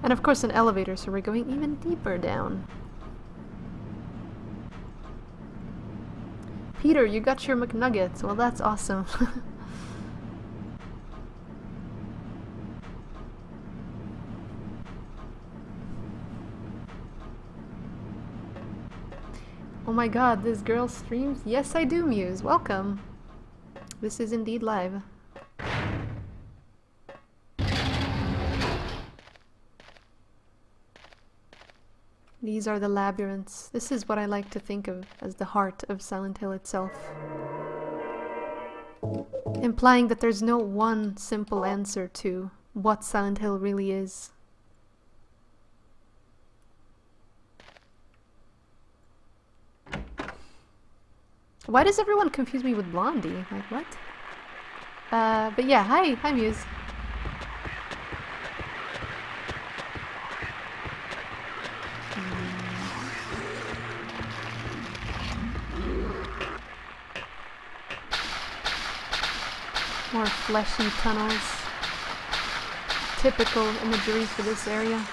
And of course an elevator, so we're going even deeper down. Peter, you got your McNuggets. Well, that's awesome. Oh my god, this girl streams? Yes, I do, Muse. Welcome. This is indeed live. These are the labyrinths. This is what I like to think of as the heart of Silent Hill itself. Implying that there's no one simple answer to what Silent Hill really is. Why does everyone confuse me with Blondie? Like, what? But yeah, hi Muse. More fleshy tunnels. Typical imagery for this area.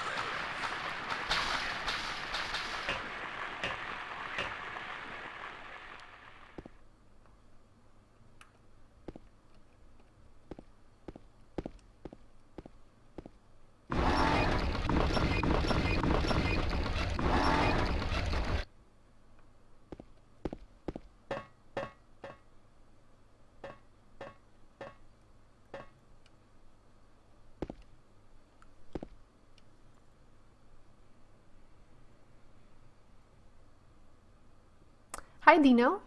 Hi, Dino.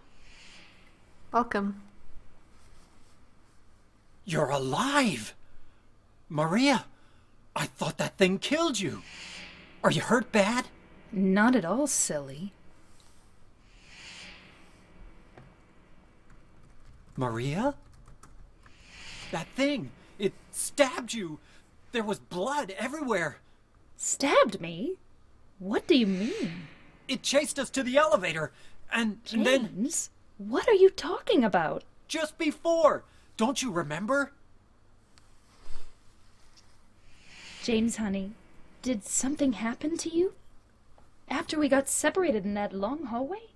Welcome. You're alive! Maria, I thought that thing killed you. Are you hurt bad? Not at all, silly. Maria? That thing, it stabbed you. There was blood everywhere. Stabbed me? What do you mean? It chased us to the elevator, and then... James, what are you talking about? Just before. Don't you remember? James, honey, did something happen to you? After we got separated in that long hallway?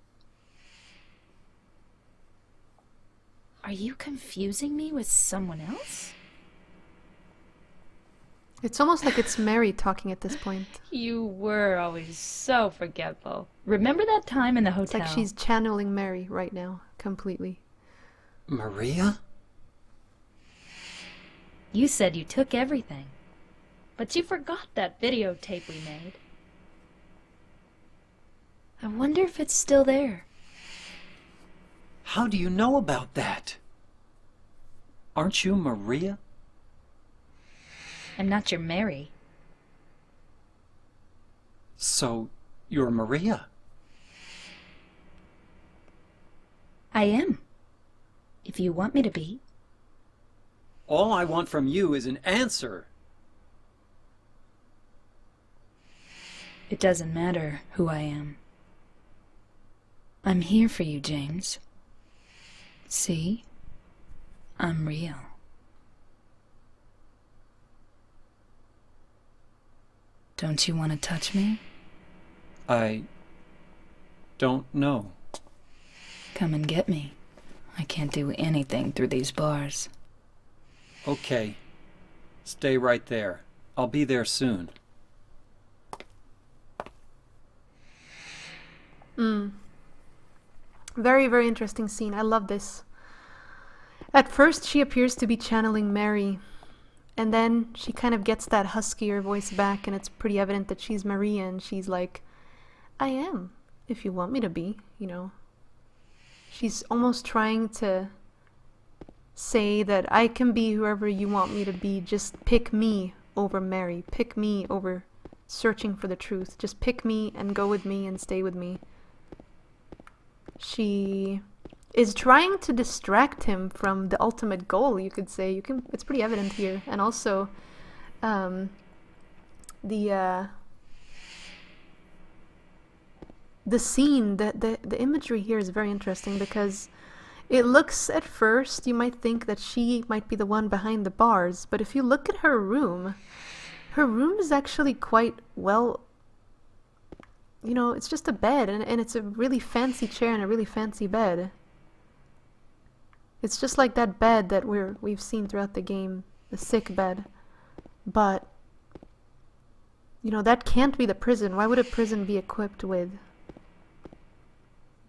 Are you confusing me with someone else? It's almost like it's Mary talking at this point. You were always so forgetful. Remember that time in the hotel? It's like she's channeling Mary right now, completely. Maria? You said you took everything, but you forgot that videotape we made. I wonder if it's still there. How do you know about that? Aren't you Maria? I'm not your Mary. So, you're Maria? I am. If you want me to be. All I want from you is an answer. It doesn't matter who I am. I'm here for you, James. See? I'm real. Don't you want to touch me? I don't know. Come and get me. I can't do anything through these bars. Okay. Stay right there. I'll be there soon. Very, very interesting scene. I love this. At first, she appears to be channeling Mary, and then she kind of gets that huskier voice back, and it's pretty evident that she's Maria, and she's like, I am, if you want me to be, you know. She's almost trying to say that I can be whoever you want me to be, just pick me over Mary, pick me over searching for the truth, just pick me and go with me and stay with me. She is trying to distract him from the ultimate goal, you could say. It's pretty evident here. And also, the scene, the imagery here is very interesting because it looks at first, you might think that she might be the one behind the bars, but if you look at her room is actually quite well, you know, it's just a bed, and it's a really fancy chair and a really fancy bed. It's just like that bed that we've seen throughout the game, the sick bed. But, you know, that can't be the prison. Why would a prison be equipped with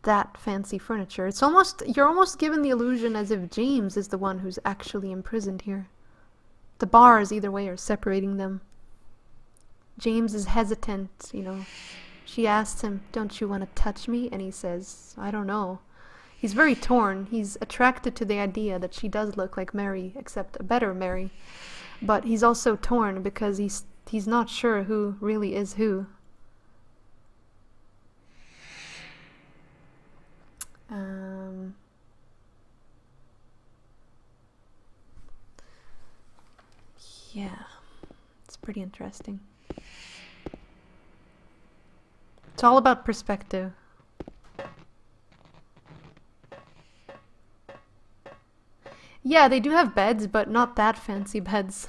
that fancy furniture? It's almost, you're almost given the illusion as if James is the one who's actually imprisoned here. The bars, either way, are separating them. James is hesitant, you know. She asks him, don't you want to touch me? And he says, I don't know. He's very torn. He's attracted to the idea that she does look like Mary, except a better Mary. But he's also torn because he's not sure who really is who. Yeah, it's pretty interesting. It's all about perspective. Yeah, they do have beds, but not that fancy beds.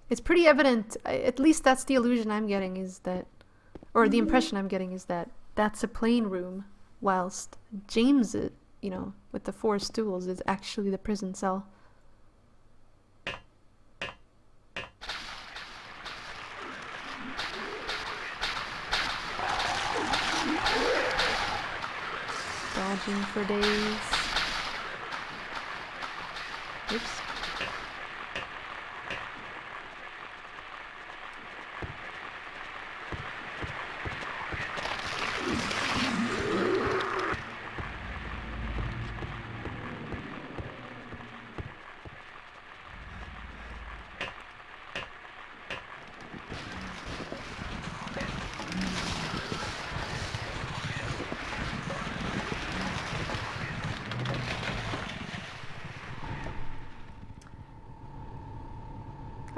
It's pretty evident, at least that's the illusion I'm getting, is that, or the impression I'm getting is that that's a plain room, whilst James, you know, with the 4 stools, is actually the prison cell. Dodging for days. Oops.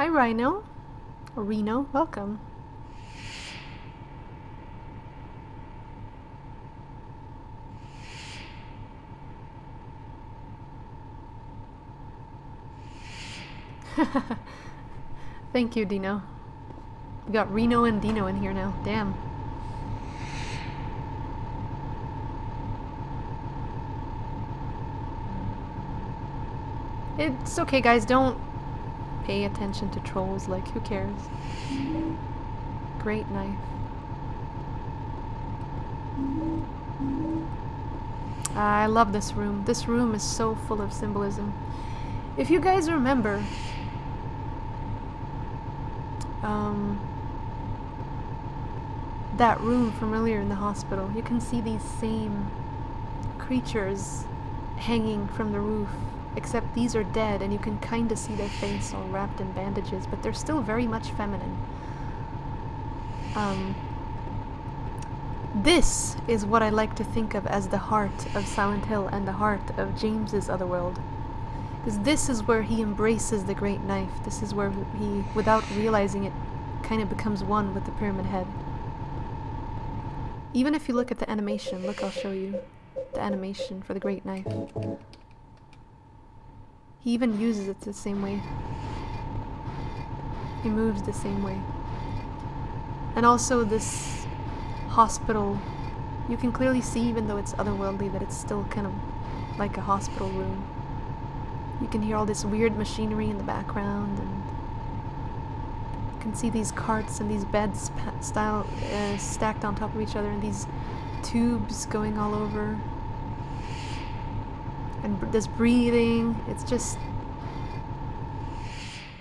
Hi, Rhino. Or Reno, welcome. Thank you, Dino. We got Reno and Dino in here now. Damn. It's okay, guys. Don't pay attention to trolls. Like, who cares? Great knife. I love this room. This room is so full of symbolism. If you guys remember, that room from earlier in the hospital, you can see these same creatures hanging from the roof, except these are dead and you can kind of see their face all wrapped in bandages, but they're still very much feminine. This is what I like to think of as the heart of Silent Hill and the heart of James's Otherworld. Because this is where he embraces the Great Knife. This is where he, without realizing it, kind of becomes one with the Pyramid Head. Even if you look at the animation, look, I'll show you the animation for the Great Knife. He even uses it the same way. He moves the same way. And also this hospital, you can clearly see, even though it's otherworldly, that it's still kind of like a hospital room. You can hear all this weird machinery in the background, and you can see these carts and these beds stacked on top of each other, and these tubes going all over. And this breathing, it's just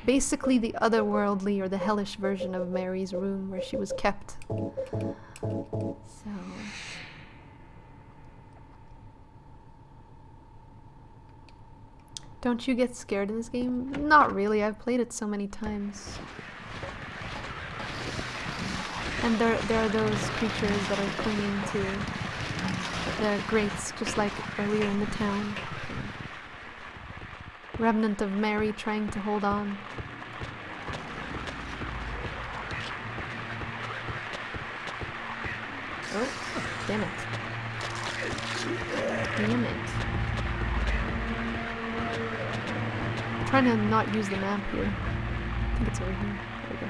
basically the otherworldly or the hellish version of Mary's room where she was kept. So don't you get scared in this game? Not really, I've played it so many times. And there are those creatures that are clinging to the grates, just like earlier in the town. Remnant of Mary trying to hold on. Oh, damn it. Damn it. I'm trying to not use the map here. I think it's over here. There we go.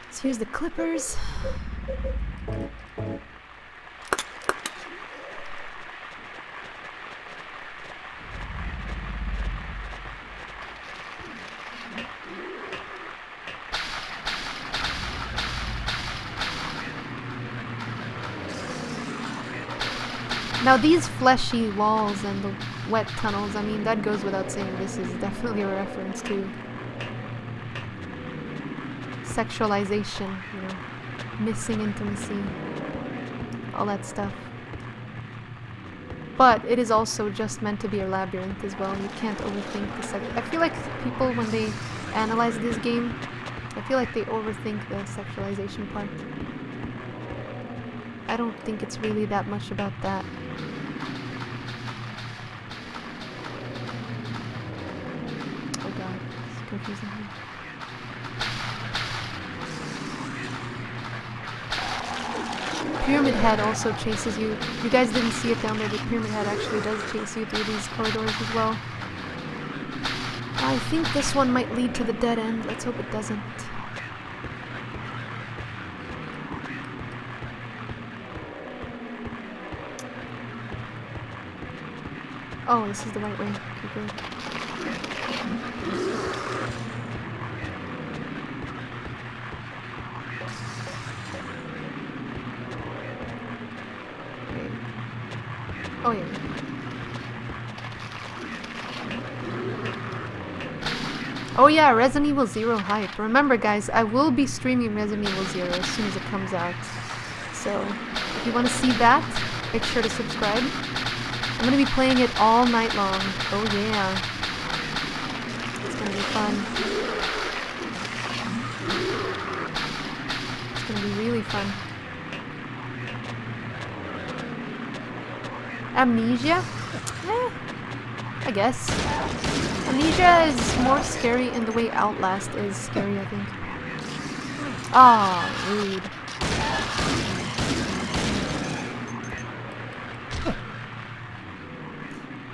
Let's use the clippers. Now these fleshy walls and the wet tunnels, I mean, that goes without saying, this is definitely a reference to sexualization, you know, missing intimacy, all that stuff. But it is also just meant to be a labyrinth as well. You can't overthink the sex. I feel like people, when they analyze this game, I feel like they overthink the sexualization part. I don't think it's really that much about that. Oh god, it's confusing me. Pyramid Head also chases you. You guys didn't see it down there, but Pyramid Head actually does chase you through these corridors as well. I think this one might lead to the dead end. Let's hope it doesn't. Oh, this is the right way. Okay, good. Okay. Oh, yeah. Oh yeah, Resident Evil 0 hype. Remember guys, I will be streaming Resident Evil 0 as soon as it comes out. So, if you want to see that, make sure to subscribe. I'm gonna be playing it all night long. Oh yeah. It's gonna be fun. It's gonna be really fun. Amnesia? I guess. Amnesia is more scary in the way Outlast is scary, I think. Ah, rude.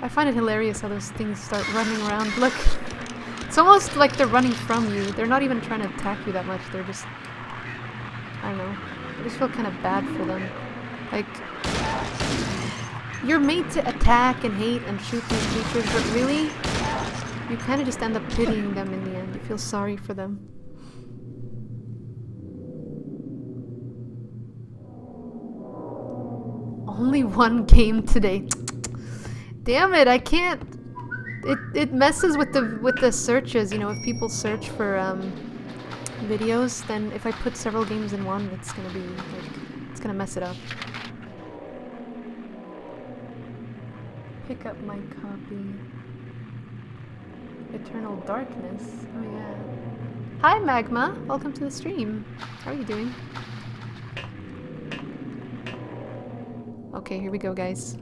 I find it hilarious how those things start running around. Look, it's almost like they're running from you. They're not even trying to attack you that much. They're just, I don't know. I just feel kind of bad for them. Like, you're made to attack and hate and shoot these creatures, but really, you kind of just end up pitying them in the end. You feel sorry for them. Only one game today. Damn it, I can't. It messes with the searches, you know, if people search for videos, then if I put several games in one, it's gonna be like, it's gonna mess it up. Pick up my copy. Eternal Darkness. Oh yeah. Hi Magma, welcome to the stream. How are you doing? Okay, here we go, guys.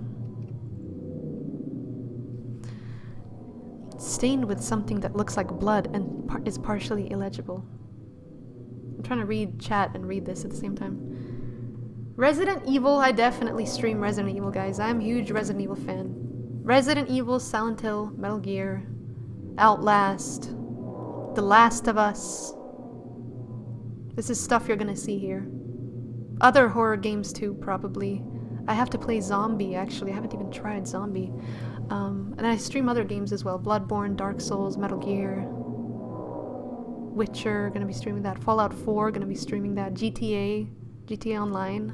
Stained with something that looks like blood and is partially illegible. I'm trying to read chat and read this at the same time. Resident Evil, I definitely stream Resident Evil, guys. I'm a huge Resident Evil fan. Resident Evil, Silent Hill, Metal Gear, Outlast, The Last of Us. This is stuff you're gonna see here. Other horror games too, probably. I have to play Zombie, actually. I haven't even tried Zombie. And I stream other games as well. Bloodborne, Dark Souls, Metal Gear, Witcher, gonna be streaming that. Fallout 4, gonna be streaming that. GTA Online.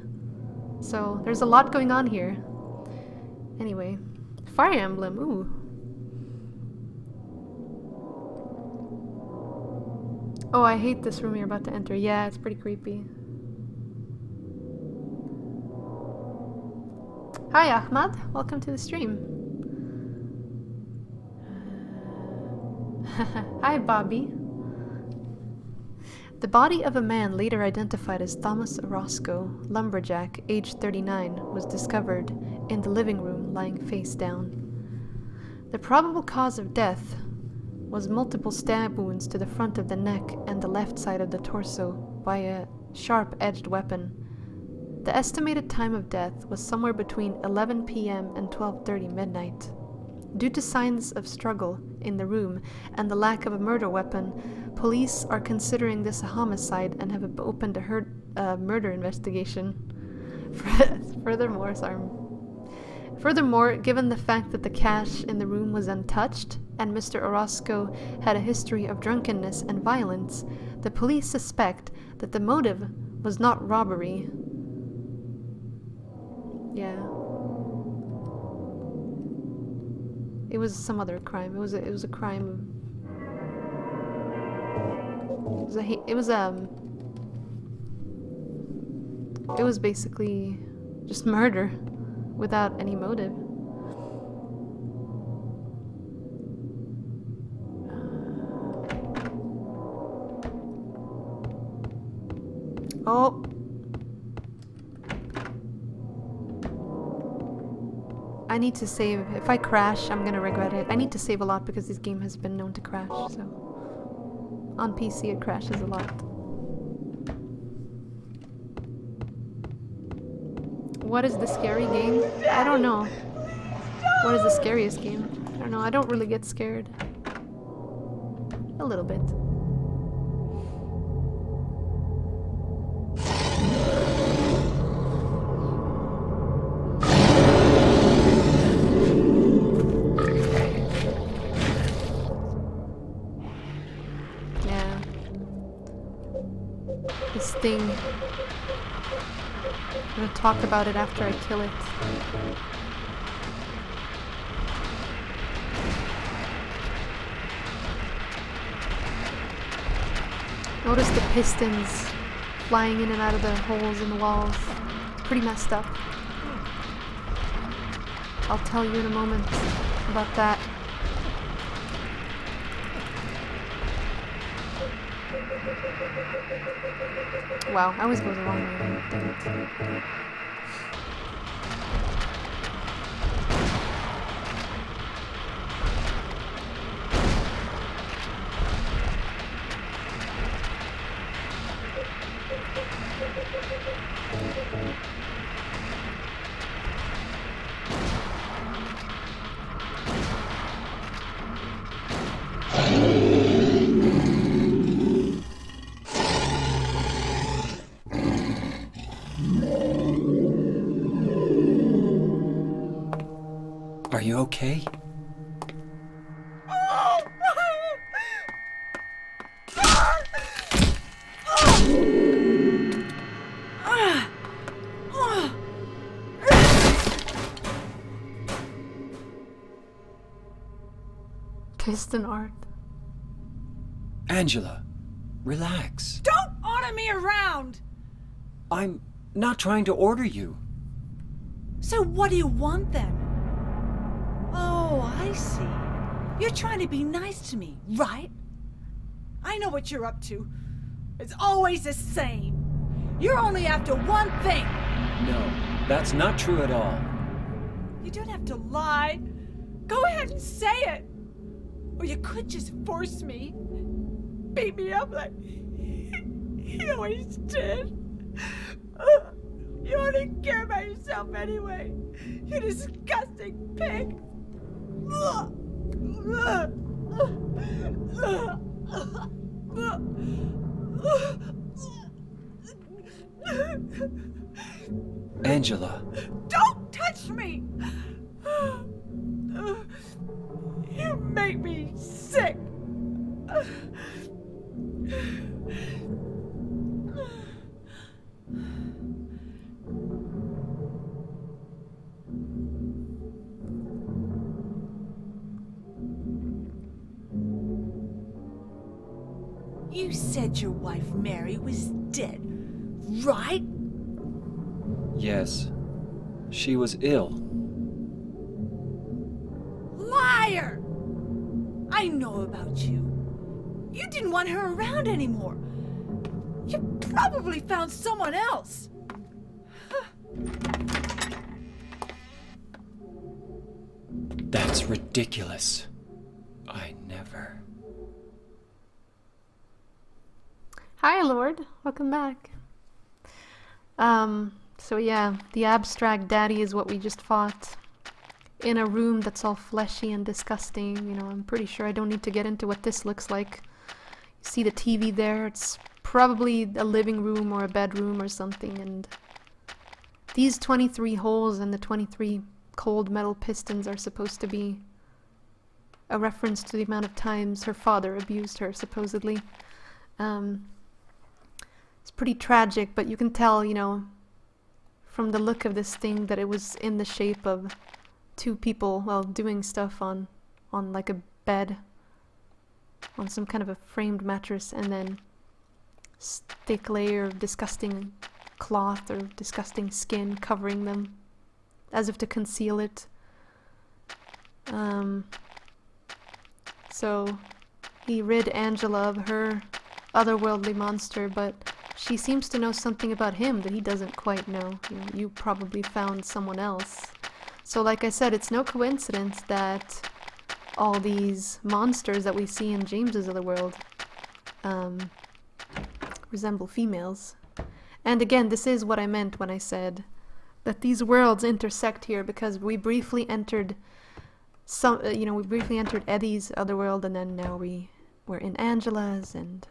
So, there's a lot going on here. Anyway. Fire Emblem, ooh. Oh, I hate this room you're about to enter. Yeah, it's pretty creepy. Hi Ahmad, welcome to the stream. Hi Bobby. The body of a man later identified as Thomas Orozco, lumberjack, age 39, was discovered in the living room lying face down. The probable cause of death was multiple stab wounds to the front of the neck and the left side of the torso by a sharp-edged weapon. The estimated time of death was somewhere between 11 p.m. and 12:30 midnight. Due to signs of struggle in the room and the lack of a murder weapon, police are considering this a homicide and have opened a murder investigation. Furthermore, given the fact that the cash in the room was untouched and Mr. Orozco had a history of drunkenness and violence, the police suspect that the motive was not robbery. Yeah. It was some other crime. It was a crime. It was basically just murder without any motive. Oh. I need to save. If I crash, I'm gonna regret it. I need to save a lot because this game has been known to crash, so. On PC it crashes a lot. What is the scary game? I don't know. What is the scariest game? I don't know. I don't really get scared. A little bit. Thing. I'm gonna talk about it after I kill it. Notice the pistons flying in and out of the holes in the walls. It's pretty messed up. I'll tell you in a moment about that. Wow, I always go the wrong way. Dang it. Are you okay? Piston art. Angela, relax. Don't order me around! I'm not trying to order you. So what do you want then? Oh, I see. You're trying to be nice to me, right? I know what you're up to. It's always the same. You're only after one thing. No, that's not true at all. You don't have to lie. Go ahead and say it. Or you could just force me. Beat me up like you always did. You only care about yourself anyway. You disgusting pig. Angela. Don't touch me! You make me sick. You said your wife Mary was dead, right? Yes. She was ill. Liar! I know about you. You didn't want her around anymore. You probably found someone else. That's ridiculous. I never. Hi, Lord. Welcome back. So yeah, the abstract daddy is what we just fought. In a room that's all fleshy and disgusting. You know, I'm pretty sure I don't need to get into what this looks like. You see the TV there? It's probably a living room or a bedroom or something, and these 23 holes and the 23 cold metal pistons are supposed to be a reference to the amount of times her father abused her, supposedly. It's pretty tragic, but you can tell, you know, from the look of this thing that it was in the shape of two people, well, doing stuff on like a bed, on some kind of a framed mattress, and then thick layer of disgusting cloth or disgusting skin covering them, as if to conceal it. So he rid Angela of her otherworldly monster, but she seems to know something about him that he doesn't quite know. You probably found someone else. So like I said, it's no coincidence that all these monsters that we see in James's otherworld resemble females. And again, this is what I meant when I said that these worlds intersect here, because we briefly entered we briefly entered Eddie's otherworld, and then now we're in Angela's, and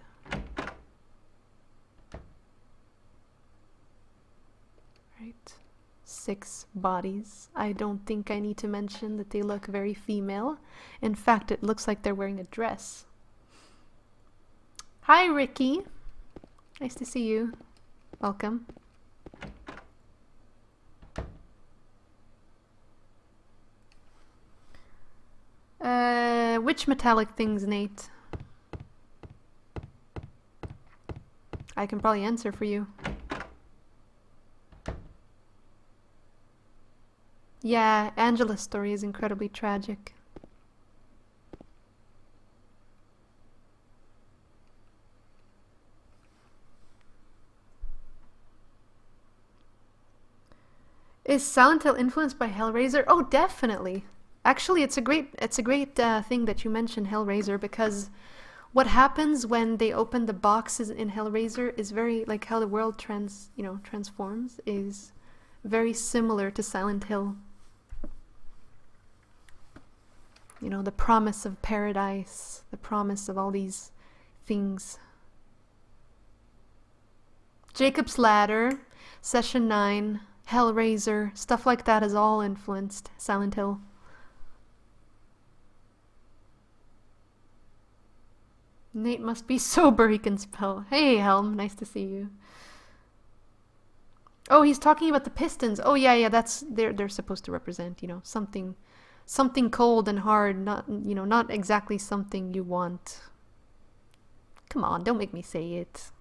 right, 6 bodies. I don't think I need to mention that they look very female. In fact, it looks like they're wearing a dress. Hi, Ricky. Nice to see you. Welcome. Which metallic things, Nate? I can probably answer for you. Yeah, Angela's story is incredibly tragic. Is Silent Hill influenced by Hellraiser? Oh, definitely. Actually, it's a great thing that you mentioned Hellraiser, because what happens when they open the boxes in Hellraiser is very, like how the world transforms is very similar to Silent Hill. You know, the promise of paradise, the promise of all these things. Jacob's Ladder, Session 9, Hellraiser, stuff like that has all influenced Silent Hill. Nate must be sober, he can spell. Hey, Helm, nice to see you. Oh, he's talking about the pistons. Oh, yeah, that's they're supposed to represent, you know, something cold and hard, not exactly something you want. Come on, don't make me say it.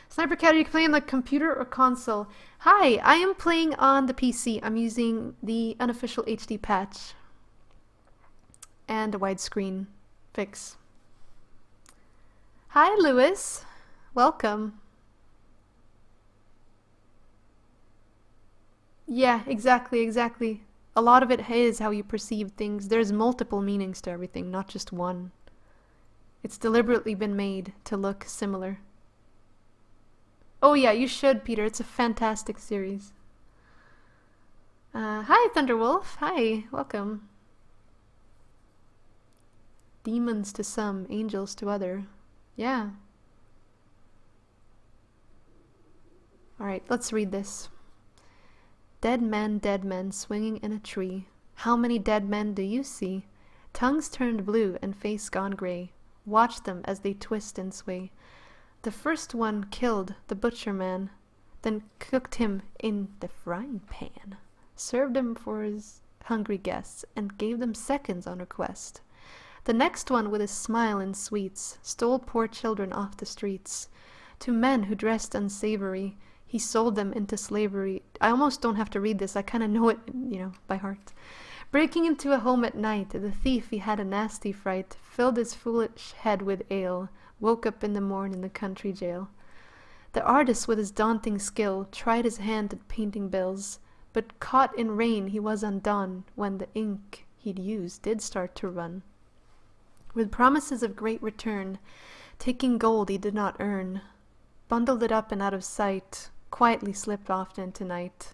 Sniper Cat, are you playing on the computer or console? Hi, I am playing on the PC. I'm using the unofficial HD patch and a widescreen fix. Hi, Lewis. Welcome. Yeah, exactly. A lot of it is how you perceive things. There's multiple meanings to everything, not just one. It's deliberately been made to look similar. Oh yeah, you should, Peter. It's a fantastic series. Hi, Thunderwolf. Hi, welcome. Demons to some, angels to other. Yeah. Alright, let's read this. Dead men, swinging in a tree. How many dead men do you see? Tongues turned blue and face gone gray. Watch them as they twist and sway. The first one killed the butcher man, then cooked him in the frying pan, served him for his hungry guests, and gave them seconds on request. The next one, with his smile and sweets, stole poor children off the streets. To men who dressed unsavory, he sold them into slavery. I almost don't have to read this, I kind of know it, by heart. Breaking into a home at night, the thief, he had a nasty fright, filled his foolish head with ale, woke up in the morn in the country jail. The artist, with his daunting skill, tried his hand at painting bills, but caught in rain he was undone when the ink he'd used did start to run. With promises of great return, taking gold he did not earn, bundled it up and out of sight, quietly slipped off into night.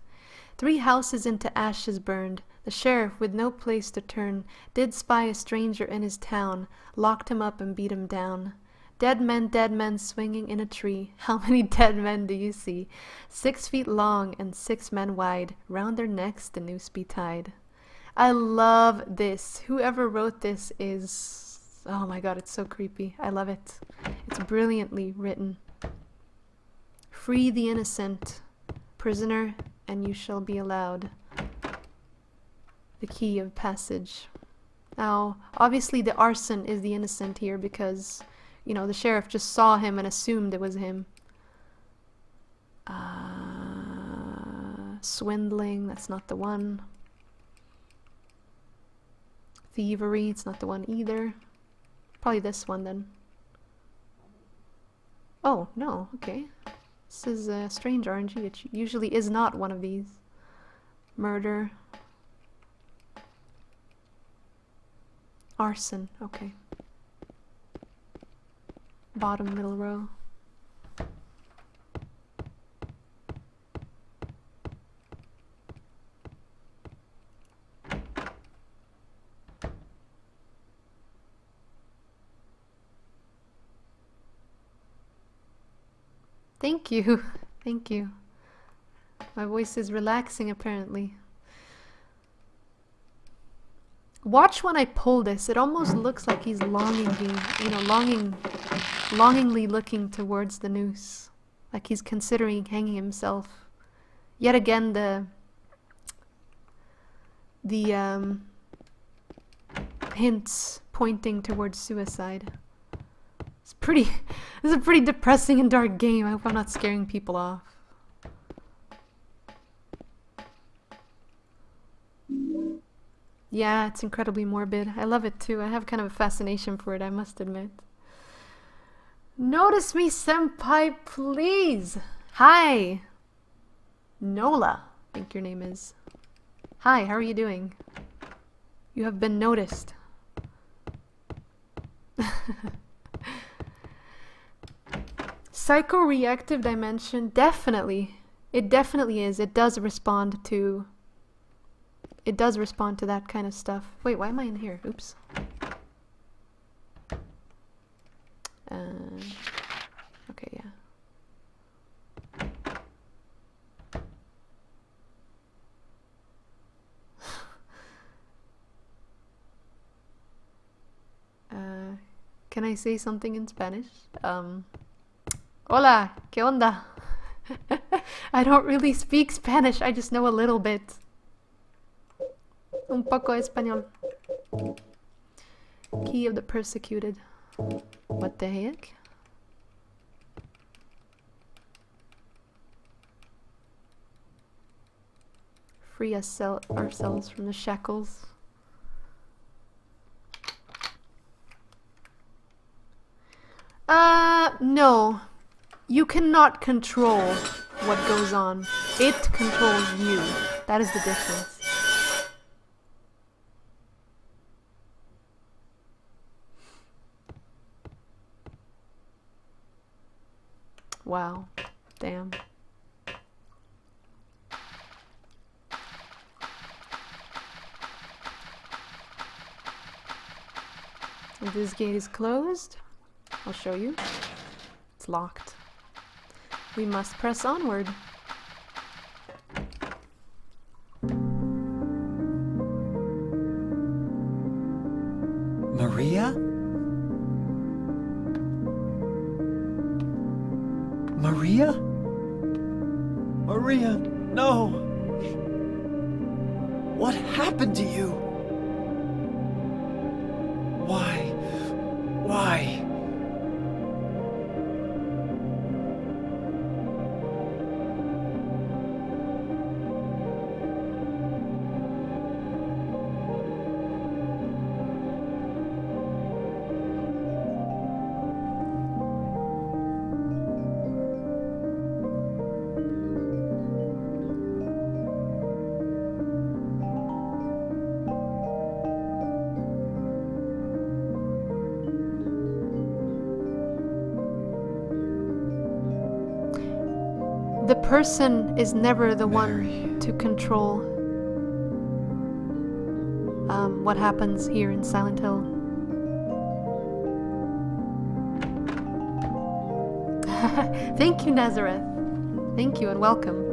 3 houses into ashes burned. The sheriff, with no place to turn, did spy a stranger in his town, locked him up and beat him down. Dead men, swinging in a tree. How many dead men do you see? 6 feet long and 6 men wide, round their necks the noose be tied. I love this. Whoever wrote this is... oh my god, it's so creepy. I love it. It's brilliantly written. Free the innocent, prisoner, and you shall be allowed. The key of passage. Now, obviously the arson is the innocent here because... the sheriff just saw him and assumed it was him. Swindling, that's not the one. Thievery, it's not the one either. Probably this one then. Oh, no, okay. This is a strange RNG. It usually is not one of these. Murder. Arson, okay. Bottom middle row. Thank you. Thank you. My voice is relaxing apparently. Watch when I pull this. It almost looks like he's longingly looking towards the noose. Like he's considering hanging himself. Yet again, the hints pointing towards suicide. This is a pretty depressing and dark game. I hope I'm not scaring people off. Yeah, it's incredibly morbid. I love it too. I have kind of a fascination for it, I must admit. Notice me, senpai, please. Hi. Nola, I think your name is. Hi, how are you doing? You have been noticed. Psychoreactive dimension, definitely. It definitely is. It does respond to that kind of stuff. Wait, why am I in here? Oops. Okay, yeah. Can I say something in Spanish? Hola, ¿qué onda? I don't really speak Spanish, I just know a little bit. Un poco español. Key of the persecuted. What the heck? Free ourselves from the shackles. No. You cannot control what goes on. It controls you. That is the difference. Wow. Damn. And this gate is closed. I'll show you. It's locked. We must press onward. Maria? Maria? Maria, no! What happened to you? Why? Why? The person is never the one to control what happens here in Silent Hill. Thank you, Nazareth. Thank you and welcome.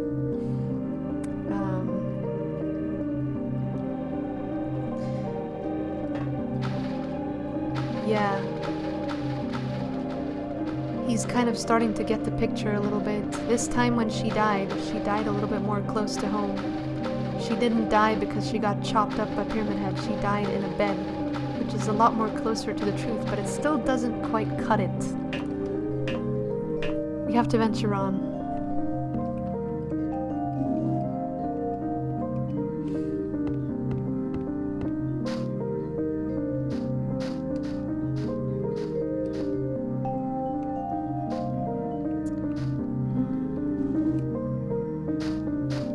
Yeah. He's kind of starting to get the picture a little bit. This time when she died a little bit more close to home. She didn't die because she got chopped up by Pyramid Head. She died in a bed, which is a lot more closer to the truth, but it still doesn't quite cut it. We have to venture on.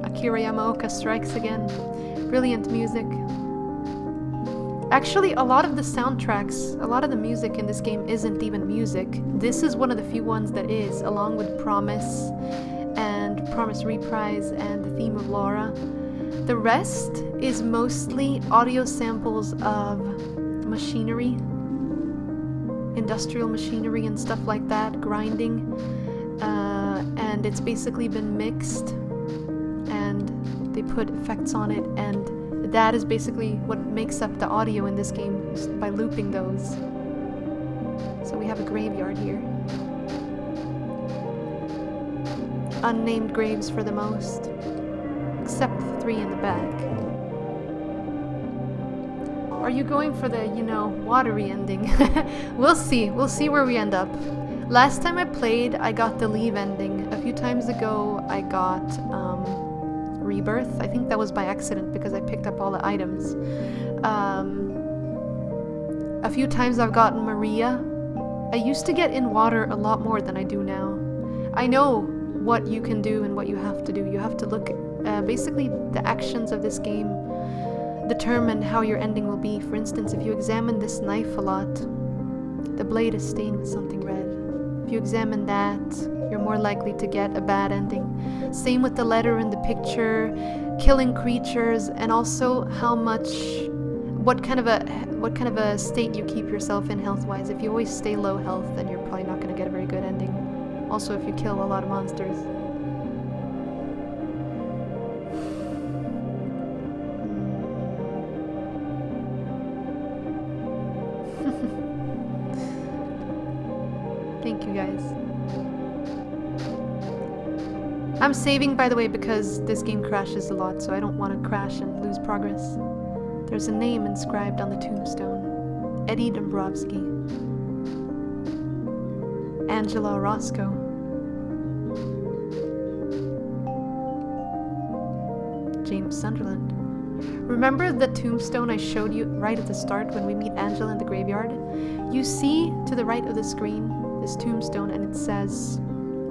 Akira Yamaoka strikes again. Brilliant music. Actually, a lot of the soundtracks, a lot of the music in this game isn't even music. This is one of the few ones that is, along with Promise and Promise Reprise and the theme of Laura. The rest is mostly audio samples of machinery, industrial machinery and stuff like that, grinding, and it's basically been mixed and they put effects on it, and that is basically what makes up the audio in this game, just by looping those. So we have a graveyard here. Unnamed graves for the most, except the 3 in the back. Are you going for the, watery ending? We'll see where we end up. Last time I played, I got the leave ending. A few times ago, I got Rebirth. I think that was by accident because I picked up all the items. A few times I've gotten Maria. I used to get in water a lot more than I do now. I know what you can do and what you have to do. You have to look at basically the actions of this game determine how your ending will be. For instance, if you examine this knife a lot, the blade is stained with something red. If you examine that, you're more likely to get a bad ending. Same with the letter in the picture, killing creatures, and also what kind of a state you keep yourself in health-wise. If you always stay low health, then you're probably not going to get a very good ending. Also, if you kill a lot of monsters. Thank you guys. I'm saving, by the way, because this game crashes a lot, so I don't want to crash and lose progress. There's a name inscribed on the tombstone. Eddie Dombrowski. Angela Orozco. James Sunderland. Remember the tombstone I showed you right at the start when we meet Angela in the graveyard? You see to the right of the screen this tombstone, and it says,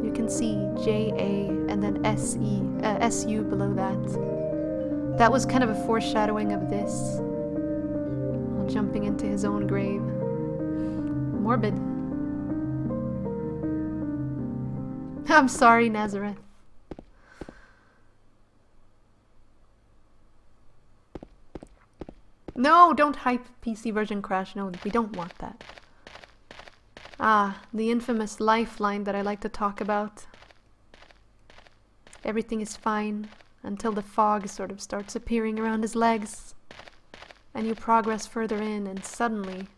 you can see J-A and then S-U below that. That was kind of a foreshadowing of this. While jumping into his own grave. Morbid. I'm sorry, Nazareth. No, don't hype PC version crash. No, we don't want that. Ah, the infamous lifeline that I like to talk about. Everything is fine until the fog sort of starts appearing around his legs. And you progress further in, and suddenly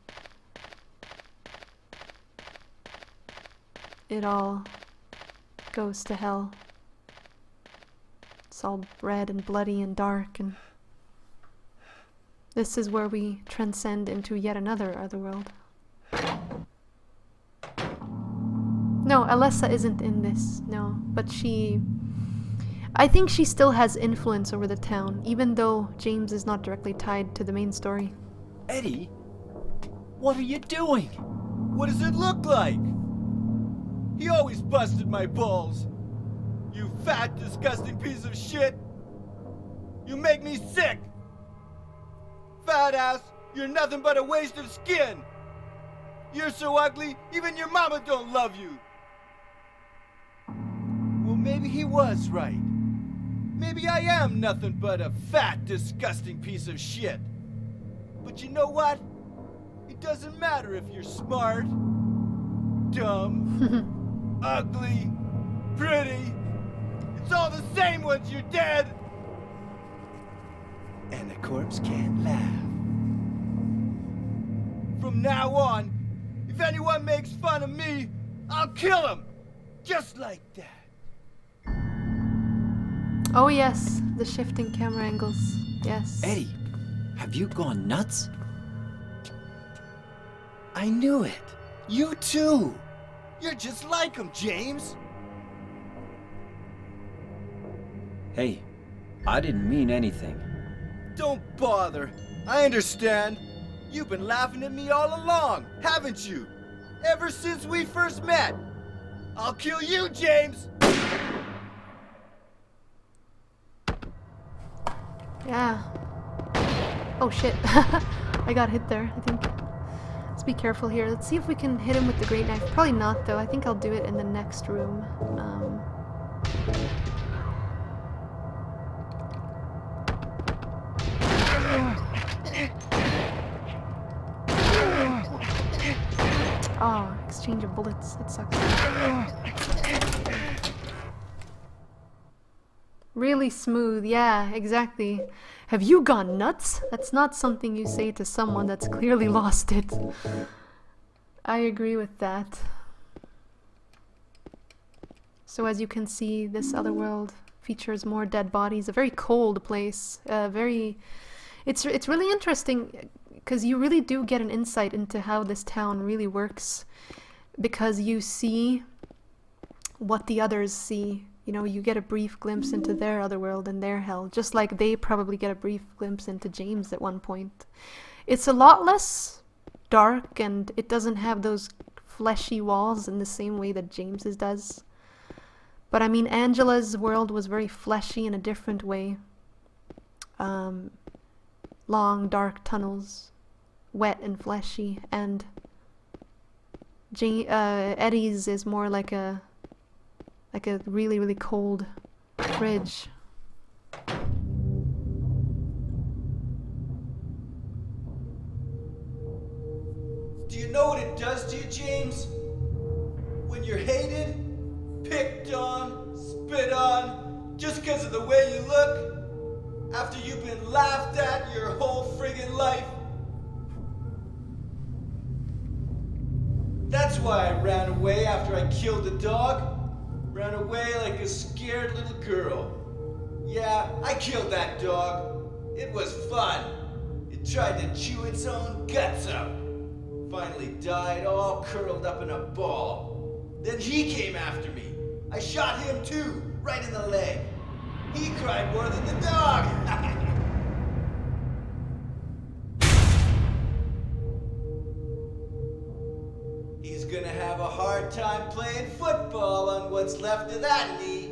it all goes to hell. It's all red and bloody and dark, and this is where we transcend into yet another otherworld. No, Alessa isn't in this, no, but I think she still has influence over the town, even though James is not directly tied to the main story. Eddie, what are you doing? What does it look like? He always busted my balls. You fat, disgusting piece of shit. You make me sick. Fat ass, you're nothing but a waste of skin. You're so ugly, even your mama don't love you. Well, maybe he was right. Maybe I am nothing but a fat, disgusting piece of shit. But you know what? It doesn't matter if you're smart, dumb, ugly, pretty. It's all the same once you're dead. And the corpse can't laugh. From now on, if anyone makes fun of me, I'll kill him. Just like that. Oh yes, the shifting camera angles. Yes. Eddie, have you gone nuts? I knew it. You too. You're just like him, James. Hey, I didn't mean anything. Don't bother. I understand. You've been laughing at me all along, haven't you? Ever since we first met. I'll kill you, James! Yeah. Oh shit. I got hit there, I think. Let's be careful here. Let's see if we can hit him with the great knife. Probably not, though. I think I'll do it in the next room. Oh, exchange of bullets. That sucks. Really smooth, yeah, exactly. Have you gone nuts? That's not something you say to someone that's clearly lost it. I agree with that. So as you can see, this other world features more dead bodies. A very cold place. It's really interesting because you really do get an insight into how this town really works, because you see what the others see. You know, you get a brief glimpse into their otherworld and their hell, just like they probably get a brief glimpse into James at one point. It's a lot less dark, and it doesn't have those fleshy walls in the same way that James's does. But I mean, Angela's world was very fleshy in a different way. Long, dark tunnels, wet and fleshy, and Eddie's is more like a really, really cold fridge. Do you know what it does to you, James? When you're hated, picked on, spit on, just because of the way you look, after you've been laughed at your whole friggin' life. That's why I ran away after I killed the dog. Ran away like a scared little girl. Yeah, I killed that dog. It was fun. It tried to chew its own guts out. Finally died all curled up in a ball. Then he came after me. I shot him too, right in the leg. He cried more than the dog. He's gonna have a hard time playing football on what's left of that knee.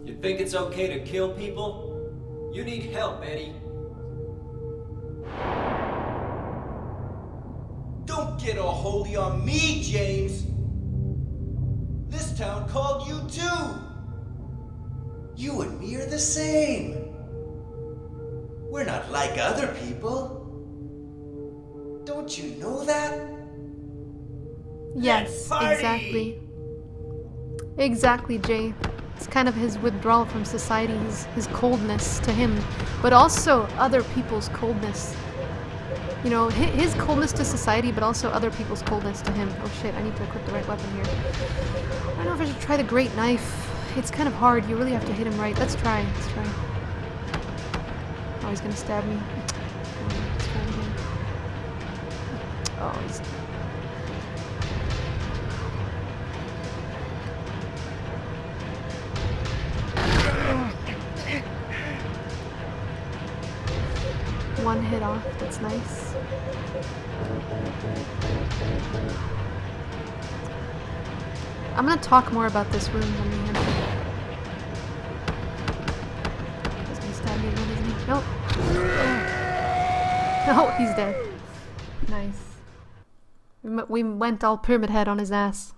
You think it's okay to kill people? You need help, Eddie. Don't get all holy on me, James. This town called you too. You and me are the same. We're not like other people. Don't you know that? Yes, Party! exactly. Exactly, Jay. It's kind of his withdrawal from society, his coldness to him, but also other people's coldness. You know, his coldness to society, but also other people's coldness to him. Oh shit, I need to equip the right weapon here. I don't know if I should try the great knife. It's kind of hard. You really have to hit him right. Let's try. Let's try. Oh, he's gonna stab me. Oh, let's try again. Oh, he's... One hit off, that's nice. I'm gonna talk more about this room than the end. He's gonna stab me again, isn't he? Nope. Oh, he's dead. Nice. We went all Pyramid Head on his ass.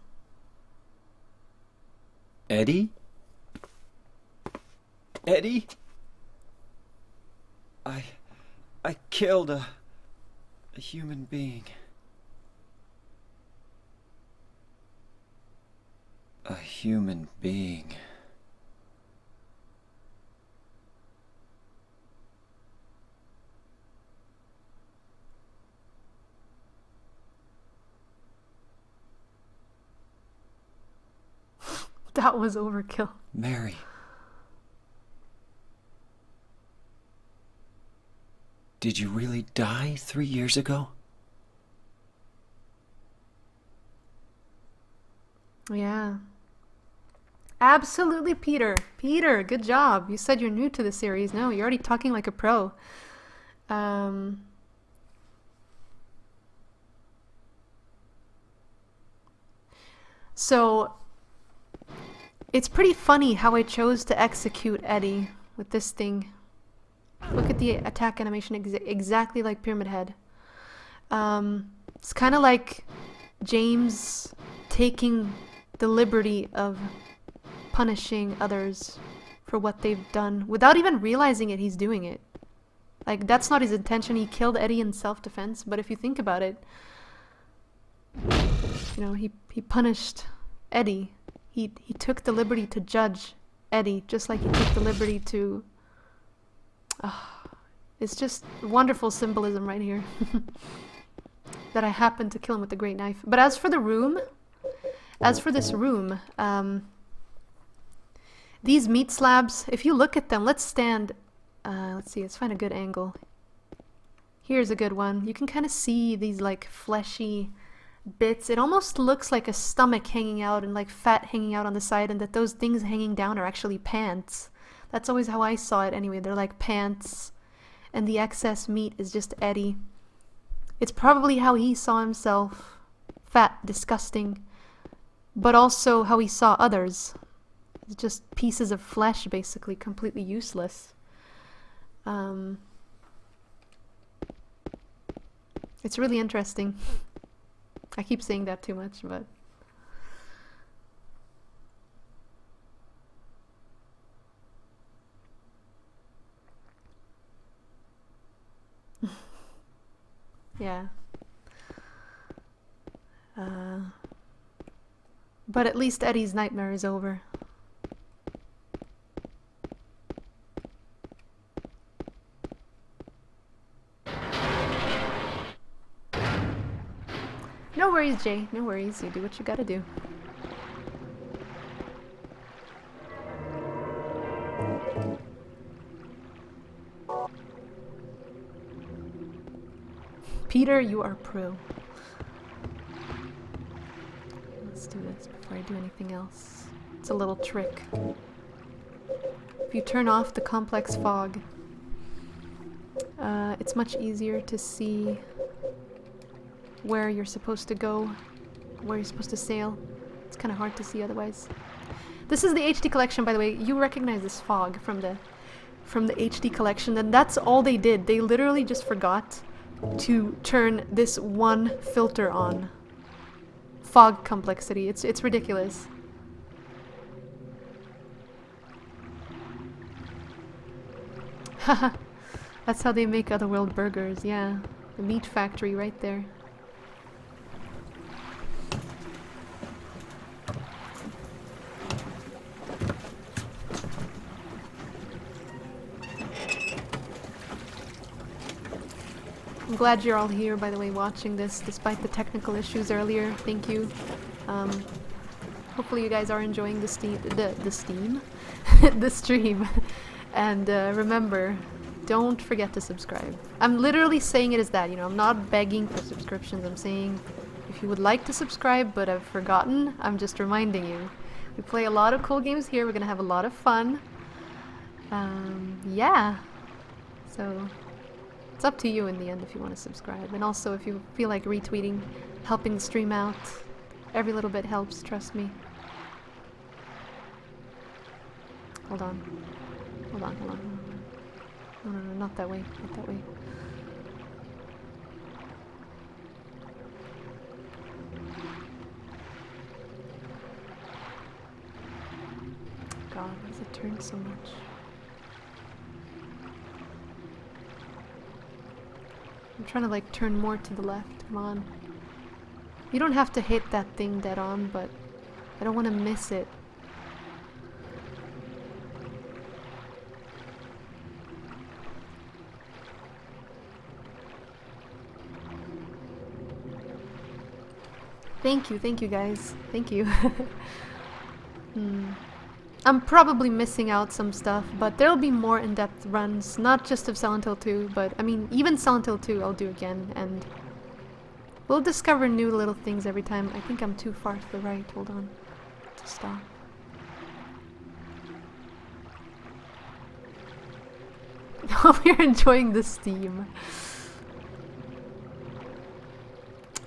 Eddie? Eddie? I killed a human being. A human being. That was overkill. Mary. Did you really die 3 years ago? Yeah. Absolutely, Peter. Peter, good job. You said you're new to the series. No, you're already talking like a pro. So, it's pretty funny how I chose to execute Eddie with this thing. Look at the attack animation, exactly like Pyramid Head. It's kind of like James taking the liberty of punishing others for what they've done without even realizing it. He's doing it. Like, that's not his intention. He killed Eddie in self-defense, but if you think about it, you know, he punished Eddie. He took the liberty to judge Eddie, just like he took the liberty to... it's just wonderful symbolism right here. That I happened to kill him with the great knife. But as for the room, as for this room, these meat slabs, if you look at them, let's stand, let's see, let's find a good angle. Here's a good one. You can kind of see these like fleshy bits. It almost looks like a stomach hanging out and like fat hanging out on the side, and that those things hanging down are actually pants. That's always how I saw it anyway. They're like pants, and the excess meat is just Eddie. It's probably how he saw himself. Fat, disgusting. But also how he saw others. It's just pieces of flesh, basically, completely useless. It's really interesting. I keep saying that too much, but... yeah. But at least Eddie's nightmare is over. No worries, Jay. No worries. You do what you gotta do. Peter, you are pro. Let's do this before I do anything else. It's a little trick. If you turn off the complex fog, it's much easier to see where you're supposed to go, where you're supposed to sail. It's kind of hard to see otherwise. This is the HD collection, by the way. You recognize this fog from the HD collection, and that's all they did. They literally just forgot to turn this one filter on. Fog complexity. It's ridiculous. Haha. That's how they make Otherworld burgers, yeah. The meat factory right there. I'm glad you're all here, by the way, watching this, despite the technical issues earlier. Thank you. Hopefully you guys are enjoying the stream. And remember, don't forget to subscribe. I'm literally saying it as that, you know, I'm not begging for subscriptions. I'm saying if you would like to subscribe but I've forgotten, I'm just reminding you. We play a lot of cool games here. We're gonna have a lot of fun. Yeah. So it's up to you in the end if you want to subscribe. And also if you feel like retweeting, helping the stream out, every little bit helps, trust me. Hold on. Hold on, hold on, hold on. No, no, no, not that way, not that way. God, why does it turn so much? I'm trying to like turn more to the left, come on. You don't have to hit that thing dead on, but I don't want to miss it. Thank you guys. Thank you. I'm probably missing out some stuff, but there'll be more in-depth runs, not just of Silent Hill 2, but I mean, even Silent Hill 2 I'll do again, and we'll discover new little things every time. I think I'm too far to the right, hold on, to stop. We're enjoying the steam.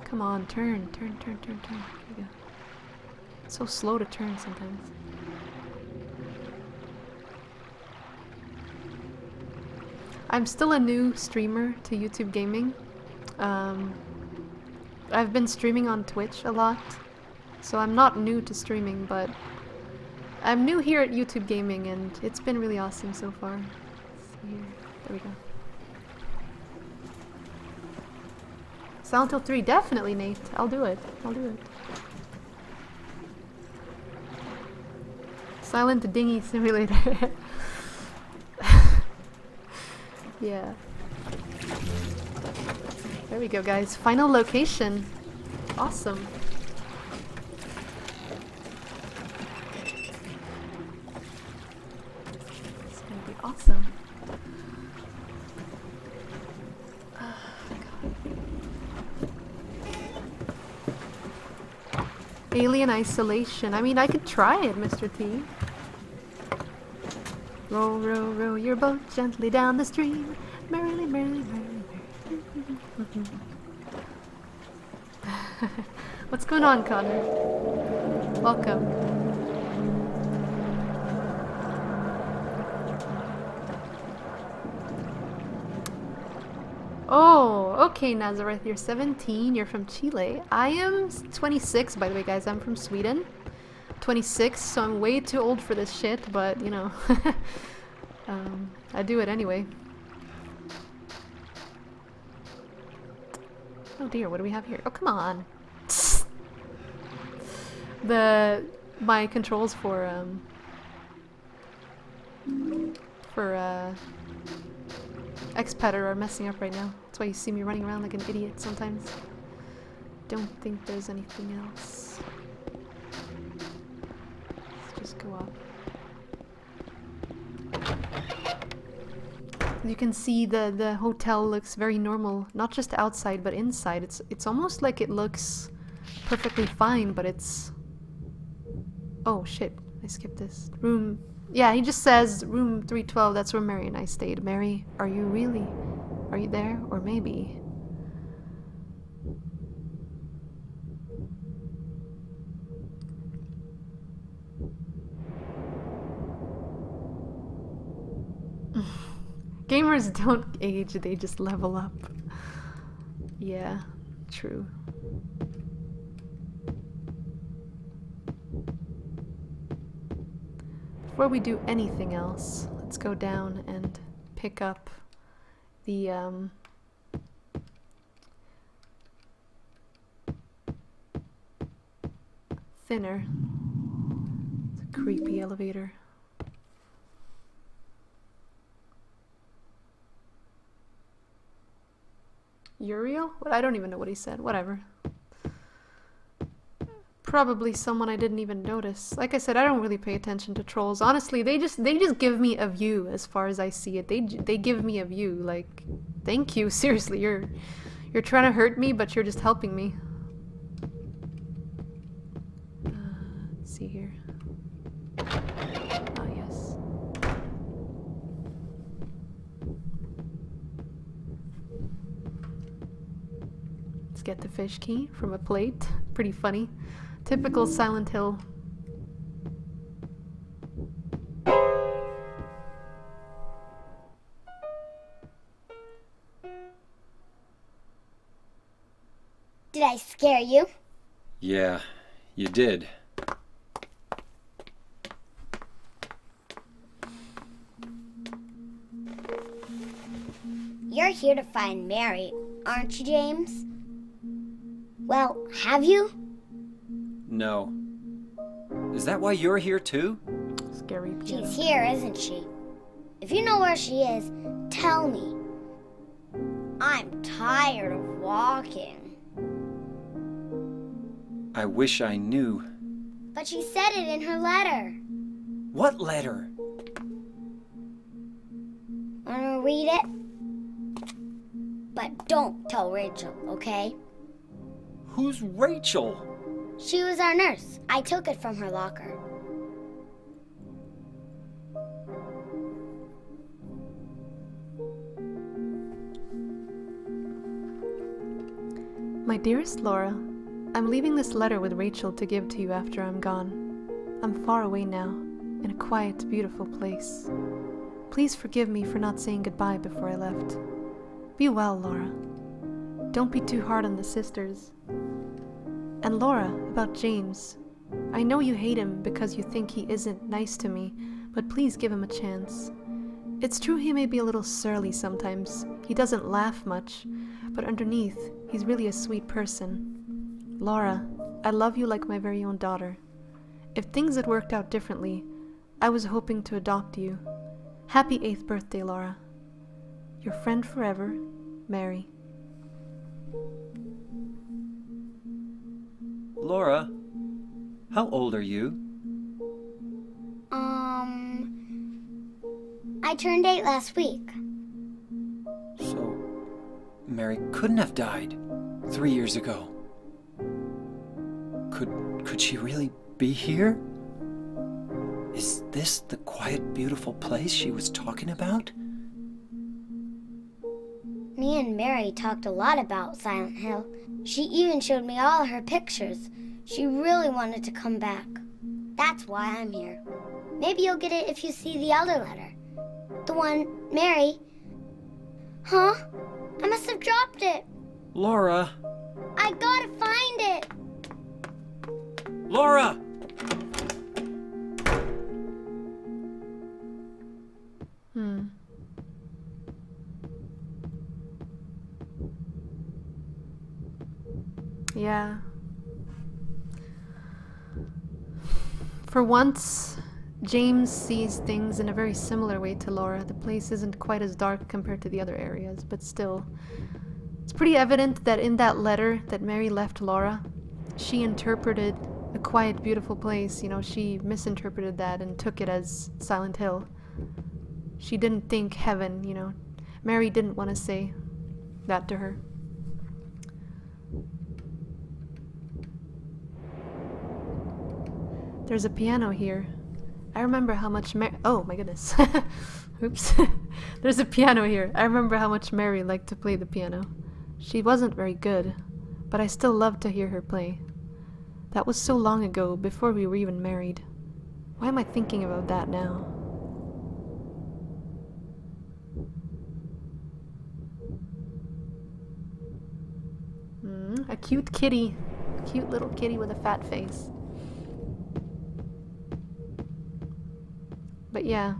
Come on, turn. There we go. It's so slow to turn sometimes. I'm still a new streamer to YouTube gaming. I've been streaming on Twitch a lot, so I'm not new to streaming, but I'm new here at YouTube gaming, and it's been really awesome so far. Let's see here. There we go. Silent Hill 3, definitely, Nate. I'll do it. I'll do it. Silent Dinghy Simulator. Yeah. There we go, guys. Final location. Awesome. It's gonna be awesome. Alien Isolation. I mean, I could try it, Mr. T. Row, row, row your boat gently down the stream. Merrily, merrily, merrily, merrily. What's going on, Connor? Welcome. Oh, okay, Nazareth, you're 17, you're from Chile. I am 26, by the way, guys. I'm from Sweden. 26, so I'm way too old for this shit, but, you know. I do it anyway. Oh dear, what do we have here? Oh, come on. My controls for X-Pedder are messing up right now. That's why you see me running around like an idiot sometimes. Don't think there's anything else. Let's just go up. You can see the hotel looks very normal, not just outside but inside. It's almost like it looks perfectly fine, but it's... Oh shit, I skipped this. Room... Yeah, he just says room 312, that's where Mary and I stayed. Mary, are you really? Are you there? Or maybe... Gamers don't age, they just level up. Yeah, true. Before we do anything else, let's go down and pick up the thinner. It's a creepy elevator. Uriel? What? I don't even know what he said. Whatever. Probably someone I didn't even notice. Like I said, I don't really pay attention to trolls. Honestly, they just give me a view as far as I see it. They give me a view. Like, thank you. Seriously, you're trying to hurt me, but you're just helping me. Let's see here. Ah, yes. Let's get the fish key from a plate. Pretty funny. Typical Silent Hill. Did I scare you? Yeah, you did. You're here to find Mary, aren't you, James? Well, have you? No. Is that why you're here too? Scary piano. She's here, isn't she? If you know where she is, tell me. I'm tired of walking. I wish I knew. But she said it in her letter. What letter? Wanna read it? But don't tell Rachel, okay? Who's Rachel? She was our nurse. I took it from her locker. My dearest Laura, I'm leaving this letter with Rachel to give to you after I'm gone. I'm far away now, in a quiet, beautiful place. Please forgive me for not saying goodbye before I left. Be well, Laura. Don't be too hard on the sisters. And Laura, about James. I know you hate him because you think he isn't nice to me, but please give him a chance. It's true he may be a little surly sometimes. He doesn't laugh much, but underneath, he's really a sweet person. Laura, I love you like my very own daughter. If things had worked out differently, I was hoping to adopt you. Happy 8th birthday, Laura. Your friend forever, Mary. Laura, how old are you? I turned 8 last week. So, Mary couldn't have died 3 years ago. Could she really be here? Is this the quiet, beautiful place she was talking about? Me and Mary talked a lot about Silent Hill. She even showed me all her pictures. She really wanted to come back. That's why I'm here. Maybe you'll get it if you see the other letter. The one Mary... Huh? I must have dropped it. Laura! I gotta find it. Laura! Yeah. For once, James sees things in a very similar way to Laura. The place isn't quite as dark compared to the other areas, but still, it's pretty evident that in that letter that Mary left Laura, she interpreted a quiet, beautiful place. You know, she misinterpreted that and took it as Silent Hill. She didn't think heaven, you know. Mary didn't want to say that to her. There's a piano here. I remember how much oh my goodness. Oops. There's a piano here. I remember how much Mary liked to play the piano. She wasn't very good, but I still loved to hear her play. That was so long ago, before we were even married. Why am I thinking about that now? A cute kitty. A cute little kitty with a fat face. But yeah,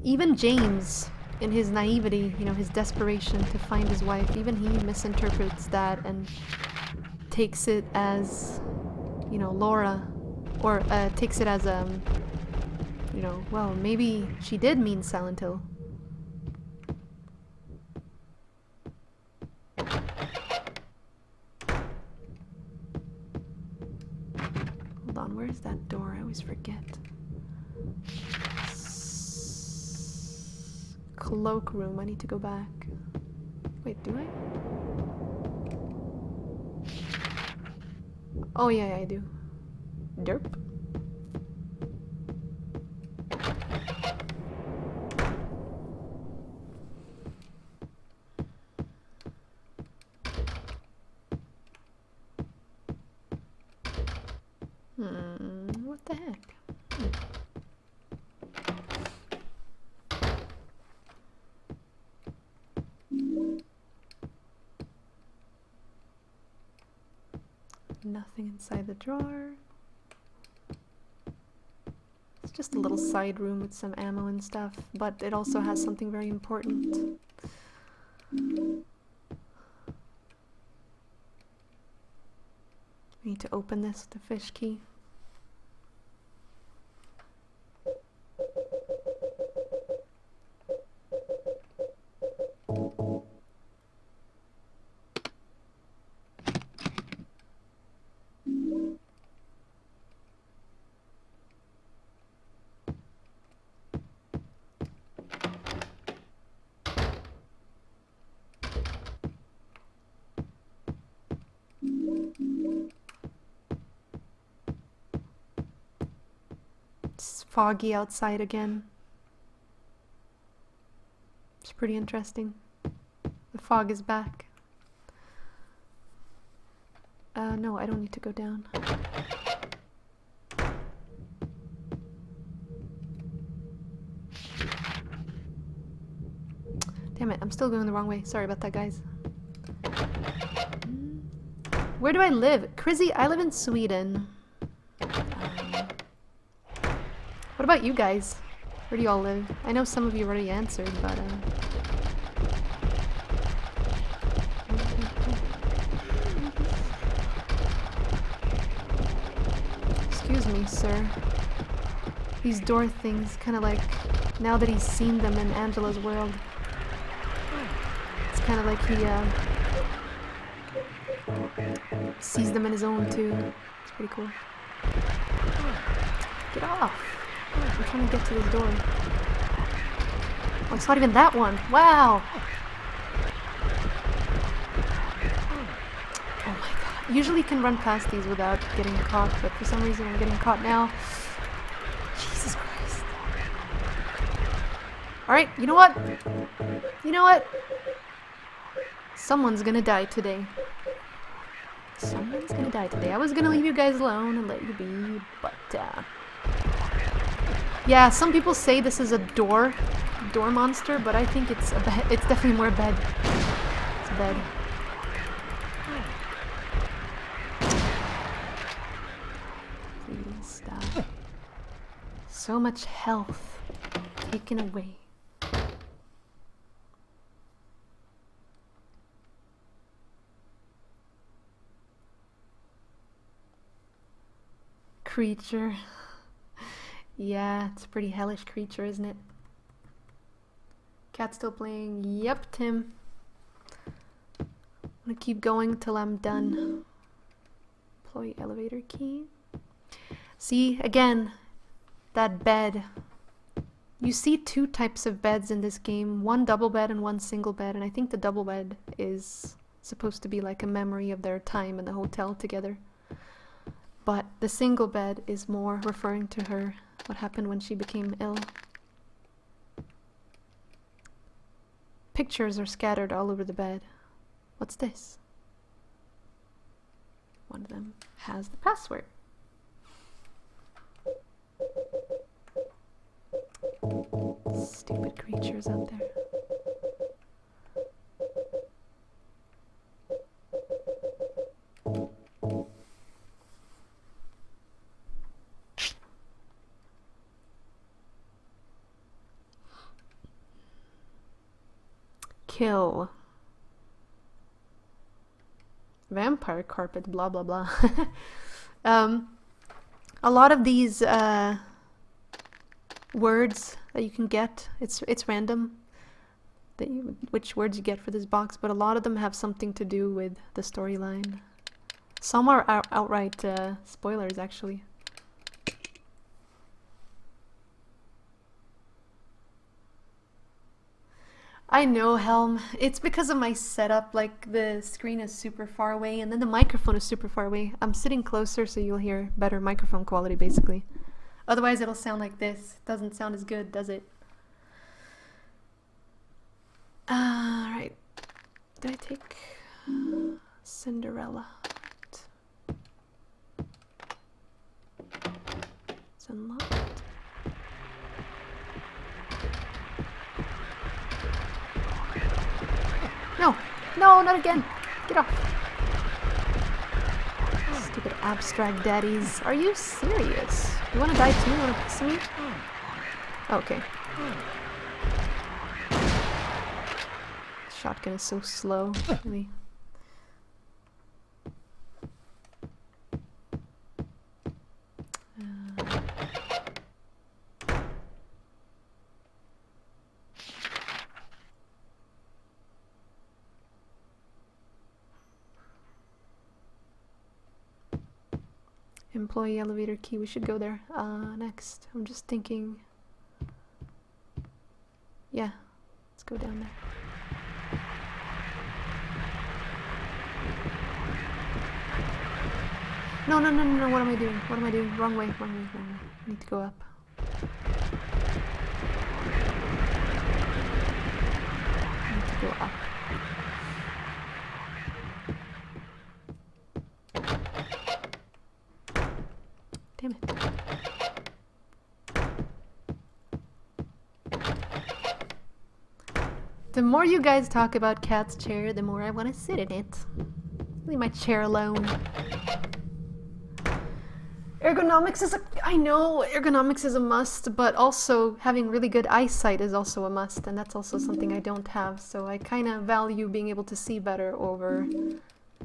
even James, in his naivety, you know, his desperation to find his wife, even he misinterprets that and takes it as, you know, Laura, or takes it as, you know, well, maybe she did mean Silent Hill. Hold on, where's that door? I always forget. Cloakroom. I need to go back. Wait, do I? Oh yeah, I do. Derp. What the heck? Nothing inside the drawer. It's just a little side room with some ammo and stuff, but it also has something very important. We need to open this with the fish key. It's foggy outside again. It's pretty interesting. The fog is back. No, I don't need to go down. Damn it, I'm still going the wrong way. Sorry about that, guys. Where do I live? Crizzy, I live in Sweden. What about you guys? Where do you all live? I know some of you already answered, but excuse me, sir. These door things, kind of like, now that he's seen them in Angela's world, it's kind of like he sees them in his own too. It's pretty cool. Get off! I'm trying to get to this door. Oh, it's not even that one. Wow! Oh my god. Usually you can run past these without getting caught, but for some reason I'm getting caught now. Jesus Christ. Alright, you know what? You know what? Someone's gonna die today. Someone's gonna die today. I was gonna leave you guys alone and let you be, but yeah, some people say this is a door, door monster, but I think it's a bed. It's definitely more a bed. It's a bed. Please stop. So much health taken away. Creature. Yeah, it's a pretty hellish creature, isn't it? Cat still playing? Yep, Tim. I'm gonna keep going till I'm done. Employee elevator key. See, again, that bed. You see two types of beds in this game. One double bed and one single bed. And I think the double bed is supposed to be like a memory of their time in the hotel together. But the single bed is more referring to her, what happened when she became ill. Pictures are scattered all over the bed. What's this? One of them has the password. Stupid creatures out there. Kill. Vampire carpet, blah blah blah. A lot of these words that you can get, it's random that which words you get for this box, but a lot of them have something to do with the storyline. Some are outright spoilers, actually. I know, Helm. It's because of my setup, like the screen is super far away and then the microphone is super far away. I'm sitting closer so you'll hear better microphone quality, basically. Otherwise it'll sound like this. It doesn't sound as good, does it? Alright. Did I take Cinderella? It's unlocked. No! No, not again! Get off! Stupid abstract daddies. Are you serious? You wanna die too? You wanna piss me? Okay. Shotgun is so slow, really. Employee elevator key, we should go there next. I'm just thinking, yeah, let's go down there. No, no, no, no, no, what am I doing? What am I doing? Wrong way, wrong way, wrong way. I need to go up. I need to go up. Damn it. The more you guys talk about Cat's chair, the more I want to sit in it. Leave my chair alone. Ergonomics is I know ergonomics is a must, but also having really good eyesight is also a must, and that's also something I don't have, so I kind of value being able to see better over...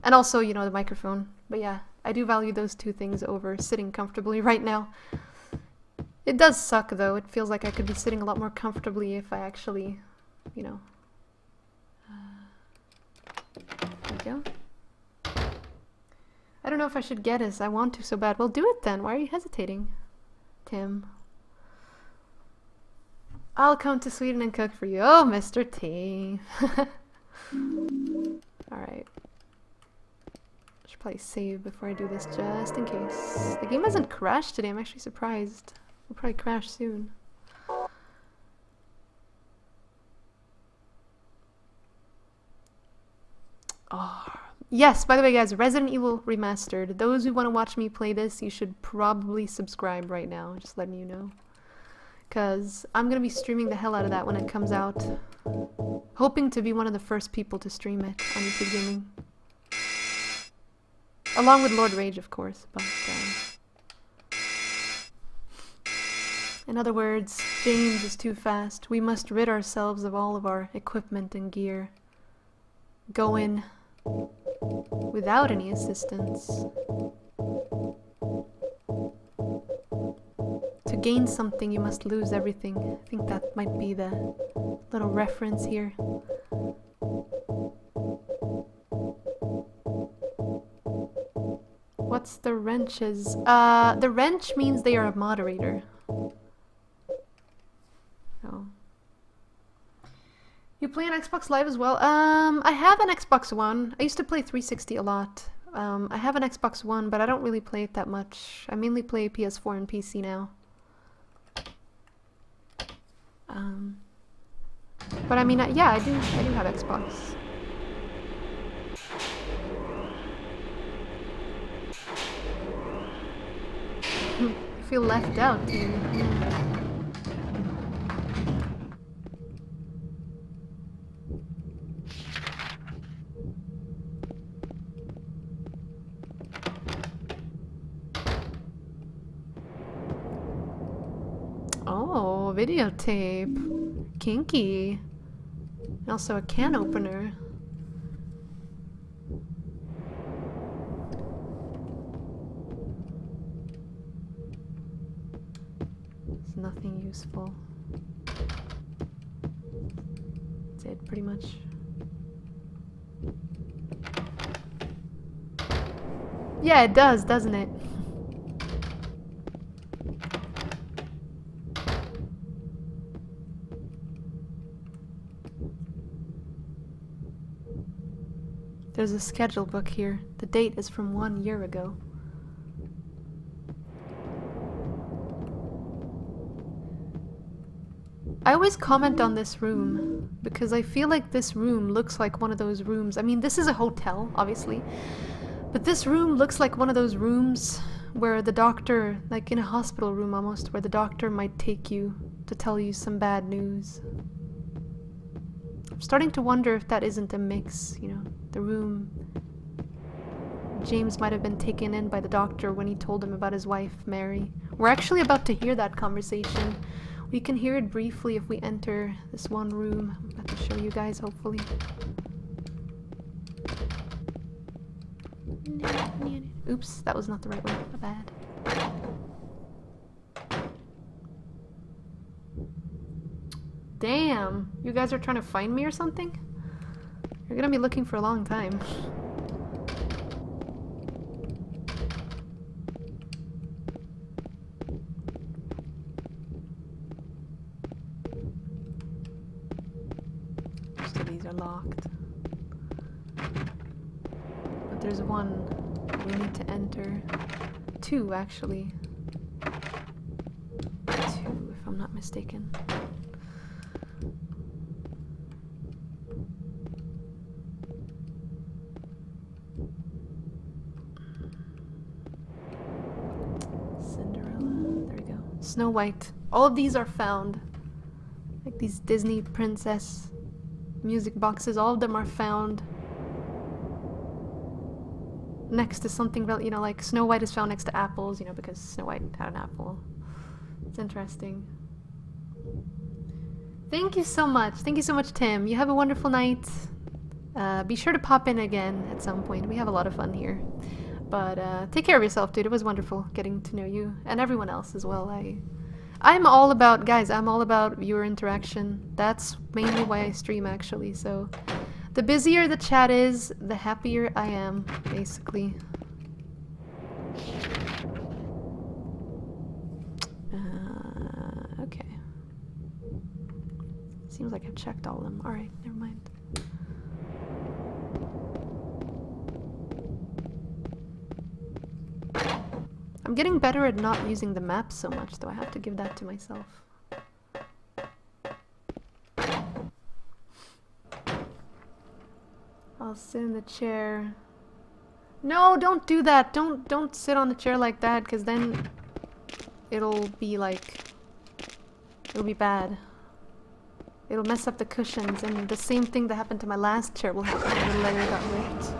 And also, you know, the microphone. But yeah, I do value those two things over sitting comfortably right now. It does suck, though. It feels like I could be sitting a lot more comfortably if I actually, you know... There we go. I don't know if I should get this. I want to so bad. Well, do it then. Why are you hesitating, Tim? I'll come to Sweden and cook for you. Oh, Mr. T. Alright. Should probably save before I do this, just in case. The game hasn't crashed today. I'm actually surprised. It'll probably crash soon. Oh. Yes, by the way, guys, Resident Evil Remastered. Those who want to watch me play this, you should probably subscribe right now. Just letting you know. because I'm gonna be streaming the hell out of that when it comes out. Hoping to be one of the first people to stream it on YouTube Gaming. Along with Lord Rage, of course, but in other words, James is too fast. We must rid ourselves of all of our equipment and gear. Go in without any assistance. To gain something, you must lose everything. I think that might be the little reference here. What's the wrenches? The wrench means they are a moderator. Oh. You play on Xbox Live as well? I have an Xbox One. I used to play 360 a lot. I have an Xbox One, but I don't really play it that much. I mainly play PS4 and PC now. But I mean, yeah, I do have Xbox. I feel left out, dude. Oh, videotape. Kinky. And also a can opener. It's nothing useful. That's it, pretty much. Yeah, it does, doesn't it? There's a schedule book here. The date is from 1 year ago. I always comment on this room because I feel like this room looks like one of those rooms. I mean, this is a hotel, obviously, but this room looks like one of those rooms where the doctor, like in a hospital room almost, where the doctor might take you to tell you some bad news. I'm starting to wonder if that isn't a mix, you know, the room James might have been taken in by the doctor when he told him about his wife, Mary. We're actually about to hear that conversation. We can hear it briefly if we enter this one room. I'm about to show you guys, hopefully. Oops, that was not the right way. My bad. Damn, you guys are trying to find me or something? You're gonna be looking for a long time. Most of these are locked. But there's one we need to enter. Two, actually. Two, if I'm not mistaken. Snow White. All of these are found. Like these Disney princess music boxes, all of them are found next to something, you know, like Snow White is found next to apples, you know, because Snow White had an apple. It's interesting. Thank you so much. Thank you so much, Tim. You have a wonderful night. Be sure to pop in again at some point. We have a lot of fun here. But take care of yourself, dude. It was wonderful getting to know you and everyone else as well. I'm all about, guys, I'm all about viewer interaction. That's mainly why I stream, actually. So the busier the chat is, the happier I am, basically. Okay. Seems like I've checked all of them. Alright, never mind. I'm getting better at not using the map so much, though. I have to give that to myself. I'll sit in the chair. No, don't do that. Don't sit on the chair like that, because then it'll be like It'll be bad. It'll mess up the cushions, and the same thing that happened to my last chair will happen when the leather got ripped.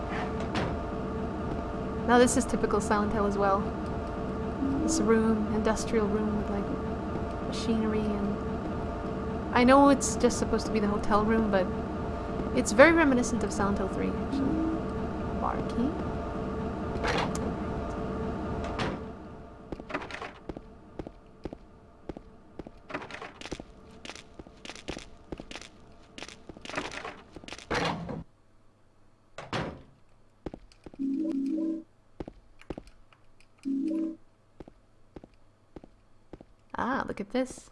Now this is typical Silent Hill as well. This room, industrial room with like machinery, and I know it's just supposed to be the hotel room, but it's very reminiscent of Silent Hill 3 actually. Bar key. Ah, look at this.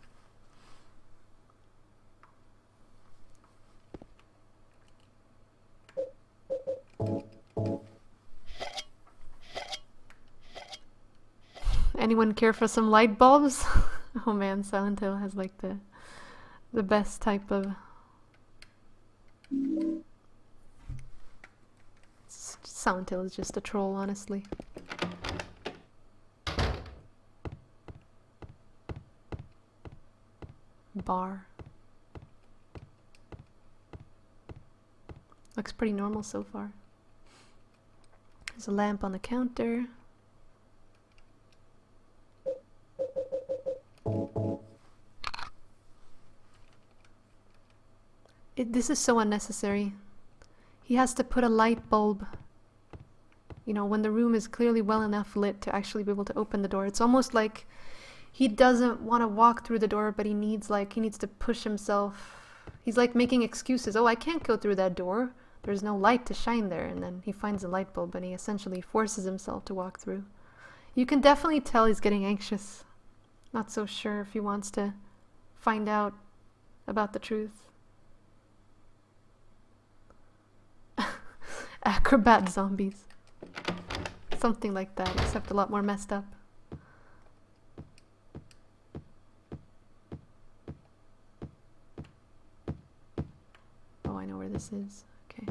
Anyone care for some light bulbs? Oh man, Silent Hill has like the best type of Silent Hill is just a troll, honestly. Bar. Looks pretty normal so far. There's a lamp on the counter. This is so unnecessary. He has to put a light bulb, you know, when the room is clearly well enough lit to actually be able to open the door. It's almost like he doesn't want to walk through the door, but he needs to push himself. He's like making excuses. Oh, I can't go through that door. There's no light to shine there. And then he finds a light bulb and he essentially forces himself to walk through. You can definitely tell he's getting anxious. Not so sure if he wants to find out about the truth. Acrobat zombies. Something like that, except a lot more messed up. Oh, I know where this is. Okay.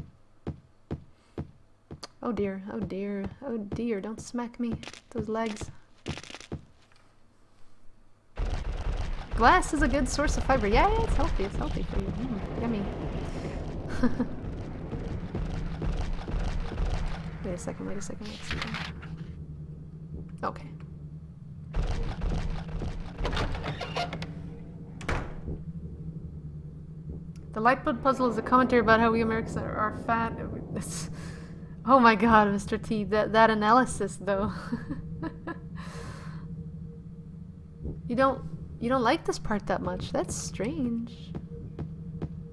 Oh dear, oh dear, oh dear, don't smack me. Those legs. Glass is a good source of fiber. Yeah, it's healthy for you. Yummy. Wait a second. Let's see. Okay. The light bulb puzzle is a commentary about how we Americans are fat. Oh my god, Mr. T, that analysis though. You don't like this part that much. That's strange.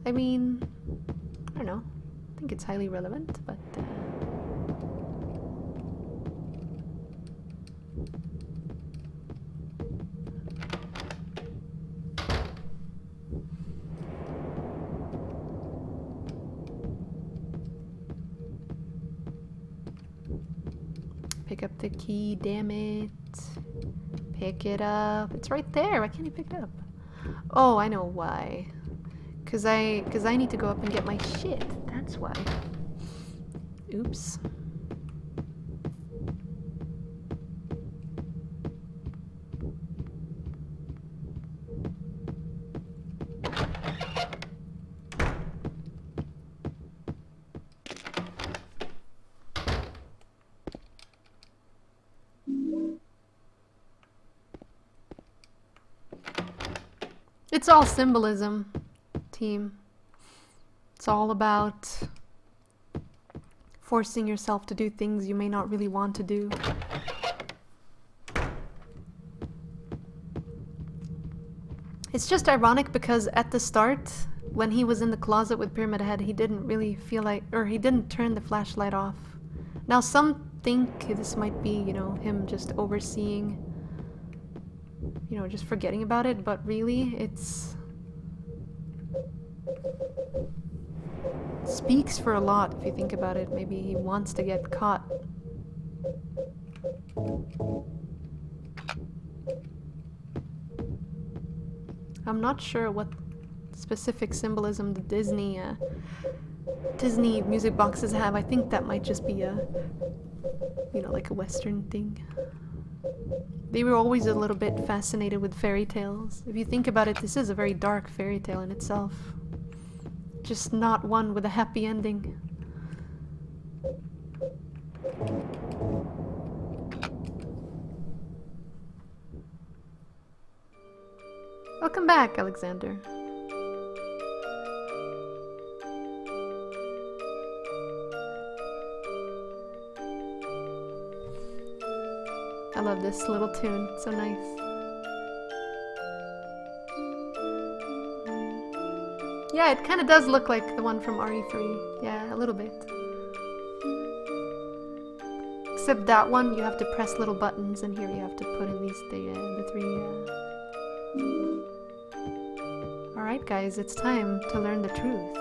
I mean, I don't know. I think it's highly relevant, but pick up the key, damn it. Pick it up. It's right there. Why can't you pick it up? Oh, I know why. Cause I need to go up and get my shit. That's why. Oops. It's all symbolism, team. It's all about forcing yourself to do things you may not really want to do. It's just ironic because at the start, when he was in the closet with Pyramid Head, he didn't really feel like, or he didn't turn the flashlight off. Now some think this might be, you know, him just overseeing, you know, just forgetting about it, but really it speaks for a lot if you think about it. Maybe he wants to get caught. I'm not sure what specific symbolism the Disney music boxes have. I think that might just be a, you know, like a Western thing. They were always a little bit fascinated with fairy tales. If you think about it, this is a very dark fairy tale in itself. Just not one with a happy ending. Welcome back, Alexander. I love this little tune, it's so nice. Yeah, it kind of does look like the one from RE3. Yeah, a little bit. Except that one, you have to press little buttons, and here you have to put in the three. Alright guys, it's time to learn the truth.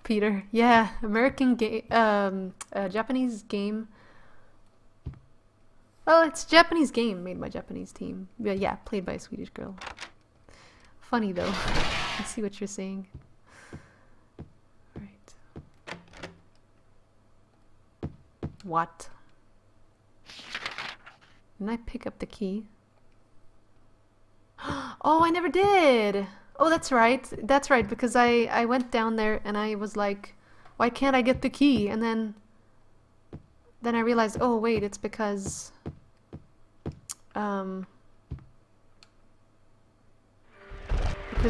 Peter, yeah, Japanese game. Well, it's a Japanese game made by a Japanese team. Yeah, played by a Swedish girl. Funny though. I see what you're saying. Alright. What? Didn't I pick up the key? Oh, I never did! Oh, that's right. That's right, because I went down there and I was like, why can't I get the key? And then I realized, oh wait, it's because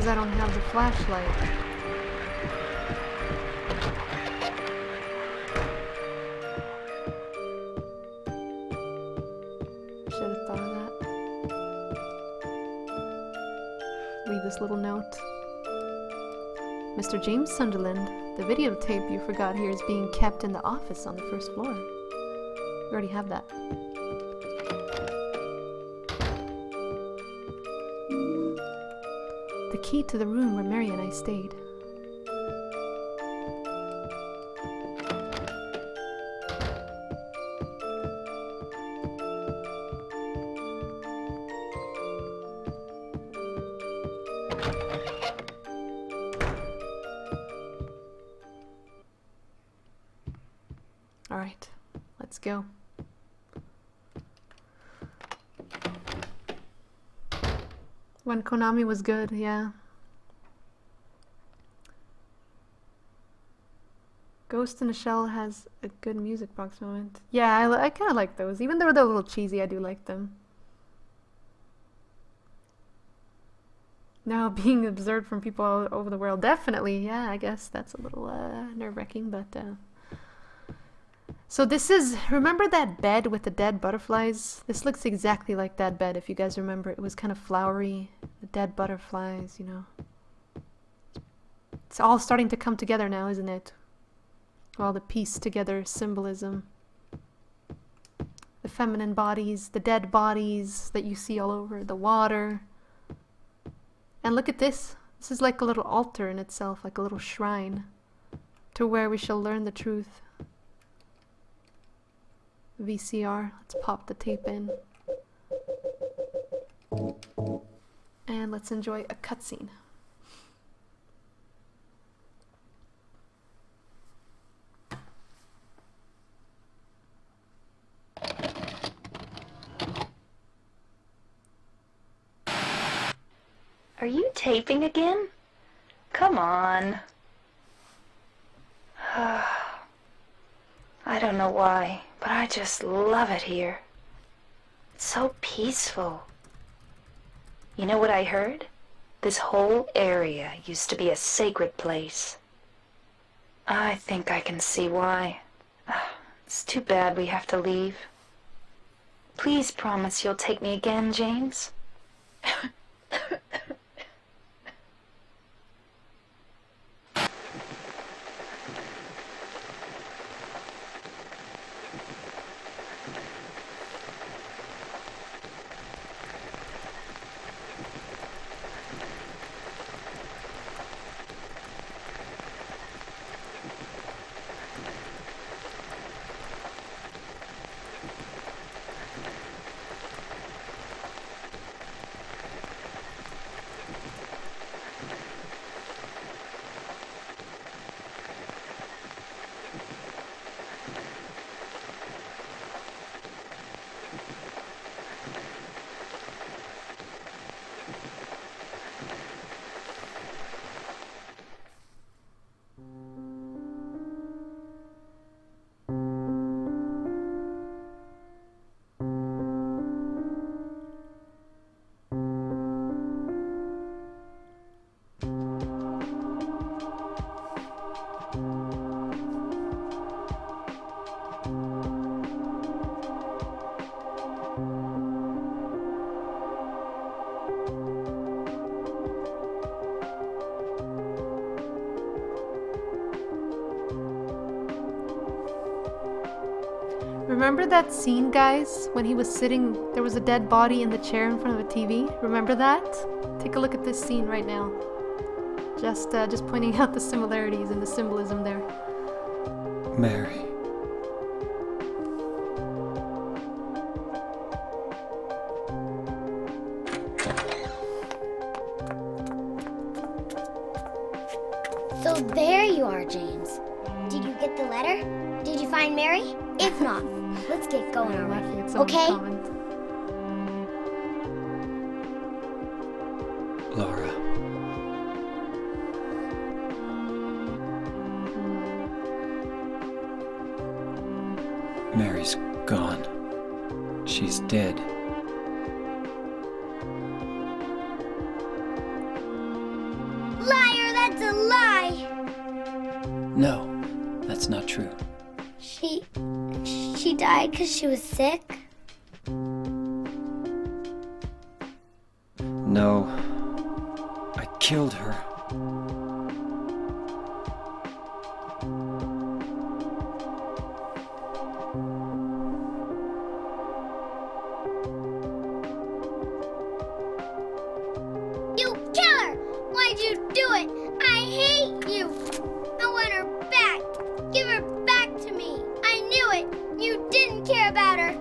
I don't have the flashlight. Should have thought of that. Read this little note. Mr. James Sunderland, the videotape you forgot here is being kept in the office on the first floor. We already have that. The key to the room where Mary and I stayed. Alright, let's go. When Konami was good, yeah. Ghost in a Shell has a good music box moment. Yeah, I kind of like those. Even though they're a little cheesy, I do like them. Now being observed from people all over the world, definitely, yeah, I guess that's a little nerve-wracking, but so this is, remember that bed with the dead butterflies? This looks exactly like that bed, if you guys remember. It was kind of flowery, the dead butterflies, you know. It's all starting to come together now, isn't it? All the pieced together symbolism. The feminine bodies, the dead bodies that you see all over, the water. And look at this. This is like a little altar in itself, like a little shrine to where we shall learn the truth. VCR. Let's pop the tape in. And let's enjoy a cutscene. Are you taping again? Come on. I don't know why, but I just love it here. It's so peaceful. You know what I heard? This whole area used to be a sacred place. I think I can see why. It's too bad we have to leave. Please promise you'll take me again, James. remember that scene, guys, when he was sitting, there was a dead body in the chair in front of the TV? Remember that? Take a look at this scene right now. Just pointing out the similarities and the symbolism there. Mary. So there you are, James. Did you get the letter? Did you find Mary? If not, let's get going already. Okay? Laura. Mary's gone. She's dead. Liar, that's a lie! No, that's not true. She died because she was sick? No, I killed her. You killer! Why'd you do it? I hate you! I want her back! Give her back to me! I knew it! You didn't care about her!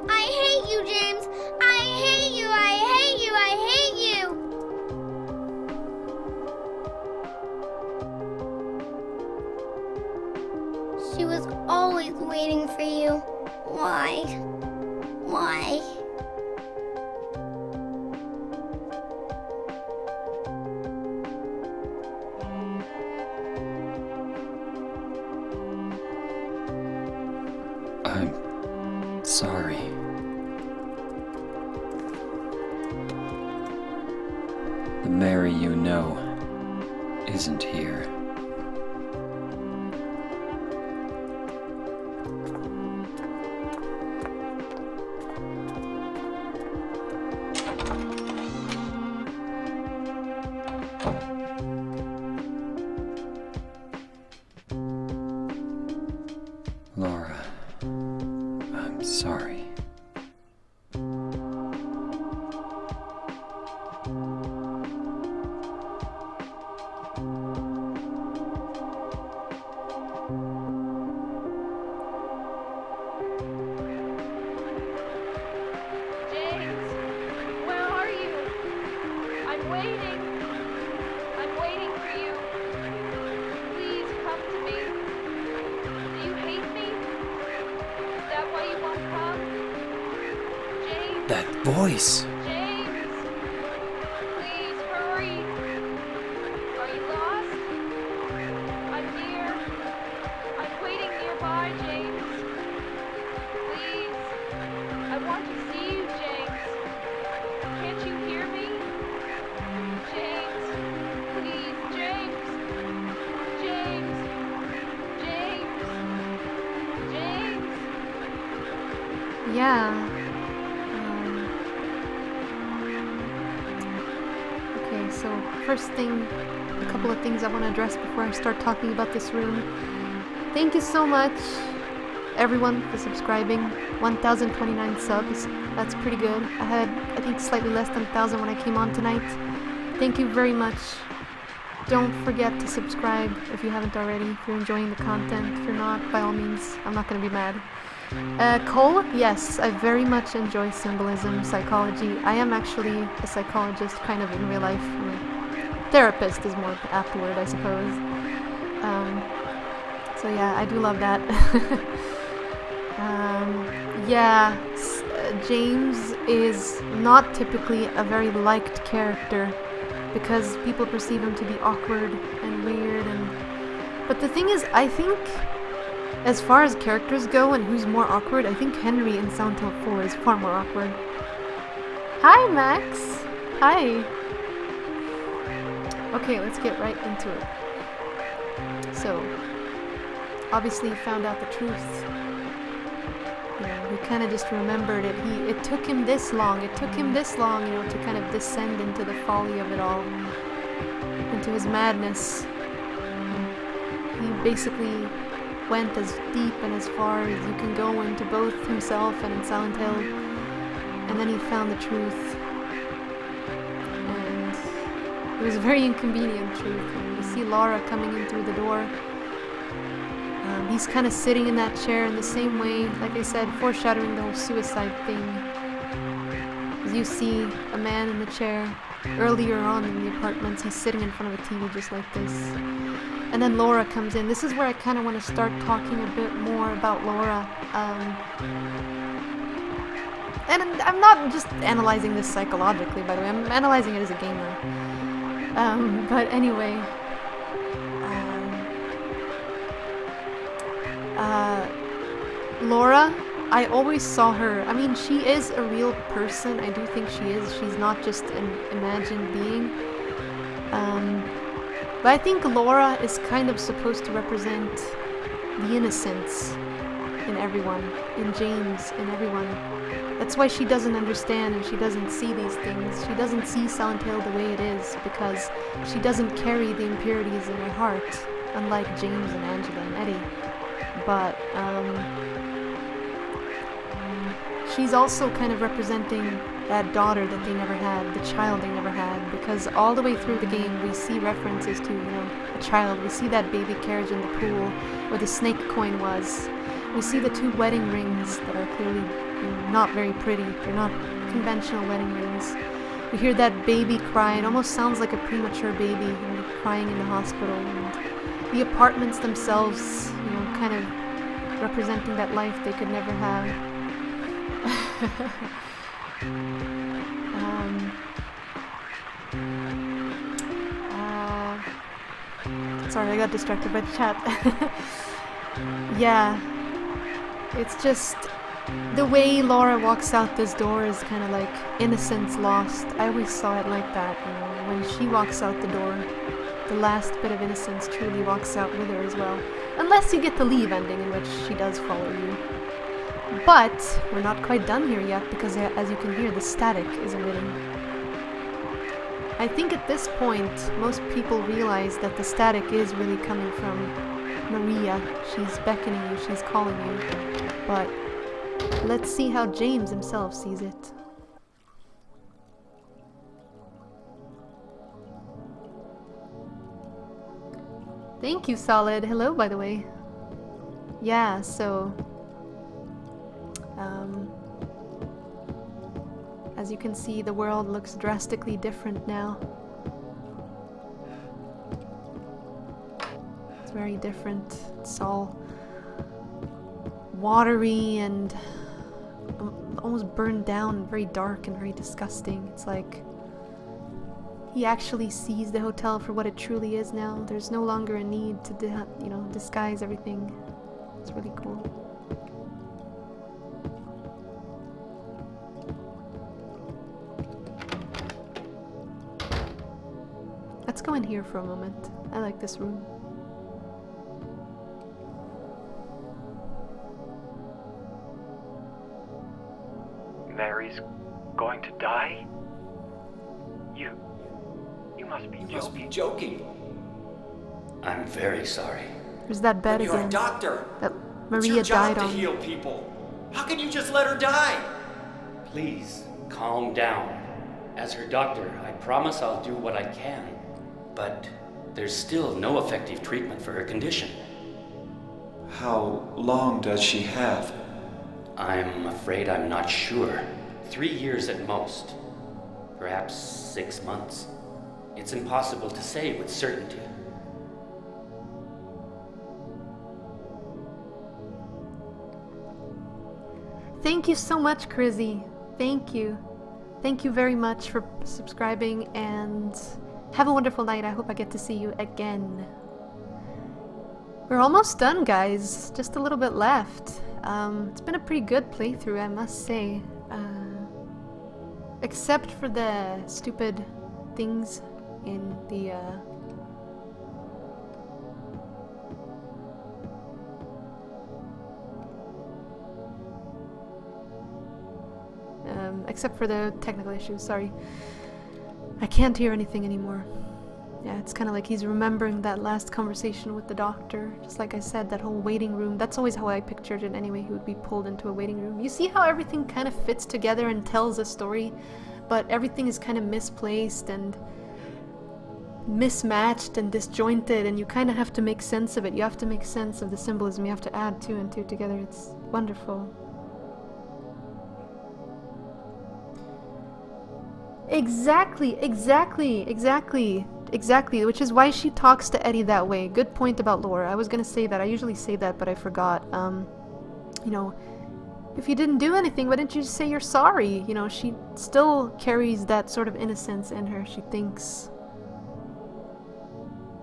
I hate you, James! I hate you! I hate you! I hate you! She was always waiting for you. Why? Why? I'm sorry. The Mary you know isn't here. Laura, I'm sorry. James, where are you? I'm waiting. I'm waiting for you. Please come to me. Do you hate me? Is that why you won't come? James, That voice! James, please hurry. Are you lost? I'm near. I'm waiting nearby, James. Please. I want to see you, James. Can't you hear me? James. Please, James. James. James. James. Yeah. Okay, so first thing, a couple of things I want to address before I start talking about this room. Thank you so much, everyone, for subscribing. 1,029 subs. That's pretty good. I had, I think, slightly less than 1,000 when I came on tonight. Thank you very much. Don't forget to subscribe if you haven't already, if you're enjoying the content. If you're not, by all means, I'm not going to be mad. Cole, yes, I very much enjoy symbolism, psychology. I am actually a psychologist, kind of in real life. I mean, therapist is more apt word, I suppose. So yeah, I do love that. Yeah, James is not typically a very liked character because people perceive him to be awkward and weird, but the thing is, I think as far as characters go and who's more awkward, I think Henry in Silent Hill 4 is far more awkward. Hi, Max! Hi! Okay, let's get right into it. So, obviously he found out the truth. You know, he kind of just remembered it. It took him this long, to kind of descend into the folly of it all, into his madness. He basically went as deep and as far as you can go into both himself and in Silent Hill. And then he found the truth. And it was a very inconvenient truth. And you see Laura coming in through the door. He's kind of sitting in that chair in the same way, like I said, foreshadowing the whole suicide thing. As you see a man in the chair earlier on in the apartments, he's sitting in front of a TV just like this. And then Laura comes in. This is where I kind of want to start talking a bit more about Laura. And I'm not just analyzing this psychologically, by the way. I'm analyzing it as a gamer. But anyway. Laura, I always saw her. I mean, she is a real person. I do think she is. She's not just an imagined being. But I think Laura is kind of supposed to represent the innocence in everyone, in James, in everyone. That's why she doesn't understand and she doesn't see these things. She doesn't see Silent Hill the way it is because she doesn't carry the impurities in her heart, unlike James and Angela and Eddie. But she's also kind of representing that daughter that they never had, the child they never had, because all the way through the game we see references to, a child. We see that baby carriage in the pool where the snake coin was. We see the 2 wedding rings that are clearly not very pretty. They're not conventional wedding rings. We hear that baby cry. It almost sounds like a premature baby crying in the hospital. And the apartments themselves, kind of representing that life they could never have. Sorry, I got distracted by the chat. Yeah, it's just the way Laura walks out this door is kind of like innocence lost. I always saw it like that, when she walks out the door, the last bit of innocence truly walks out with her as well. Unless you get the Leave ending, in which she does follow you. But we're not quite done here yet, because as you can hear, the static is emitting. I think at this point, most people realize that the static is really coming from Maria. She's beckoning you, she's calling you. But let's see how James himself sees it. Thank you, Solid. Hello, by the way. Yeah, so... as you can see, the world looks drastically different now. It's very different. It's all watery and almost burned down, very dark and very disgusting. It's like he actually sees the hotel for what it truly is now. There's no longer a need to, disguise everything. It's really cool. Let's go in here for a moment. I like this room. Mary's going to die? You must be joking. You must be joking. I'm very sorry. There's that bed But you're again. a doctor. That It's Maria your job died to on. heal people. How can you just let her die? Please, calm down. As her doctor, I promise I'll do what I can. But there's still no effective treatment for her condition. How long does she have? I'm afraid I'm not sure. 3 years at most. Perhaps 6 months. It's impossible to say with certainty. Thank you so much, Crizzy. Thank you. Thank you very much for subscribing, and have a wonderful night. I hope I get to see you again. We're almost done, guys. Just a little bit left. It's been a pretty good playthrough, I must say. Except for the stupid things in the, except for the technical issues, sorry. I can't hear anything anymore. Yeah, it's kind of like he's remembering that last conversation with the doctor. Just like I said, that whole waiting room. That's always how I pictured it anyway. He would be pulled into a waiting room. You see how everything kind of fits together and tells a story, but everything is kind of misplaced and mismatched and disjointed, and you kind of have to make sense of it. You have to make sense of the symbolism. You have to add two and two together. It's wonderful. Exactly, which is why she talks to Eddie that way. Good point about Laura. I was gonna say that. I usually say that, but I forgot. You know, if you didn't do anything, why didn't you just say you're sorry? You know, she still carries that sort of innocence in her. She thinks...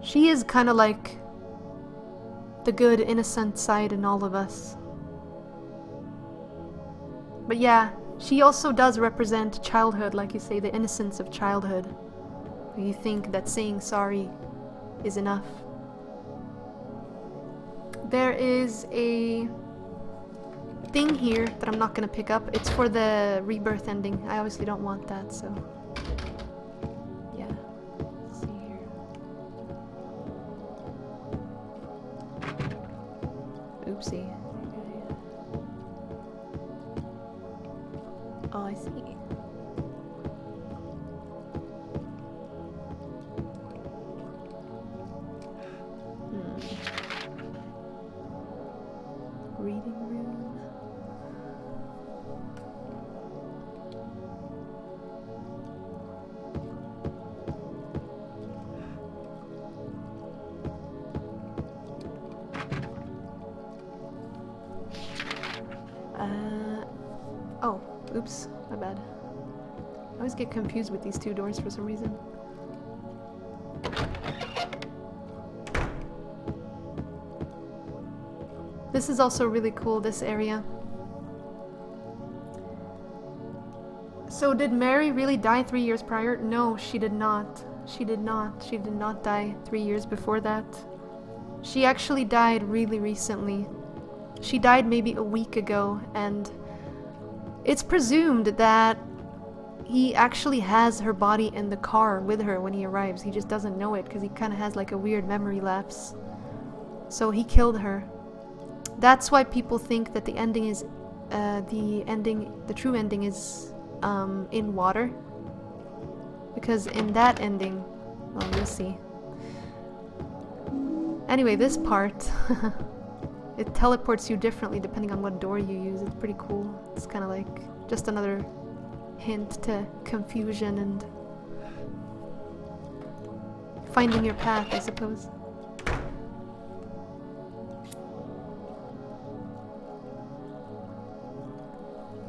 She is kind of like the good, innocent side in all of us. But yeah, she also does represent childhood, like you say, the innocence of childhood. You think that saying sorry is enough. There is a thing here that I'm not gonna pick up. It's for the rebirth ending. I obviously don't want that, so... Yeah. Let's see here. Oopsie. Oh, I see. Reading room. Oh, oops, my bad. I always get confused with these two doors for some reason. This is also really cool, this area. So did Mary really die 3 years prior? No, she did not. She did not. She did not die 3 years before that. She actually died really recently. She died maybe a week ago, and it's presumed that he actually has her body in the car with her when he arrives. He just doesn't know it because he kind of has like a weird memory lapse. So he killed her. That's why people think that the ending is, the true ending is in water. Because in that ending, well, you'll see. Anyway, this part, it teleports you differently depending on what door you use. It's pretty cool. It's kind of like just another hint to confusion and finding your path, I suppose.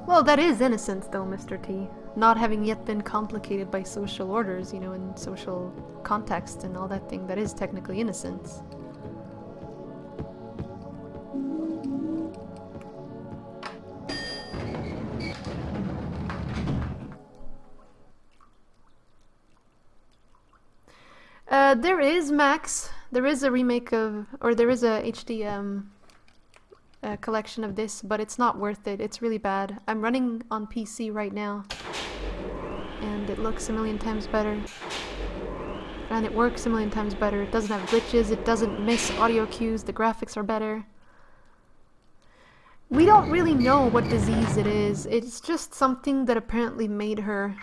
Well, that is innocence, though, Mr. T. Not having yet been complicated by social orders, you know, and social context and all that thing. That is technically innocence. There is, Max. There is a remake of, or there is a HD collection of this, but it's not worth it. It's really bad. I'm running on PC right now, and it looks a million times better. And it works a million times better. It doesn't have glitches, it doesn't miss audio cues, the graphics are better. We don't really know what disease it is. It's just something that apparently made her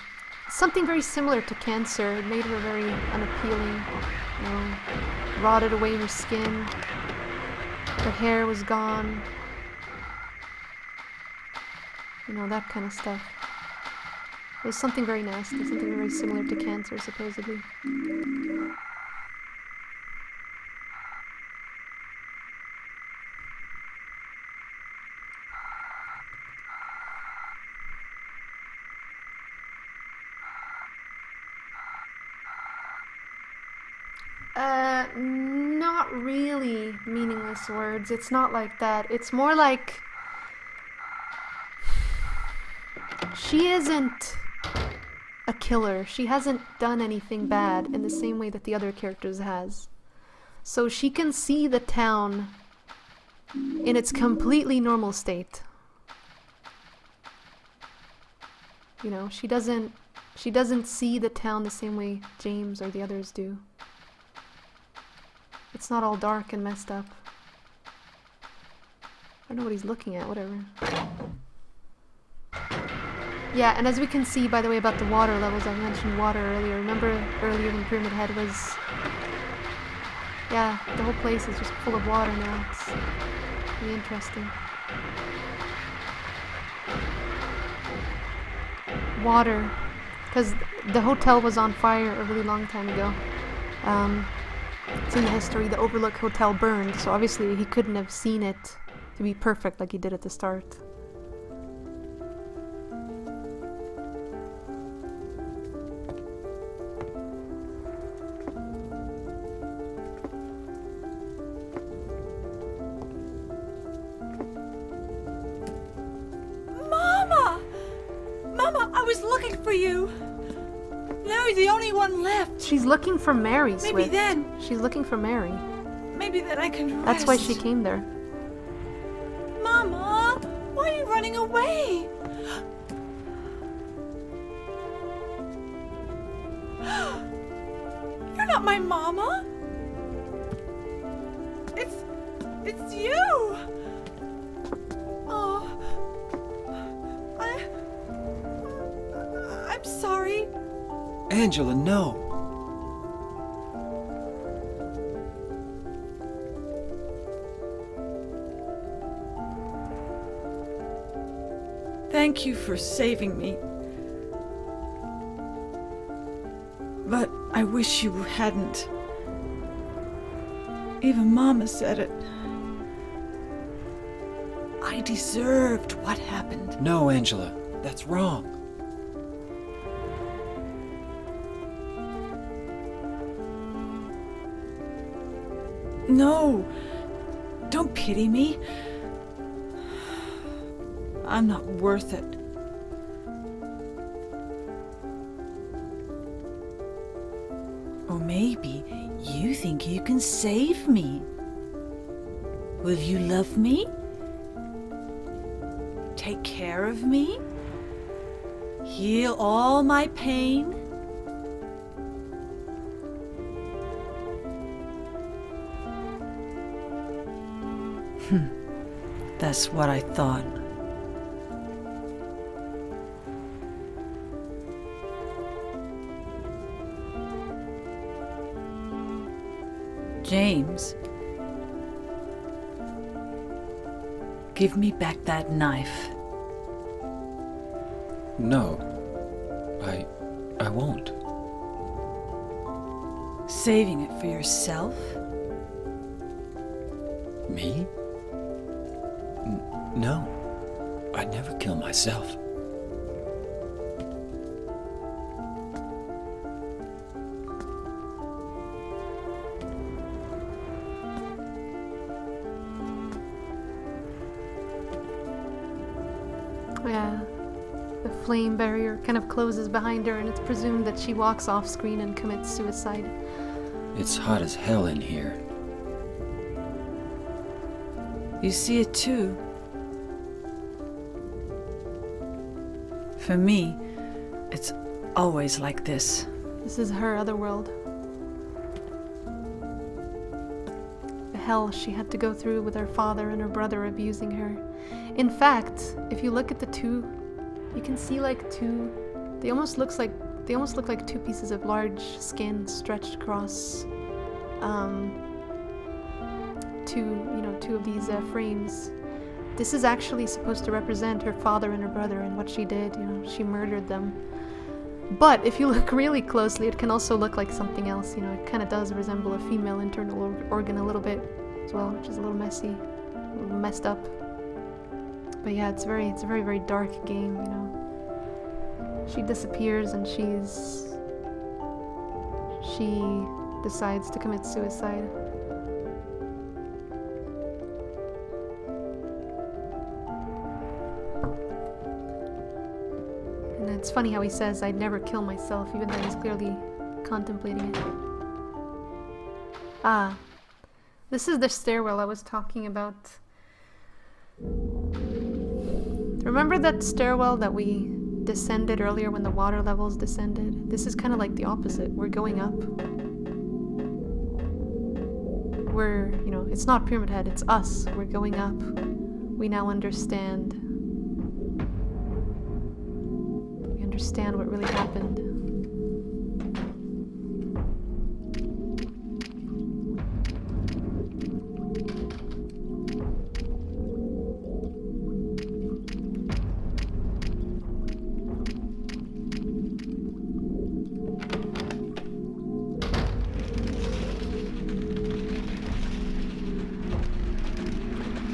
something very similar to cancer. It made her very unappealing, you know, rotted away her skin. Her hair was gone. You know, that kind of stuff. It was something very nasty, something very similar to cancer, supposedly. Not really meaningless words. It's not like that. It's more like she isn't a killer. She hasn't done anything bad in the same way that the other characters has. So she can see the town in its completely normal state. You know, she doesn't see the town the same way James or the others do. it's not all dark and messed up. I don't know what he's looking at, whatever. Yeah, and as we can see, by the way, about the water levels, I mentioned water earlier. Remember earlier when Pyramid Head was... Yeah, the whole place is just full of water now. It's really interesting. Water. Because the hotel was on fire a really long time ago. It's in the history. The Overlook Hotel burned, so obviously he couldn't have seen it to be perfect like he did at the start. Mama! Mama, I was looking for you. Now you're the only one left. She's looking for Mary, Maybe Swift. then. She's looking for Mary. Maybe then I can rest. That's why she came there. Mama, why are you running away? You're not my mama. It's you. Oh, I'm sorry. Angela, no. Thank you for saving me. But I wish you hadn't. Even Mama said it. I deserved what happened. No, Angela, that's wrong. No, don't pity me. I'm not worth it. Or maybe you think you can save me. Will you love me? Take care of me? Heal all my pain? That's what I thought. James, give me back that knife. No, I won't. Saving it for yourself? Me? No, I'd never kill myself. Yeah. The flame barrier kind of closes behind her, and it's presumed that she walks off screen and commits suicide. It's hot as hell in here. You see it too. For me, it's always like this. This is her other world. The hell she had to go through with her father and her brother abusing her. In fact, if you look at the two, you can see like two. They almost look like two pieces of large skin stretched across two of these frames. This is actually supposed to represent her father and her brother and what she did. She murdered them. But if you look really closely, it can also look like something else. It kind of does resemble a female internal organ a little bit as well, which is a little messy, a little messed up. But yeah, it's a very, very dark game. She disappears and she decides to commit suicide. And it's funny how he says, "I'd never kill myself," even though he's clearly contemplating it. Ah, this is the stairwell I was talking about. Remember that stairwell that we descended earlier when the water levels descended? This is kind of like the opposite. We're going up. we're, you know, it's not Pyramid Head, it's us. We're going up. We now understand. We understand what really happened.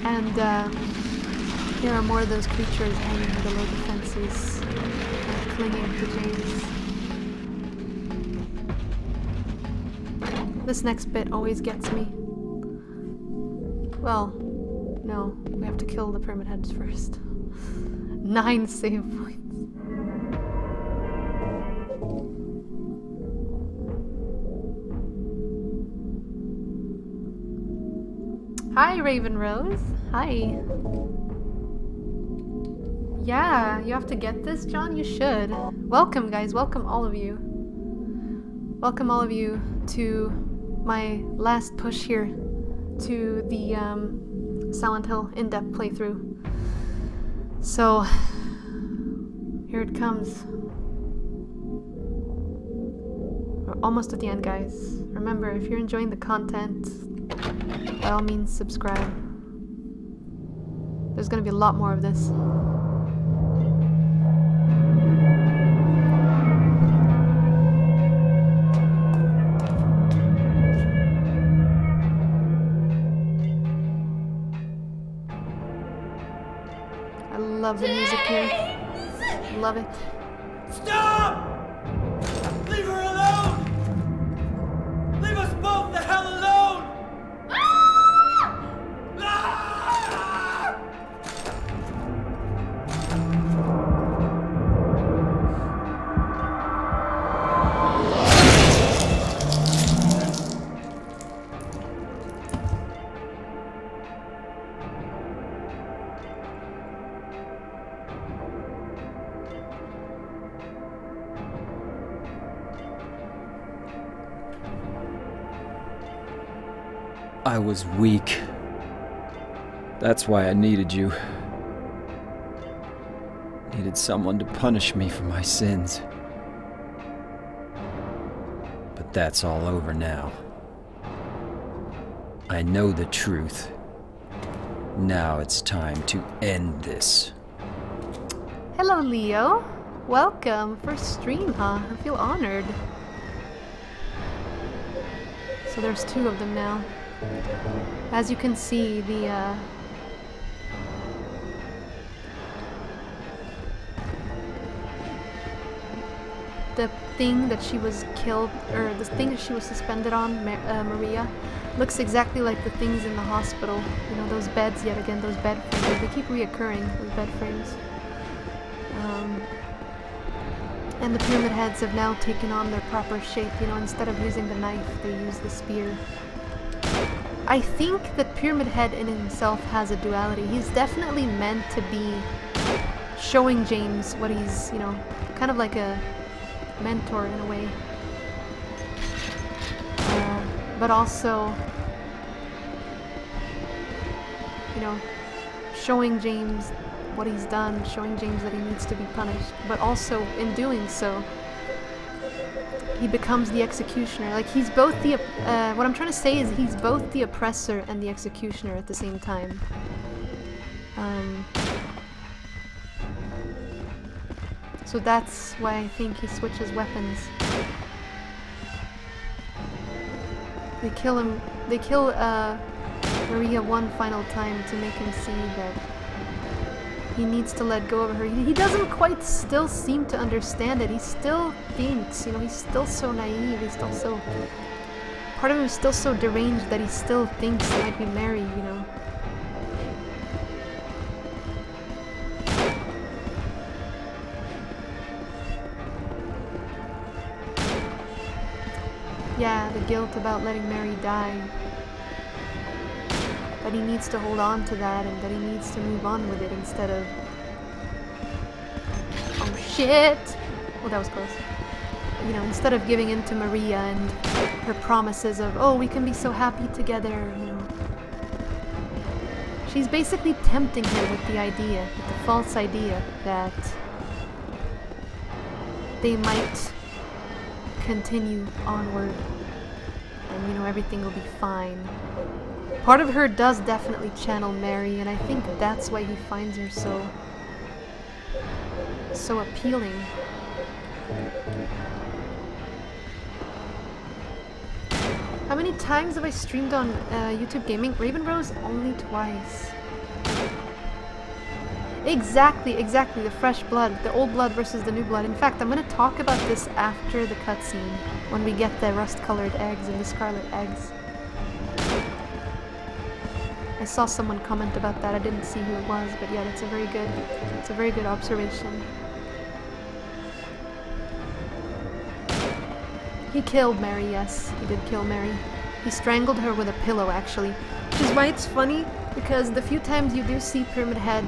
And there are more of those creatures hanging below the fences, clinging to James. This next bit always gets me. Well, no, we have to kill the Pyramid Heads first. 9 save points. Hi, Raven Rose. Hi. Yeah, you have to get this, John? You should. Welcome, guys. Welcome, all of you. Welcome, all of you, to my last push here to the Silent Hill in-depth playthrough. So, here it comes. We're almost at the end, guys. Remember, if you're enjoying the content, by all means, subscribe. There's gonna be a lot more of this. I love the music here. Love it. Stop! Leave her alone! Leave us both the hell alone! I was weak. That's why I needed you. Needed someone to punish me for my sins. But that's all over now. I know the truth. Now it's time to end this. Hello, Leo. Welcome. First stream, huh? I feel honored. So there's 2 of them now. As you can see, the thing that she was killed, or the thing that she was suspended on, Maria, looks exactly like the things in the hospital. You know, those beds, yet again, those bed frames. They keep reoccurring, those bed frames. And the Pyramid Heads have now taken on their proper shape. You know, instead of using the knife, they use the spear. I think that Pyramid Head in himself has a duality. He's definitely meant to be showing James what he's, you know, kind of like a mentor in a way. But also, you know, showing James what he's done, showing James that he needs to be punished. But also, in doing so, he becomes the executioner. Like, he's both the, what I'm trying to say is he's both the oppressor and the executioner at the same time. So that's why I think he switches weapons. They kill him, they kill, Maria one final time to make him see that he needs to let go of her. He doesn't quite still seem to understand it. He still thinks, you know, he's still so naive. He's still so... Part of him is still so deranged that he still thinks he might be Mary, you know. Yeah, the guilt about letting Mary die. That he needs to hold on to that and that he needs to move on with it instead of... Oh shit! Oh, that was close. you know, instead of giving in to Maria and her promises of, oh, we can be so happy together, you know. She's basically tempting him with the idea, with the false idea that they might continue onward and, you know, everything will be fine. Part of her does definitely channel Mary, and I think that's why he finds her so appealing. How many times have I streamed on YouTube Gaming? Raven Rose? Only twice. Exactly, the fresh blood, the old blood versus the new blood. In fact, I'm gonna talk about this after the cutscene, when we get the rust-colored eggs and the scarlet eggs. I saw someone comment about that. I didn't see who it was, but yeah, it's a very good observation. He killed Mary, yes, he did kill Mary. He strangled her with a pillow, actually. Which is why it's funny, because the few times you do see Pyramid Head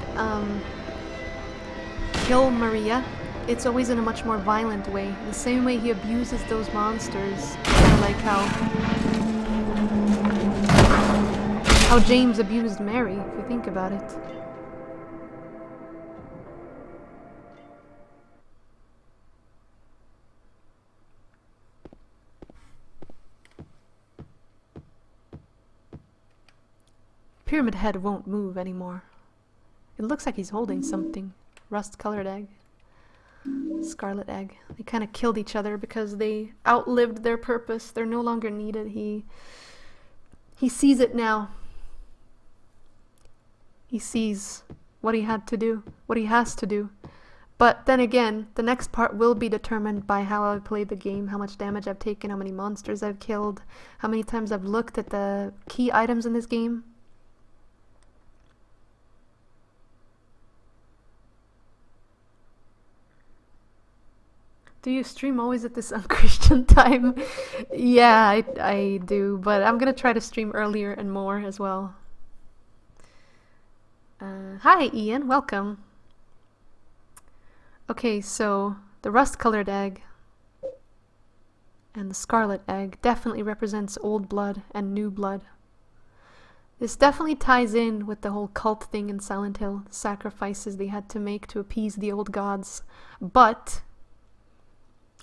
kill Maria, it's always in a much more violent way. The same way he abuses those monsters. Kind of like how James abused Mary, if you think about it. Pyramid Head won't move anymore. It looks like he's holding something. Rust-colored egg. Scarlet egg. They kind of killed each other because they outlived their purpose. They're no longer needed. He sees it now. He sees what he had to do, what he has to do. But then again, the next part will be determined by how I've played the game, how much damage I've taken, how many monsters I've killed, how many times I've looked at the key items in this game. Do you stream always at this unchristian time? Yeah, I do, but I'm gonna try to stream earlier and more as well. Hi Ian, welcome. Okay, so the rust-colored egg and the scarlet egg definitely represents old blood and new blood. This definitely ties in with the whole cult thing in Silent Hill, sacrifices they had to make to appease the old gods, but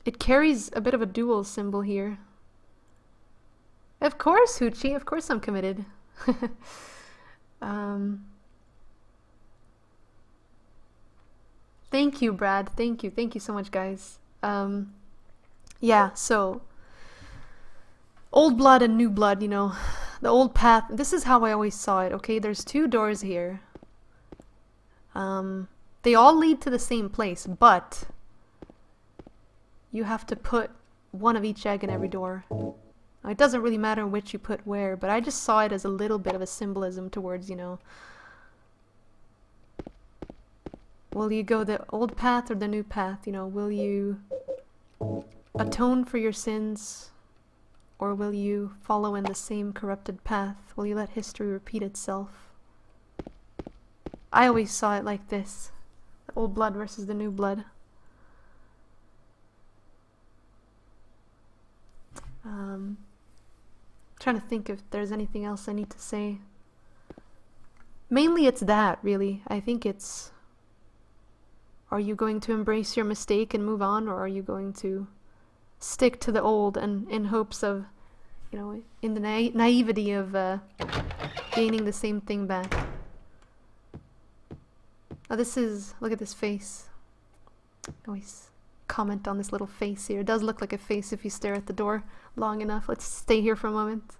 it carries a bit of a dual symbol here. Of course, Hoochie, of course I'm committed. Thank you, Brad. Thank you so much, guys. Yeah, so old blood and new blood, you know, the old path. This is how I always saw it, okay? There's two doors here. They all lead to the same place, but you have to put one of each egg in every door. Now, it doesn't really matter which you put where, but I just saw it as a little bit of a symbolism towards, you know, will you go the old path or the new path? You know, will you atone for your sins, or will you follow in the same corrupted path? Will you let history repeat itself? I always saw it like this. The old blood versus the new blood. Trying to think if there's anything else I need to say. Mainly it's that, really. I think it's, are you going to embrace your mistake and move on, or are you going to stick to the old and in hopes of, you know, in the naivety of gaining the same thing back? Oh, this is, look at this face. Always comment on this little face here. It does look like a face if you stare at the door long enough. Let's stay here for a moment.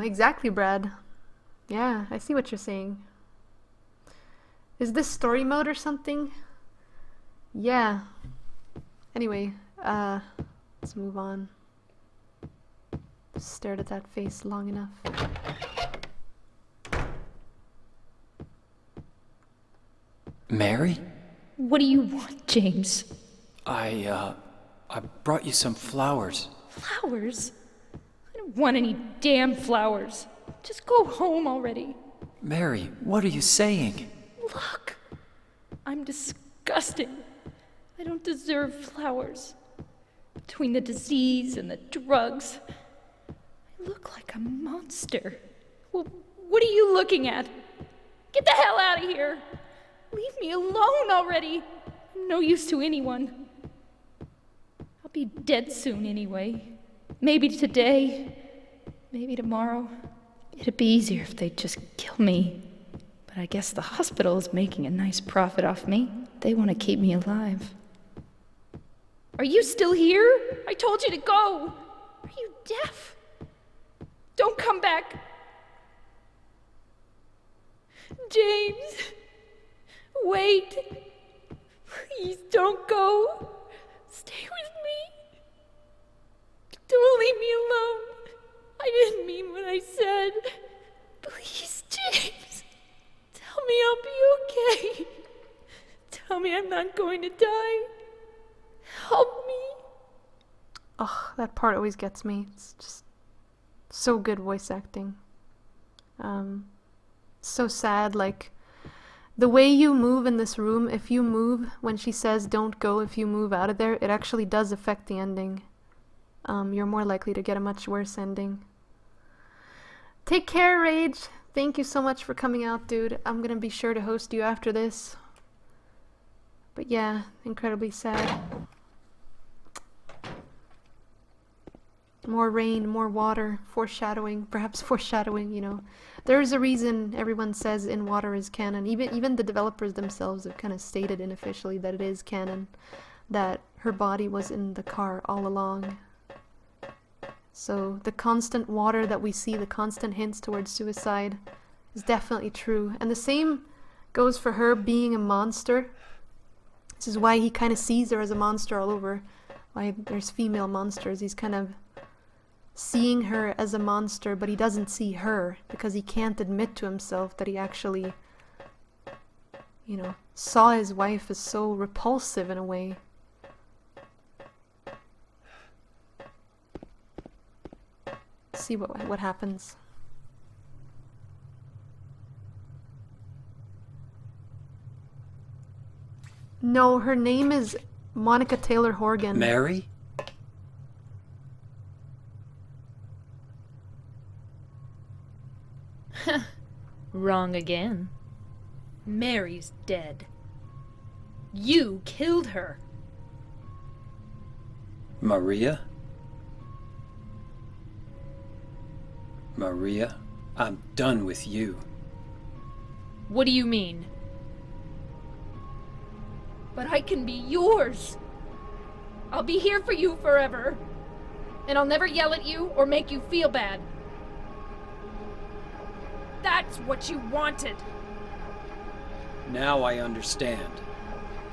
Exactly, Brad. Yeah, I see what you're saying. Is this story mode or something? Yeah. Anyway, let's move on. Just stared at that face long enough. Mary? What do you want, James? I I brought you some flowers. Flowers? I don't want any damn flowers. Just go home already. Mary, what are you saying? Look! I'm disgusting. I don't deserve flowers. Between the disease and the drugs, I look like a monster. Well, what are you looking at? Get the hell out of here! Leave me alone already! I'm no use to anyone. I'll be dead soon anyway. Maybe today, maybe tomorrow. It'd be easier if they'd just kill me. But I guess the hospital is making a nice profit off me. They want to keep me alive. Are you still here? I told you to go! Are you deaf? Don't come back! James! Wait! Please don't go! Stay with me! Don't leave me alone! I didn't mean what I said! Please, James! Tell me I'll be okay! Tell me I'm not going to die! Help me! Oh, that part always gets me. It's just so good voice acting. So sad, like, the way you move in this room, if you move when she says don't go, if you move out of there, it actually does affect the ending. You're more likely to get a much worse ending. Take care, Rage. Thank you so much for coming out, dude. I'm gonna be sure to host you after this. But yeah, incredibly sad. More rain, more water, foreshadowing, perhaps foreshadowing, you know. There's a reason everyone says In Water is canon. Even the developers themselves have kind of stated unofficially that it is canon, that her body was in the car all along. So the constant water that we see, the constant hints towards suicide, is definitely true. And the same goes for her being a monster. This is why he kind of sees her as a monster all over. Why there's female monsters. He's kind of seeing her as a monster, but he doesn't see her because he can't admit to himself that he actually, you know, saw his wife as so repulsive in a way. See what happens. No, her name is Monica Taylor Horgan. Mary? Wrong again. Mary's dead. You killed her. Maria? Maria, I'm done with you. What do you mean? But I can be yours. I'll be here for you forever. And I'll never yell at you or make you feel bad. That's what you wanted. Now I understand.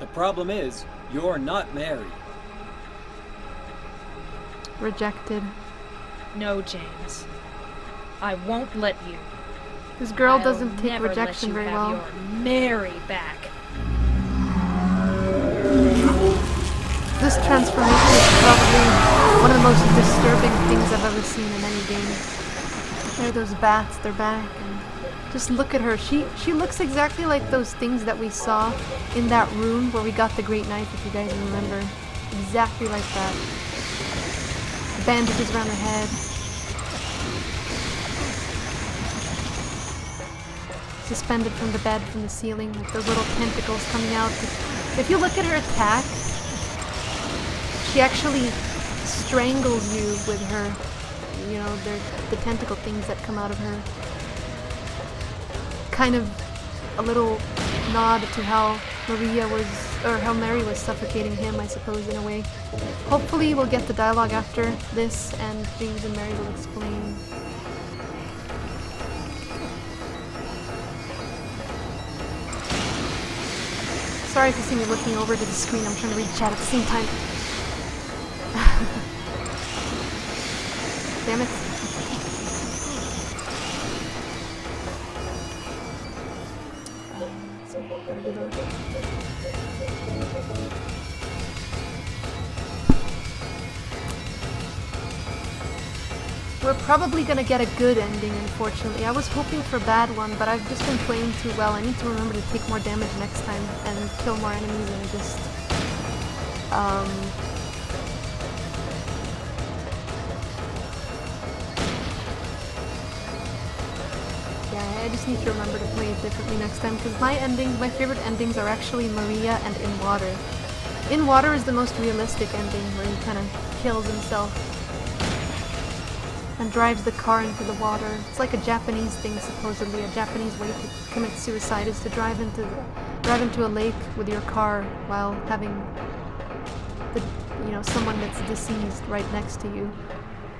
The problem is, you're not Mary. Rejected. No, James. I won't let you. This girl I'll doesn't take never rejection let you very have well. Your Mary back. This transformation is probably one of the most disturbing things I've ever seen in any game. There are those bats, they're back, and just look at her. She looks exactly like those things that we saw in that room where we got the great knife, if you guys remember. Exactly like that. Bandages around her head. Suspended from the bed, from the ceiling, with those little tentacles coming out. If you look at her attack, she actually strangles you with her, you know, the tentacle things that come out of her. Kind of a little nod to how Mary was suffocating him, I suppose, in a way. Hopefully we'll get the dialogue after this, and James and Mary will explain. Sorry if you see me looking over to the screen, I'm trying to read chat at the same time. Damn it. We're probably gonna get a good ending, unfortunately. I was hoping for a bad one, but I've just been playing too well. I need to remember to take more damage next time and kill more enemies and just... Yeah, I just need to remember to play it differently next time, because my favorite endings are actually Maria and In Water. In Water is the most realistic ending, where he kind of kills himself and drives the car into the water. It's like a Japanese thing, supposedly. A Japanese way to commit suicide is to drive into a lake with your car while having someone that's deceased right next to you.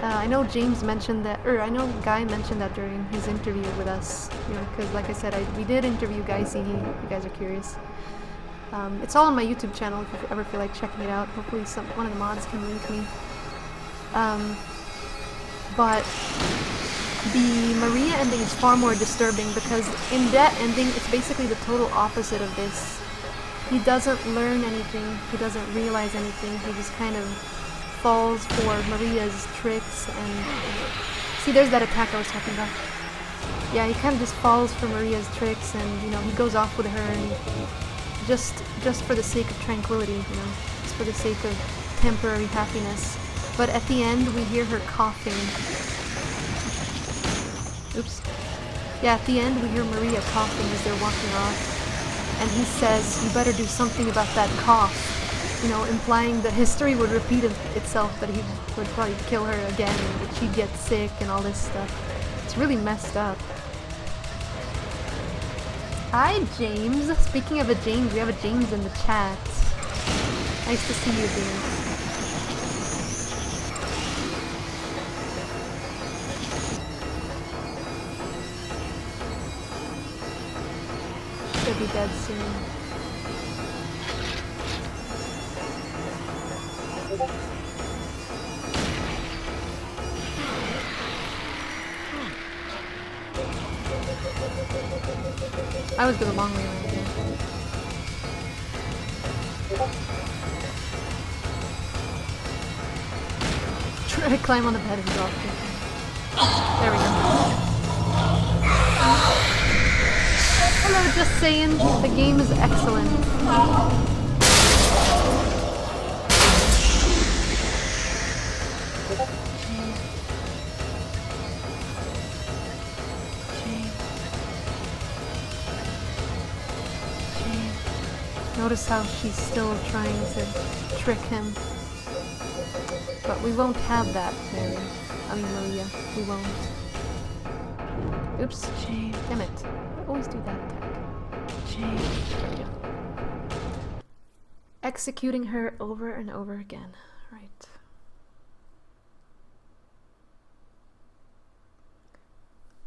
I know James mentioned that, or I know Guy mentioned that during his interview with us, because like I said, we did interview Guy Seehee, if you guys are curious. It's all on my YouTube channel if you ever feel like checking it out. Hopefully one of the mods can link me. But the Maria ending is far more disturbing, because in that ending, it's basically the total opposite of this. He doesn't learn anything, he doesn't realize anything, he just kind of falls for Maria's tricks and... See, there's that attack I was talking about. Yeah, he kind of just falls for Maria's tricks and, he goes off with her and just for the sake of tranquility, just for the sake of temporary happiness. But at the end, we hear her coughing. Oops. Yeah, at the end, we hear Maria coughing as they're walking off. And he says, "You better do something about that cough." Implying that history would repeat itself, that he would probably kill her again, and that she'd get sick and all this stuff. It's really messed up. Hi, James. Speaking of a James, we have a James in the chat. Nice to see you, James. Should be dead soon. I was going the long way around again. Try to climb on the bed and drop it. There we go. Hello, just saying, the game is excellent. Notice how she's still trying to trick him. But we won't have that, Maria. We won't. Oops. James. Damn it. I always do that attack. James. There we go. Executing her over and over again. Right.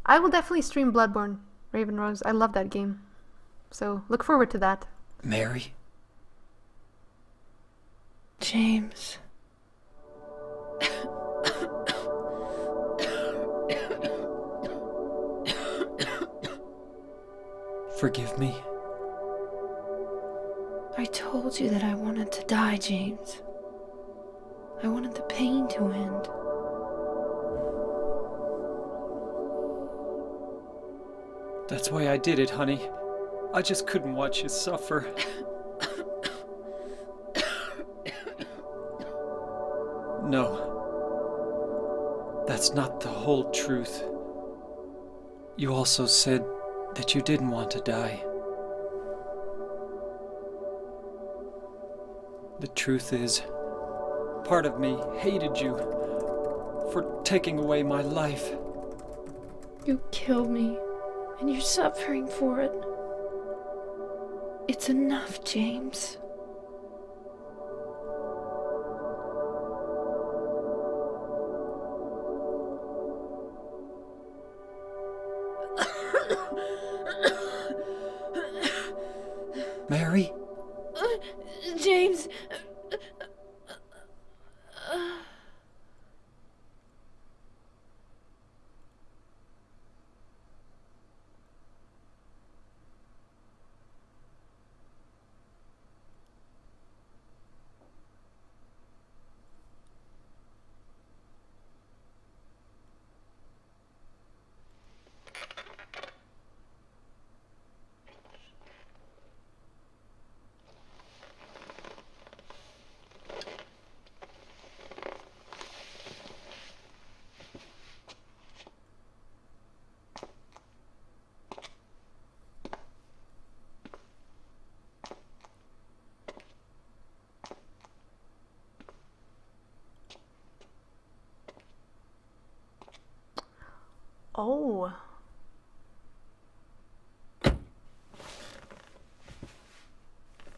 I will definitely stream Bloodborne, Raven Rose. I love that game. So look forward to that. Mary? James. Forgive me. I told you that I wanted to die, James. I wanted the pain to end. That's why I did it, honey. I just couldn't watch you suffer. No. That's not the whole truth. You also said that you didn't want to die. The truth is, part of me hated you for taking away my life. You killed me, and you're suffering for it. It's enough, James. Mary? James. Oh.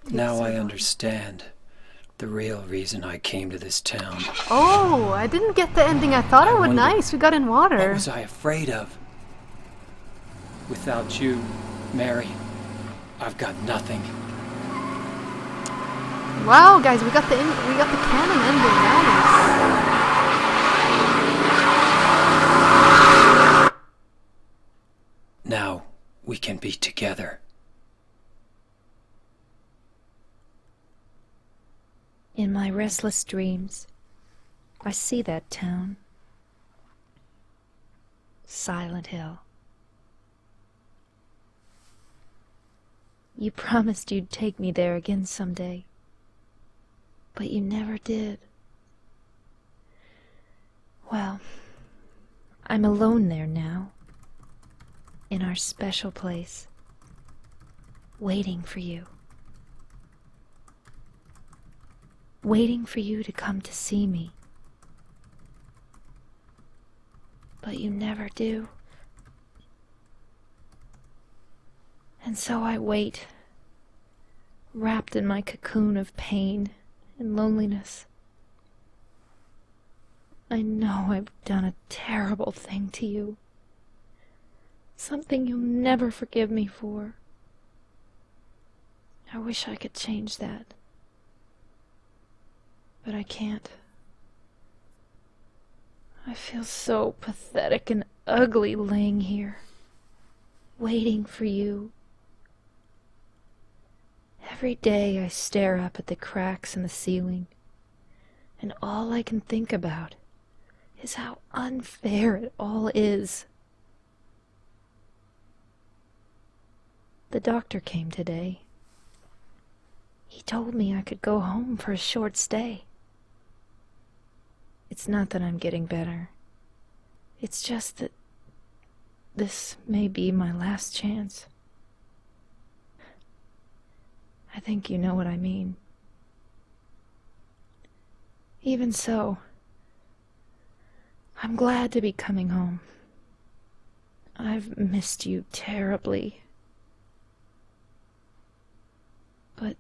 Now I understand the real reason I came to this town. Oh, I didn't get the ending I thought I would. wondered, Nice, we got in water. What was I afraid of? Without you, Mary, I've got nothing. Wow, guys, we got the canon ending. Nice. Now we can be together. In my restless dreams, I see that town. Silent Hill. You promised you'd take me there again someday, but you never did. Well, I'm alone there now, in our special place, waiting for you. Waiting for you to come to see me. But you never do. And so I wait, wrapped in my cocoon of pain and loneliness. I know I've done a terrible thing to you. Something you'll never forgive me for. I wish I could change that. But I can't. I feel so pathetic and ugly laying here, waiting for you. Every day I stare up at the cracks in the ceiling, and all I can think about is how unfair it all is. The doctor came today. He told me I could go home for a short stay. It's not that I'm getting better. It's just that this may be my last chance. I think you know what I mean. Even so, I'm glad to be coming home. I've missed you terribly. But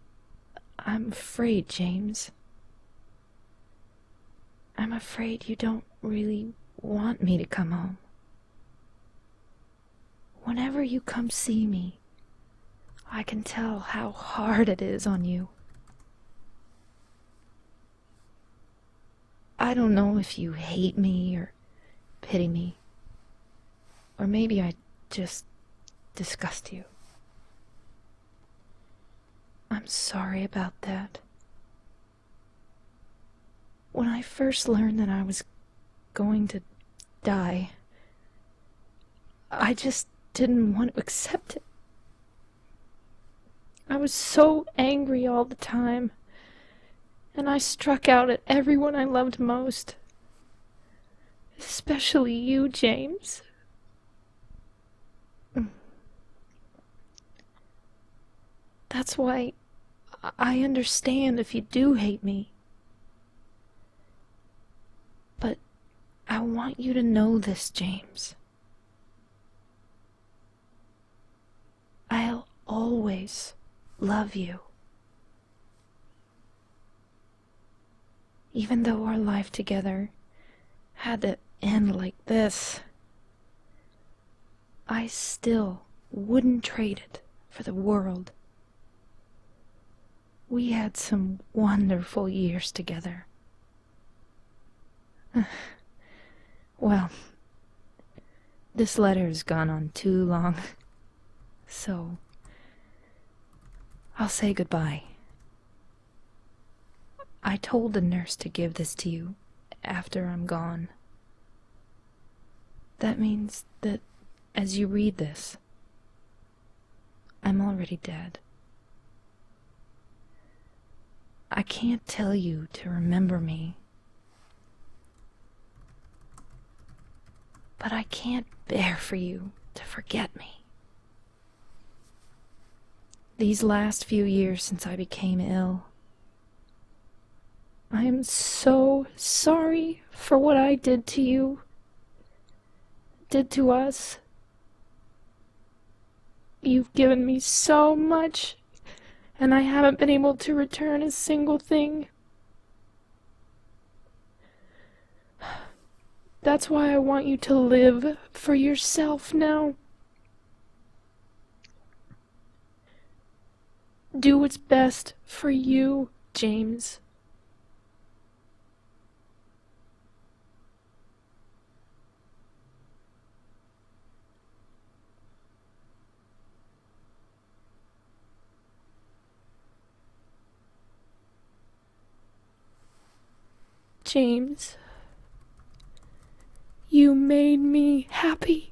I'm afraid, James. I'm afraid you don't really want me to come home. Whenever you come see me, I can tell how hard it is on you. I don't know if you hate me or pity me, or maybe I just disgust you. I'm sorry about that. When I first learned that I was going to die, I just didn't want to accept it. I was so angry all the time, and I struck out at everyone I loved most. Especially you, James. That's why I understand if you do hate me. But I want you to know this, James. I'll always love you. Even though our life together had to end like this, I still wouldn't trade it for the world. We had some wonderful years together. Well, this letter has gone on too long, so I'll say goodbye. I told the nurse to give this to you after I'm gone. That means that as you read this, I'm already dead. I can't tell you to remember me, but I can't bear for you to forget me. These last few years since I became ill, I am so sorry for what I did to you, did to us. You've given me so much, and I haven't been able to return a single thing. That's why I want you to live for yourself now. Do what's best for you, James. James, you made me happy.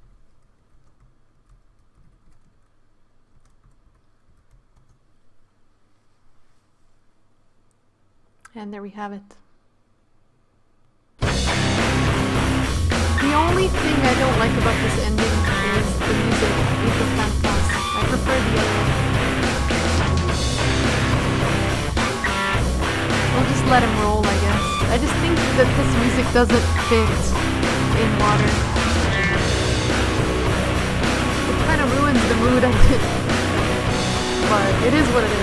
And there we have it. The only thing I don't like about this ending is the music. It was fantastic. I prefer the other one. We'll just let him roll, I guess. I just think that this music doesn't fit in water. It kind of ruins the mood of it. But it is what it is.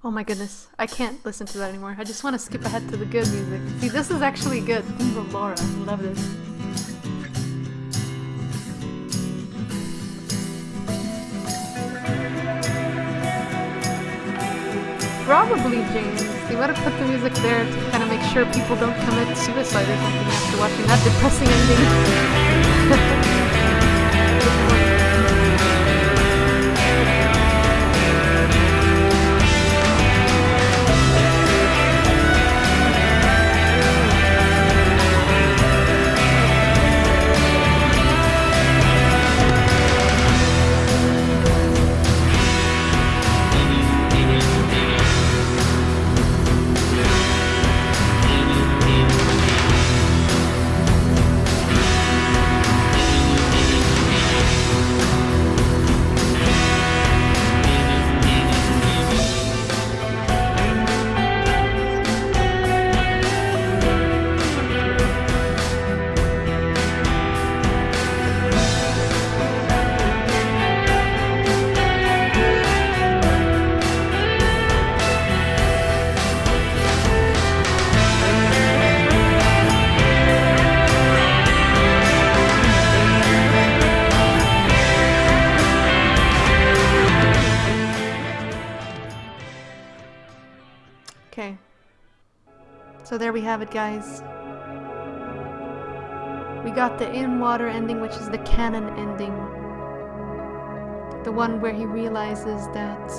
Oh my goodness, I can't listen to that anymore. I just want to skip ahead to the good music. See, this is actually good. Theme of Laura. I love this. Probably James. They would have put the music there to kind of make sure people don't commit suicide or something after watching that depressing ending. Okay. So there we have it, guys. We got the in-water ending, which is the canon ending. The one where he realizes that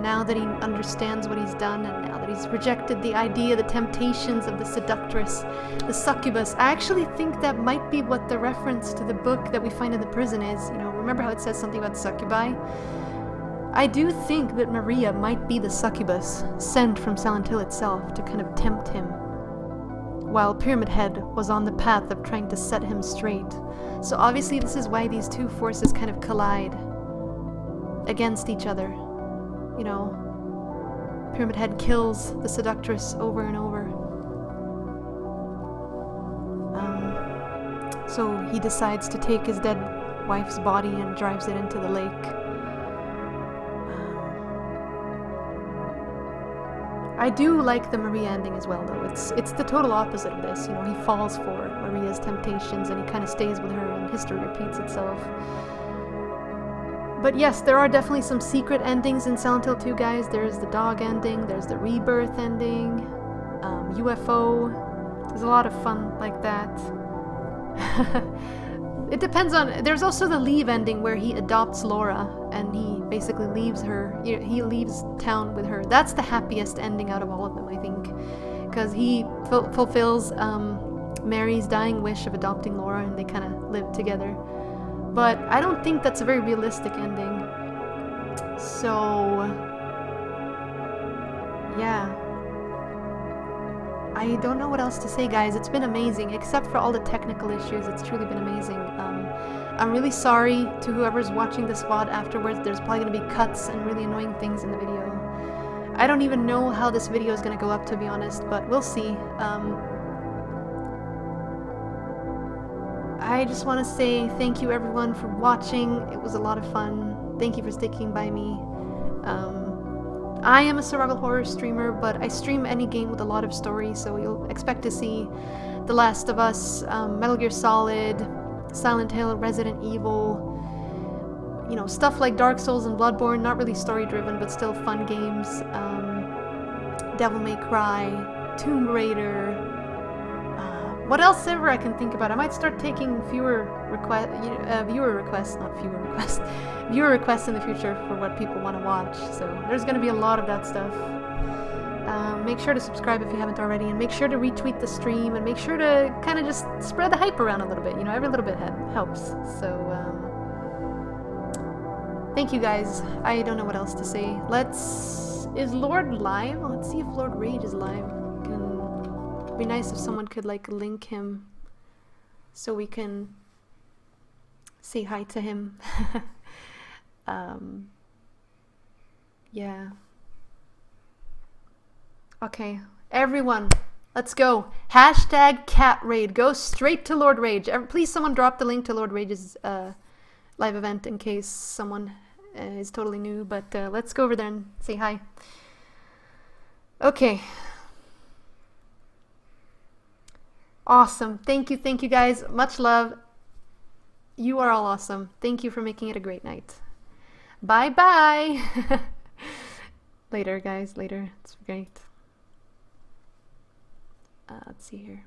now that he understands what he's done, and now that he's rejected the idea, the temptations of the seductress, the succubus. I actually think that might be what the reference to the book that we find in the prison is. You know, remember how it says something about succubi? I do think that Maria might be the succubus sent from Silent Hill itself to kind of tempt him, while Pyramid Head was on the path of trying to set him straight. So obviously this is why these two forces kind of collide against each other. You know, Pyramid Head kills the seductress over and over. So he decides to take his dead wife's body and drives it into the lake. I do like the Maria ending as well, though. It's the total opposite of this. You know, he falls for Maria's temptations and he kind of stays with her, and history repeats itself. But yes, there are definitely some secret endings in Silent Hill 2, guys. There's the dog ending, there's the rebirth ending, UFO. There's a lot of fun like that. It depends on... There's also the leave ending where he adopts Laura and he basically leaves her. He leaves town with her. That's the happiest ending out of all of them, I think. Because he fulfills Mary's dying wish of adopting Laura, and they kind of live together. But I don't think that's a very realistic ending. So... yeah. I don't know what else to say, guys. It's been amazing. Except for all the technical issues, it's truly been amazing. I'm really sorry to whoever's watching this VOD afterwards. There's probably going to be cuts and really annoying things in the video. I don't even know how this video is going to go up, to be honest, but we'll see. I just want to say thank you everyone for watching. It was a lot of fun. Thank you for sticking by me. I am a survival horror streamer, but I stream any game with a lot of story, so you'll expect to see The Last of Us, Metal Gear Solid, Silent Hill, Resident Evil, you know, stuff like Dark Souls and Bloodborne, not really story-driven, but still fun games, Devil May Cry, Tomb Raider, what else ever I can think about. I might start taking viewer requests in the future for what people want to watch. So there's going to be a lot of that stuff. Make sure to subscribe if you haven't already, and make sure to retweet the stream, and make sure to kind of just spread the hype around a little bit. You know, every little bit helps. So thank you guys. I don't know what else to say. Is Lord live? Let's see if Lord Rage is live. It'd be nice if someone could like link him so we can say hi to him. Yeah. Okay, everyone, let's go. Hashtag cat raid. Go straight to Lord Rage. Please, someone drop the link to Lord Rage's live event in case someone is totally new. But let's go over there and say hi. Okay. Awesome. Thank you guys. Much love. You are all awesome. Thank you for making it a great night. Bye bye. Later, guys. Later. It's great. Let's see here.